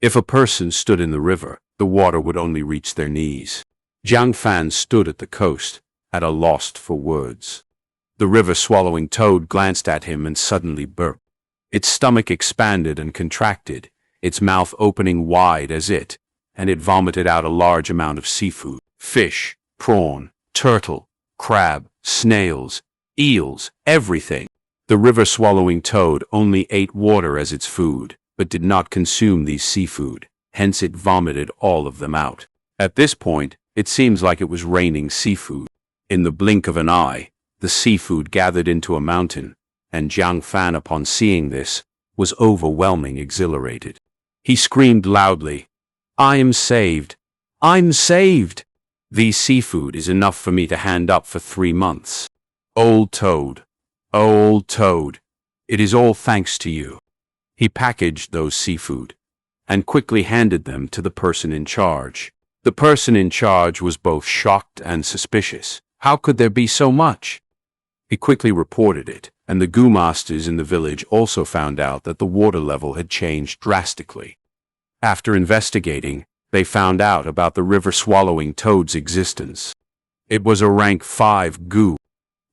If a person stood in the river, the water would only reach their knees. Jiang Fan stood at the coast, at a loss for words. The river-swallowing toad glanced at him and suddenly burped. Its stomach expanded and contracted, its mouth opening wide and it vomited out a large amount of seafood. Fish, prawn, turtle, crab, snails, eels, everything. The river-swallowing toad only ate water as its food, but did not consume these seafood, hence it vomited all of them out. At this point, it seems like it was raining seafood. In the blink of an eye, the seafood gathered into a mountain, and Jiang Fan, upon seeing this, was overwhelmingly exhilarated. He screamed loudly, "I am saved! I'm saved! These seafood is enough for me to hand up for 3 months. Old toad, It is all thanks to you. He packaged those seafood and quickly handed them to the person in charge. The person in charge was both shocked and suspicious. How could there be so much? He quickly reported it, and the goo masters in the village also found out that the water level had changed drastically. After investigating, they found out about the river-swallowing toad's existence. It was a rank 5 goo.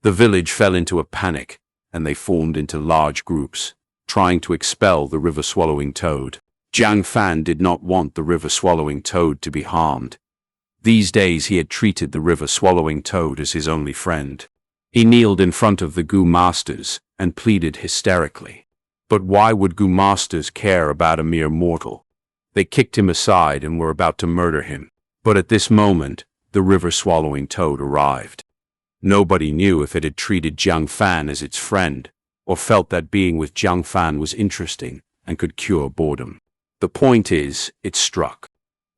The village fell into a panic, and they formed into large groups, trying to expel the river-swallowing toad. Jiang Fan did not want the river-swallowing toad to be harmed. These days he had treated the river-swallowing toad as his only friend. He kneeled in front of the goo masters and pleaded hysterically. But why would goo masters care about a mere mortal? They kicked him aside and were about to murder him. But at this moment, the river-swallowing toad arrived. Nobody knew if it had treated Jiang Fan as its friend, or felt that being with Jiang Fan was interesting and could cure boredom. The point is, it struck.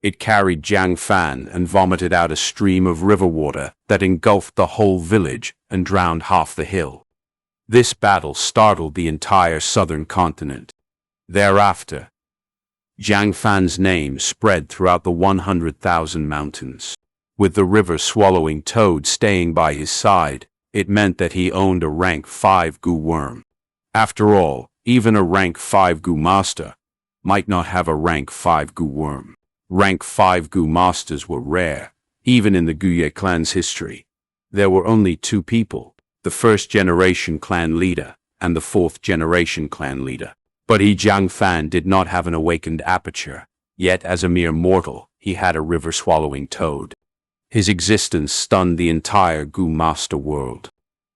It carried Jiang Fan and vomited out a stream of river water that engulfed the whole village and drowned half the hill. This battle startled the entire southern continent. Thereafter, Jiang Fan's name spread throughout the 100,000 mountains. With the river-swallowing toad staying by his side, it meant that he owned a rank 5 goo worm. After all, even a rank 5 goo master might not have a rank 5 goo worm. Rank 5 goo masters were rare, even in the Guye clan's history. There were only 2 people, the first-generation clan leader and the fourth-generation clan leader. But Jiang Fan did not have an awakened aperture, yet as a mere mortal, he had a river-swallowing toad. His existence stunned the entire goo master world.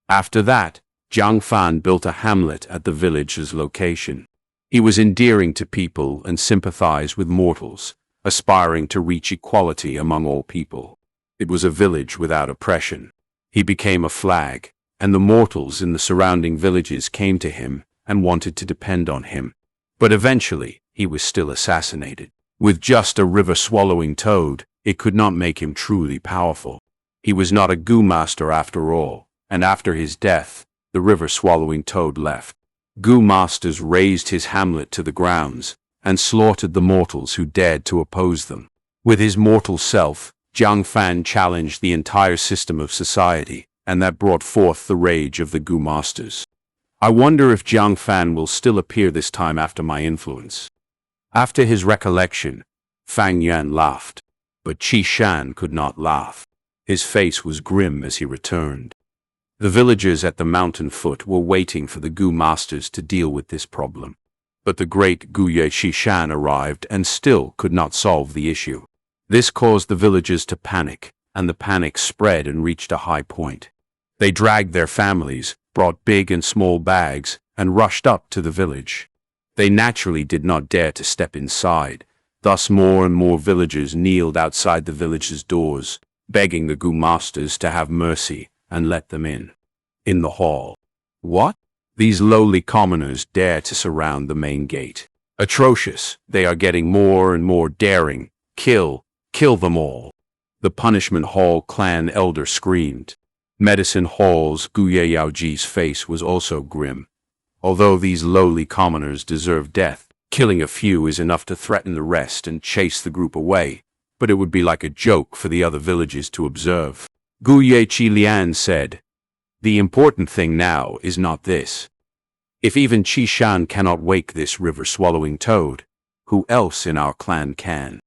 After that, Jiang Fan built a hamlet at the village's location. He was endearing to people and sympathized with mortals, aspiring to reach equality among all people. It was a village without oppression. He became a flag, and the mortals in the surrounding villages came to him and wanted to depend on him. But eventually, he was still assassinated. With just a river-swallowing toad, it could not make him truly powerful. He was not a goo master after all, and after his death, the river-swallowing toad left. Goo masters razed his hamlet to the grounds and slaughtered the mortals who dared to oppose them. With his mortal self, Jiang Fan challenged the entire system of society, and that brought forth the rage of the goo masters. I wonder if Jiang Fan will still appear this time after my influence. After his recollection, Fang Yuan laughed, but Qi Shan could not laugh. His face was grim as he returned. The villagers at the mountain foot were waiting for the goo masters to deal with this problem. But the great Guye Shishan arrived and still could not solve the issue. This caused the villagers to panic, and the panic spread and reached a high point. They dragged their families, brought big and small bags, and rushed up to the village. They naturally did not dare to step inside. Thus more and more villagers kneeled outside the village's doors, begging the goo masters to have mercy and let them in. In the hall. What? These lowly commoners dare to surround the main gate. Atrocious. They are getting more and more daring. Kill them all. The Punishment Hall clan elder screamed. Medicine Hall's Guye Yaoji's face was also grim. Although these lowly commoners deserve death, killing a few is enough to threaten the rest and chase the group away, but it would be like a joke for the other villages to observe. Guye Qilian said, "The important thing now is not this. If even Qishan cannot wake this river-swallowing toad, who else in our clan can?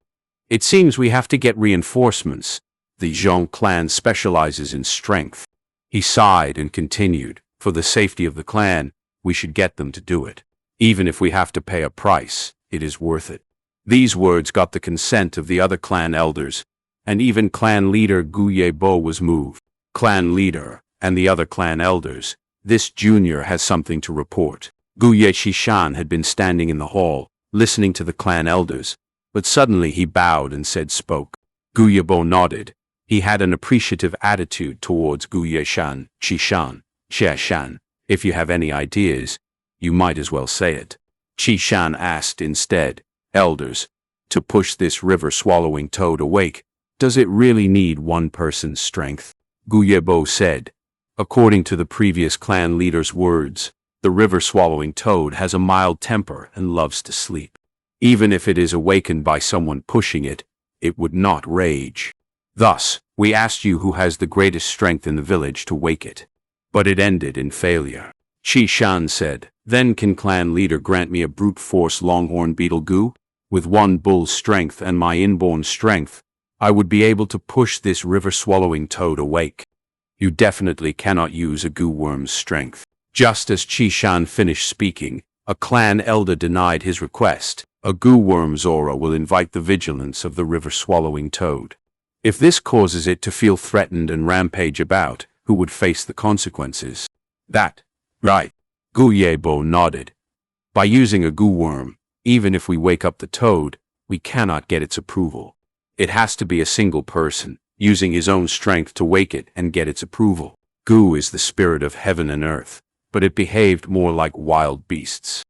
It seems we have to get reinforcements. The Zhong clan specializes in strength." He sighed and continued, "For the safety of the clan, we should get them to do it. Even if we have to pay a price, it is worth it." These words got the consent of the other clan elders, and even clan leader Guye Bo was moved. Clan leader and the other clan elders, this junior has something to report. Guye Shishan had been standing in the hall, listening to the clan elders, but suddenly he bowed and spoke. Guye Bo nodded. He had an appreciative attitude towards Guye Shan, Qishan, Xie. "If you have any ideas, you might as well say it." Qishan asked instead, "Elders, to push this river-swallowing toad awake, does it really need one person's strength?" Guye Bo said, "According to the previous clan leader's words, The river-swallowing toad has a mild temper and loves to sleep. Even if it is awakened by someone pushing it, it would not rage. Thus, we asked you who has the greatest strength in the village to wake it. But it ended in failure. Shan said, "Then can clan leader grant me a brute force longhorn beetle goo? With one bull's strength and my inborn strength, I would be able to push this river-swallowing toad awake." You definitely cannot use a goo worm's strength. Just as Shan finished speaking, a clan elder denied his request. A goo worm's aura will invite the vigilance of the river-swallowing toad. If this causes it to feel threatened and rampage about, who would face the consequences? That, right. Gu Yebo nodded. By using a goo worm, even if we wake up the toad, we cannot get its approval. It has to be a single person, using his own strength to wake it and get its approval. Gu is the spirit of heaven and earth, but it behaved more like wild beasts.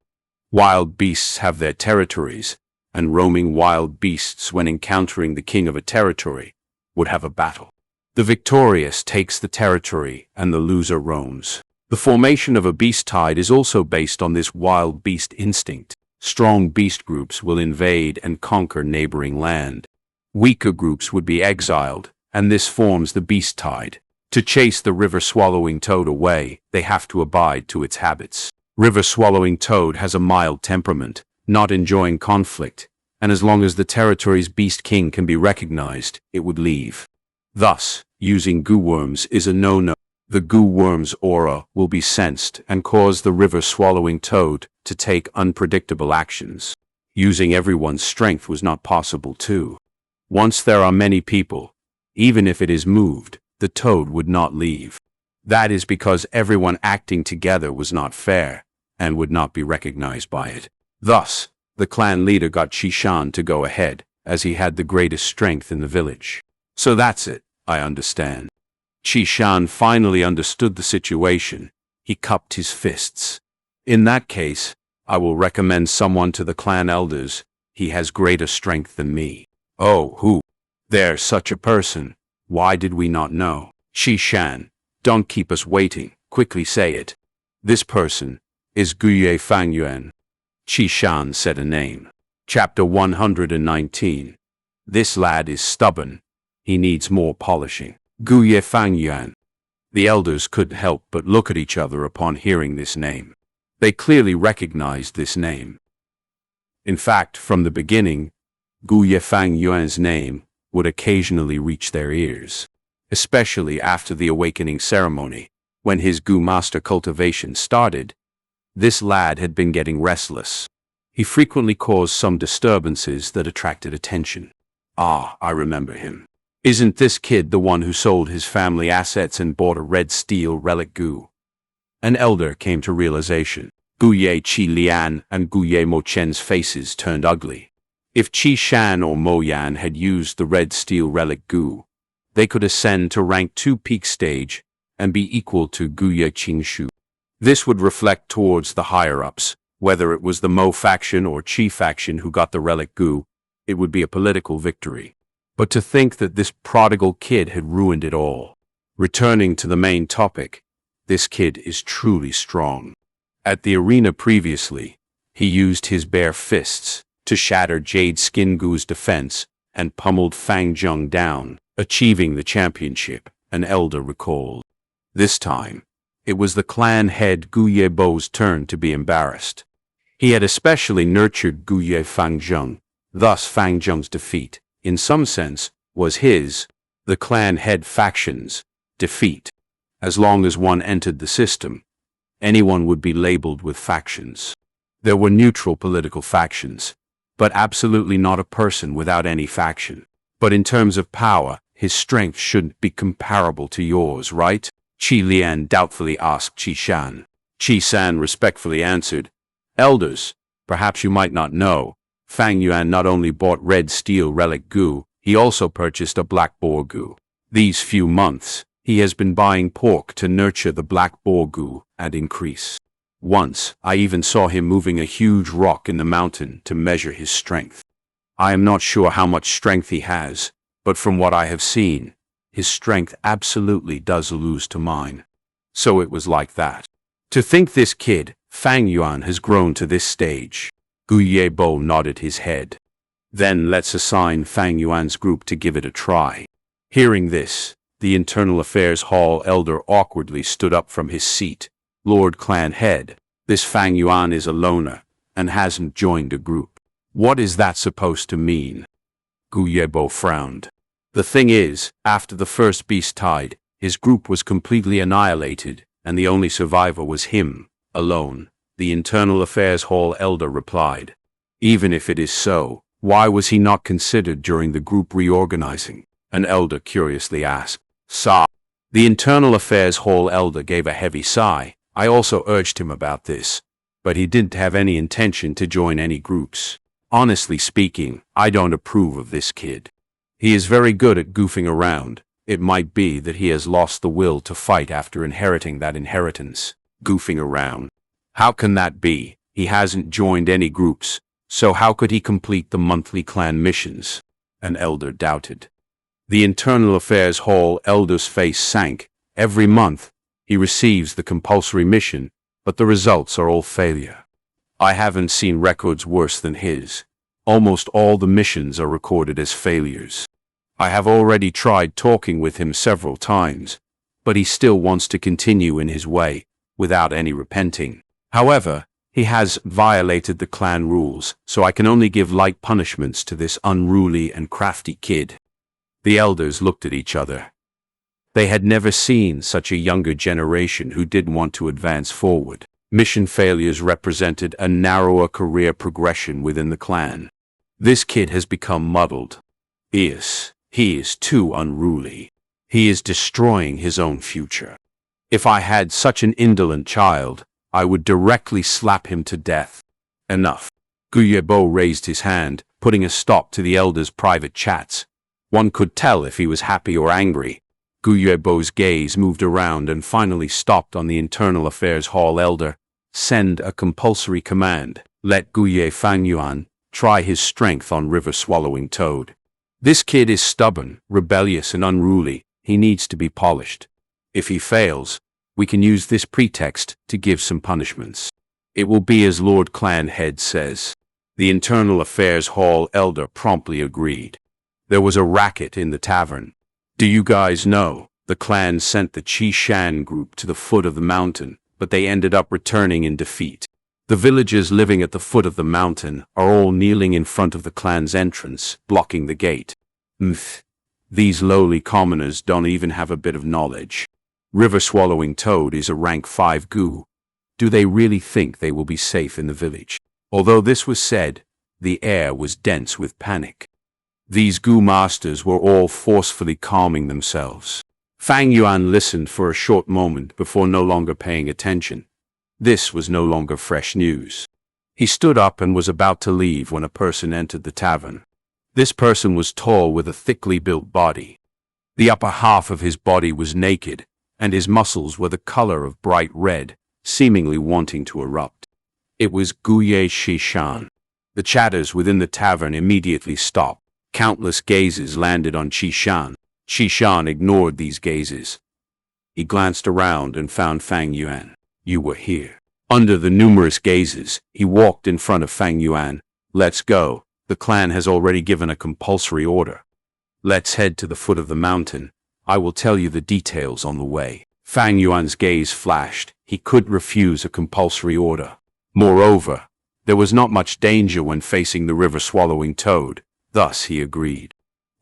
Wild beasts have their territories, and roaming wild beasts, when encountering the king of a territory, would have a battle. The victorious takes the territory and the loser roams. The formation of a beast tide is also based on this wild beast instinct. Strong beast groups will invade and conquer neighboring land. Weaker groups would be exiled, and this forms the beast tide. To chase the river-swallowing toad away, they have to abide to its habits. River-swallowing toad has a mild temperament, not enjoying conflict, and as long as the territory's beast king can be recognized, it would leave. Thus, using goo worms is a no-no. The goo worm's aura will be sensed and cause the river-swallowing toad to take unpredictable actions. Using everyone's strength was not possible too. Once there are many people, even if it is moved, the toad would not leave. That is because everyone acting together was not fair and would not be recognized by it. Thus, the clan leader got Shan to go ahead, as he had the greatest strength in the village. So that's it, I understand. Shan finally understood the situation. He cupped his fists. In that case, I will recommend someone to the clan elders. He has greater strength than me. Oh, who? There's such a person. Why did we not know? Shan, don't keep us waiting. Quickly say it. This person is Guye Fang Yuan. Shan said a name. Chapter 119. This lad is stubborn. He needs more polishing. Guye Fang Yuan. The elders couldn't help but look at each other upon hearing this name. They clearly recognized this name. In fact, from the beginning, Guye Fang Yuan's name would occasionally reach their ears, especially after the awakening ceremony, when his Gu master cultivation started. This lad had been getting restless. He frequently caused some disturbances that attracted attention. Ah, I remember him. Isn't this kid the one who sold his family assets and bought a red steel relic Gu? An elder came to realization. Guye Qi Lian and Guye Mo Chen's faces turned ugly. If Qi Shan or Mo Yan had used the red steel relic Gu, they could ascend to rank 2 peak stage and be equal to Guye Qingshu. This would reflect towards the higher-ups. Whether it was the Mo faction or Qi faction who got the relic Gu, it would be a political victory. But to think that this prodigal kid had ruined it all. Returning to the main topic, this kid is truly strong. At the arena previously, he used his bare fists to shatter Jade Skin Gu's defense and pummeled Fang Zheng down, achieving the championship, an elder recalled. This time, it was the clan head Gu Yebo's turn to be embarrassed. He had especially nurtured Guye Fang Zheng, thus Fang Zheng's defeat, in some sense, was his, the clan head faction's, defeat. As long as one entered the system, anyone would be labeled with factions. There were neutral political factions, but absolutely not a person without any faction. But in terms of power, his strength shouldn't be comparable to yours, right? Qi Lian doubtfully asked Qi Shan. Qi San respectfully answered, Elders, perhaps you might not know, Fang Yuan not only bought red steel relic Gu, he also purchased a black boar Gu. These few months, he has been buying pork to nurture the black boar Gu and increase. Once, I even saw him moving a huge rock in the mountain to measure his strength. I am not sure how much strength he has, but from what I have seen, his strength absolutely does lose to mine. So it was like that. To think this kid, Fang Yuan has grown to this stage. Gu Yebo nodded his head. Then let's assign Fang Yuan's group to give it a try. Hearing this, the Internal Affairs Hall elder awkwardly stood up from his seat. Lord Clan Head, this Fang Yuan is a loner, and hasn't joined a group. What is that supposed to mean? Gu Yebo frowned. The thing is, after the first beast died, his group was completely annihilated, and the only survivor was him, alone, the Internal Affairs Hall elder replied. Even if it is so, why was he not considered during the group reorganizing? An elder curiously asked. Sigh. The Internal Affairs Hall elder gave a heavy sigh. I also urged him about this, but he didn't have any intention to join any groups. Honestly speaking, I don't approve of this kid. He is very good at goofing around. It might be that he has lost the will to fight after inheriting that inheritance. Goofing around. How can that be? He hasn't joined any groups, so how could he complete the monthly clan missions? An elder doubted. The Internal Affairs Hall elder's face sank. Every month, he receives the compulsory mission, but the results are all failure. I haven't seen records worse than his. Almost all the missions are recorded as failures. I have already tried talking with him several times, but he still wants to continue in his way, without any repenting. However, he has violated the clan rules, so I can only give light punishments to this unruly and crafty kid. The elders looked at each other. They had never seen such a younger generation who didn't want to advance forward. Mission failures represented a narrower career progression within the clan. This kid has become muddled. Yes, he is too unruly. He is destroying his own future. If I had such an indolent child, I would directly slap him to death. Enough. Gu Yebo raised his hand, putting a stop to the elder's private chats. One could tell if he was happy or angry. Gu Yebo's gaze moved around and finally stopped on the Internal Affairs Hall elder. Send a compulsory command. Let Guye Fang Yuan try his strength on river-swallowing toad. This kid is stubborn, rebellious, and unruly. He needs to be polished. If he fails, we can use this pretext to give some punishments. It will be as Lord Clan Head says. The Internal Affairs Hall elder promptly agreed. There was a racket in the tavern. Do you guys know? The clan sent the Xianxia group to the foot of the mountain, but they ended up returning in defeat. The villagers living at the foot of the mountain are all kneeling in front of the clan's entrance, blocking the gate. These lowly commoners don't even have a bit of knowledge. River-swallowing toad is a rank 5 gu. Do they really think they will be safe in the village? Although this was said, the air was dense with panic. These gu masters were all forcefully calming themselves. Fang Yuan listened for a short moment before no longer paying attention. This was no longer fresh news. He stood up and was about to leave when a person entered the tavern. This person was tall with a thickly built body. The upper half of his body was naked, and his muscles were the color of bright red, seemingly wanting to erupt. It was Guye Shishan. The chatters within the tavern immediately stopped. Countless gazes landed on Shishan. Shishan ignored these gazes. He glanced around and found Fang Yuan. You were here. Under the numerous gazes, he walked in front of Fang Yuan. Let's go. The clan has already given a compulsory order. Let's head to the foot of the mountain. I will tell you the details on the way. Fang Yuan's gaze flashed. He could refuse a compulsory order. Moreover, there was not much danger when facing the river-swallowing toad. Thus he agreed.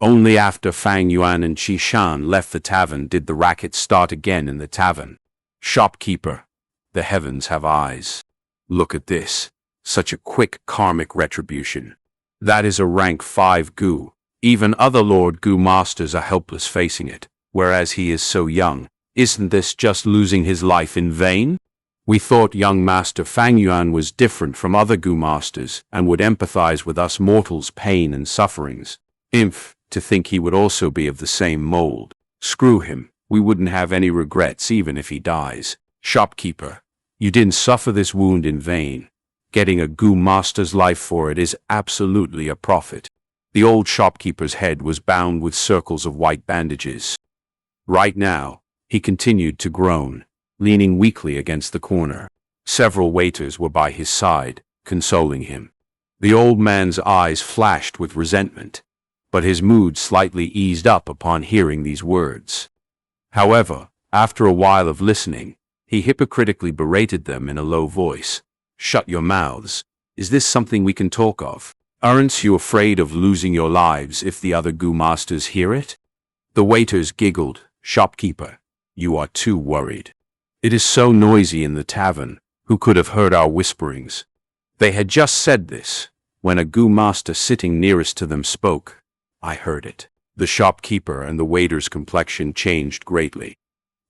Only after Fang Yuan and Shishan left the tavern did the racket start again in the tavern. Shopkeeper, the heavens have eyes. Look at this. Such a quick karmic retribution. That is a rank 5 gu. Even other Lord Gu masters are helpless facing it, whereas he is so young. Isn't this just losing his life in vain? We thought young Master Fang Yuan was different from other Gu masters and would empathize with us mortals' pain and sufferings. To think he would also be of the same mold. Screw him. We wouldn't have any regrets even if he dies. Shopkeeper, you didn't suffer this wound in vain. Getting a Gu master's life for it is absolutely a profit. The old shopkeeper's head was bound with circles of white bandages. Right now, he continued to groan, leaning weakly against the corner. Several waiters were by his side, consoling him. The old man's eyes flashed with resentment, but his mood slightly eased up upon hearing these words. However, after a while of listening, he hypocritically berated them in a low voice. "Shut your mouths. Is this something we can talk of? Aren't you afraid of losing your lives if the other Gu masters hear it?" The waiters giggled. "Shopkeeper, you are too worried. It is so noisy in the tavern. Who could have heard our whisperings?" They had just said this, when a Gu master sitting nearest to them spoke. "I heard it." The shopkeeper and the waiter's complexion changed greatly.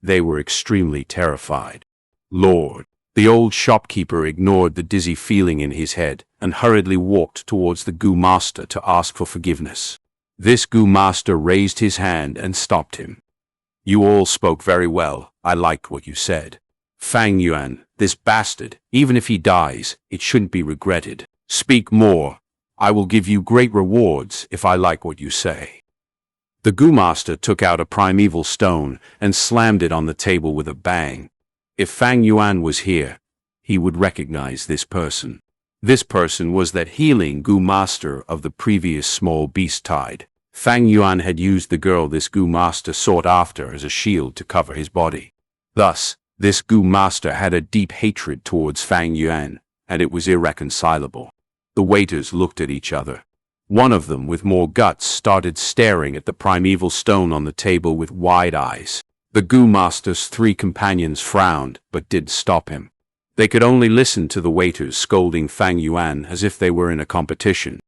They were extremely terrified. "Lord!" The old shopkeeper ignored the dizzy feeling in his head and hurriedly walked towards the Gu master to ask for forgiveness. This Gu master raised his hand and stopped him. "You all spoke very well. I liked what you said. Fang Yuan, this bastard, even if he dies, it shouldn't be regretted. Speak more. I will give you great rewards if I like what you say." The Gu master took out a primeval stone and slammed it on the table with a bang. If Fang Yuan was here, he would recognize this person. This person was that healing Gu master of the previous small beast tide. Fang Yuan had used the girl this Gu master sought after as a shield to cover his body. Thus, this Gu master had a deep hatred towards Fang Yuan, and it was irreconcilable. The waiters looked at each other. One of them, with more guts, started staring at the primeval stone on the table with wide eyes. The Gu master's three companions frowned, but did stop him. They could only listen to the waiters scolding Fang Yuan as if they were in a competition.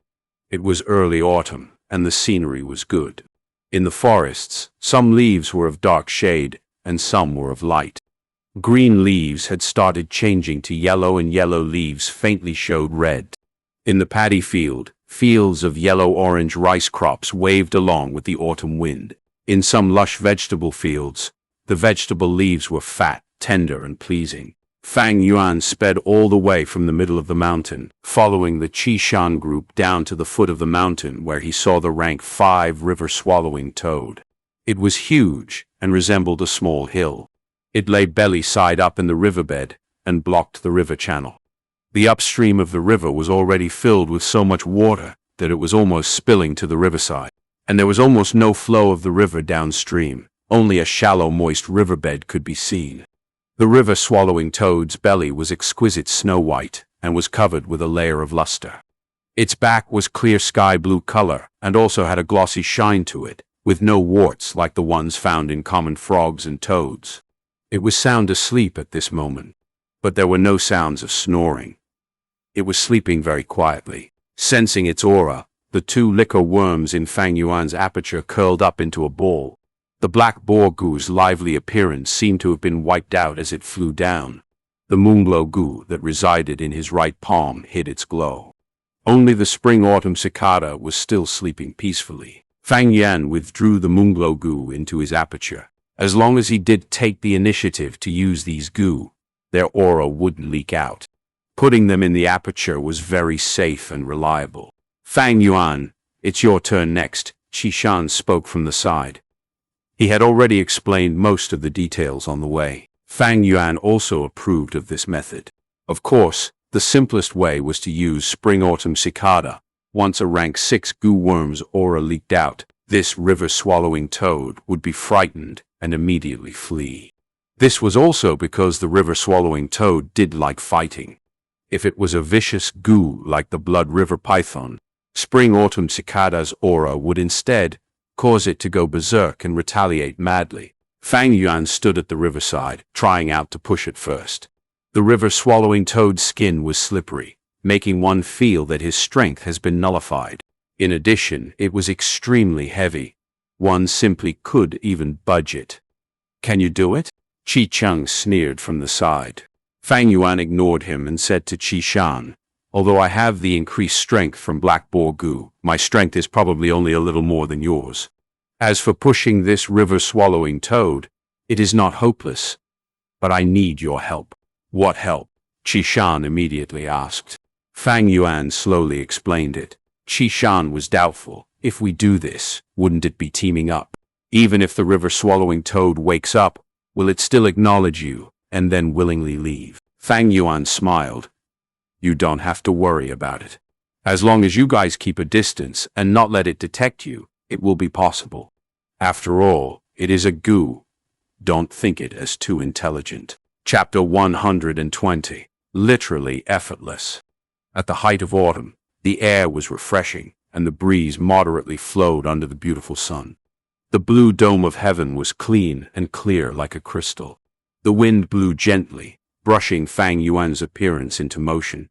It was early autumn, and the scenery was good. In the forests, some leaves were of dark shade, and some were of light. Green leaves had started changing to yellow, and yellow leaves faintly showed red. In the paddy field, fields of yellow-orange rice crops waved along with the autumn wind. In some lush vegetable fields, the vegetable leaves were fat, tender, and pleasing. Fang Yuan sped all the way from the middle of the mountain, following the Qishan group down to the foot of the mountain where he saw the rank 5 river-swallowing toad. It was huge and resembled a small hill. It lay belly side up in the riverbed and blocked the river channel. The upstream of the river was already filled with so much water that it was almost spilling to the riverside, and there was almost no flow of the river downstream. Only a shallow, moist riverbed could be seen. The river-swallowing toad's belly was exquisite snow-white and was covered with a layer of luster. Its back was clear sky-blue color and also had a glossy shine to it, with no warts like the ones found in common frogs and toads. It was sound asleep at this moment, but there were no sounds of snoring. It was sleeping very quietly. Sensing its aura, the 2 liquor worms in Fang Yuan's aperture curled up into a ball. The black boar gu's lively appearance seemed to have been wiped out as it flew down. The moonglow gu that resided in his right palm hid its glow. Only the Spring Autumn Cicada was still sleeping peacefully. Fang Yuan withdrew the moonglow gu into his aperture. As long as he did take the initiative to use these gu, their aura wouldn't leak out. Putting them in the aperture was very safe and reliable. "Fang Yuan, it's your turn next," Qishan spoke from the side. He had already explained most of the details on the way. Fang Yuan also approved of this method. Of course, the simplest way was to use Spring Autumn Cicada. Once a rank 6 gu worm's aura leaked out, this river-swallowing toad would be frightened and immediately flee. This was also because the river-swallowing toad did like fighting. If it was a vicious gu like the blood river python, Spring Autumn Cicada's aura would instead cause it to go berserk and retaliate madly. Fang Yuan stood at the riverside, trying out to push it first. The river-swallowing toad's skin was slippery, making one feel that his strength has been nullified. In addition, it was extremely heavy. One simply could even budge it. "Can you do it?" Qi Cheng sneered from the side. Fang Yuan ignored him and said to Qishan, "Although I have the increased strength from Black Boar Gu, my strength is probably only a little more than yours. As for pushing this river-swallowing toad, it is not hopeless, but I need your help." "What help?" Qishan immediately asked. Fang Yuan slowly explained it. Qishan was doubtful. "If we do this, wouldn't it be teaming up? Even if the river-swallowing toad wakes up, will it still acknowledge you and then willingly leave?" Fang Yuan smiled. You don't have to worry about it. As long as you guys keep a distance and not let it detect you, it will be possible. After all, it is a goo. Don't think it as too intelligent. Chapter 120. Literally effortless. At the height of autumn, the air was refreshing, and the breeze moderately flowed under the beautiful sun. The blue dome of heaven was clean and clear like a crystal. The wind blew gently, brushing Fang Yuan's appearance into motion.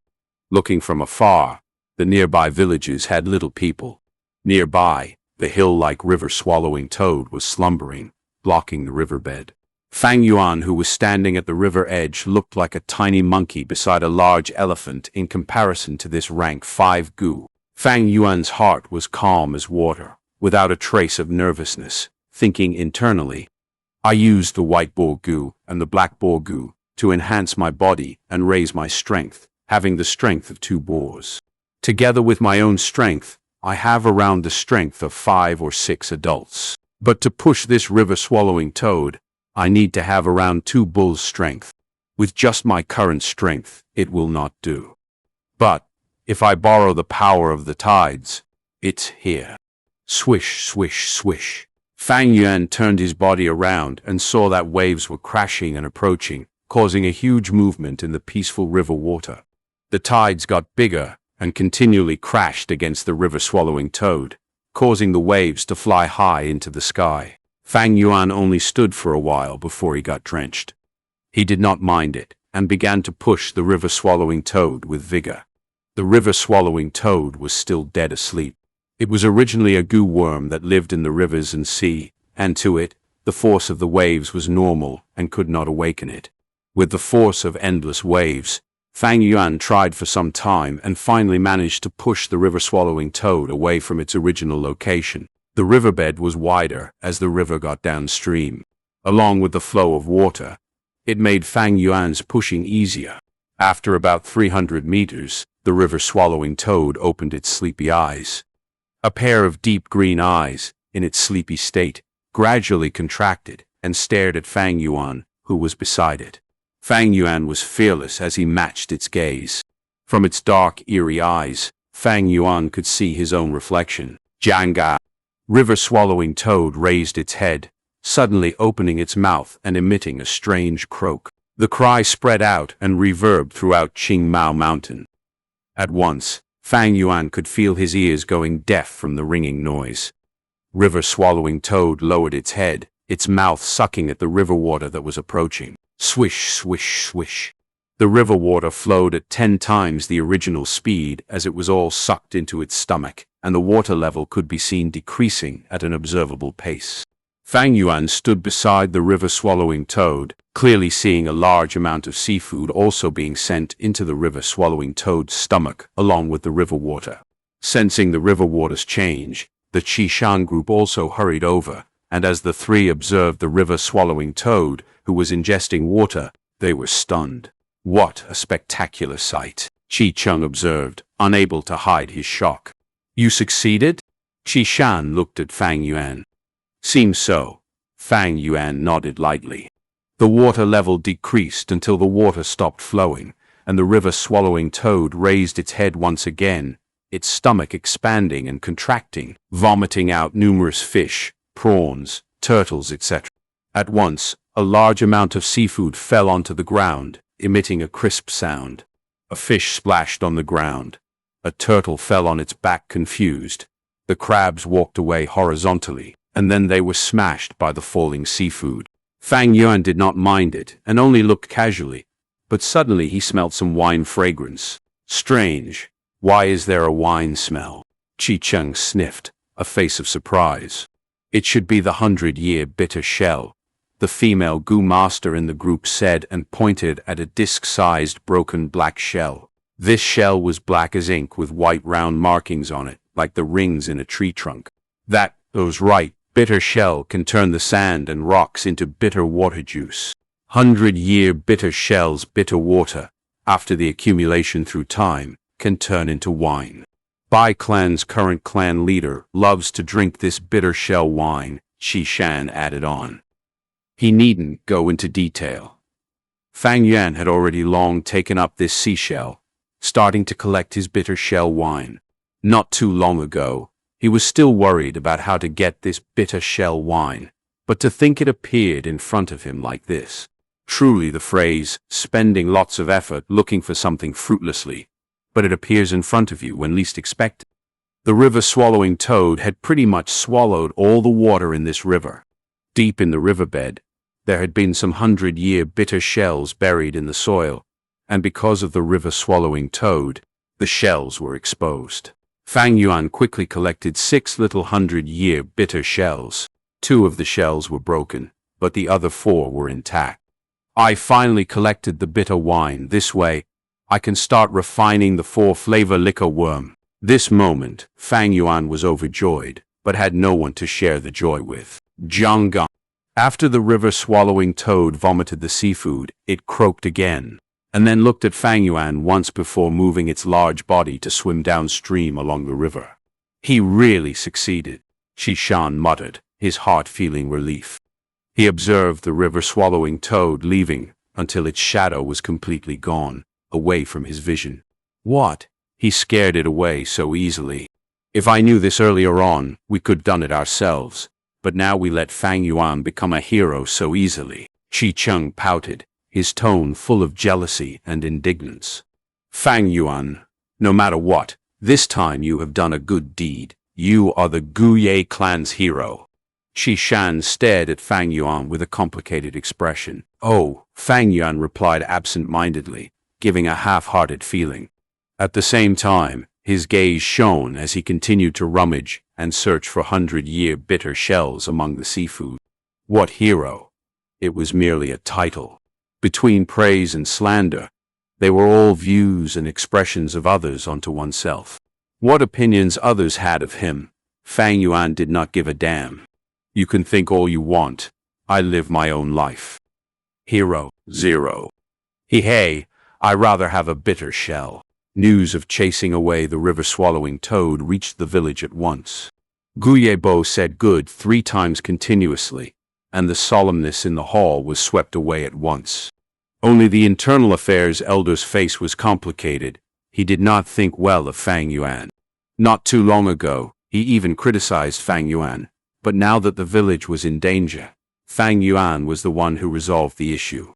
Looking from afar, the nearby villages had little people. Nearby, the hill-like river-swallowing toad was slumbering, blocking the riverbed. Fang Yuan, who was standing at the river edge, looked like a tiny monkey beside a large elephant in comparison to this rank 5 goo. Fang Yuan's heart was calm as water, without a trace of nervousness, thinking internally, I used the white boar goo and the black boar goo to enhance my body and raise my strength, having the strength of 2 boars. Together with my own strength, I have around the strength of 5 or 6 adults. But to push this river-swallowing toad, I need to have around 2 bulls' strength. With just my current strength, it will not do. But if I borrow the power of the tides, it's here. Swish, swish, swish. Fang Yuan turned his body around and saw that waves were crashing and approaching, causing a huge movement in the peaceful river water. The tides got bigger and continually crashed against the river-swallowing toad, causing the waves to fly high into the sky. Fang Yuan only stood for a while before he got drenched. He did not mind it and began to push the river-swallowing toad with vigor. The river-swallowing toad was still dead asleep. It was originally a goo worm that lived in the rivers and sea, and to it, the force of the waves was normal and could not awaken it. With the force of endless waves, Fang Yuan tried for some time and finally managed to push the river-swallowing toad away from its original location. The riverbed was wider as the river got downstream. Along with the flow of water, it made Fang Yuan's pushing easier. After about 300 meters, the river-swallowing toad opened its sleepy eyes. A pair of deep green eyes, in its sleepy state, gradually contracted and stared at Fang Yuan, who was beside it. Fang Yuan was fearless as he matched its gaze. From its dark, eerie eyes, Fang Yuan could see his own reflection. Jianga. River-swallowing toad raised its head, suddenly opening its mouth and emitting a strange croak. The cry spread out and reverbed throughout Qingmao Mountain. At once, Fang Yuan could feel his ears going deaf from the ringing noise. River-swallowing toad lowered its head, its mouth sucking at the river water that was approaching. Swish, swish, swish. The river water flowed at 10 times the original speed as it was all sucked into its stomach, and the water level could be seen decreasing at an observable pace. Fang Yuan stood beside the river-swallowing toad, clearly seeing a large amount of seafood also being sent into the river-swallowing toad's stomach along with the river water. Sensing the river water's change, the Qishan group also hurried over, and as the 3 observed the river-swallowing toad, who was ingesting water, they were stunned. What a spectacular sight, Qi Cheng observed, unable to hide his shock. You succeeded? Qi Shan looked at Fang Yuan. Seems so. Fang Yuan nodded lightly. The water level decreased until the water stopped flowing, and the river-swallowing toad raised its head once again, its stomach expanding and contracting, vomiting out numerous fish, prawns, turtles, etc. At once, a large amount of seafood fell onto the ground, emitting a crisp sound. A fish splashed on the ground. A turtle fell on its back confused. The crabs walked away horizontally, and then they were smashed by the falling seafood. Fang Yuan did not mind it and only looked casually, but suddenly he smelled some wine fragrance. Strange. Why is there a wine smell? Qi Cheng sniffed, a face of surprise. It should be the 100-year bitter shell, the female goo master in the group said and pointed at a disc-sized broken black shell. This shell was black as ink with white round markings on it, like the rings in a tree trunk. Those right, bitter shell can turn the sand and rocks into bitter water juice. 100-year bitter shell's bitter water, after the accumulation through time, can turn into wine. Bai Clan's current clan leader loves to drink this bitter shell wine, Qi Shan added on. He needn't go into detail. Fang Yuan had already long taken up this seashell, starting to collect his bitter shell wine. Not too long ago, he was still worried about how to get this bitter shell wine, but to think it appeared in front of him like this. Truly the phrase, spending lots of effort looking for something fruitlessly, but it appears in front of you when least expected. The river-swallowing toad had pretty much swallowed all the water in this river. Deep in the riverbed, there had been some 100-year bitter shells buried in the soil, and because of the river-swallowing toad, the shells were exposed. Fang Yuan quickly collected 6 little 100-year bitter shells. 2 of the shells were broken, but the other 4 were intact. I finally collected the bitter wine. This way, I can start refining the 4-flavor liquor worm. This moment, Fang Yuan was overjoyed, but had no one to share the joy with. Zhang. After the river-swallowing toad vomited the seafood, it croaked again, and then looked at Fang Yuan once before moving its large body to swim downstream along the river. He really succeeded, Shan muttered, his heart feeling relief. He observed the river-swallowing toad leaving until its shadow was completely gone, away from his vision. What? He scared it away so easily. If I knew this earlier on, we could have done it ourselves, but now we let Fang Yuan become a hero so easily. Qi Cheng pouted, his tone full of jealousy and indignance. Fang Yuan, no matter what, this time you have done a good deed. You are the Guye clan's hero. Shan stared at Fang Yuan with a complicated expression. Oh, Fang Yuan replied absent-mindedly, giving a half-hearted feeling. At the same time, his gaze shone as he continued to rummage and search for 100-year bitter shells among the seafood. What hero? It was merely a title. Between praise and slander, they were all views and expressions of others onto oneself. What opinions others had of him, Fang Yuan did not give a damn. You can think all you want. I live my own life. Hero, 0. Hey, I rather have a bitter shell. News of chasing away the river-swallowing toad reached the village at once. Guyebo said good 3 times continuously, and the solemnness in the hall was swept away at once. Only the internal affairs elder's face was complicated. He did not think well of Fang Yuan. Not too long ago, he even criticized Fang Yuan, but now that the village was in danger, Fang Yuan was the one who resolved the issue.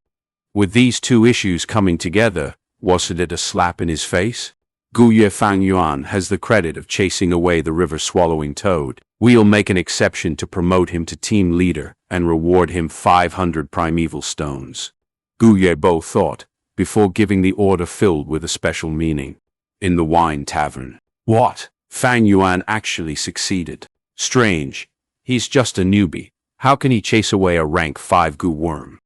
With these 2 issues coming together, wasn't it a slap in his face? Guye Fang Yuan has the credit of chasing away the river-swallowing toad. We'll make an exception to promote him to team leader and reward him 500 primeval stones. Guyebo thought, before giving the order filled with a special meaning. In the wine tavern. What? Fang Yuan actually succeeded. Strange. He's just a newbie. How can he chase away a rank 5 goo worm?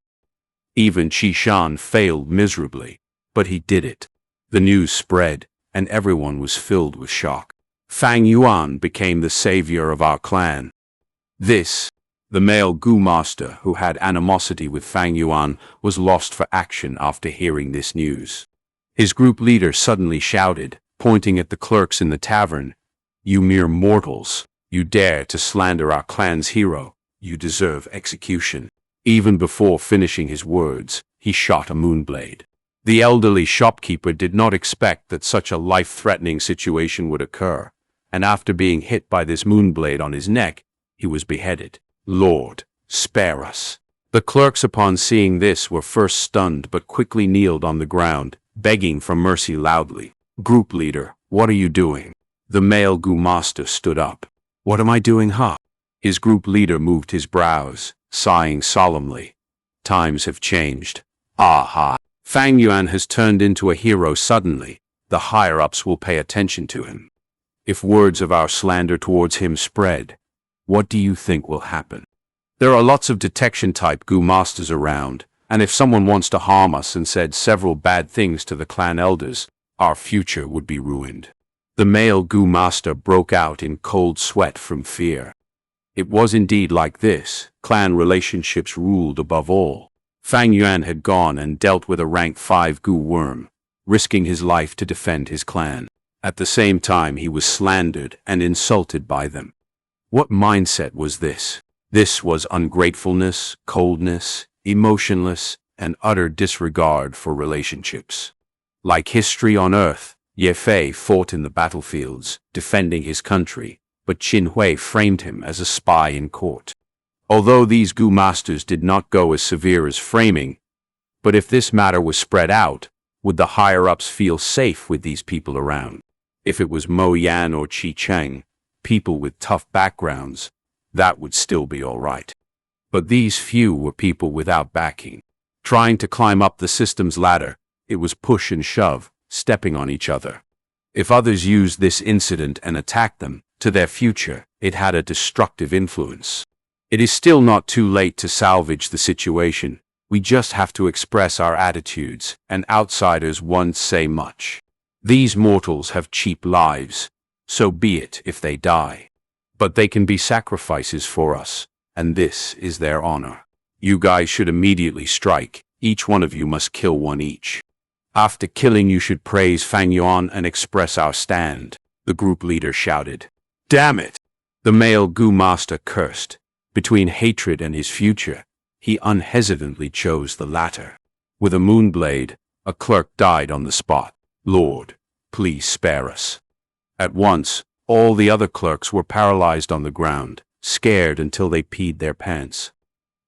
Even Shan failed miserably. But he did it. The news spread, and everyone was filled with shock. Fang Yuan became the savior of our clan. This, the male Gu master who had animosity with Fang Yuan, was lost for action after hearing this news. His group leader suddenly shouted, pointing at the clerks in the tavern, "You mere mortals, you dare to slander our clan's hero. You deserve execution." Even before finishing his words, he shot a moonblade. The elderly shopkeeper did not expect that such a life-threatening situation would occur, and after being hit by this moonblade on his neck, he was beheaded. Lord, spare us. The clerks upon seeing this were first stunned but quickly kneeled on the ground, begging for mercy loudly. Group leader, what are you doing? The male Gu master stood up. What am I doing, huh? His group leader moved his brows, sighing solemnly. Times have changed. Aha. Fang Yuan has turned into a hero suddenly. The higher-ups will pay attention to him. If words of our slander towards him spread, what do you think will happen? There are lots of detection-type Gu masters around, and if someone wants to harm us and said several bad things to the clan elders, our future would be ruined. The male Gu master broke out in cold sweat from fear. It was indeed like this. Clan relationships ruled above all. Fang Yuan had gone and dealt with a rank 5 Gu worm, risking his life to defend his clan. At the same time, he was slandered and insulted by them. What mindset was this? This was ungratefulness, coldness, emotionless, and utter disregard for relationships. Like history on Earth, Ye Fei fought in the battlefields, defending his country, but Qin Hui framed him as a spy in court. Although these Gu masters did not go as severe as framing, but if this matter was spread out, would the higher-ups feel safe with these people around? If it was Mo Yan or Qi Cheng, people with tough backgrounds, that would still be all right. But these few were people without backing. Trying to climb up the system's ladder, it was push and shove, stepping on each other. If others used this incident and attacked them, to their future, it had a destructive influence. It is still not too late to salvage the situation. We just have to express our attitudes, and outsiders won't say much. These mortals have cheap lives, so be it if they die. But they can be sacrifices for us, and this is their honor. You guys should immediately strike. Each one of you must kill one each. After killing, you should praise Fang Yuan and express our stand, the group leader shouted. Damn it! The male Gu master cursed. Between hatred and his future, he unhesitantly chose the latter. With a moonblade, a clerk died on the spot. Lord, please spare us. At once, all the other clerks were paralyzed on the ground, scared until they peed their pants.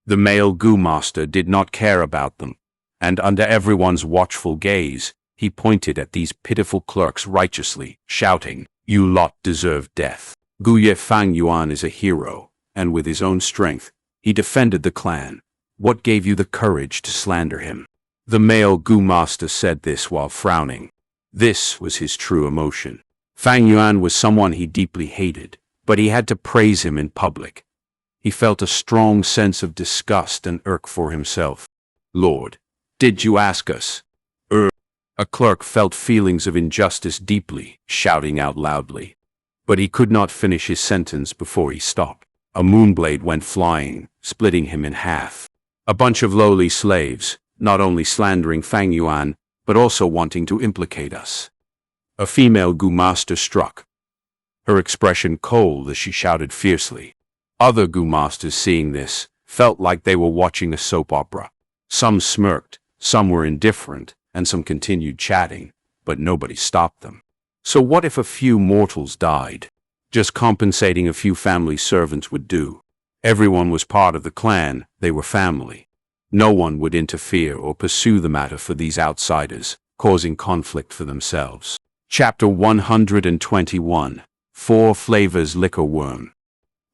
The male Gu master did not care about them, and under everyone's watchful gaze, he pointed at these pitiful clerks righteously, shouting, You lot deserve death. Guye Fang Yuan is a hero, and with his own strength, he defended the clan. What gave you the courage to slander him? The male Gu master said this while frowning. This was his true emotion. Fang Yuan was someone he deeply hated, but he had to praise him in public. He felt a strong sense of disgust and irk for himself. Lord, did you ask us? A clerk felt feelings of injustice deeply, shouting out loudly. But he could not finish his sentence before he stopped. A moonblade went flying, splitting him in half. A bunch of lowly slaves, not only slandering Fang Yuan, but also wanting to implicate us. A female Gu master struck, her expression cold as she shouted fiercely. Other Gu masters, seeing this, felt like they were watching a soap opera. Some smirked, some were indifferent, and some continued chatting, but nobody stopped them. So what if a few mortals died? Just compensating a few family servants would do. Everyone was part of the clan, they were family. No one would interfere or pursue the matter for these outsiders, causing conflict for themselves. Chapter 121. 4 Flavors Liquor Worm.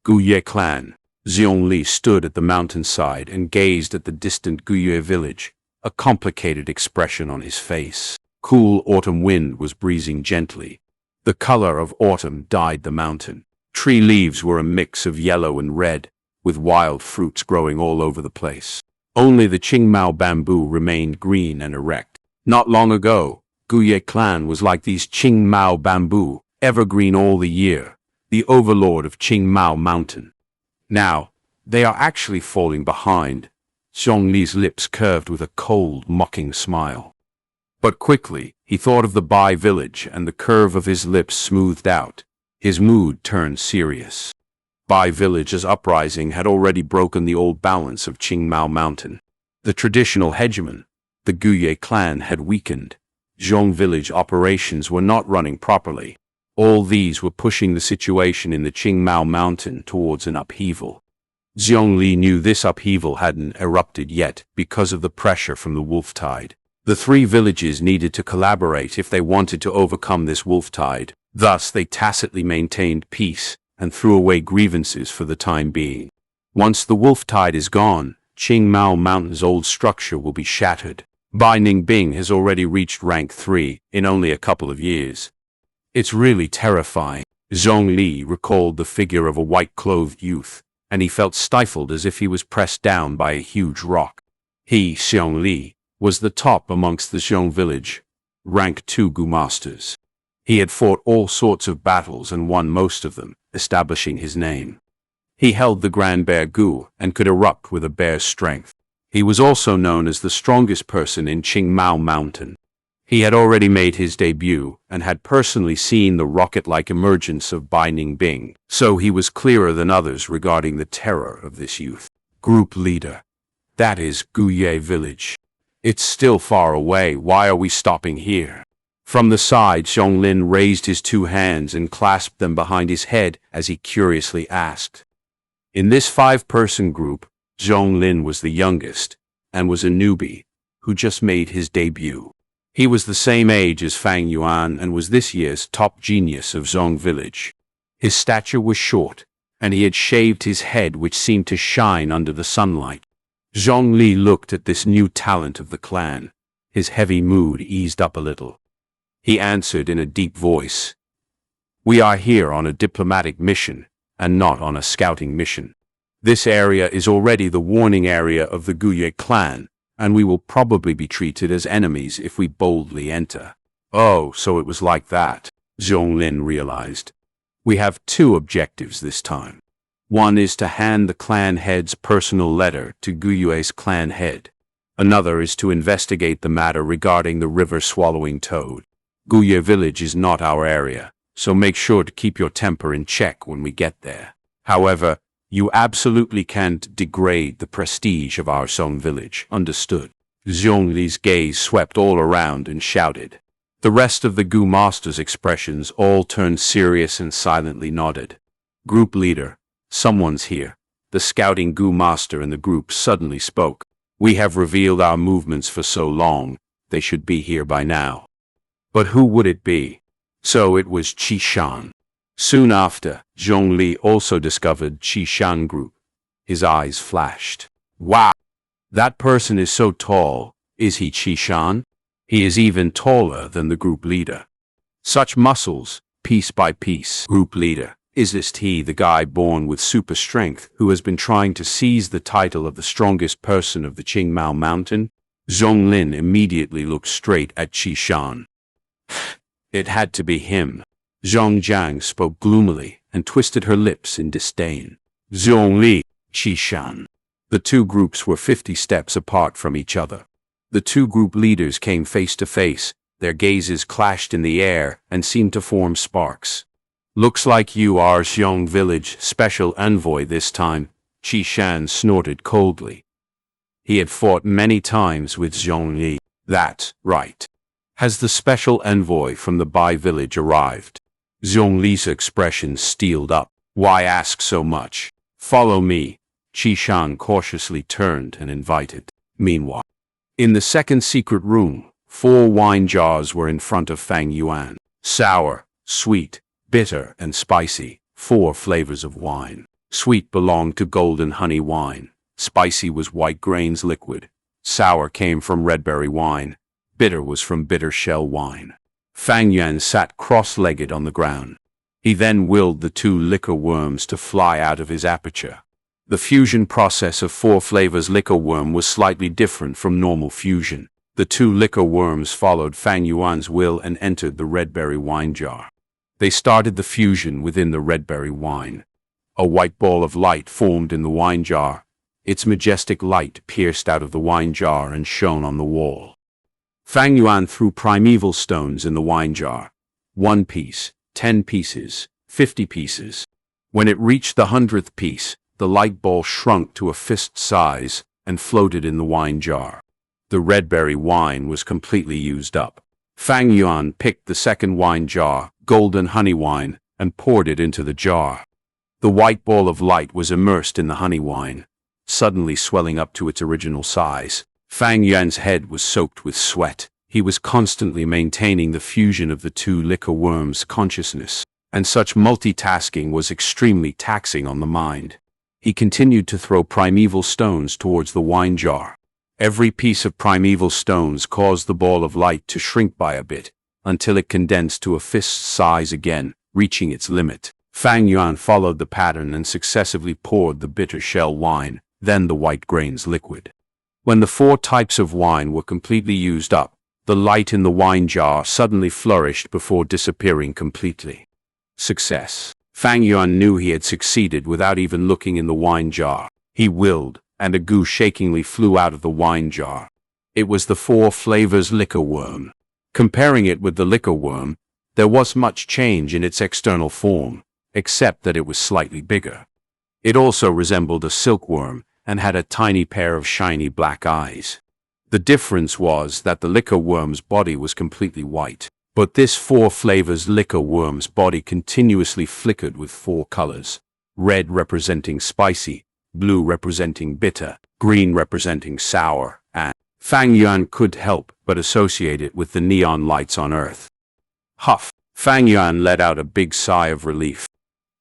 Guye Clan. Zhongli stood at the mountainside and gazed at the distant Guye village, a complicated expression on his face. Cool autumn wind was breezing gently. The color of autumn dyed the mountain. Tree leaves were a mix of yellow and red, with wild fruits growing all over the place. Only the Qingmao bamboo remained green and erect. Not long ago, Guye Clan was like these Qingmao bamboo, evergreen all the year, the overlord of Qingmao Mountain. Now, they are actually falling behind. Zhongli's lips curved with a cold, mocking smile. But quickly, he thought of the Bai village and the curve of his lips smoothed out. His mood turned serious. Bai village's uprising had already broken the old balance of Qingmao Mountain. The traditional hegemon, the Guye clan, had weakened. Zhong village operations were not running properly. All these were pushing the situation in the Qingmao Mountain towards an upheaval. Zhongli knew this upheaval hadn't erupted yet because of the pressure from the wolf tide. The 3 villages needed to collaborate if they wanted to overcome this wolf tide. Thus, they tacitly maintained peace and threw away grievances for the time being. Once the wolf tide is gone, Qingmao Mountain's old structure will be shattered. Bai Ningbing has already reached rank 3 in only a couple of years. It's really terrifying. Zhongli recalled the figure of a white-clothed youth, and he felt stifled as if he was pressed down by a huge rock. He, Zhongli, was the top amongst the Zhong village, rank 2 Gu masters. He had fought all sorts of battles and won most of them, establishing his name. He held the Grand Bear Gu and could erupt with a bear's strength. He was also known as the strongest person in Qingmao Mountain. He had already made his debut and had personally seen the rocket-like emergence of Bai Ningbing, so he was clearer than others regarding the terror of this youth. Group leader. That is Guye village. It's still far away. Why are we stopping here? From the side, Zhonglin raised his two hands and clasped them behind his head as he curiously asked. In this 5-person group, Zhonglin was the youngest and was a newbie who just made his debut. He was the same age as Fang Yuan and was this year's top genius of Zhong village. His stature was short, and he had shaved his head, which seemed to shine under the sunlight. Zhongli looked at this new talent of the clan. His heavy mood eased up a little. He answered in a deep voice, "We are here on a diplomatic mission, and not on a scouting mission. This area is already the warning area of the Guye clan, and we will probably be treated as enemies if we boldly enter." Oh, so it was like that, Zhonglin realized. We have 2 objectives this time. One is to hand the clan head's personal letter to Guyue's clan head. Another is to investigate the matter regarding the river-swallowing toad. Guye village is not our area, so make sure to keep your temper in check when we get there. However, you absolutely can't degrade the prestige of our Song village, understood? Zhongli's gaze swept all around and shouted. The rest of the Gu Master's expressions all turned serious and silently nodded. Group leader, someone's here. The scouting Gu Master in the group suddenly spoke. We have revealed our movements for so long, they should be here by now. But who would it be? So it was Qishan. Soon after, Zhongli also discovered Qishan group. His eyes flashed. Wow! That person is so tall. Is he Qishan? He is even taller than the group leader. Such muscles, piece by piece. Group leader. Is this he, the guy born with super strength, who has been trying to seize the title of the strongest person of the Qingmao Mountain? Zhonglin immediately looked straight at Qishan. It had to be him. Zhongjiang spoke gloomily and twisted her lips in disdain. Zhongli, Qishan. The 2 groups were 50 steps apart from each other. The 2 group leaders came face to face, their gazes clashed in the air and seemed to form sparks. Looks like you are Xiong village special envoy this time, Qishan snorted coldly. He had fought many times with Zhongli. That's right. Has the special envoy from the Bai village arrived? Zhongli's expression steeled up. Why ask so much? Follow me. Qishan cautiously turned and invited. Meanwhile, in the second secret room, 4 wine jars were in front of Fang Yuan. Sour, sweet, bitter, and spicy, 4 flavors of wine. Sweet belonged to golden honey wine. Spicy was white grains liquid. Sour came from redberry wine. Bitter was from bitter shell wine. Fang Yuan sat cross-legged on the ground. He then willed the 2 liquor worms to fly out of his aperture. The fusion process of 4 flavors liquor worm was slightly different from normal fusion. The 2 liquor worms followed Fang Yuan's will and entered the redberry wine jar. They started the fusion within the redberry wine. A white ball of light formed in the wine jar. Its majestic light pierced out of the wine jar and shone on the wall. Fang Yuan threw primeval stones in the wine jar. 1 piece, 10 pieces, 50 pieces. When it reached the 100th piece, the light ball shrunk to a fist size and floated in the wine jar. The redberry wine was completely used up. Fang Yuan picked the second wine jar, golden honey wine, and poured it into the jar. The white ball of light was immersed in the honey wine, suddenly swelling up to its original size. Fang Yuan's head was soaked with sweat. He was constantly maintaining the fusion of the 2 liquor worms' consciousness, and such multitasking was extremely taxing on the mind. He continued to throw primeval stones towards the wine jar. Every piece of primeval stones caused the ball of light to shrink by a bit, until it condensed to a fist size again, reaching its limit. Fang Yuan followed the pattern and successively poured the bitter shell wine, then the white grains liquid. When the 4 types of wine were completely used up, the light in the wine jar suddenly flourished before disappearing completely. Success. Fang Yuan knew he had succeeded without even looking in the wine jar. He willed, and a goo shakingly flew out of the wine jar. It was the 4 flavors liquor worm. Comparing it with the liquor worm, there was much change in its external form, except that it was slightly bigger. It also resembled a silkworm and had a tiny pair of shiny black eyes. The difference was that the liquor worm's body was completely white, but this four flavors liquor worm's body continuously flickered with four colors: red representing spicy, blue representing bitter, green representing sour, and Fang Yuan could help but associate it with the neon lights on Earth. Huff! Fang Yuan let out a big sigh of relief.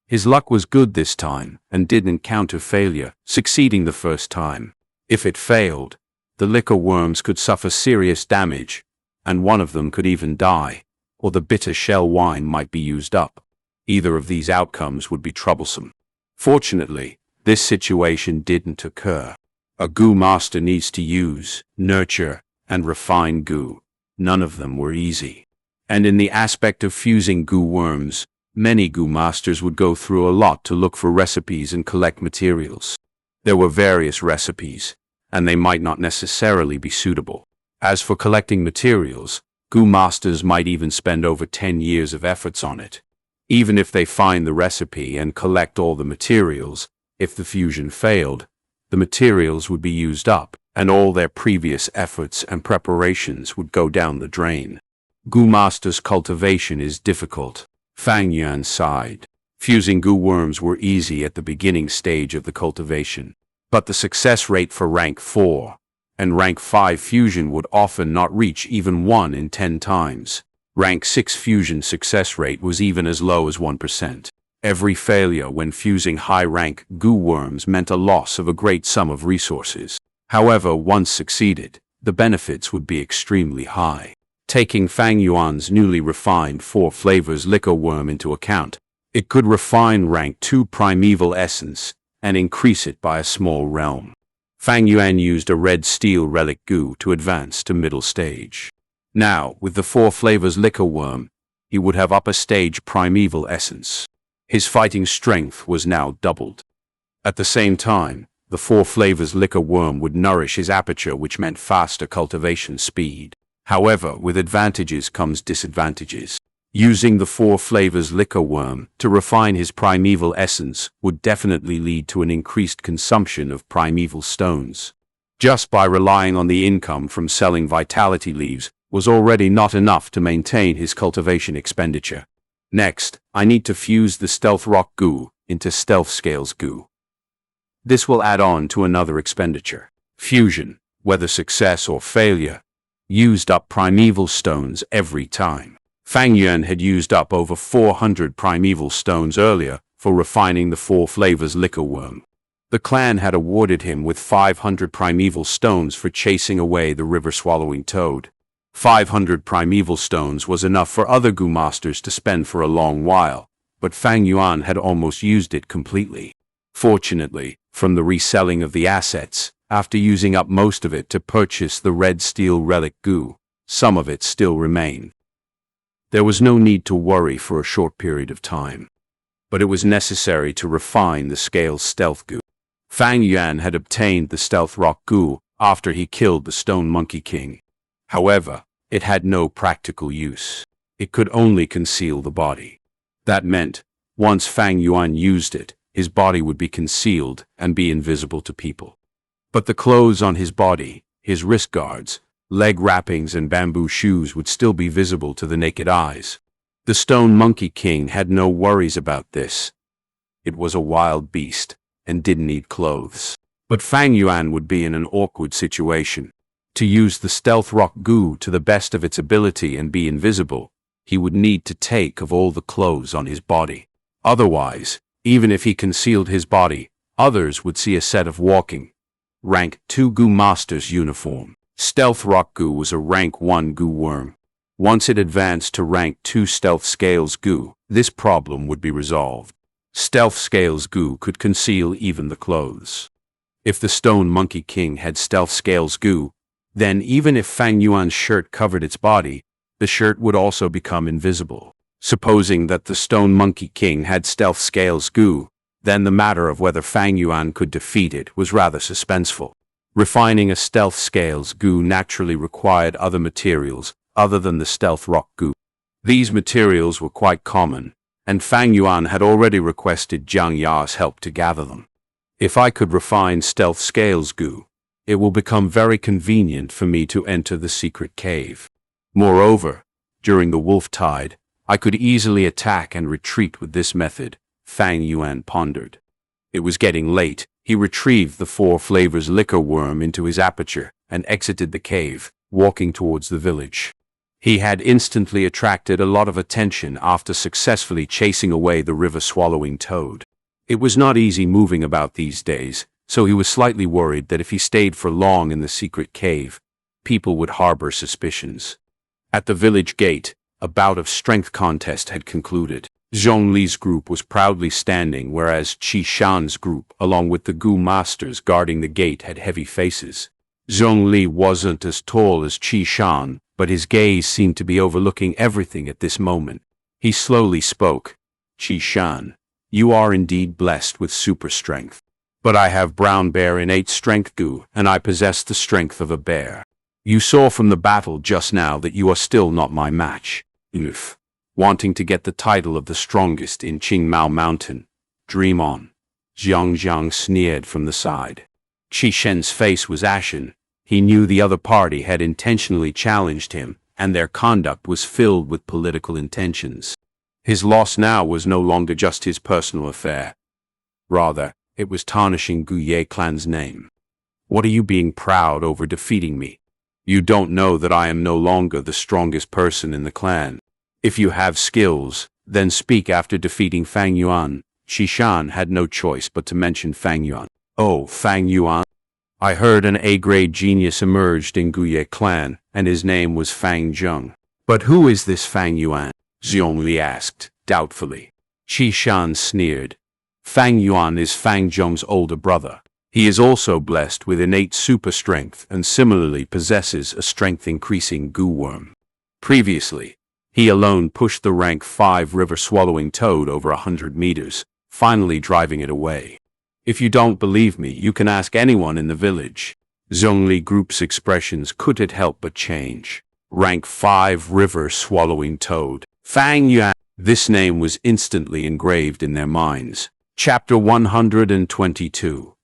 His luck was good this time and didn't encounter failure, succeeding the first time. If it failed, the liquor worms could suffer serious damage, and one of them could even die, or the bitter shell wine might be used up. Either of these outcomes would be troublesome. Fortunately, this situation didn't occur. A goo master needs to use, nurture, and refine goo. None of them were easy. And in the aspect of fusing goo worms, many goo masters would go through a lot to look for recipes and collect materials. There were various recipes, and they might not necessarily be suitable. As for collecting materials, goo masters might even spend over 10 years of efforts on it. Even if they find the recipe and collect all the materials, if the fusion failed, the materials would be used up, and all their previous efforts and preparations would go down the drain. Goo masters' cultivation is difficult. Fang Yuan sighed. Fusing goo worms were easy at the beginning stage of the cultivation, but the success rate for rank 4 and rank 5 fusion would often not reach even 1 in 10 times. Rank 6 fusion success rate was even as low as 1%. Every failure when fusing high-rank goo worms meant a loss of a great sum of resources. However, once succeeded, the benefits would be extremely high. Taking Fang Yuan's newly refined 4 flavors liquor worm into account, it could refine rank 2 primeval essence and increase it by a small realm. Fang Yuan used a red steel relic goo to advance to middle stage. Now, with the 4 flavors liquor worm, he would have upper stage primeval essence. His fighting strength was now doubled. At the same time, the 4 flavors liquor worm would nourish his aperture, which meant faster cultivation speed. However, with advantages comes disadvantages. Using the 4 flavors liquor worm to refine his primeval essence would definitely lead to an increased consumption of primeval stones. Just by relying on the income from selling vitality leaves was already not enough to maintain his cultivation expenditure. Next, I need to fuse the stealth rock goo into stealth scales goo. This will add on to another expenditure. Fusion, whether success or failure, used up primeval stones every time. Fang Yuan had used up over 400 primeval stones earlier for refining the 4 flavors liquor worm. The clan had awarded him with 500 primeval stones for chasing away the river-swallowing toad. 500 primeval stones was enough for other goo masters to spend for a long while, but Fang Yuan had almost used it completely. Fortunately, from the reselling of the assets, after using up most of it to purchase the red steel relic goo, some of it still remained. There was no need to worry for a short period of time, but it was necessary to refine the scale's stealth goo. Fang Yuan had obtained the stealth rock goo after he killed the stone monkey king. However, it had no practical use. It could only conceal the body. That meant, once Fang Yuan used it, his body would be concealed and be invisible to people. But the clothes on his body, his wrist guards, leg wrappings and bamboo shoes would still be visible to the naked eyes. The stone monkey king had no worries about this. It was a wild beast and didn't need clothes. But Fang Yuan would be in an awkward situation. To use the stealth rock goo to the best of its ability and be invisible, he would need to take of all the clothes on his body. Otherwise, even if he concealed his body, others would see a set of walking rank 2 goo master's uniform. Stealth rock goo was a rank 1 goo worm. Once it advanced to rank 2 stealth scales goo, this problem would be resolved. Stealth scales goo could conceal even the clothes. If the stone monkey king had stealth scales goo, then even if Fang Yuan's shirt covered its body, the shirt would also become invisible. Supposing that the stone monkey king had stealth scales goo, then the matter of whether Fang Yuan could defeat it was rather suspenseful. Refining a stealth scales goo naturally required other materials other than the stealth rock goo. These materials were quite common, and Fang Yuan had already requested Xianxia's help to gather them. If I could refine stealth scales goo, it will become very convenient for me to enter the secret cave. Moreover, during the wolf tide, I could easily attack and retreat with this method, Fang Yuan pondered. It was getting late. He retrieved the 4 flavors liquor worm into his aperture and exited the cave, walking towards the village. He had instantly attracted a lot of attention after successfully chasing away the river-swallowing toad. It was not easy moving about these days, so he was slightly worried that if he stayed for long in the secret cave, people would harbor suspicions. At the village gate, a bout of strength contest had concluded. Zhongli's group was proudly standing, whereas Qishan's group, along with the Gu masters guarding the gate, had heavy faces. Zhongli wasn't as tall as Qishan, but his gaze seemed to be overlooking everything at this moment. He slowly spoke. Qishan, you are indeed blessed with super strength. But I have brown bear innate strength Gu, and I possess the strength of a bear. You saw from the battle just now that you are still not my match. Oof. Wanting to get the title of the strongest in Qingmao Mountain. Dream on. Zhang sneered from the side. Qishen's face was ashen. He knew the other party had intentionally challenged him, and their conduct was filled with political intentions. His loss now was no longer just his personal affair. Rather, it was tarnishing Guye clan's name. What are you being proud over defeating me? You don't know that I am no longer the strongest person in the clan. If you have skills, then speak after defeating Fang Yuan. Qishan had no choice but to mention Fang Yuan. Oh, Fang Yuan? I heard an A-grade genius emerged in Guye clan, and his name was Fang Zheng. But who is this Fang Yuan? Zhongli asked, doubtfully. Qishan sneered. Fang Yuan is Fang Zheng's older brother. He is also blessed with innate super strength and similarly possesses a strength-increasing Gu worm. Previously, he alone pushed the rank 5 river-swallowing toad over 100 meters, finally driving it away. If you don't believe me, you can ask anyone in the village. Zhongli group's expressions couldn't help but change. Rank 5 river-swallowing toad. Fang Yuan. This name was instantly engraved in their minds. Chapter 122.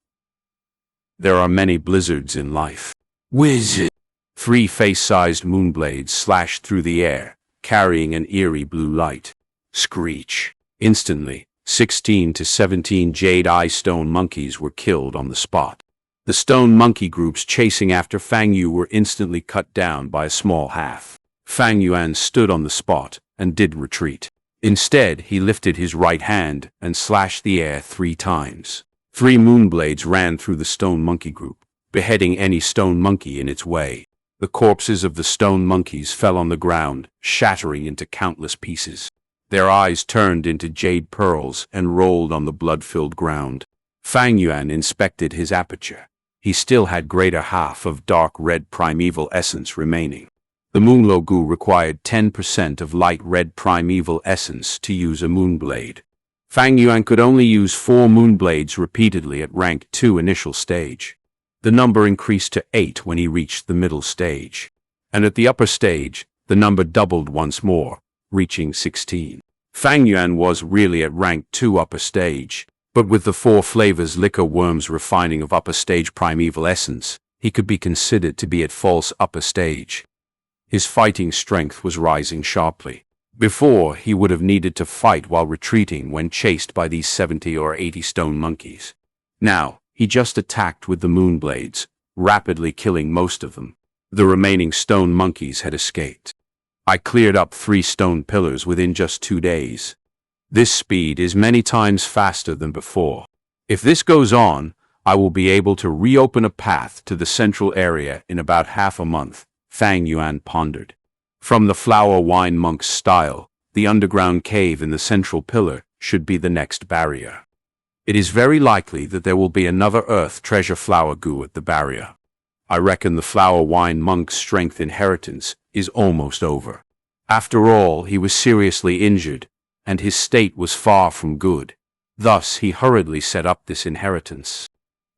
There are many blizzards in life. Wizard. 3 face-sized moonblades slashed through the air, carrying an eerie blue light. Screech. Instantly, 16 to 17 jade eye stone monkeys were killed on the spot. The stone monkey groups chasing after Fang Yu were instantly cut down by a small half. Fang Yuan stood on the spot and did retreat. Instead, he lifted his right hand and slashed the air 3 times. 3 moonblades ran through the stone monkey group, beheading any stone monkey in its way. The corpses of the stone monkeys fell on the ground, shattering into countless pieces. Their eyes turned into jade pearls and rolled on the blood-filled ground. Fang Yuan inspected his aperture. He still had greater half of dark red primeval essence remaining. The Moonlo Gu required 10% of light red primeval essence to use a moonblade. Fang Yuan could only use 4 moonblades repeatedly at rank 2 initial stage. The number increased to 8 when he reached the middle stage. And at the upper stage, the number doubled once more, reaching 16. Fang Yuan was really at rank 2 upper stage, but with the 4 flavors liquor worms refining of upper stage primeval essence, he could be considered to be at false upper stage. His fighting strength was rising sharply. Before, he would have needed to fight while retreating when chased by these 70 or 80 stone monkeys. Now, he just attacked with the moonblades, rapidly killing most of them. The remaining stone monkeys had escaped. I cleared up 3 stone pillars within just 2 days. This speed is many times faster than before. If this goes on, I will be able to reopen a path to the central area in about half a month, Fang Yuan pondered. From the flower wine monk's style, the underground cave in the central pillar should be the next barrier. It is very likely that there will be another earth treasure flower Gu at the barrier. I reckon the flower wine monk's strength inheritance is almost over. After all, he was seriously injured, and his state was far from good. Thus, he hurriedly set up this inheritance.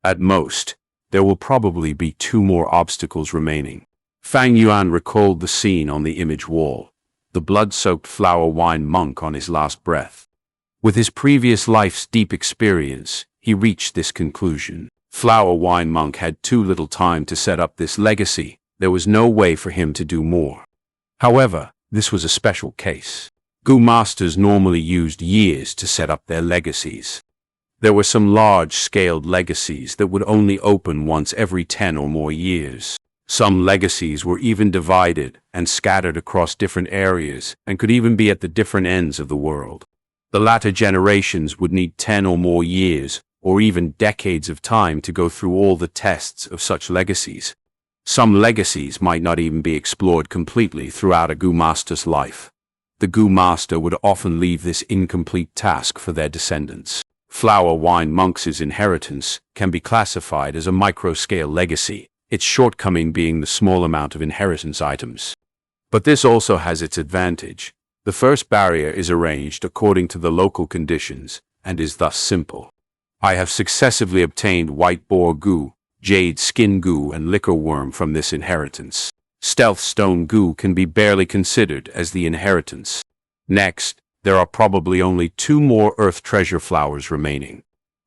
At most, there will probably be 2 more obstacles remaining. Fang Yuan recalled the scene on the image wall, the blood-soaked flower wine monk on his last breath. With his previous life's deep experience, he reached this conclusion. Flower Wine Monk had too little time to set up this legacy. There was no way for him to do more. However, this was a special case. Gu masters normally used years to set up their legacies. There were some large-scaled legacies that would only open once every 10 or more years. Some legacies were even divided and scattered across different areas and could even be at the different ends of the world. The latter generations would need 10 or more years, or even decades of time to go through all the tests of such legacies. Some legacies might not even be explored completely throughout a Gu master's life. The Gu master would often leave this incomplete task for their descendants. Flower Wine Monk's inheritance can be classified as a micro-scale legacy, its shortcoming being the small amount of inheritance items. But this also has its advantage. The first barrier is arranged according to the local conditions and is thus simple. I have successively obtained White Boar Gu, Jade Skin Gu, and Liquor Worm from this inheritance. Stealth Stone Gu can be barely considered as the inheritance. Next, there are probably only 2 more Earth Treasure Flowers remaining.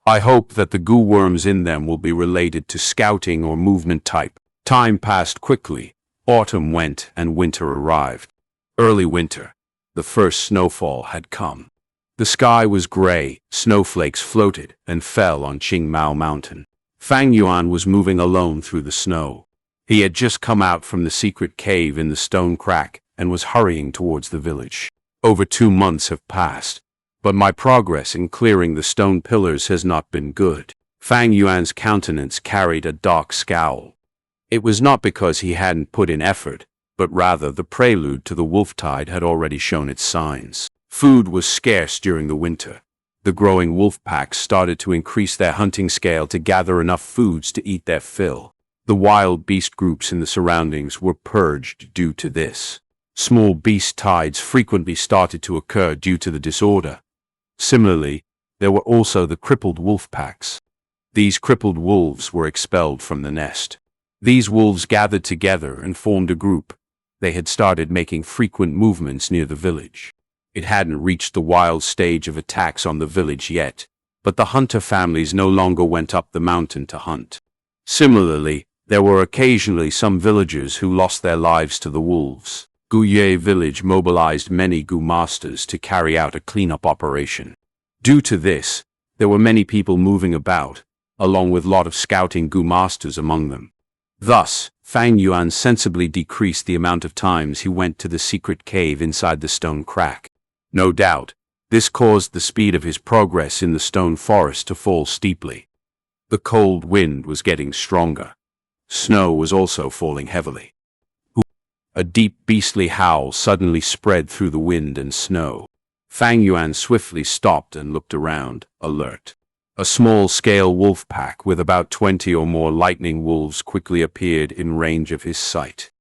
I hope that the Gu worms in them will be related to scouting or movement type. Time passed quickly. Autumn went and winter arrived. Early winter. The first snowfall had come. The sky was gray, snowflakes floated and fell on Qingmao Mountain. Fang Yuan was moving alone through the snow. He had just come out from the secret cave in the stone crack and was hurrying towards the village. Over 2 months have passed, but my progress in clearing the stone pillars has not been good. Fang Yuan's countenance carried a dark scowl. It was not because he hadn't put in effort, but rather the prelude to the wolf-tide had already shown its signs. Food was scarce during the winter. The growing wolf packs started to increase their hunting scale to gather enough foods to eat their fill. The wild beast groups in the surroundings were purged due to this. Small beast tides frequently started to occur due to the disorder. Similarly, there were also the crippled wolf packs. These crippled wolves were expelled from the nest. These wolves gathered together and formed a group. They had started making frequent movements near the village. It hadn't reached the wild stage of attacks on the village yet, but the hunter families no longer went up the mountain to hunt. Similarly, there were occasionally some villagers who lost their lives to the wolves. Guye village mobilized many Gu masters to carry out a cleanup operation. Due to this, there were many people moving about, along with a lot of scouting Gu masters among them. Thus, Fang Yuan sensibly decreased the amount of times he went to the secret cave inside the stone crack. No doubt, this caused the speed of his progress in the stone forest to fall steeply. The cold wind was getting stronger. Snow was also falling heavily. A deep beastly howl suddenly spread through the wind and snow. Fang Yuan swiftly stopped and looked around, alert. A small-scale wolf pack with about 20 or more lightning wolves quickly appeared in range of his sight.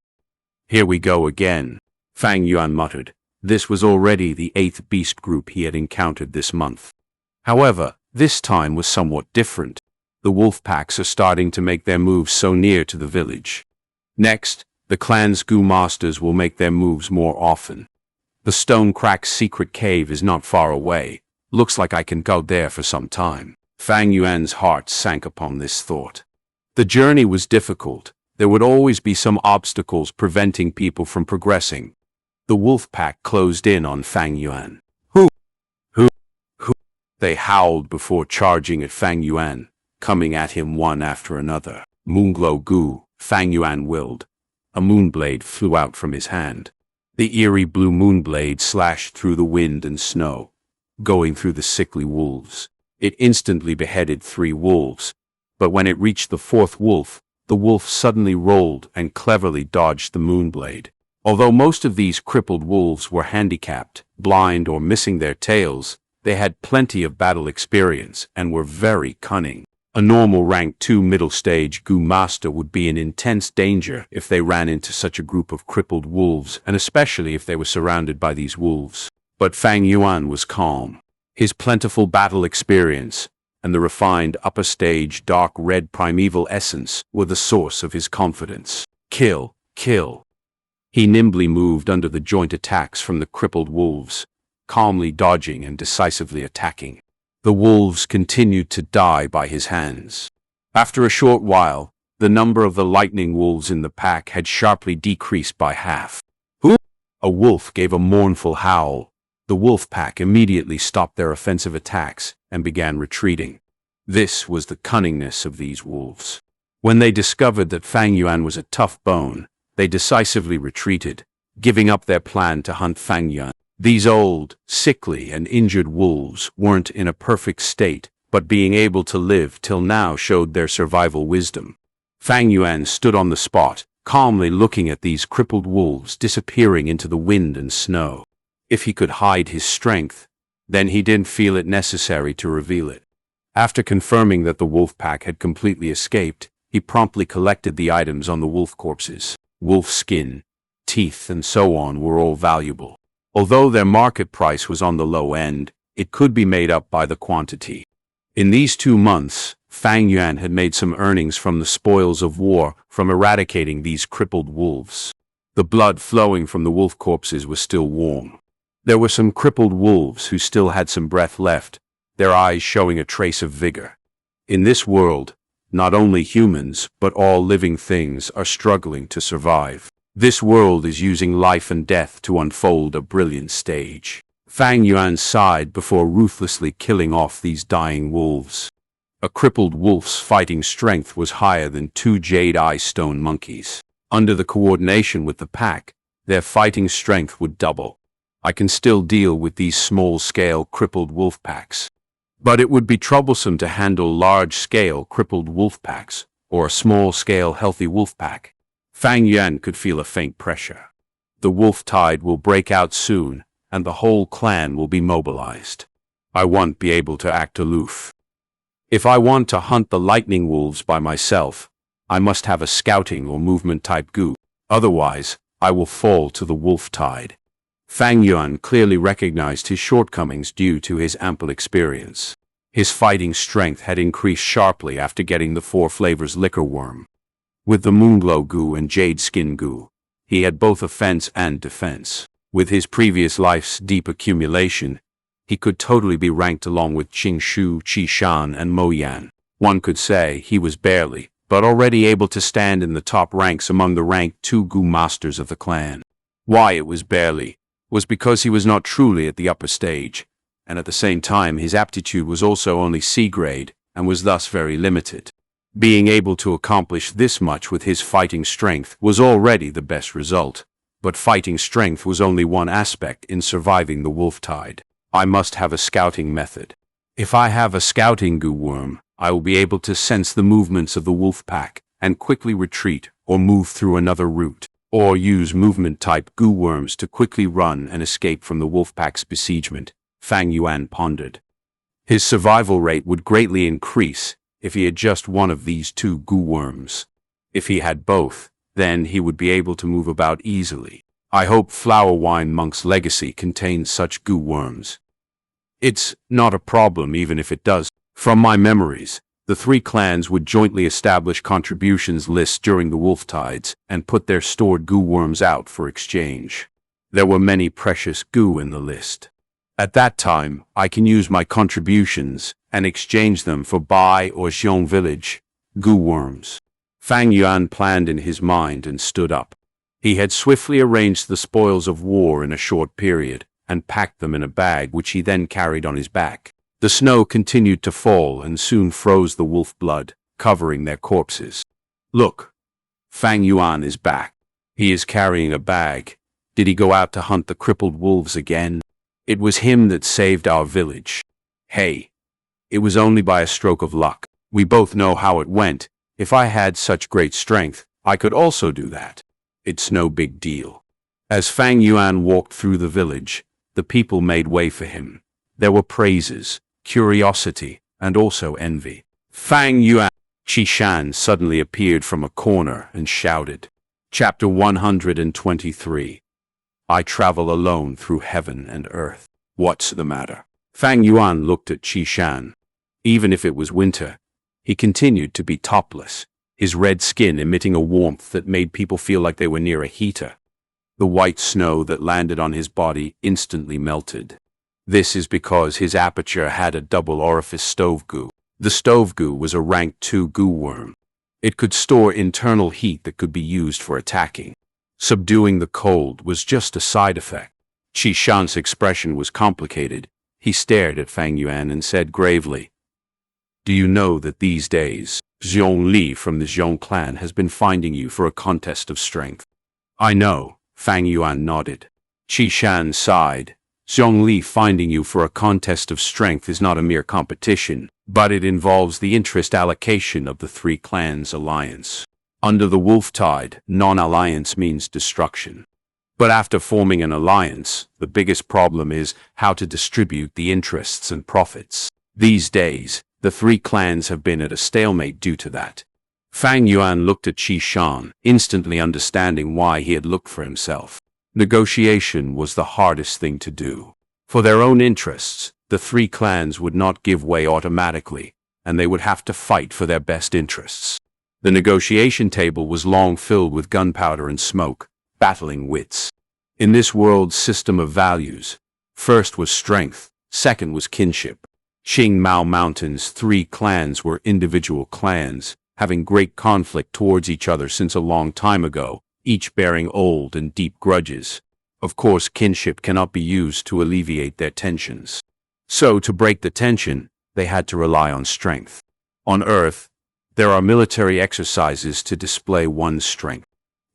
"Here we go again," Fang Yuan muttered. This was already the 8th beast group he had encountered this month. However, this time was somewhat different. The wolf packs are starting to make their moves so near to the village. Next, the clan's Gu masters will make their moves more often. The stone crack's secret cave is not far away. Looks like I can go there for some time. Fang Yuan's heart sank upon this thought. The journey was difficult. There would always be some obstacles preventing people from progressing. The wolf pack closed in on Fang Yuan. Who? They howled before charging at Fang Yuan, coming at him one after another. Moonglow Gu, Fang Yuan willed. A moonblade flew out from his hand. The eerie blue moonblade slashed through the wind and snow, going through the sickly wolves. It instantly beheaded 3 wolves, but when it reached the 4th wolf, the wolf suddenly rolled and cleverly dodged the moonblade. Although most of these crippled wolves were handicapped, blind, or missing their tails, they had plenty of battle experience and were very cunning. A normal rank 2 middle stage Gu master would be in intense danger if they ran into such a group of crippled wolves, and especially if they were surrounded by these wolves. But Fang Yuan was calm. His plentiful battle experience and the refined upper stage dark red primeval essence were the source of his confidence. Kill, kill. He nimbly moved under the joint attacks from the crippled wolves, calmly dodging and decisively attacking. The wolves continued to die by his hands. After a short while, the number of the lightning wolves in the pack had sharply decreased by half. Who? A wolf gave a mournful howl. The wolf pack immediately stopped their offensive attacks and began retreating. This was the cunningness of these wolves. When they discovered that Fang Yuan was a tough bone, they decisively retreated, giving up their plan to hunt Fang Yuan. These old, sickly, and injured wolves weren't in a perfect state, but being able to live till now showed their survival wisdom. Fang Yuan stood on the spot, calmly looking at these crippled wolves disappearing into the wind and snow. If he could hide his strength, then he didn't feel it necessary to reveal it. After confirming that the wolf pack had completely escaped, he promptly collected the items on the wolf corpses. Wolf skin, teeth, and so on were all valuable. Although their market price was on the low end, it could be made up by the quantity. In these 2 months, Fang Yuan had made some earnings from the spoils of war from eradicating these crippled wolves. The blood flowing from the wolf corpses was still warm. There were some crippled wolves who still had some breath left, their eyes showing a trace of vigor. In this world, not only humans, but all living things are struggling to survive. This world is using life and death to unfold a brilliant stage. Fang Yuan sighed before ruthlessly killing off these dying wolves. A crippled wolf's fighting strength was higher than 2 jade eye stone monkeys. Under the coordination with the pack, their fighting strength would double. I can still deal with these small-scale crippled wolf packs. But it would be troublesome to handle large-scale crippled wolf packs, or a small-scale healthy wolf pack. Fang Yuan could feel a faint pressure. The wolf tide will break out soon, and the whole clan will be mobilized. I won't be able to act aloof. If I want to hunt the lightning wolves by myself, I must have a scouting or movement type goo. Otherwise, I will fall to the wolf tide. Fang Yuan clearly recognized his shortcomings due to his ample experience. His fighting strength had increased sharply after getting the 4 flavors liquor worm. With the Moonglow goo and Jade Skin goo, he had both offense and defense. With his previous life's deep accumulation, he could totally be ranked along with Qingxu, Qishan, and Mo Yan. One could say he was barely, but already able to stand in the top ranks among the ranked 2 goo masters of the clan. Why it was barely was because he was not truly at the upper stage, and at the same time his aptitude was also only C grade and was thus very limited. Being able to accomplish this much with his fighting strength was already the best result, but fighting strength was only one aspect in surviving the wolf tide. I must have a scouting method. If I have a scouting goo worm, I will be able to sense the movements of the wolf pack and quickly retreat or move through another route, or use movement-type goo worms to quickly run and escape from the wolf pack's besiegement, Fang Yuan pondered. His survival rate would greatly increase if he had just one of these 2 goo worms. If he had both, then he would be able to move about easily. I hope Flower Wine Monk's legacy contains such goo worms. It's not a problem even if it does. From my memories, the 3 clans would jointly establish contributions lists during the wolf tides and put their stored goo worms out for exchange. There were many precious goo in the list. At that time, I can use my contributions and exchange them for Bai or Xiong village goo worms. Fang Yuan planned in his mind and stood up. He had swiftly arranged the spoils of war in a short period and packed them in a bag which he then carried on his back. The snow continued to fall and soon froze the wolf blood, covering their corpses. Look, Fang Yuan is back. He is carrying a bag. Did he go out to hunt the crippled wolves again? It was him that saved our village. Hey, it was only by a stroke of luck. We both know how it went. If I had such great strength, I could also do that. It's no big deal. As Fang Yuan walked through the village, the people made way for him. There were praises, curiosity, and also envy. Fang Yuan. Qishan suddenly appeared from a corner and shouted. Chapter 123. I travel alone through heaven and earth. What's the matter? Fang Yuan looked at Qishan. Even if it was winter, he continued to be topless, his red skin emitting a warmth that made people feel like they were near a heater. The white snow that landed on his body instantly melted. This is because his aperture had a double orifice stove goo. The stove goo was a rank 2 goo worm. It could store internal heat that could be used for attacking. Subduing the cold was just a side effect. Qishan's expression was complicated. He stared at Fang Yuan and said gravely, "Do you know that these days, Zhongli from the Zhong clan has been finding you for a contest of strength?" "I know," Fang Yuan nodded. Qishan sighed. "Zhongli finding you for a contest of strength is not a mere competition, but it involves the interest allocation of the three clans' alliance. Under the wolf tide, non-alliance means destruction. But after forming an alliance, the biggest problem is how to distribute the interests and profits. These days, the three clans have been at a stalemate due to that." Fang Yuan looked at Qishan, instantly understanding why he had looked for himself. Negotiation was the hardest thing to do. For their own interests, the three clans would not give way automatically, and they would have to fight for their best interests. The negotiation table was long filled with gunpowder and smoke, battling wits. In this world's system of values, first was strength, second was kinship. Qingmao Mountain's three clans were individual clans, having great conflict towards each other since a long time ago, each bearing old and deep grudges. Of course, kinship cannot be used to alleviate their tensions. So, to break the tension, they had to rely on strength. On Earth, there are military exercises to display one's strength.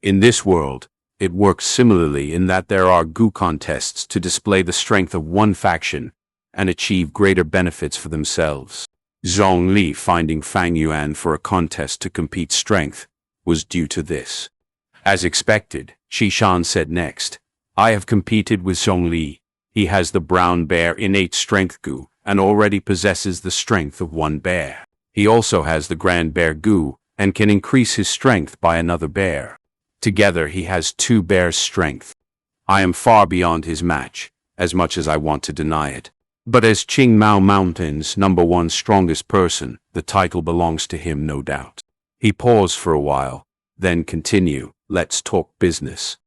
In this world, it works similarly in that there are goo contests to display the strength of one faction and achieve greater benefits for themselves. Zhongli finding Fang Yuan for a contest to compete strength was due to this. As expected, Qishan said next, "I have competed with Zhongli. He has the brown bear innate strength goo and already possesses the strength of one bear. He also has the grand bear goo and can increase his strength by another bear. Together he has 2 bears' strength. I am far beyond his match, as much as I want to deny it. But as Qingmao Mountain's #1 strongest person, the title belongs to him, no doubt." He paused for a while, then continued, "Let's talk business.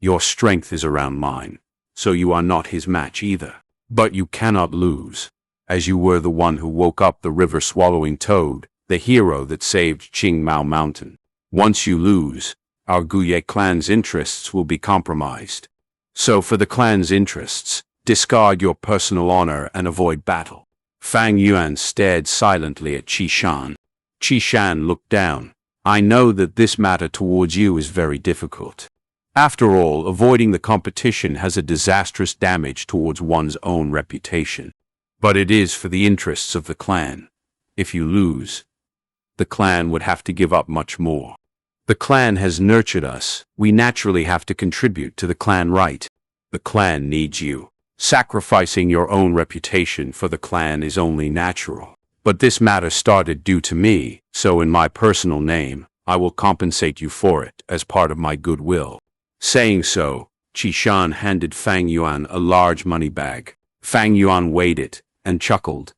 Your strength is around mine, so you are not his match either. But you cannot lose, as you were the one who woke up the river-swallowing toad, the hero that saved Qingmao Mountain. Once you lose, our Guye clan's interests will be compromised. So for the clan's interests, discard your personal honor and avoid battle." Fang Yuan stared silently at Qishan. Qishan looked down. "I know that this matter towards you is very difficult. After all, avoiding the competition has a disastrous damage towards one's own reputation. But it is for the interests of the clan. If you lose, the clan would have to give up much more. The clan has nurtured us. We naturally have to contribute to the clan, right? The clan needs you. Sacrificing your own reputation for the clan is only natural. But this matter started due to me, so in my personal name, I will compensate you for it as part of my goodwill." Saying so, Qishan handed Fang Yuan a large money bag. Fang Yuan weighed it and chuckled.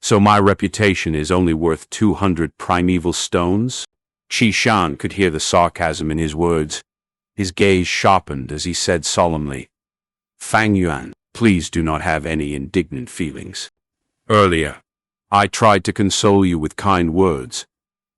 "So my reputation is only worth 200 primeval stones?" Qishan could hear the sarcasm in his words. His gaze sharpened as he said solemnly, "Fang Yuan, please do not have any indignant feelings. Earlier, I tried to console you with kind words,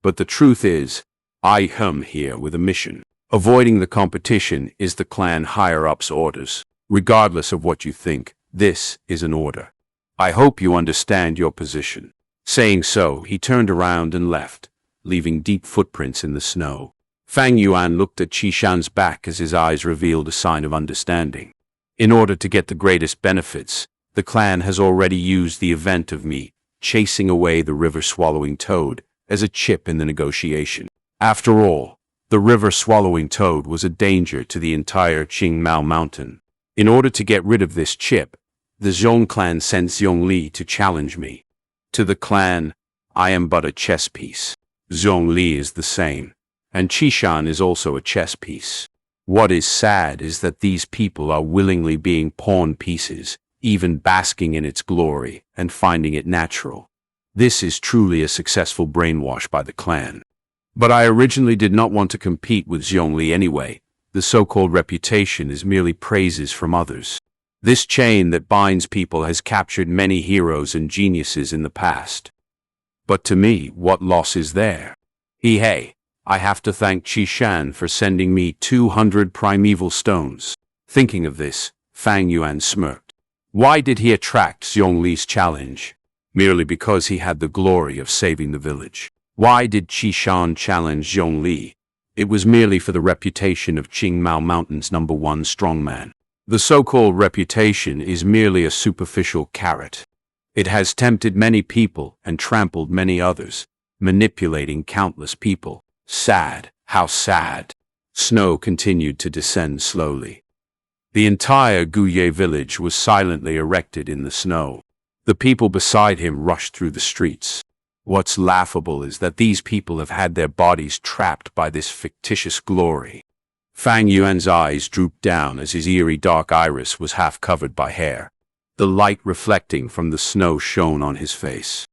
but the truth is, I am here with a mission. Avoiding the competition is the clan higher-ups' orders. Regardless of what you think, this is an order. I hope you understand your position." Saying so, he turned around and left, leaving deep footprints in the snow. Fang Yuan looked at Qishan's back as his eyes revealed a sign of understanding. In order to get the greatest benefits, the clan has already used the event of me chasing away the river-swallowing toad as a chip in the negotiation. After all, the river-swallowing toad was a danger to the entire Qingmao Mountain. In order to get rid of this chip, the Zhong clan sent Zhongli to challenge me. To the clan, I am but a chess piece. Zhongli is the same, and Qishan is also a chess piece. What is sad is that these people are willingly being pawn pieces, even basking in its glory and finding it natural. This is truly a successful brainwash by the clan. But I originally did not want to compete with Zhongli anyway. The so-called reputation is merely praises from others. This chain that binds people has captured many heroes and geniuses in the past. But to me, what loss is there? Hey, I have to thank Qishan for sending me 200 primeval stones. Thinking of this, Fang Yuan smirked. Why did he attract Zhongli's challenge? Merely because he had the glory of saving the village. Why did Qishan challenge Zhongli? It was merely for the reputation of Qingmao Mountain's #1 strongman. The so-called reputation is merely a superficial carrot. It has tempted many people and trampled many others, manipulating countless people. Sad, how sad. Snow continued to descend slowly. The entire Guye village was silently erected in the snow. The people beside him rushed through the streets. What's laughable is that these people have had their bodies trapped by this fictitious glory. Fang Yuan's eyes drooped down as his eerie dark iris was half covered by hair. The light reflecting from the snow shone on his face.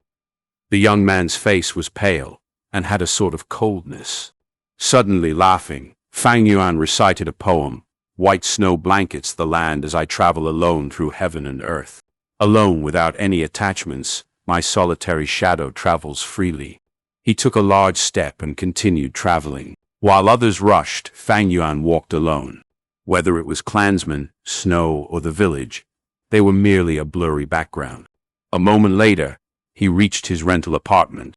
The young man's face was pale and had a sort of coldness. Suddenly laughing, Fang Yuan recited a poem. White snow blankets the land as I travel alone through heaven and earth. Alone without any attachments, my solitary shadow travels freely. He took a large step and continued traveling. While others rushed, Fang Yuan walked alone. Whether it was clansmen, snow, or the village, they were merely a blurry background. A moment later, he reached his rental apartment.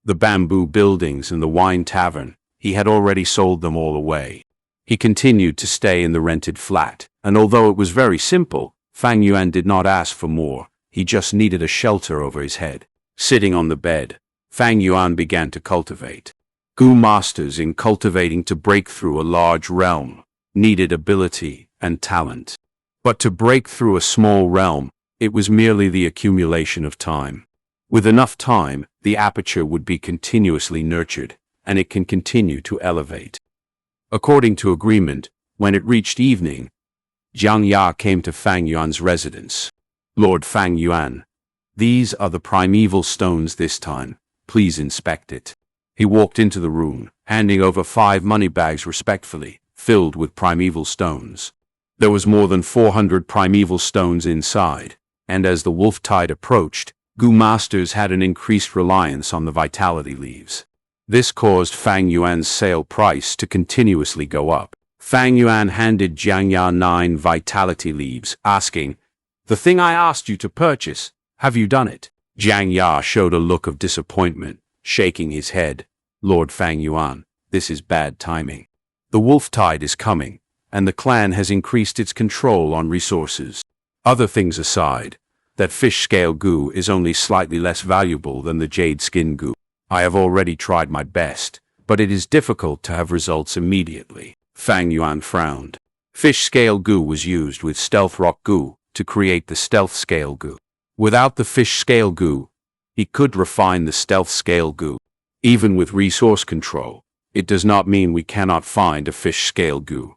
The bamboo buildings and the wine tavern, he had already sold them all away. He continued to stay in the rented flat, and although it was very simple, Fang Yuan did not ask for more. He just needed a shelter over his head. Sitting on the bed, Fang Yuan began to cultivate. Gu masters in cultivating to break through a large realm needed ability and talent. But to break through a small realm, it was merely the accumulation of time. With enough time, the aperture would be continuously nurtured, and it can continue to elevate. According to agreement, when it reached evening, xianxia came to Fang Yuan's residence. Lord Fang Yuan, these are the primeval stones this time. Please inspect it. He walked into the room, handing over 5 money bags respectfully, filled with primeval stones. There was more than 400 primeval stones inside, and as the wolf tide approached, Gu masters had an increased reliance on the vitality leaves. This caused Fang Yuan's sale price to continuously go up. Fang Yuan handed xianxia 9 vitality leaves, asking, "The thing I asked you to purchase, have you done it?" Xianxia showed a look of disappointment, shaking his head. Lord Fang Yuan, this is bad timing. The wolf tide is coming, and the clan has increased its control on resources. Other things aside, that fish scale goo is only slightly less valuable than the jade skin goo. I have already tried my best, but it is difficult to have results immediately. Fang Yuan frowned. Fish scale goo was used with stealth rock goo to create the stealth scale goo. Without the fish scale goo, he could refine the stealth scale goo. Even with resource control, it does not mean we cannot find a fish scale goo.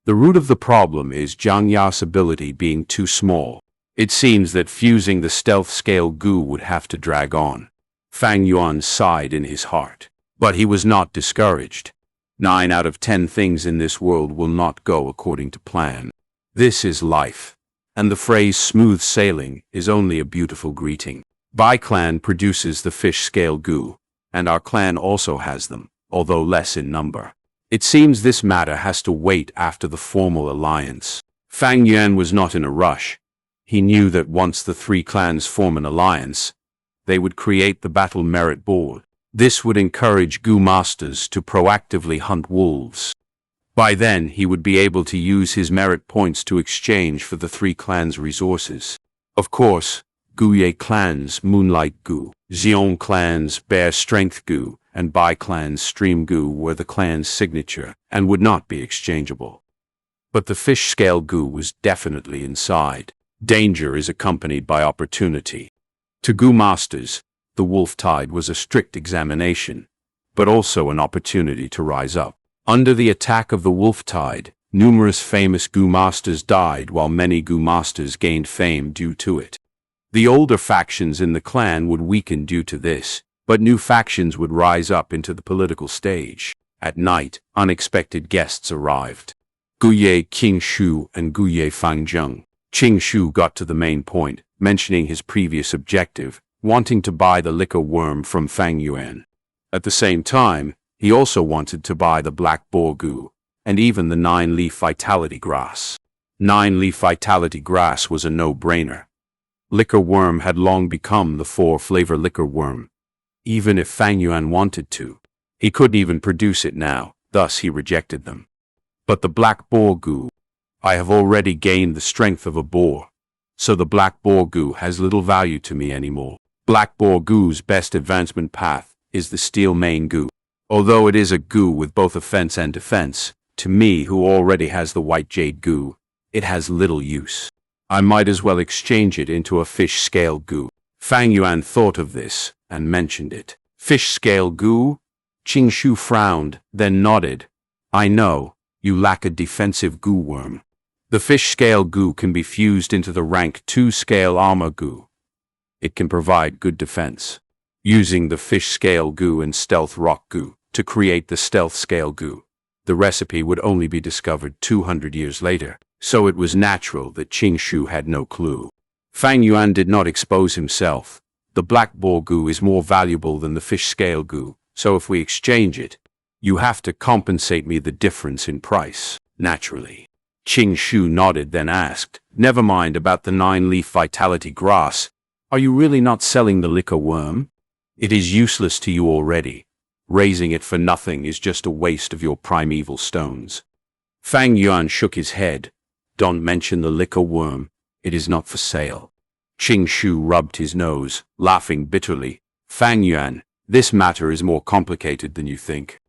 The root of the problem is xianxia's ability being too small. It seems that fusing the stealth scale goo would have to drag on. Fang Yuan sighed in his heart, but he was not discouraged. 9 out of 10 things in this world will not go according to plan. This is life, and the phrase smooth sailing is only a beautiful greeting. Bai clan produces the fish scale goo, and our clan also has them, although less in number. It seems this matter has to wait after the formal alliance. Fang Yuan was not in a rush. He knew that once the 3 clans form an alliance, they would create the battle merit board. This would encourage Gu masters to proactively hunt wolves. By then, he would be able to use his merit points to exchange for the 3 clans' resources. Of course, Guye clans Moonlight Gu, Xiong clans Bear Strength Gu, and Bai clans Stream Gu were the clan's signature and would not be exchangeable. But the fish scale Gu was definitely inside. Danger is accompanied by opportunity. To Gu masters, the wolf tide was a strict examination, but also an opportunity to rise up. Under the attack of the wolf tide, numerous famous Gu masters died while many Gu masters gained fame due to it. The older factions in the clan would weaken due to this, but new factions would rise up into the political stage. At night, unexpected guests arrived. Guye Qingshu and Guye Fangjeng. Qingshu got to the main point, mentioning his previous objective, wanting to buy the liquor worm from Fang Yuan. At the same time, he also wanted to buy the black boar goo, and even the 9-leaf vitality grass. 9-leaf vitality grass was a no-brainer. Liquor worm had long become the 4-flavor liquor worm. Even if Fang Yuan wanted to, he couldn't even produce it now, thus he rejected them. But the black boar goo, I have already gained the strength of a boar, so the black boar goo has little value to me anymore. Black boar goo's best advancement path is the steel mane goo. Although it is a goo with both offense and defense, to me who already has the white jade goo, it has little use. I might as well exchange it into a fish scale goo. Fang Yuan thought of this and mentioned it. Fish scale goo? Qing Shu frowned, then nodded. I know, you lack a defensive goo worm. The fish scale goo can be fused into the rank 2 scale armor goo. It can provide good defense. Using the fish scale goo and stealth rock goo to create the stealth scale goo. The recipe would only be discovered 200 years later, so it was natural that Qing Shu had no clue. Fang Yuan did not expose himself. The black boar goo is more valuable than the fish scale goo, so if we exchange it, you have to compensate me the difference in price, naturally. Qing Shu nodded, then asked, never mind about the 9-leaf vitality grass. Are you really not selling the liquor worm? It is useless to you already. Raising it for nothing is just a waste of your primeval stones. Fang Yuan shook his head. Don't mention the liquor worm. It is not for sale. Qing Shu rubbed his nose, laughing bitterly. Fang Yuan, this matter is more complicated than you think.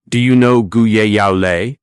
Do you know Guye Yao Lei?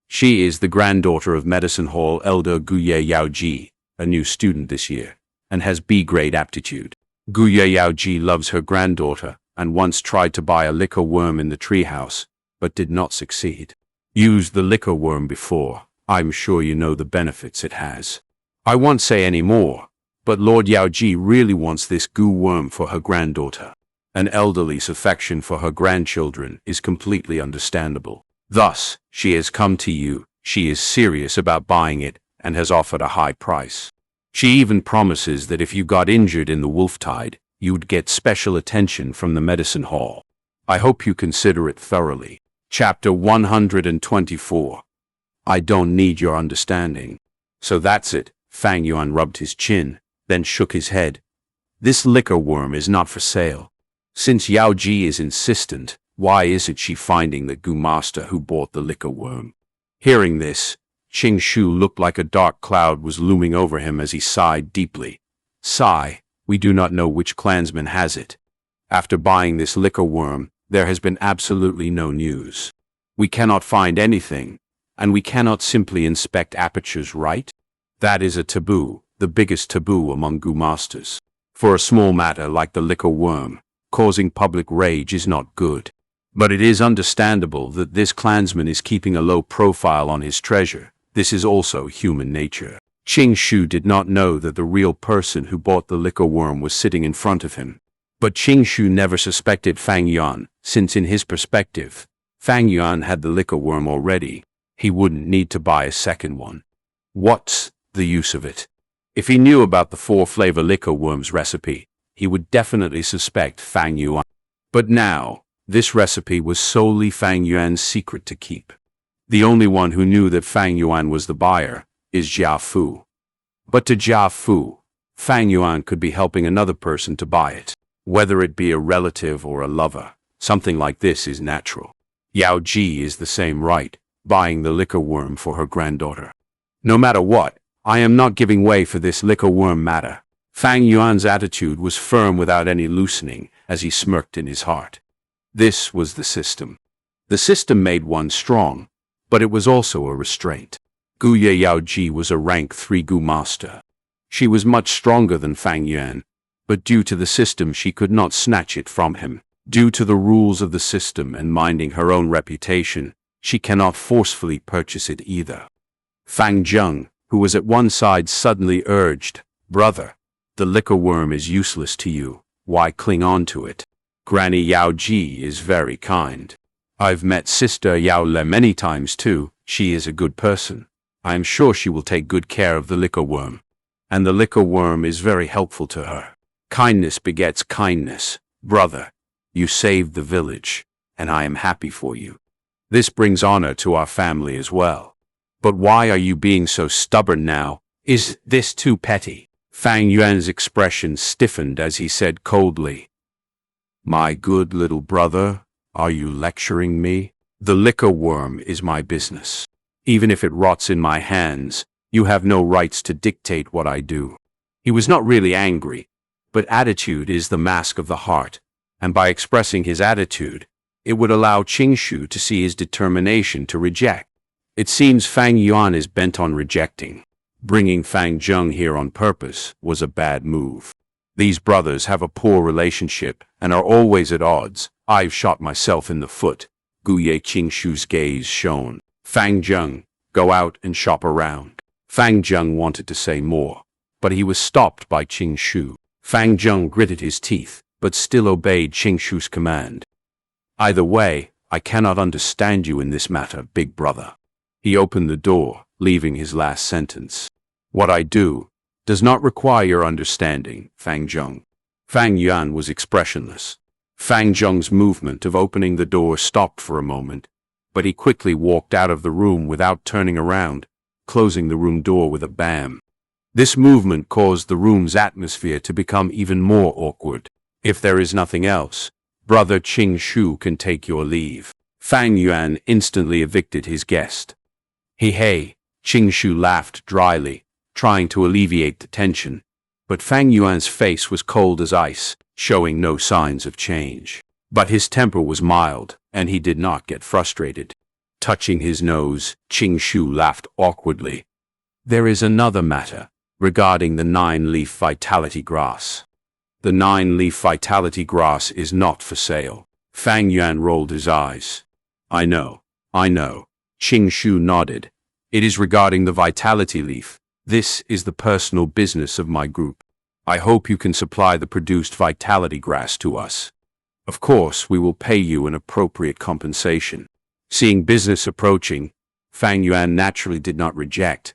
She is the granddaughter of Medicine Hall Elder Guye Yao Ji, a new student this year, and has B-grade aptitude. Guye Yao Ji loves her granddaughter, and once tried to buy a liquor worm in the treehouse, but did not succeed. Used the liquor worm before. I'm sure you know the benefits it has. I won't say any more, but Lord Yao Ji really wants this goo worm for her granddaughter. An elderly's affection for her grandchildren is completely understandable. Thus, she has come to you. She is serious about buying it and has offered a high price. She even promises that if you got injured in the wolf tide, you'd get special attention from the medicine hall. I hope you consider it thoroughly. Chapter 124. I don't need your understanding. So that's it. Fang Yuan rubbed his chin, then shook his head. This liquor worm is not for sale. Since Yao Ji is insistent, why isn't she finding the goo master who bought the liquor worm? Hearing this, Qing Shu looked like a dark cloud was looming over him as he sighed deeply. Sigh, we do not know which clansman has it. After buying this liquor worm, there has been absolutely no news. We cannot find anything, and we cannot simply inspect apertures, right? That is a taboo, the biggest taboo among goo masters. For a small matter like the liquor worm, causing public rage is not good. But it is understandable that this clansman is keeping a low profile on his treasure. This is also human nature. Qing Shu did not know that the real person who bought the liquor worm was sitting in front of him. But Qing Shu never suspected Fang Yuan, since in his perspective, Fang Yuan had the liquor worm already. He wouldn't need to buy a second one. What's the use of it? If he knew about the 4-flavor liquor worm's recipe, he would definitely suspect Fang Yuan. But now, this recipe was solely Fang Yuan's secret to keep. The only one who knew that Fang Yuan was the buyer is Jia Fu. But to Jia Fu, Fang Yuan could be helping another person to buy it. Whether it be a relative or a lover, something like this is natural. Yao Ji is the same right, buying the liquor worm for her granddaughter. No matter what, I am not giving way for this liquor worm matter. Fang Yuan's attitude was firm without any loosening as he smirked in his heart. This was the system. The system made one strong, but it was also a restraint. Guye Yao Ji was a rank 3 goo master. She was much stronger than Fang Yuan, but due to the system she could not snatch it from him. Due to the rules of the system and minding her own reputation, she cannot forcefully purchase it either. Fang Zheng, who was at one side, suddenly urged, "Brother, the liquor worm is useless to you. Why cling on to it? Granny Yao Ji is very kind. I've met Sister Yao Le many times too. She is a good person. I am sure she will take good care of the liquor worm. And the liquor worm is very helpful to her." Kindness begets kindness. Brother, you saved the village, and I am happy for you. This brings honor to our family as well. But why are you being so stubborn now? Is this too petty? Fang Yuan's expression stiffened as he said coldly, My good little brother, are you lecturing me? The liquor worm is my business. Even if it rots in my hands, you have no rights to dictate what I do. He was not really angry, but attitude is the mask of the heart, and by expressing his attitude, it would allow Qingshu to see his determination to reject. It seems Fang Yuan is bent on rejecting. Bringing Fang Zheng here on purpose was a bad move. These brothers have a poor relationship and are always at odds. I've shot myself in the foot. Guye Qingshu's gaze shone. Fang Zheng, go out and shop around. Fang Zheng wanted to say more, but he was stopped by Qingshu. Fang Zheng gritted his teeth, but still obeyed Qingshu's command. Either way, I cannot understand you in this matter, big brother. He opened the door, leaving his last sentence. What I do does not require your understanding, Fang Zheng. Fang Yuan was expressionless. Fang Zheng's movement of opening the door stopped for a moment, but he quickly walked out of the room without turning around, closing the room door with a bam. This movement caused the room's atmosphere to become even more awkward. If there is nothing else, Brother Qingshu can take your leave. Fang Yuan instantly evicted his guest. Hey, Qingshu laughed dryly, trying to alleviate the tension, but Fang Yuan's face was cold as ice, showing no signs of change. But his temper was mild, and he did not get frustrated. Touching his nose, Qingshu laughed awkwardly. There is another matter regarding the 9-leaf vitality grass. The 9-leaf vitality grass is not for sale. Fang Yuan rolled his eyes. I know. Qingshu nodded. It is regarding the vitality leaf. This is the personal business of my group. I hope you can supply the produced vitality grass to us. Of course, we will pay you an appropriate compensation. Seeing business approaching, Fang Yuan naturally did not reject.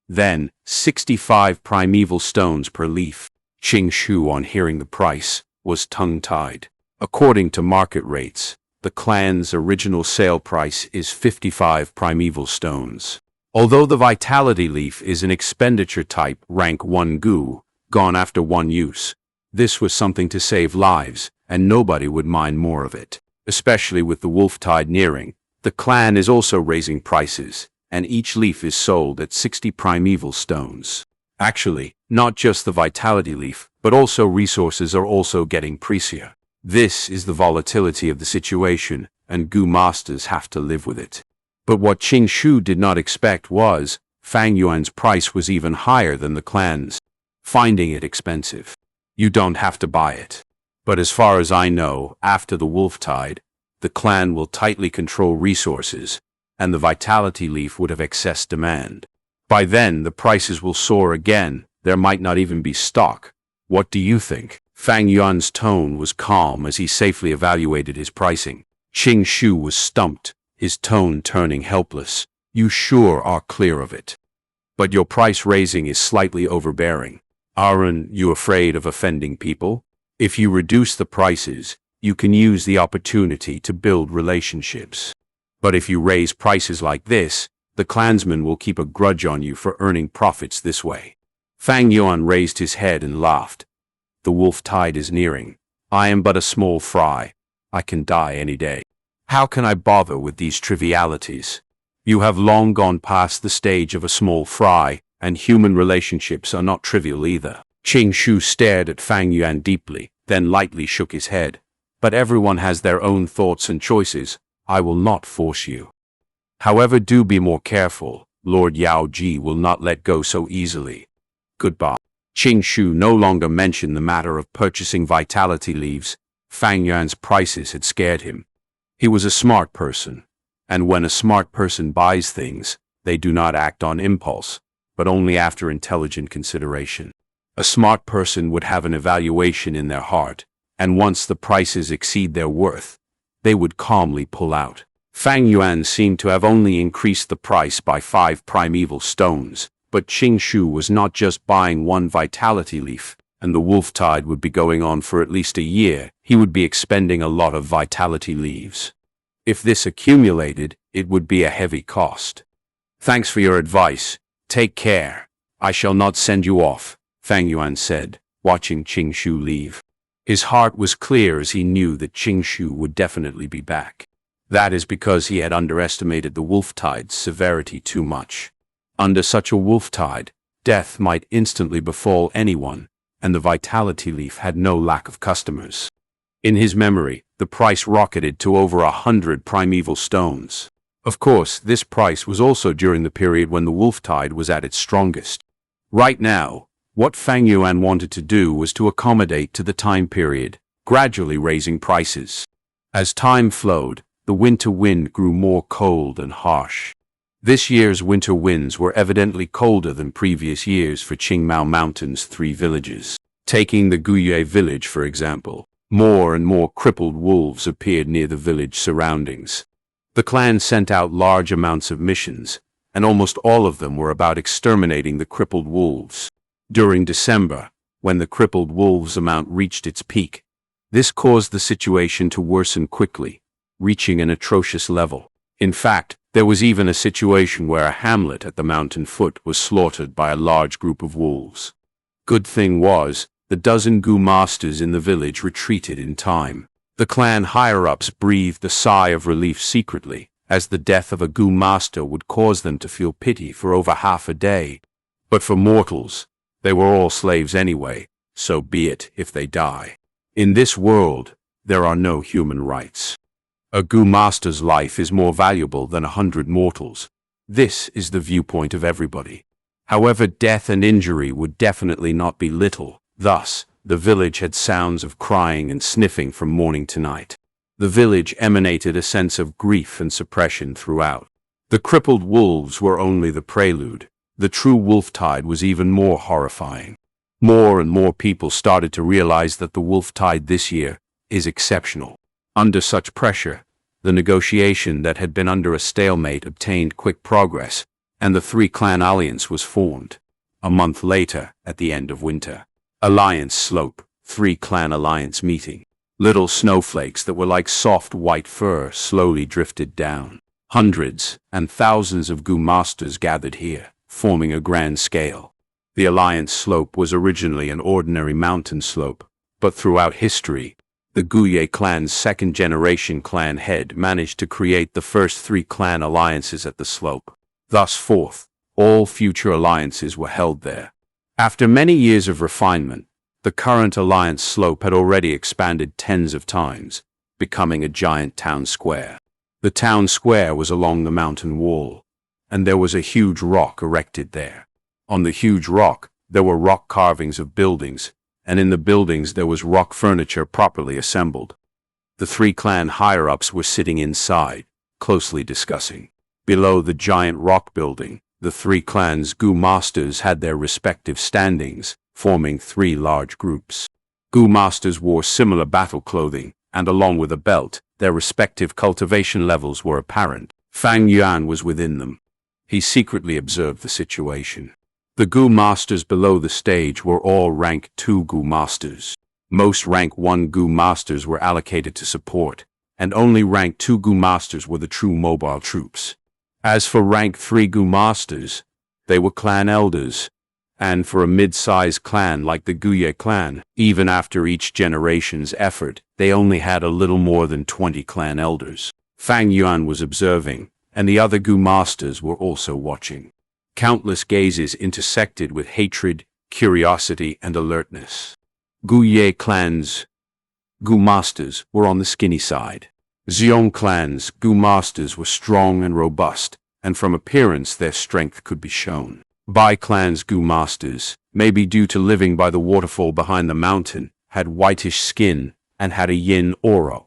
Then, 65 primeval stones per leaf. Qingshu, on hearing the price, was tongue-tied. According to market rates, the clan's original sale price is 55 primeval stones. Although the vitality leaf is an expenditure type rank 1 gu, gone after one use, this was something to save lives, and nobody would mind more of it. Especially with the wolf tide nearing, the clan is also raising prices, and each leaf is sold at 60 primeval stones. Actually, not just the vitality leaf, but also resources are also getting pricier. This is the volatility of the situation, and gu masters have to live with it. But what Qingshu did not expect was, Fang Yuan's price was even higher than the clan's, finding it expensive. You don't have to buy it. But as far as I know, after the wolf tide, the clan will tightly control resources, and the vitality leaf would have excess demand. By then, the prices will soar again. There might not even be stock. What do you think? Fang Yuan's tone was calm as he safely evaluated his pricing. Qingshu was stumped, his tone turning helpless. You sure are clear of it. But your price raising is slightly overbearing. Aren't you afraid of offending people? If you reduce the prices, you can use the opportunity to build relationships. But if you raise prices like this, the clansmen will keep a grudge on you for earning profits this way. Fang Yuan raised his head and laughed. The wolf tide is nearing. I am but a small fry. I can die any day. How can I bother with these trivialities? You have long gone past the stage of a small fry, and human relationships are not trivial either. Qingshu stared at Fang Yuan deeply, then lightly shook his head. But everyone has their own thoughts and choices. I will not force you. However, do be more careful. Lord Yao Ji will not let go so easily. Goodbye. Qingshu no longer mentioned the matter of purchasing vitality leaves. Fang Yuan's prices had scared him. He was a smart person, and when a smart person buys things, they do not act on impulse, but only after intelligent consideration. A smart person would have an evaluation in their heart, and once the prices exceed their worth, they would calmly pull out. Fang Yuan seemed to have only increased the price by 5 primeval stones, but Qingshu was not just buying one vitality leaf. and the wolf tide would be going on for at least a year. He would be expending a lot of vitality leaves. If this accumulated, it would be a heavy cost. Thanks for your advice. Take care. I shall not send you off, Fang Yuan said, watching Qingshu leave. His heart was clear as he knew that Qingshu would definitely be back. That is because he had underestimated the wolf tide's severity too much. Under such a wolf tide, death might instantly befall anyone, and the vitality leaf had no lack of customers. In his memory, the price rocketed to over 100 primeval stones. Of course, this price was also during the period when the wolf tide was at its strongest. Right now, what Fang Yuan wanted to do was to accommodate to the time period, gradually raising prices. As time flowed, the winter wind grew more cold and harsh. This year's winter winds were evidently colder than previous years for Qingmao Mountain's 3 villages. Taking the Guye village, for example, more and more crippled wolves appeared near the village surroundings. The clan sent out large amounts of missions, and almost all of them were about exterminating the crippled wolves. During December, when the crippled wolves amount reached its peak, this caused the situation to worsen quickly, reaching an atrocious level. In fact, there was even a situation where a hamlet at the mountain foot was slaughtered by a large group of wolves. Good thing was, the dozen Gu masters in the village retreated in time. The clan higher-ups breathed a sigh of relief secretly, as the death of a Gu master would cause them to feel pity for over half a day. But for mortals, they were all slaves anyway, so be it if they die. In this world, there are no human rights. A Gu master's life is more valuable than 100 mortals. This is the viewpoint of everybody. However, death and injury would definitely not be little. Thus, the village had sounds of crying and sniffing from morning to night. The village emanated a sense of grief and suppression throughout. The crippled wolves were only the prelude. The true wolf tide was even more horrifying. More and more people started to realize that the wolf tide this year is exceptional. Under such pressure, the negotiation that had been under a stalemate obtained quick progress, and the 3-clan alliance was formed. A month later, at the end of winter, Alliance Slope, 3-clan alliance meeting. Little snowflakes that were like soft white fur slowly drifted down. Hundreds and thousands of Gu masters gathered here, forming a grand scale. The alliance slope was originally an ordinary mountain slope, but throughout history, the Guye clan's second-generation clan head managed to create the first 3-clan alliances at the slope. Thus forth, all future alliances were held there. After many years of refinement, the current alliance slope had already expanded tens of times, becoming a giant town square. The town square was along the mountain wall, and there was a huge rock erected there. On the huge rock, there were rock carvings of buildings, and in the buildings there was rock furniture properly assembled. The 3-clan higher-ups were sitting inside, closely discussing. Below the giant rock building, the 3 clans' Gu masters had their respective standings, forming 3 large groups. Gu masters wore similar battle clothing, and along with a belt, their respective cultivation levels were apparent. Fang Yuan was within them. He secretly observed the situation. The Gu masters below the stage were all rank 2 Gu masters. Most rank 1 Gu masters were allocated to support, and only rank 2 Gu masters were the true mobile troops. As for rank 3 Gu masters, they were clan elders, and for a mid-sized clan like the Guye clan, even after each generation's effort, they only had a little more than 20 clan elders. Fang Yuan was observing, and the other Gu masters were also watching. Countless gazes intersected with hatred, curiosity, and alertness. Guye clan's Gu masters were on the skinny side. Zhong clan's Gu masters were strong and robust, and from appearance their strength could be shown. Bai clan's Gu masters, maybe due to living by the waterfall behind the mountain, had whitish skin and had a yin aura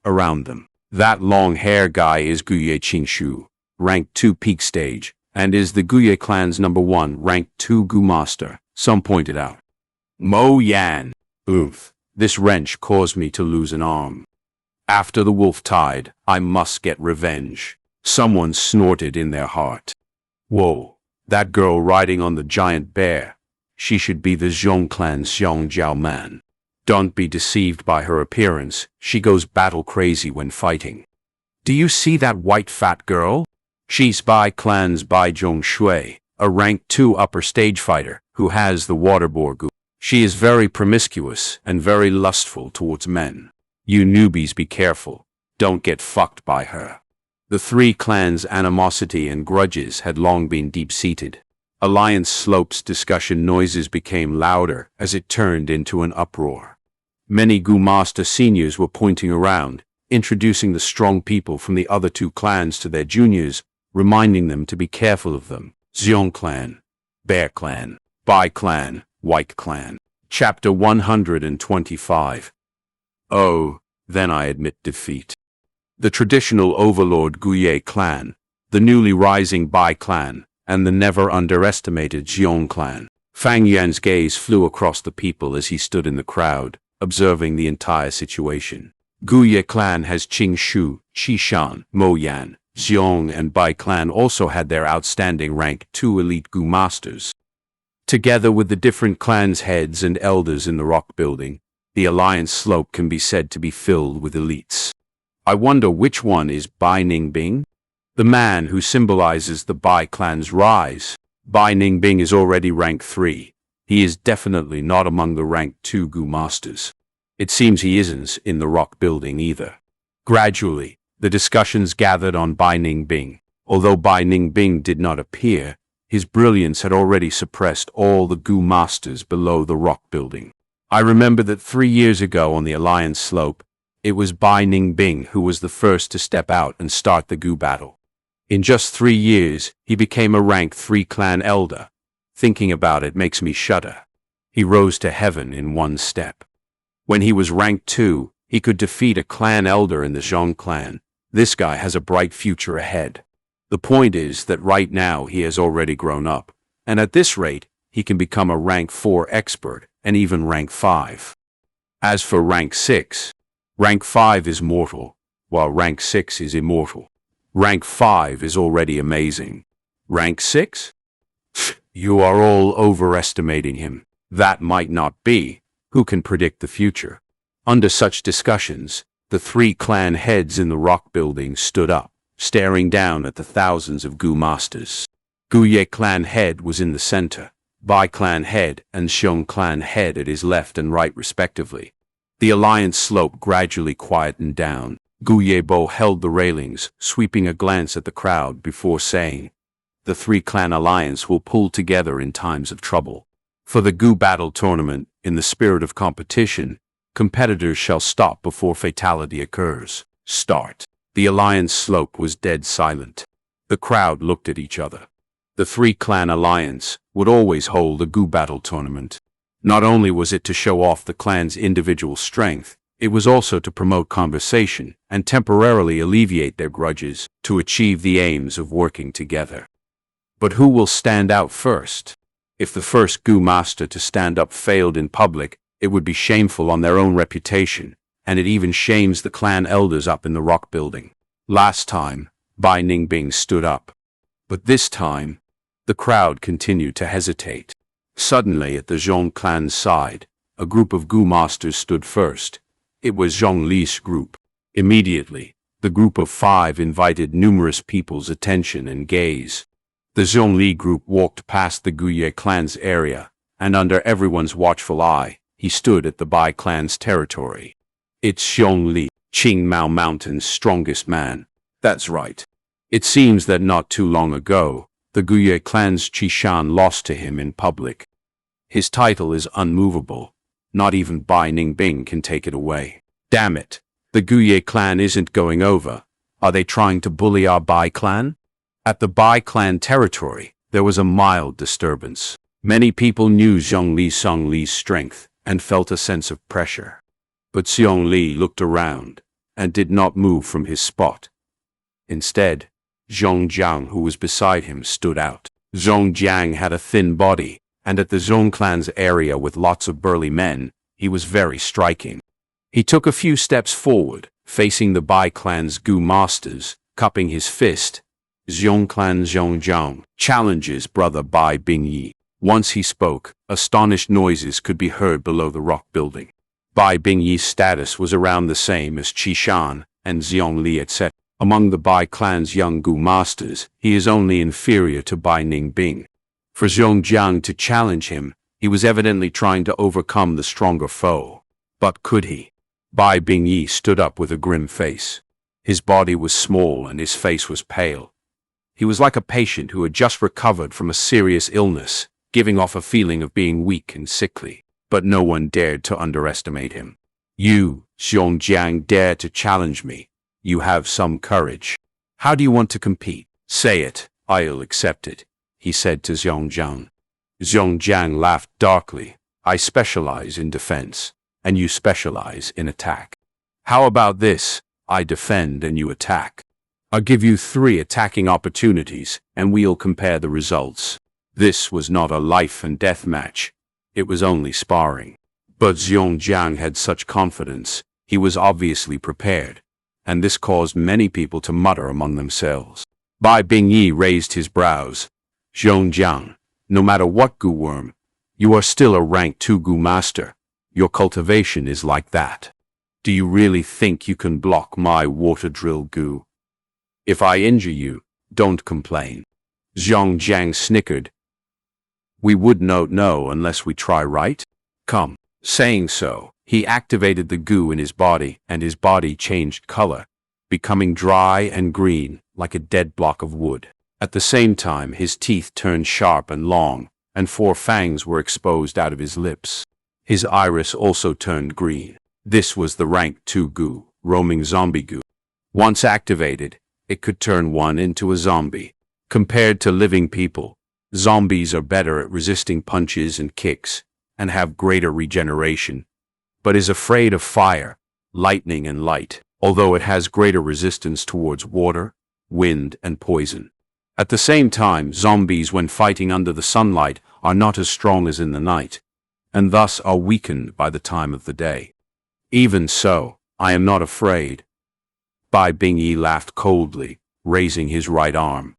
around them. That long-hair guy is Guye Qingshu, rank 2 peak stage, and is the Guye clan's #1 rank 2 Gu master, some pointed out. Mo Yan. Oof, this wrench caused me to lose an arm. After the wolf tide, I must get revenge. Someone snorted in their heart. Whoa, that girl riding on the giant bear. she should be the Zhong clan's Xianxia man. Don't be deceived by her appearance, she goes battle crazy when fighting. Do you see that white fat girl? She's Bai clan's Bai Zhongshui, a rank 2 upper stage fighter, who has the waterboard. She is very promiscuous and very lustful towards men. You newbies be careful, don't get fucked by her. The three clans' animosity and grudges had long been deep-seated. Alliance Slope's discussion noises became louder as it turned into an uproar. Many Gu Master seniors were pointing around, introducing the strong people from the other two clans to their juniors, reminding them to be careful of them. Zhong clan, Bear clan, Bai clan, White clan. Chapter 125. Oh, then I admit defeat. The traditional overlord Guye clan, the newly rising Bai clan, and the never underestimated Zhong clan. Fang Yuan's gaze flew across the people as he stood in the crowd, observing the entire situation. Guye clan has Qing Shu, Qishan, Mo Yan, Xiong, and Bai clan also had their outstanding rank 2 elite Gu masters. Together with the different clans' heads and elders in the rock building, the Alliance Slope can be said to be filled with elites. I wonder which one is Bai Ningbing? The man who symbolizes the Bai clan's rise. Bai Ningbing is already rank 3. He is definitely not among the rank 2 Gu masters. It seems he isn't in the rock building either. Gradually, the discussions gathered on Bai Ningbing. Although Bai Ningbing did not appear, his brilliance had already suppressed all the Gu masters below the rock building. I remember that 3 years ago on the Alliance Slope, it was Bai Ningbing who was the first to step out and start the Gu battle. In just 3 years, he became a rank 3 clan elder. Thinking about it makes me shudder. He rose to heaven in one step. When he was rank 2, he could defeat a clan elder in the Zhong clan. This guy has a bright future ahead. The point is that right now he has already grown up, and at this rate, he can become a rank 4 expert and even rank 5. As for rank 6, rank 5 is mortal, while rank 6 is immortal. Rank 5 is already amazing. Rank 6? You are all overestimating him. That might not be. Who can predict the future? Under such discussions, the 3 clan heads in the rock building stood up, staring down at the thousands of Gu masters. Guye clan head was in the center, Bai clan head and Xiong clan head at his left and right respectively. The Alliance Slope gradually quietened down. Guye Bo held the railings, sweeping a glance at the crowd before saying, "The 3 clan alliance will pull together in times of trouble. For the Gu battle tournament, in the spirit of competition, competitors shall stop before fatality occurs. Start." The Alliance Slope was dead silent. The crowd looked at each other. The 3 clan alliance would always hold a Gu battle tournament. Not only was it to show off the clan's individual strength, it was also to promote conversation and temporarily alleviate their grudges to achieve the aims of working together. But who will stand out first? If the first Gu master to stand up failed in public, it would be shameful on their own reputation, and it even shames the clan elders up in the rock building. Last time, Bai Ningbing stood up. But this time, the crowd continued to hesitate. Suddenly, at the Zhong clan's side, a group of Gu masters stood first. It was Zhong Li's group. Immediately, the group of 5 invited numerous people's attention and gaze. The Zhong Li group walked past the Guye clan's area, and under everyone's watchful eye, he stood at the Bai clan's territory. It's Zhong Li, Qing Mao Mountain's strongest man. That's right. It seems that not too long ago, the Guye clan's Qishan lost to him in public. His title is unmovable. Not even Bai Ningbing can take it away. Damn it, the Guye clan isn't going over. Are they trying to bully our Bai clan? At the Bai clan territory, there was a mild disturbance. Many people knew Zhong Li's strength and felt a sense of pressure. But Zhong Li looked around and did not move from his spot. Instead, Zhong Jiang, who was beside him, stood out. Zhong Jiang had a thin body, and at the Zhong clan's area with lots of burly men, he was very striking. He took a few steps forward, facing the Bai clan's Gu masters, cupping his fist. Zhong clan Zhong Jiang challenges brother Bai Bingyi. Once he spoke, astonished noises could be heard below the rock building. Bai Bingyi's status was around the same as Qishan and Zhongli, etc. Among the Bai clan's young Gu masters, he is only inferior to Bai Ningbing. For Zhongjiang to challenge him, he was evidently trying to overcome the stronger foe. But could he? Bai Bingyi stood up with a grim face. His body was small and his face was pale. He was like a patient who had just recovered from a serious illness, giving off a feeling of being weak and sickly. But no one dared to underestimate him. You, Zhongjiang, dare to challenge me. You have some courage. How do you want to compete? Say it, I'll accept it, he said to Zhongjiang. Zhongjiang laughed darkly. I specialize in defense, and you specialize in attack. How about this? I defend and you attack. I'll give you 3 attacking opportunities, and we'll compare the results. This was not a life and death match. It was only sparring. But Zhongjiang had such confidence, he was obviously prepared, and this caused many people to mutter among themselves. Bai Bingyi raised his brows. Zhongjiang, no matter what Gu worm, you are still a rank 2 Gu master. Your cultivation is like that. Do you really think you can block my water drill Gu? If I injure you, don't complain. Zhongjiang snickered. We would not know unless we try, right? Come. Saying so, he activated the goo in his body, and his body changed color, becoming dry and green, like a dead block of wood. At the same time, his teeth turned sharp and long, and 4 fangs were exposed out of his lips. His iris also turned green. This was the rank 2 goo, roaming zombie goo. Once activated, it could turn one into a zombie. Compared to living people, zombies are better at resisting punches and kicks, and have greater regeneration, but is afraid of fire, lightning, and light, although it has greater resistance towards water, wind, and poison. At the same time, zombies when fighting under the sunlight are not as strong as in the night, and thus are weakened by the time of the day. Even so, I am not afraid. Bai Bingyi laughed coldly, raising his right arm.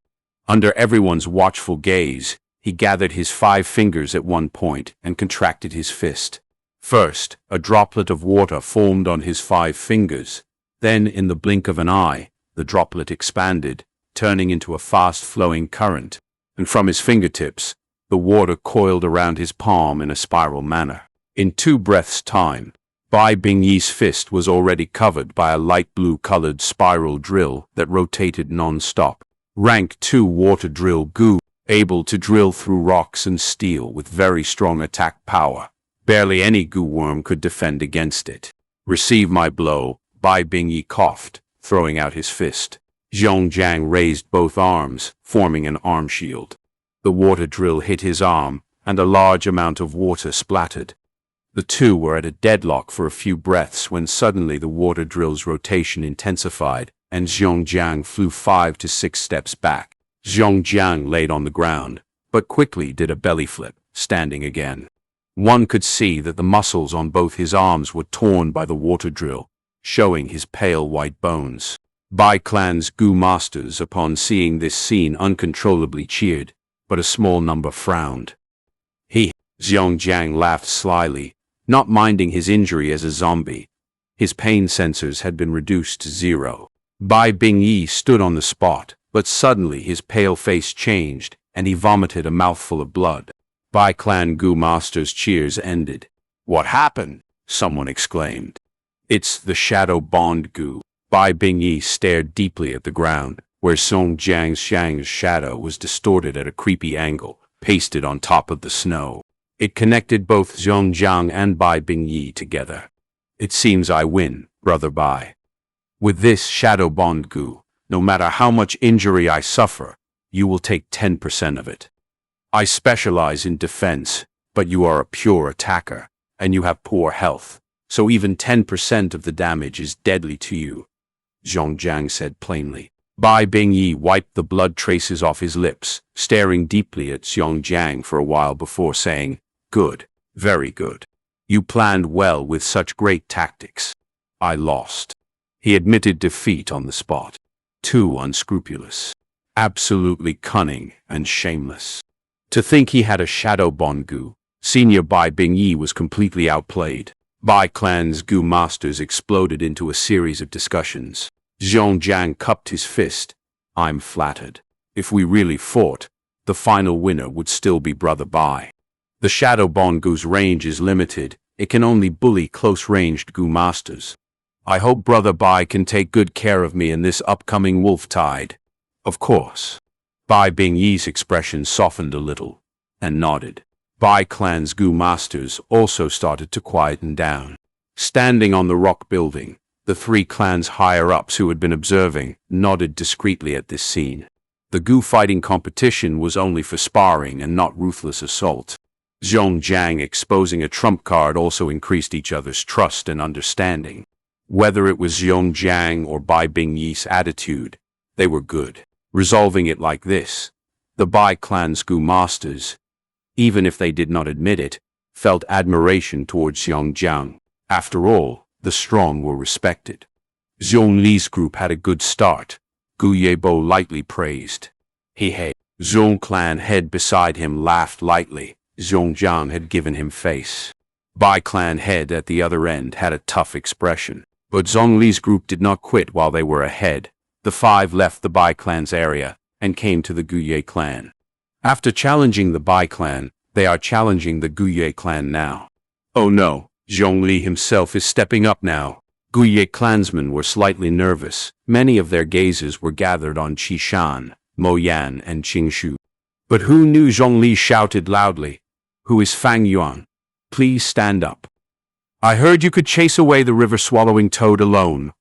Under everyone's watchful gaze, he gathered his 5 fingers at one point and contracted his fist. First, a droplet of water formed on his 5 fingers. Then, in the blink of an eye, the droplet expanded, turning into a fast-flowing current, and from his fingertips, the water coiled around his palm in a spiral manner. In 2 breaths' time, Bai Bingyi's fist was already covered by a light blue-colored spiral drill that rotated non-stop. Rank 2 water drill goo, able to drill through rocks and steel with very strong attack power. Barely any goo worm could defend against it. Receive my blow, Bai Bingyi coughed, throwing out his fist. Zhongjiang raised both arms, forming an arm shield. The water drill hit his arm, and a large amount of water splattered. The two were at a deadlock for a few breaths when suddenly the water drill's rotation intensified, and Zhongjiang flew 5 to 6 steps back. Zhongjiang laid on the ground, but quickly did a belly flip, standing again. One could see that the muscles on both his arms were torn by the water drill, showing his pale white bones. Bai Clan's Gu masters, upon seeing this scene, uncontrollably cheered, but a small number frowned. Zhongjiang laughed slyly, not minding his injury as a zombie. His pain sensors had been reduced to 0. Bai Bingyi stood on the spot, but suddenly his pale face changed, and he vomited a mouthful of blood. Bai Clan Gu Master's cheers ended. What happened? Someone exclaimed. It's the Shadow Bond Gu. Bai Bingyi stared deeply at the ground, where Song Jiang's shadow was distorted at a creepy angle, pasted on top of the snow. It connected both Zhongjiang and Bai Bingyi together. It seems I win, Brother Bai. With this Shadow Bond Gu, no matter how much injury I suffer, you will take 10% of it. I specialize in defense, but you are a pure attacker, and you have poor health, so even 10% of the damage is deadly to you, Zhongjiang said plainly. Bai Bingyi wiped the blood traces off his lips, staring deeply at Zhongjiang for a while before saying, Good, very good. You planned well with such great tactics. I lost. He admitted defeat on the spot. Too unscrupulous. Absolutely cunning and shameless. To think he had a shadow Bongu, Senior Bai Bingyi was completely outplayed. Bai clan's Gu masters exploded into a series of discussions. Zhongjiang cupped his fist. I'm flattered. If we really fought, the final winner would still be Brother Bai. The Shadow Bongu's range is limited. It can only bully close-ranged Gu masters. I hope Brother Bai can take good care of me in this upcoming wolf tide. Of course. Bai Bingyi's expression softened a little, and nodded. Bai clan's Gu masters also started to quieten down. Standing on the rock building, the three clans higher-ups who had been observing nodded discreetly at this scene. The Gu fighting competition was only for sparring and not ruthless assault. Zhongjiang exposing a trump card also increased each other's trust and understanding. Whether it was Zhongjiang or Bai Bingyi's attitude, they were good. Resolving it like this, the Bai clan's Gu masters, even if they did not admit it, felt admiration towards Zhongjiang. After all, the strong were respected. Zhongli's group had a good start. Gu Yebo lightly praised. Hey. Zhong clan head beside him laughed lightly. Zhongjiang had given him face. Bai clan head at the other end had a tough expression. But Zhongli's group did not quit while they were ahead. The five left the Bai clan's area and came to the Guye clan. After challenging the Bai clan, they are challenging the Guye clan now. Oh no, Zhongli himself is stepping up now. Guye clansmen were slightly nervous. Many of their gazes were gathered on Qishan, Moyan, and Qingshu. But who knew? Zhongli shouted loudly. Who is Fang Yuan? Please stand up. I heard you could chase away the river-swallowing toad alone.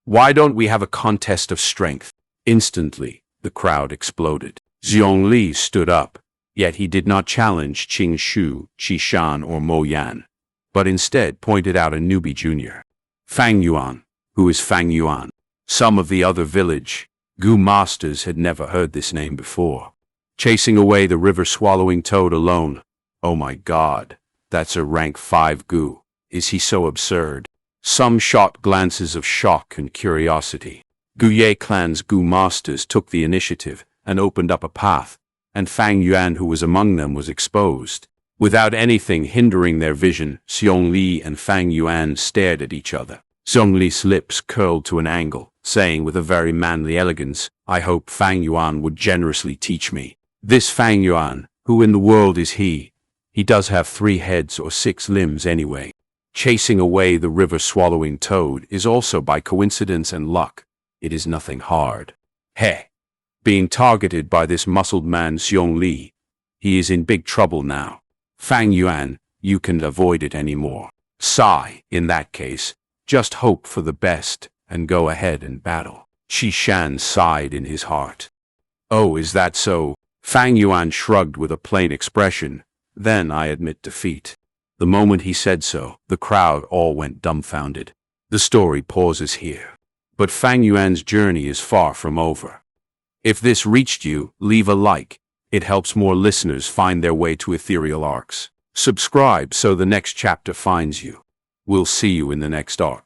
Why don't we have a contest of strength? Instantly, the crowd exploded. Zhongli stood up, yet he did not challenge Qingshu, Qishan, or Moyan, but instead pointed out a newbie junior. Fang Yuan. Who is Fang Yuan? Some of the other village Gu masters had never heard this name before. Chasing away the river-swallowing toad alone. Oh my god, that's a rank 5 Gu. Is he so absurd? Some shot glances of shock and curiosity. Guye clan's Gu masters took the initiative and opened up a path, and Fang Yuan, who was among them, was exposed. Without anything hindering their vision, Zhongli and Fang Yuan stared at each other. Zhongli's lips curled to an angle, saying with a very manly elegance, I hope Fang Yuan would generously teach me. This Fang Yuan, who in the world is he? He does have 3 heads or 6 limbs anyway. Chasing away the river-swallowing toad is also by coincidence and luck. It is nothing hard. Heh. Being targeted by this muscled man Zhongli, he is in big trouble now. Fang Yuan, you can't avoid it anymore. Sigh, in that case, just hope for the best and go ahead and battle. Qishan sighed in his heart. Oh, is that so? Fang Yuan shrugged with a plain expression. Then I admit defeat. The moment he said so, the crowd all went dumbfounded. The story pauses here. But Fang Yuan's journey is far from over. If this reached you, leave a like. It helps more listeners find their way to EtherealArcs. Subscribe so the next chapter finds you. We'll see you in the next arc.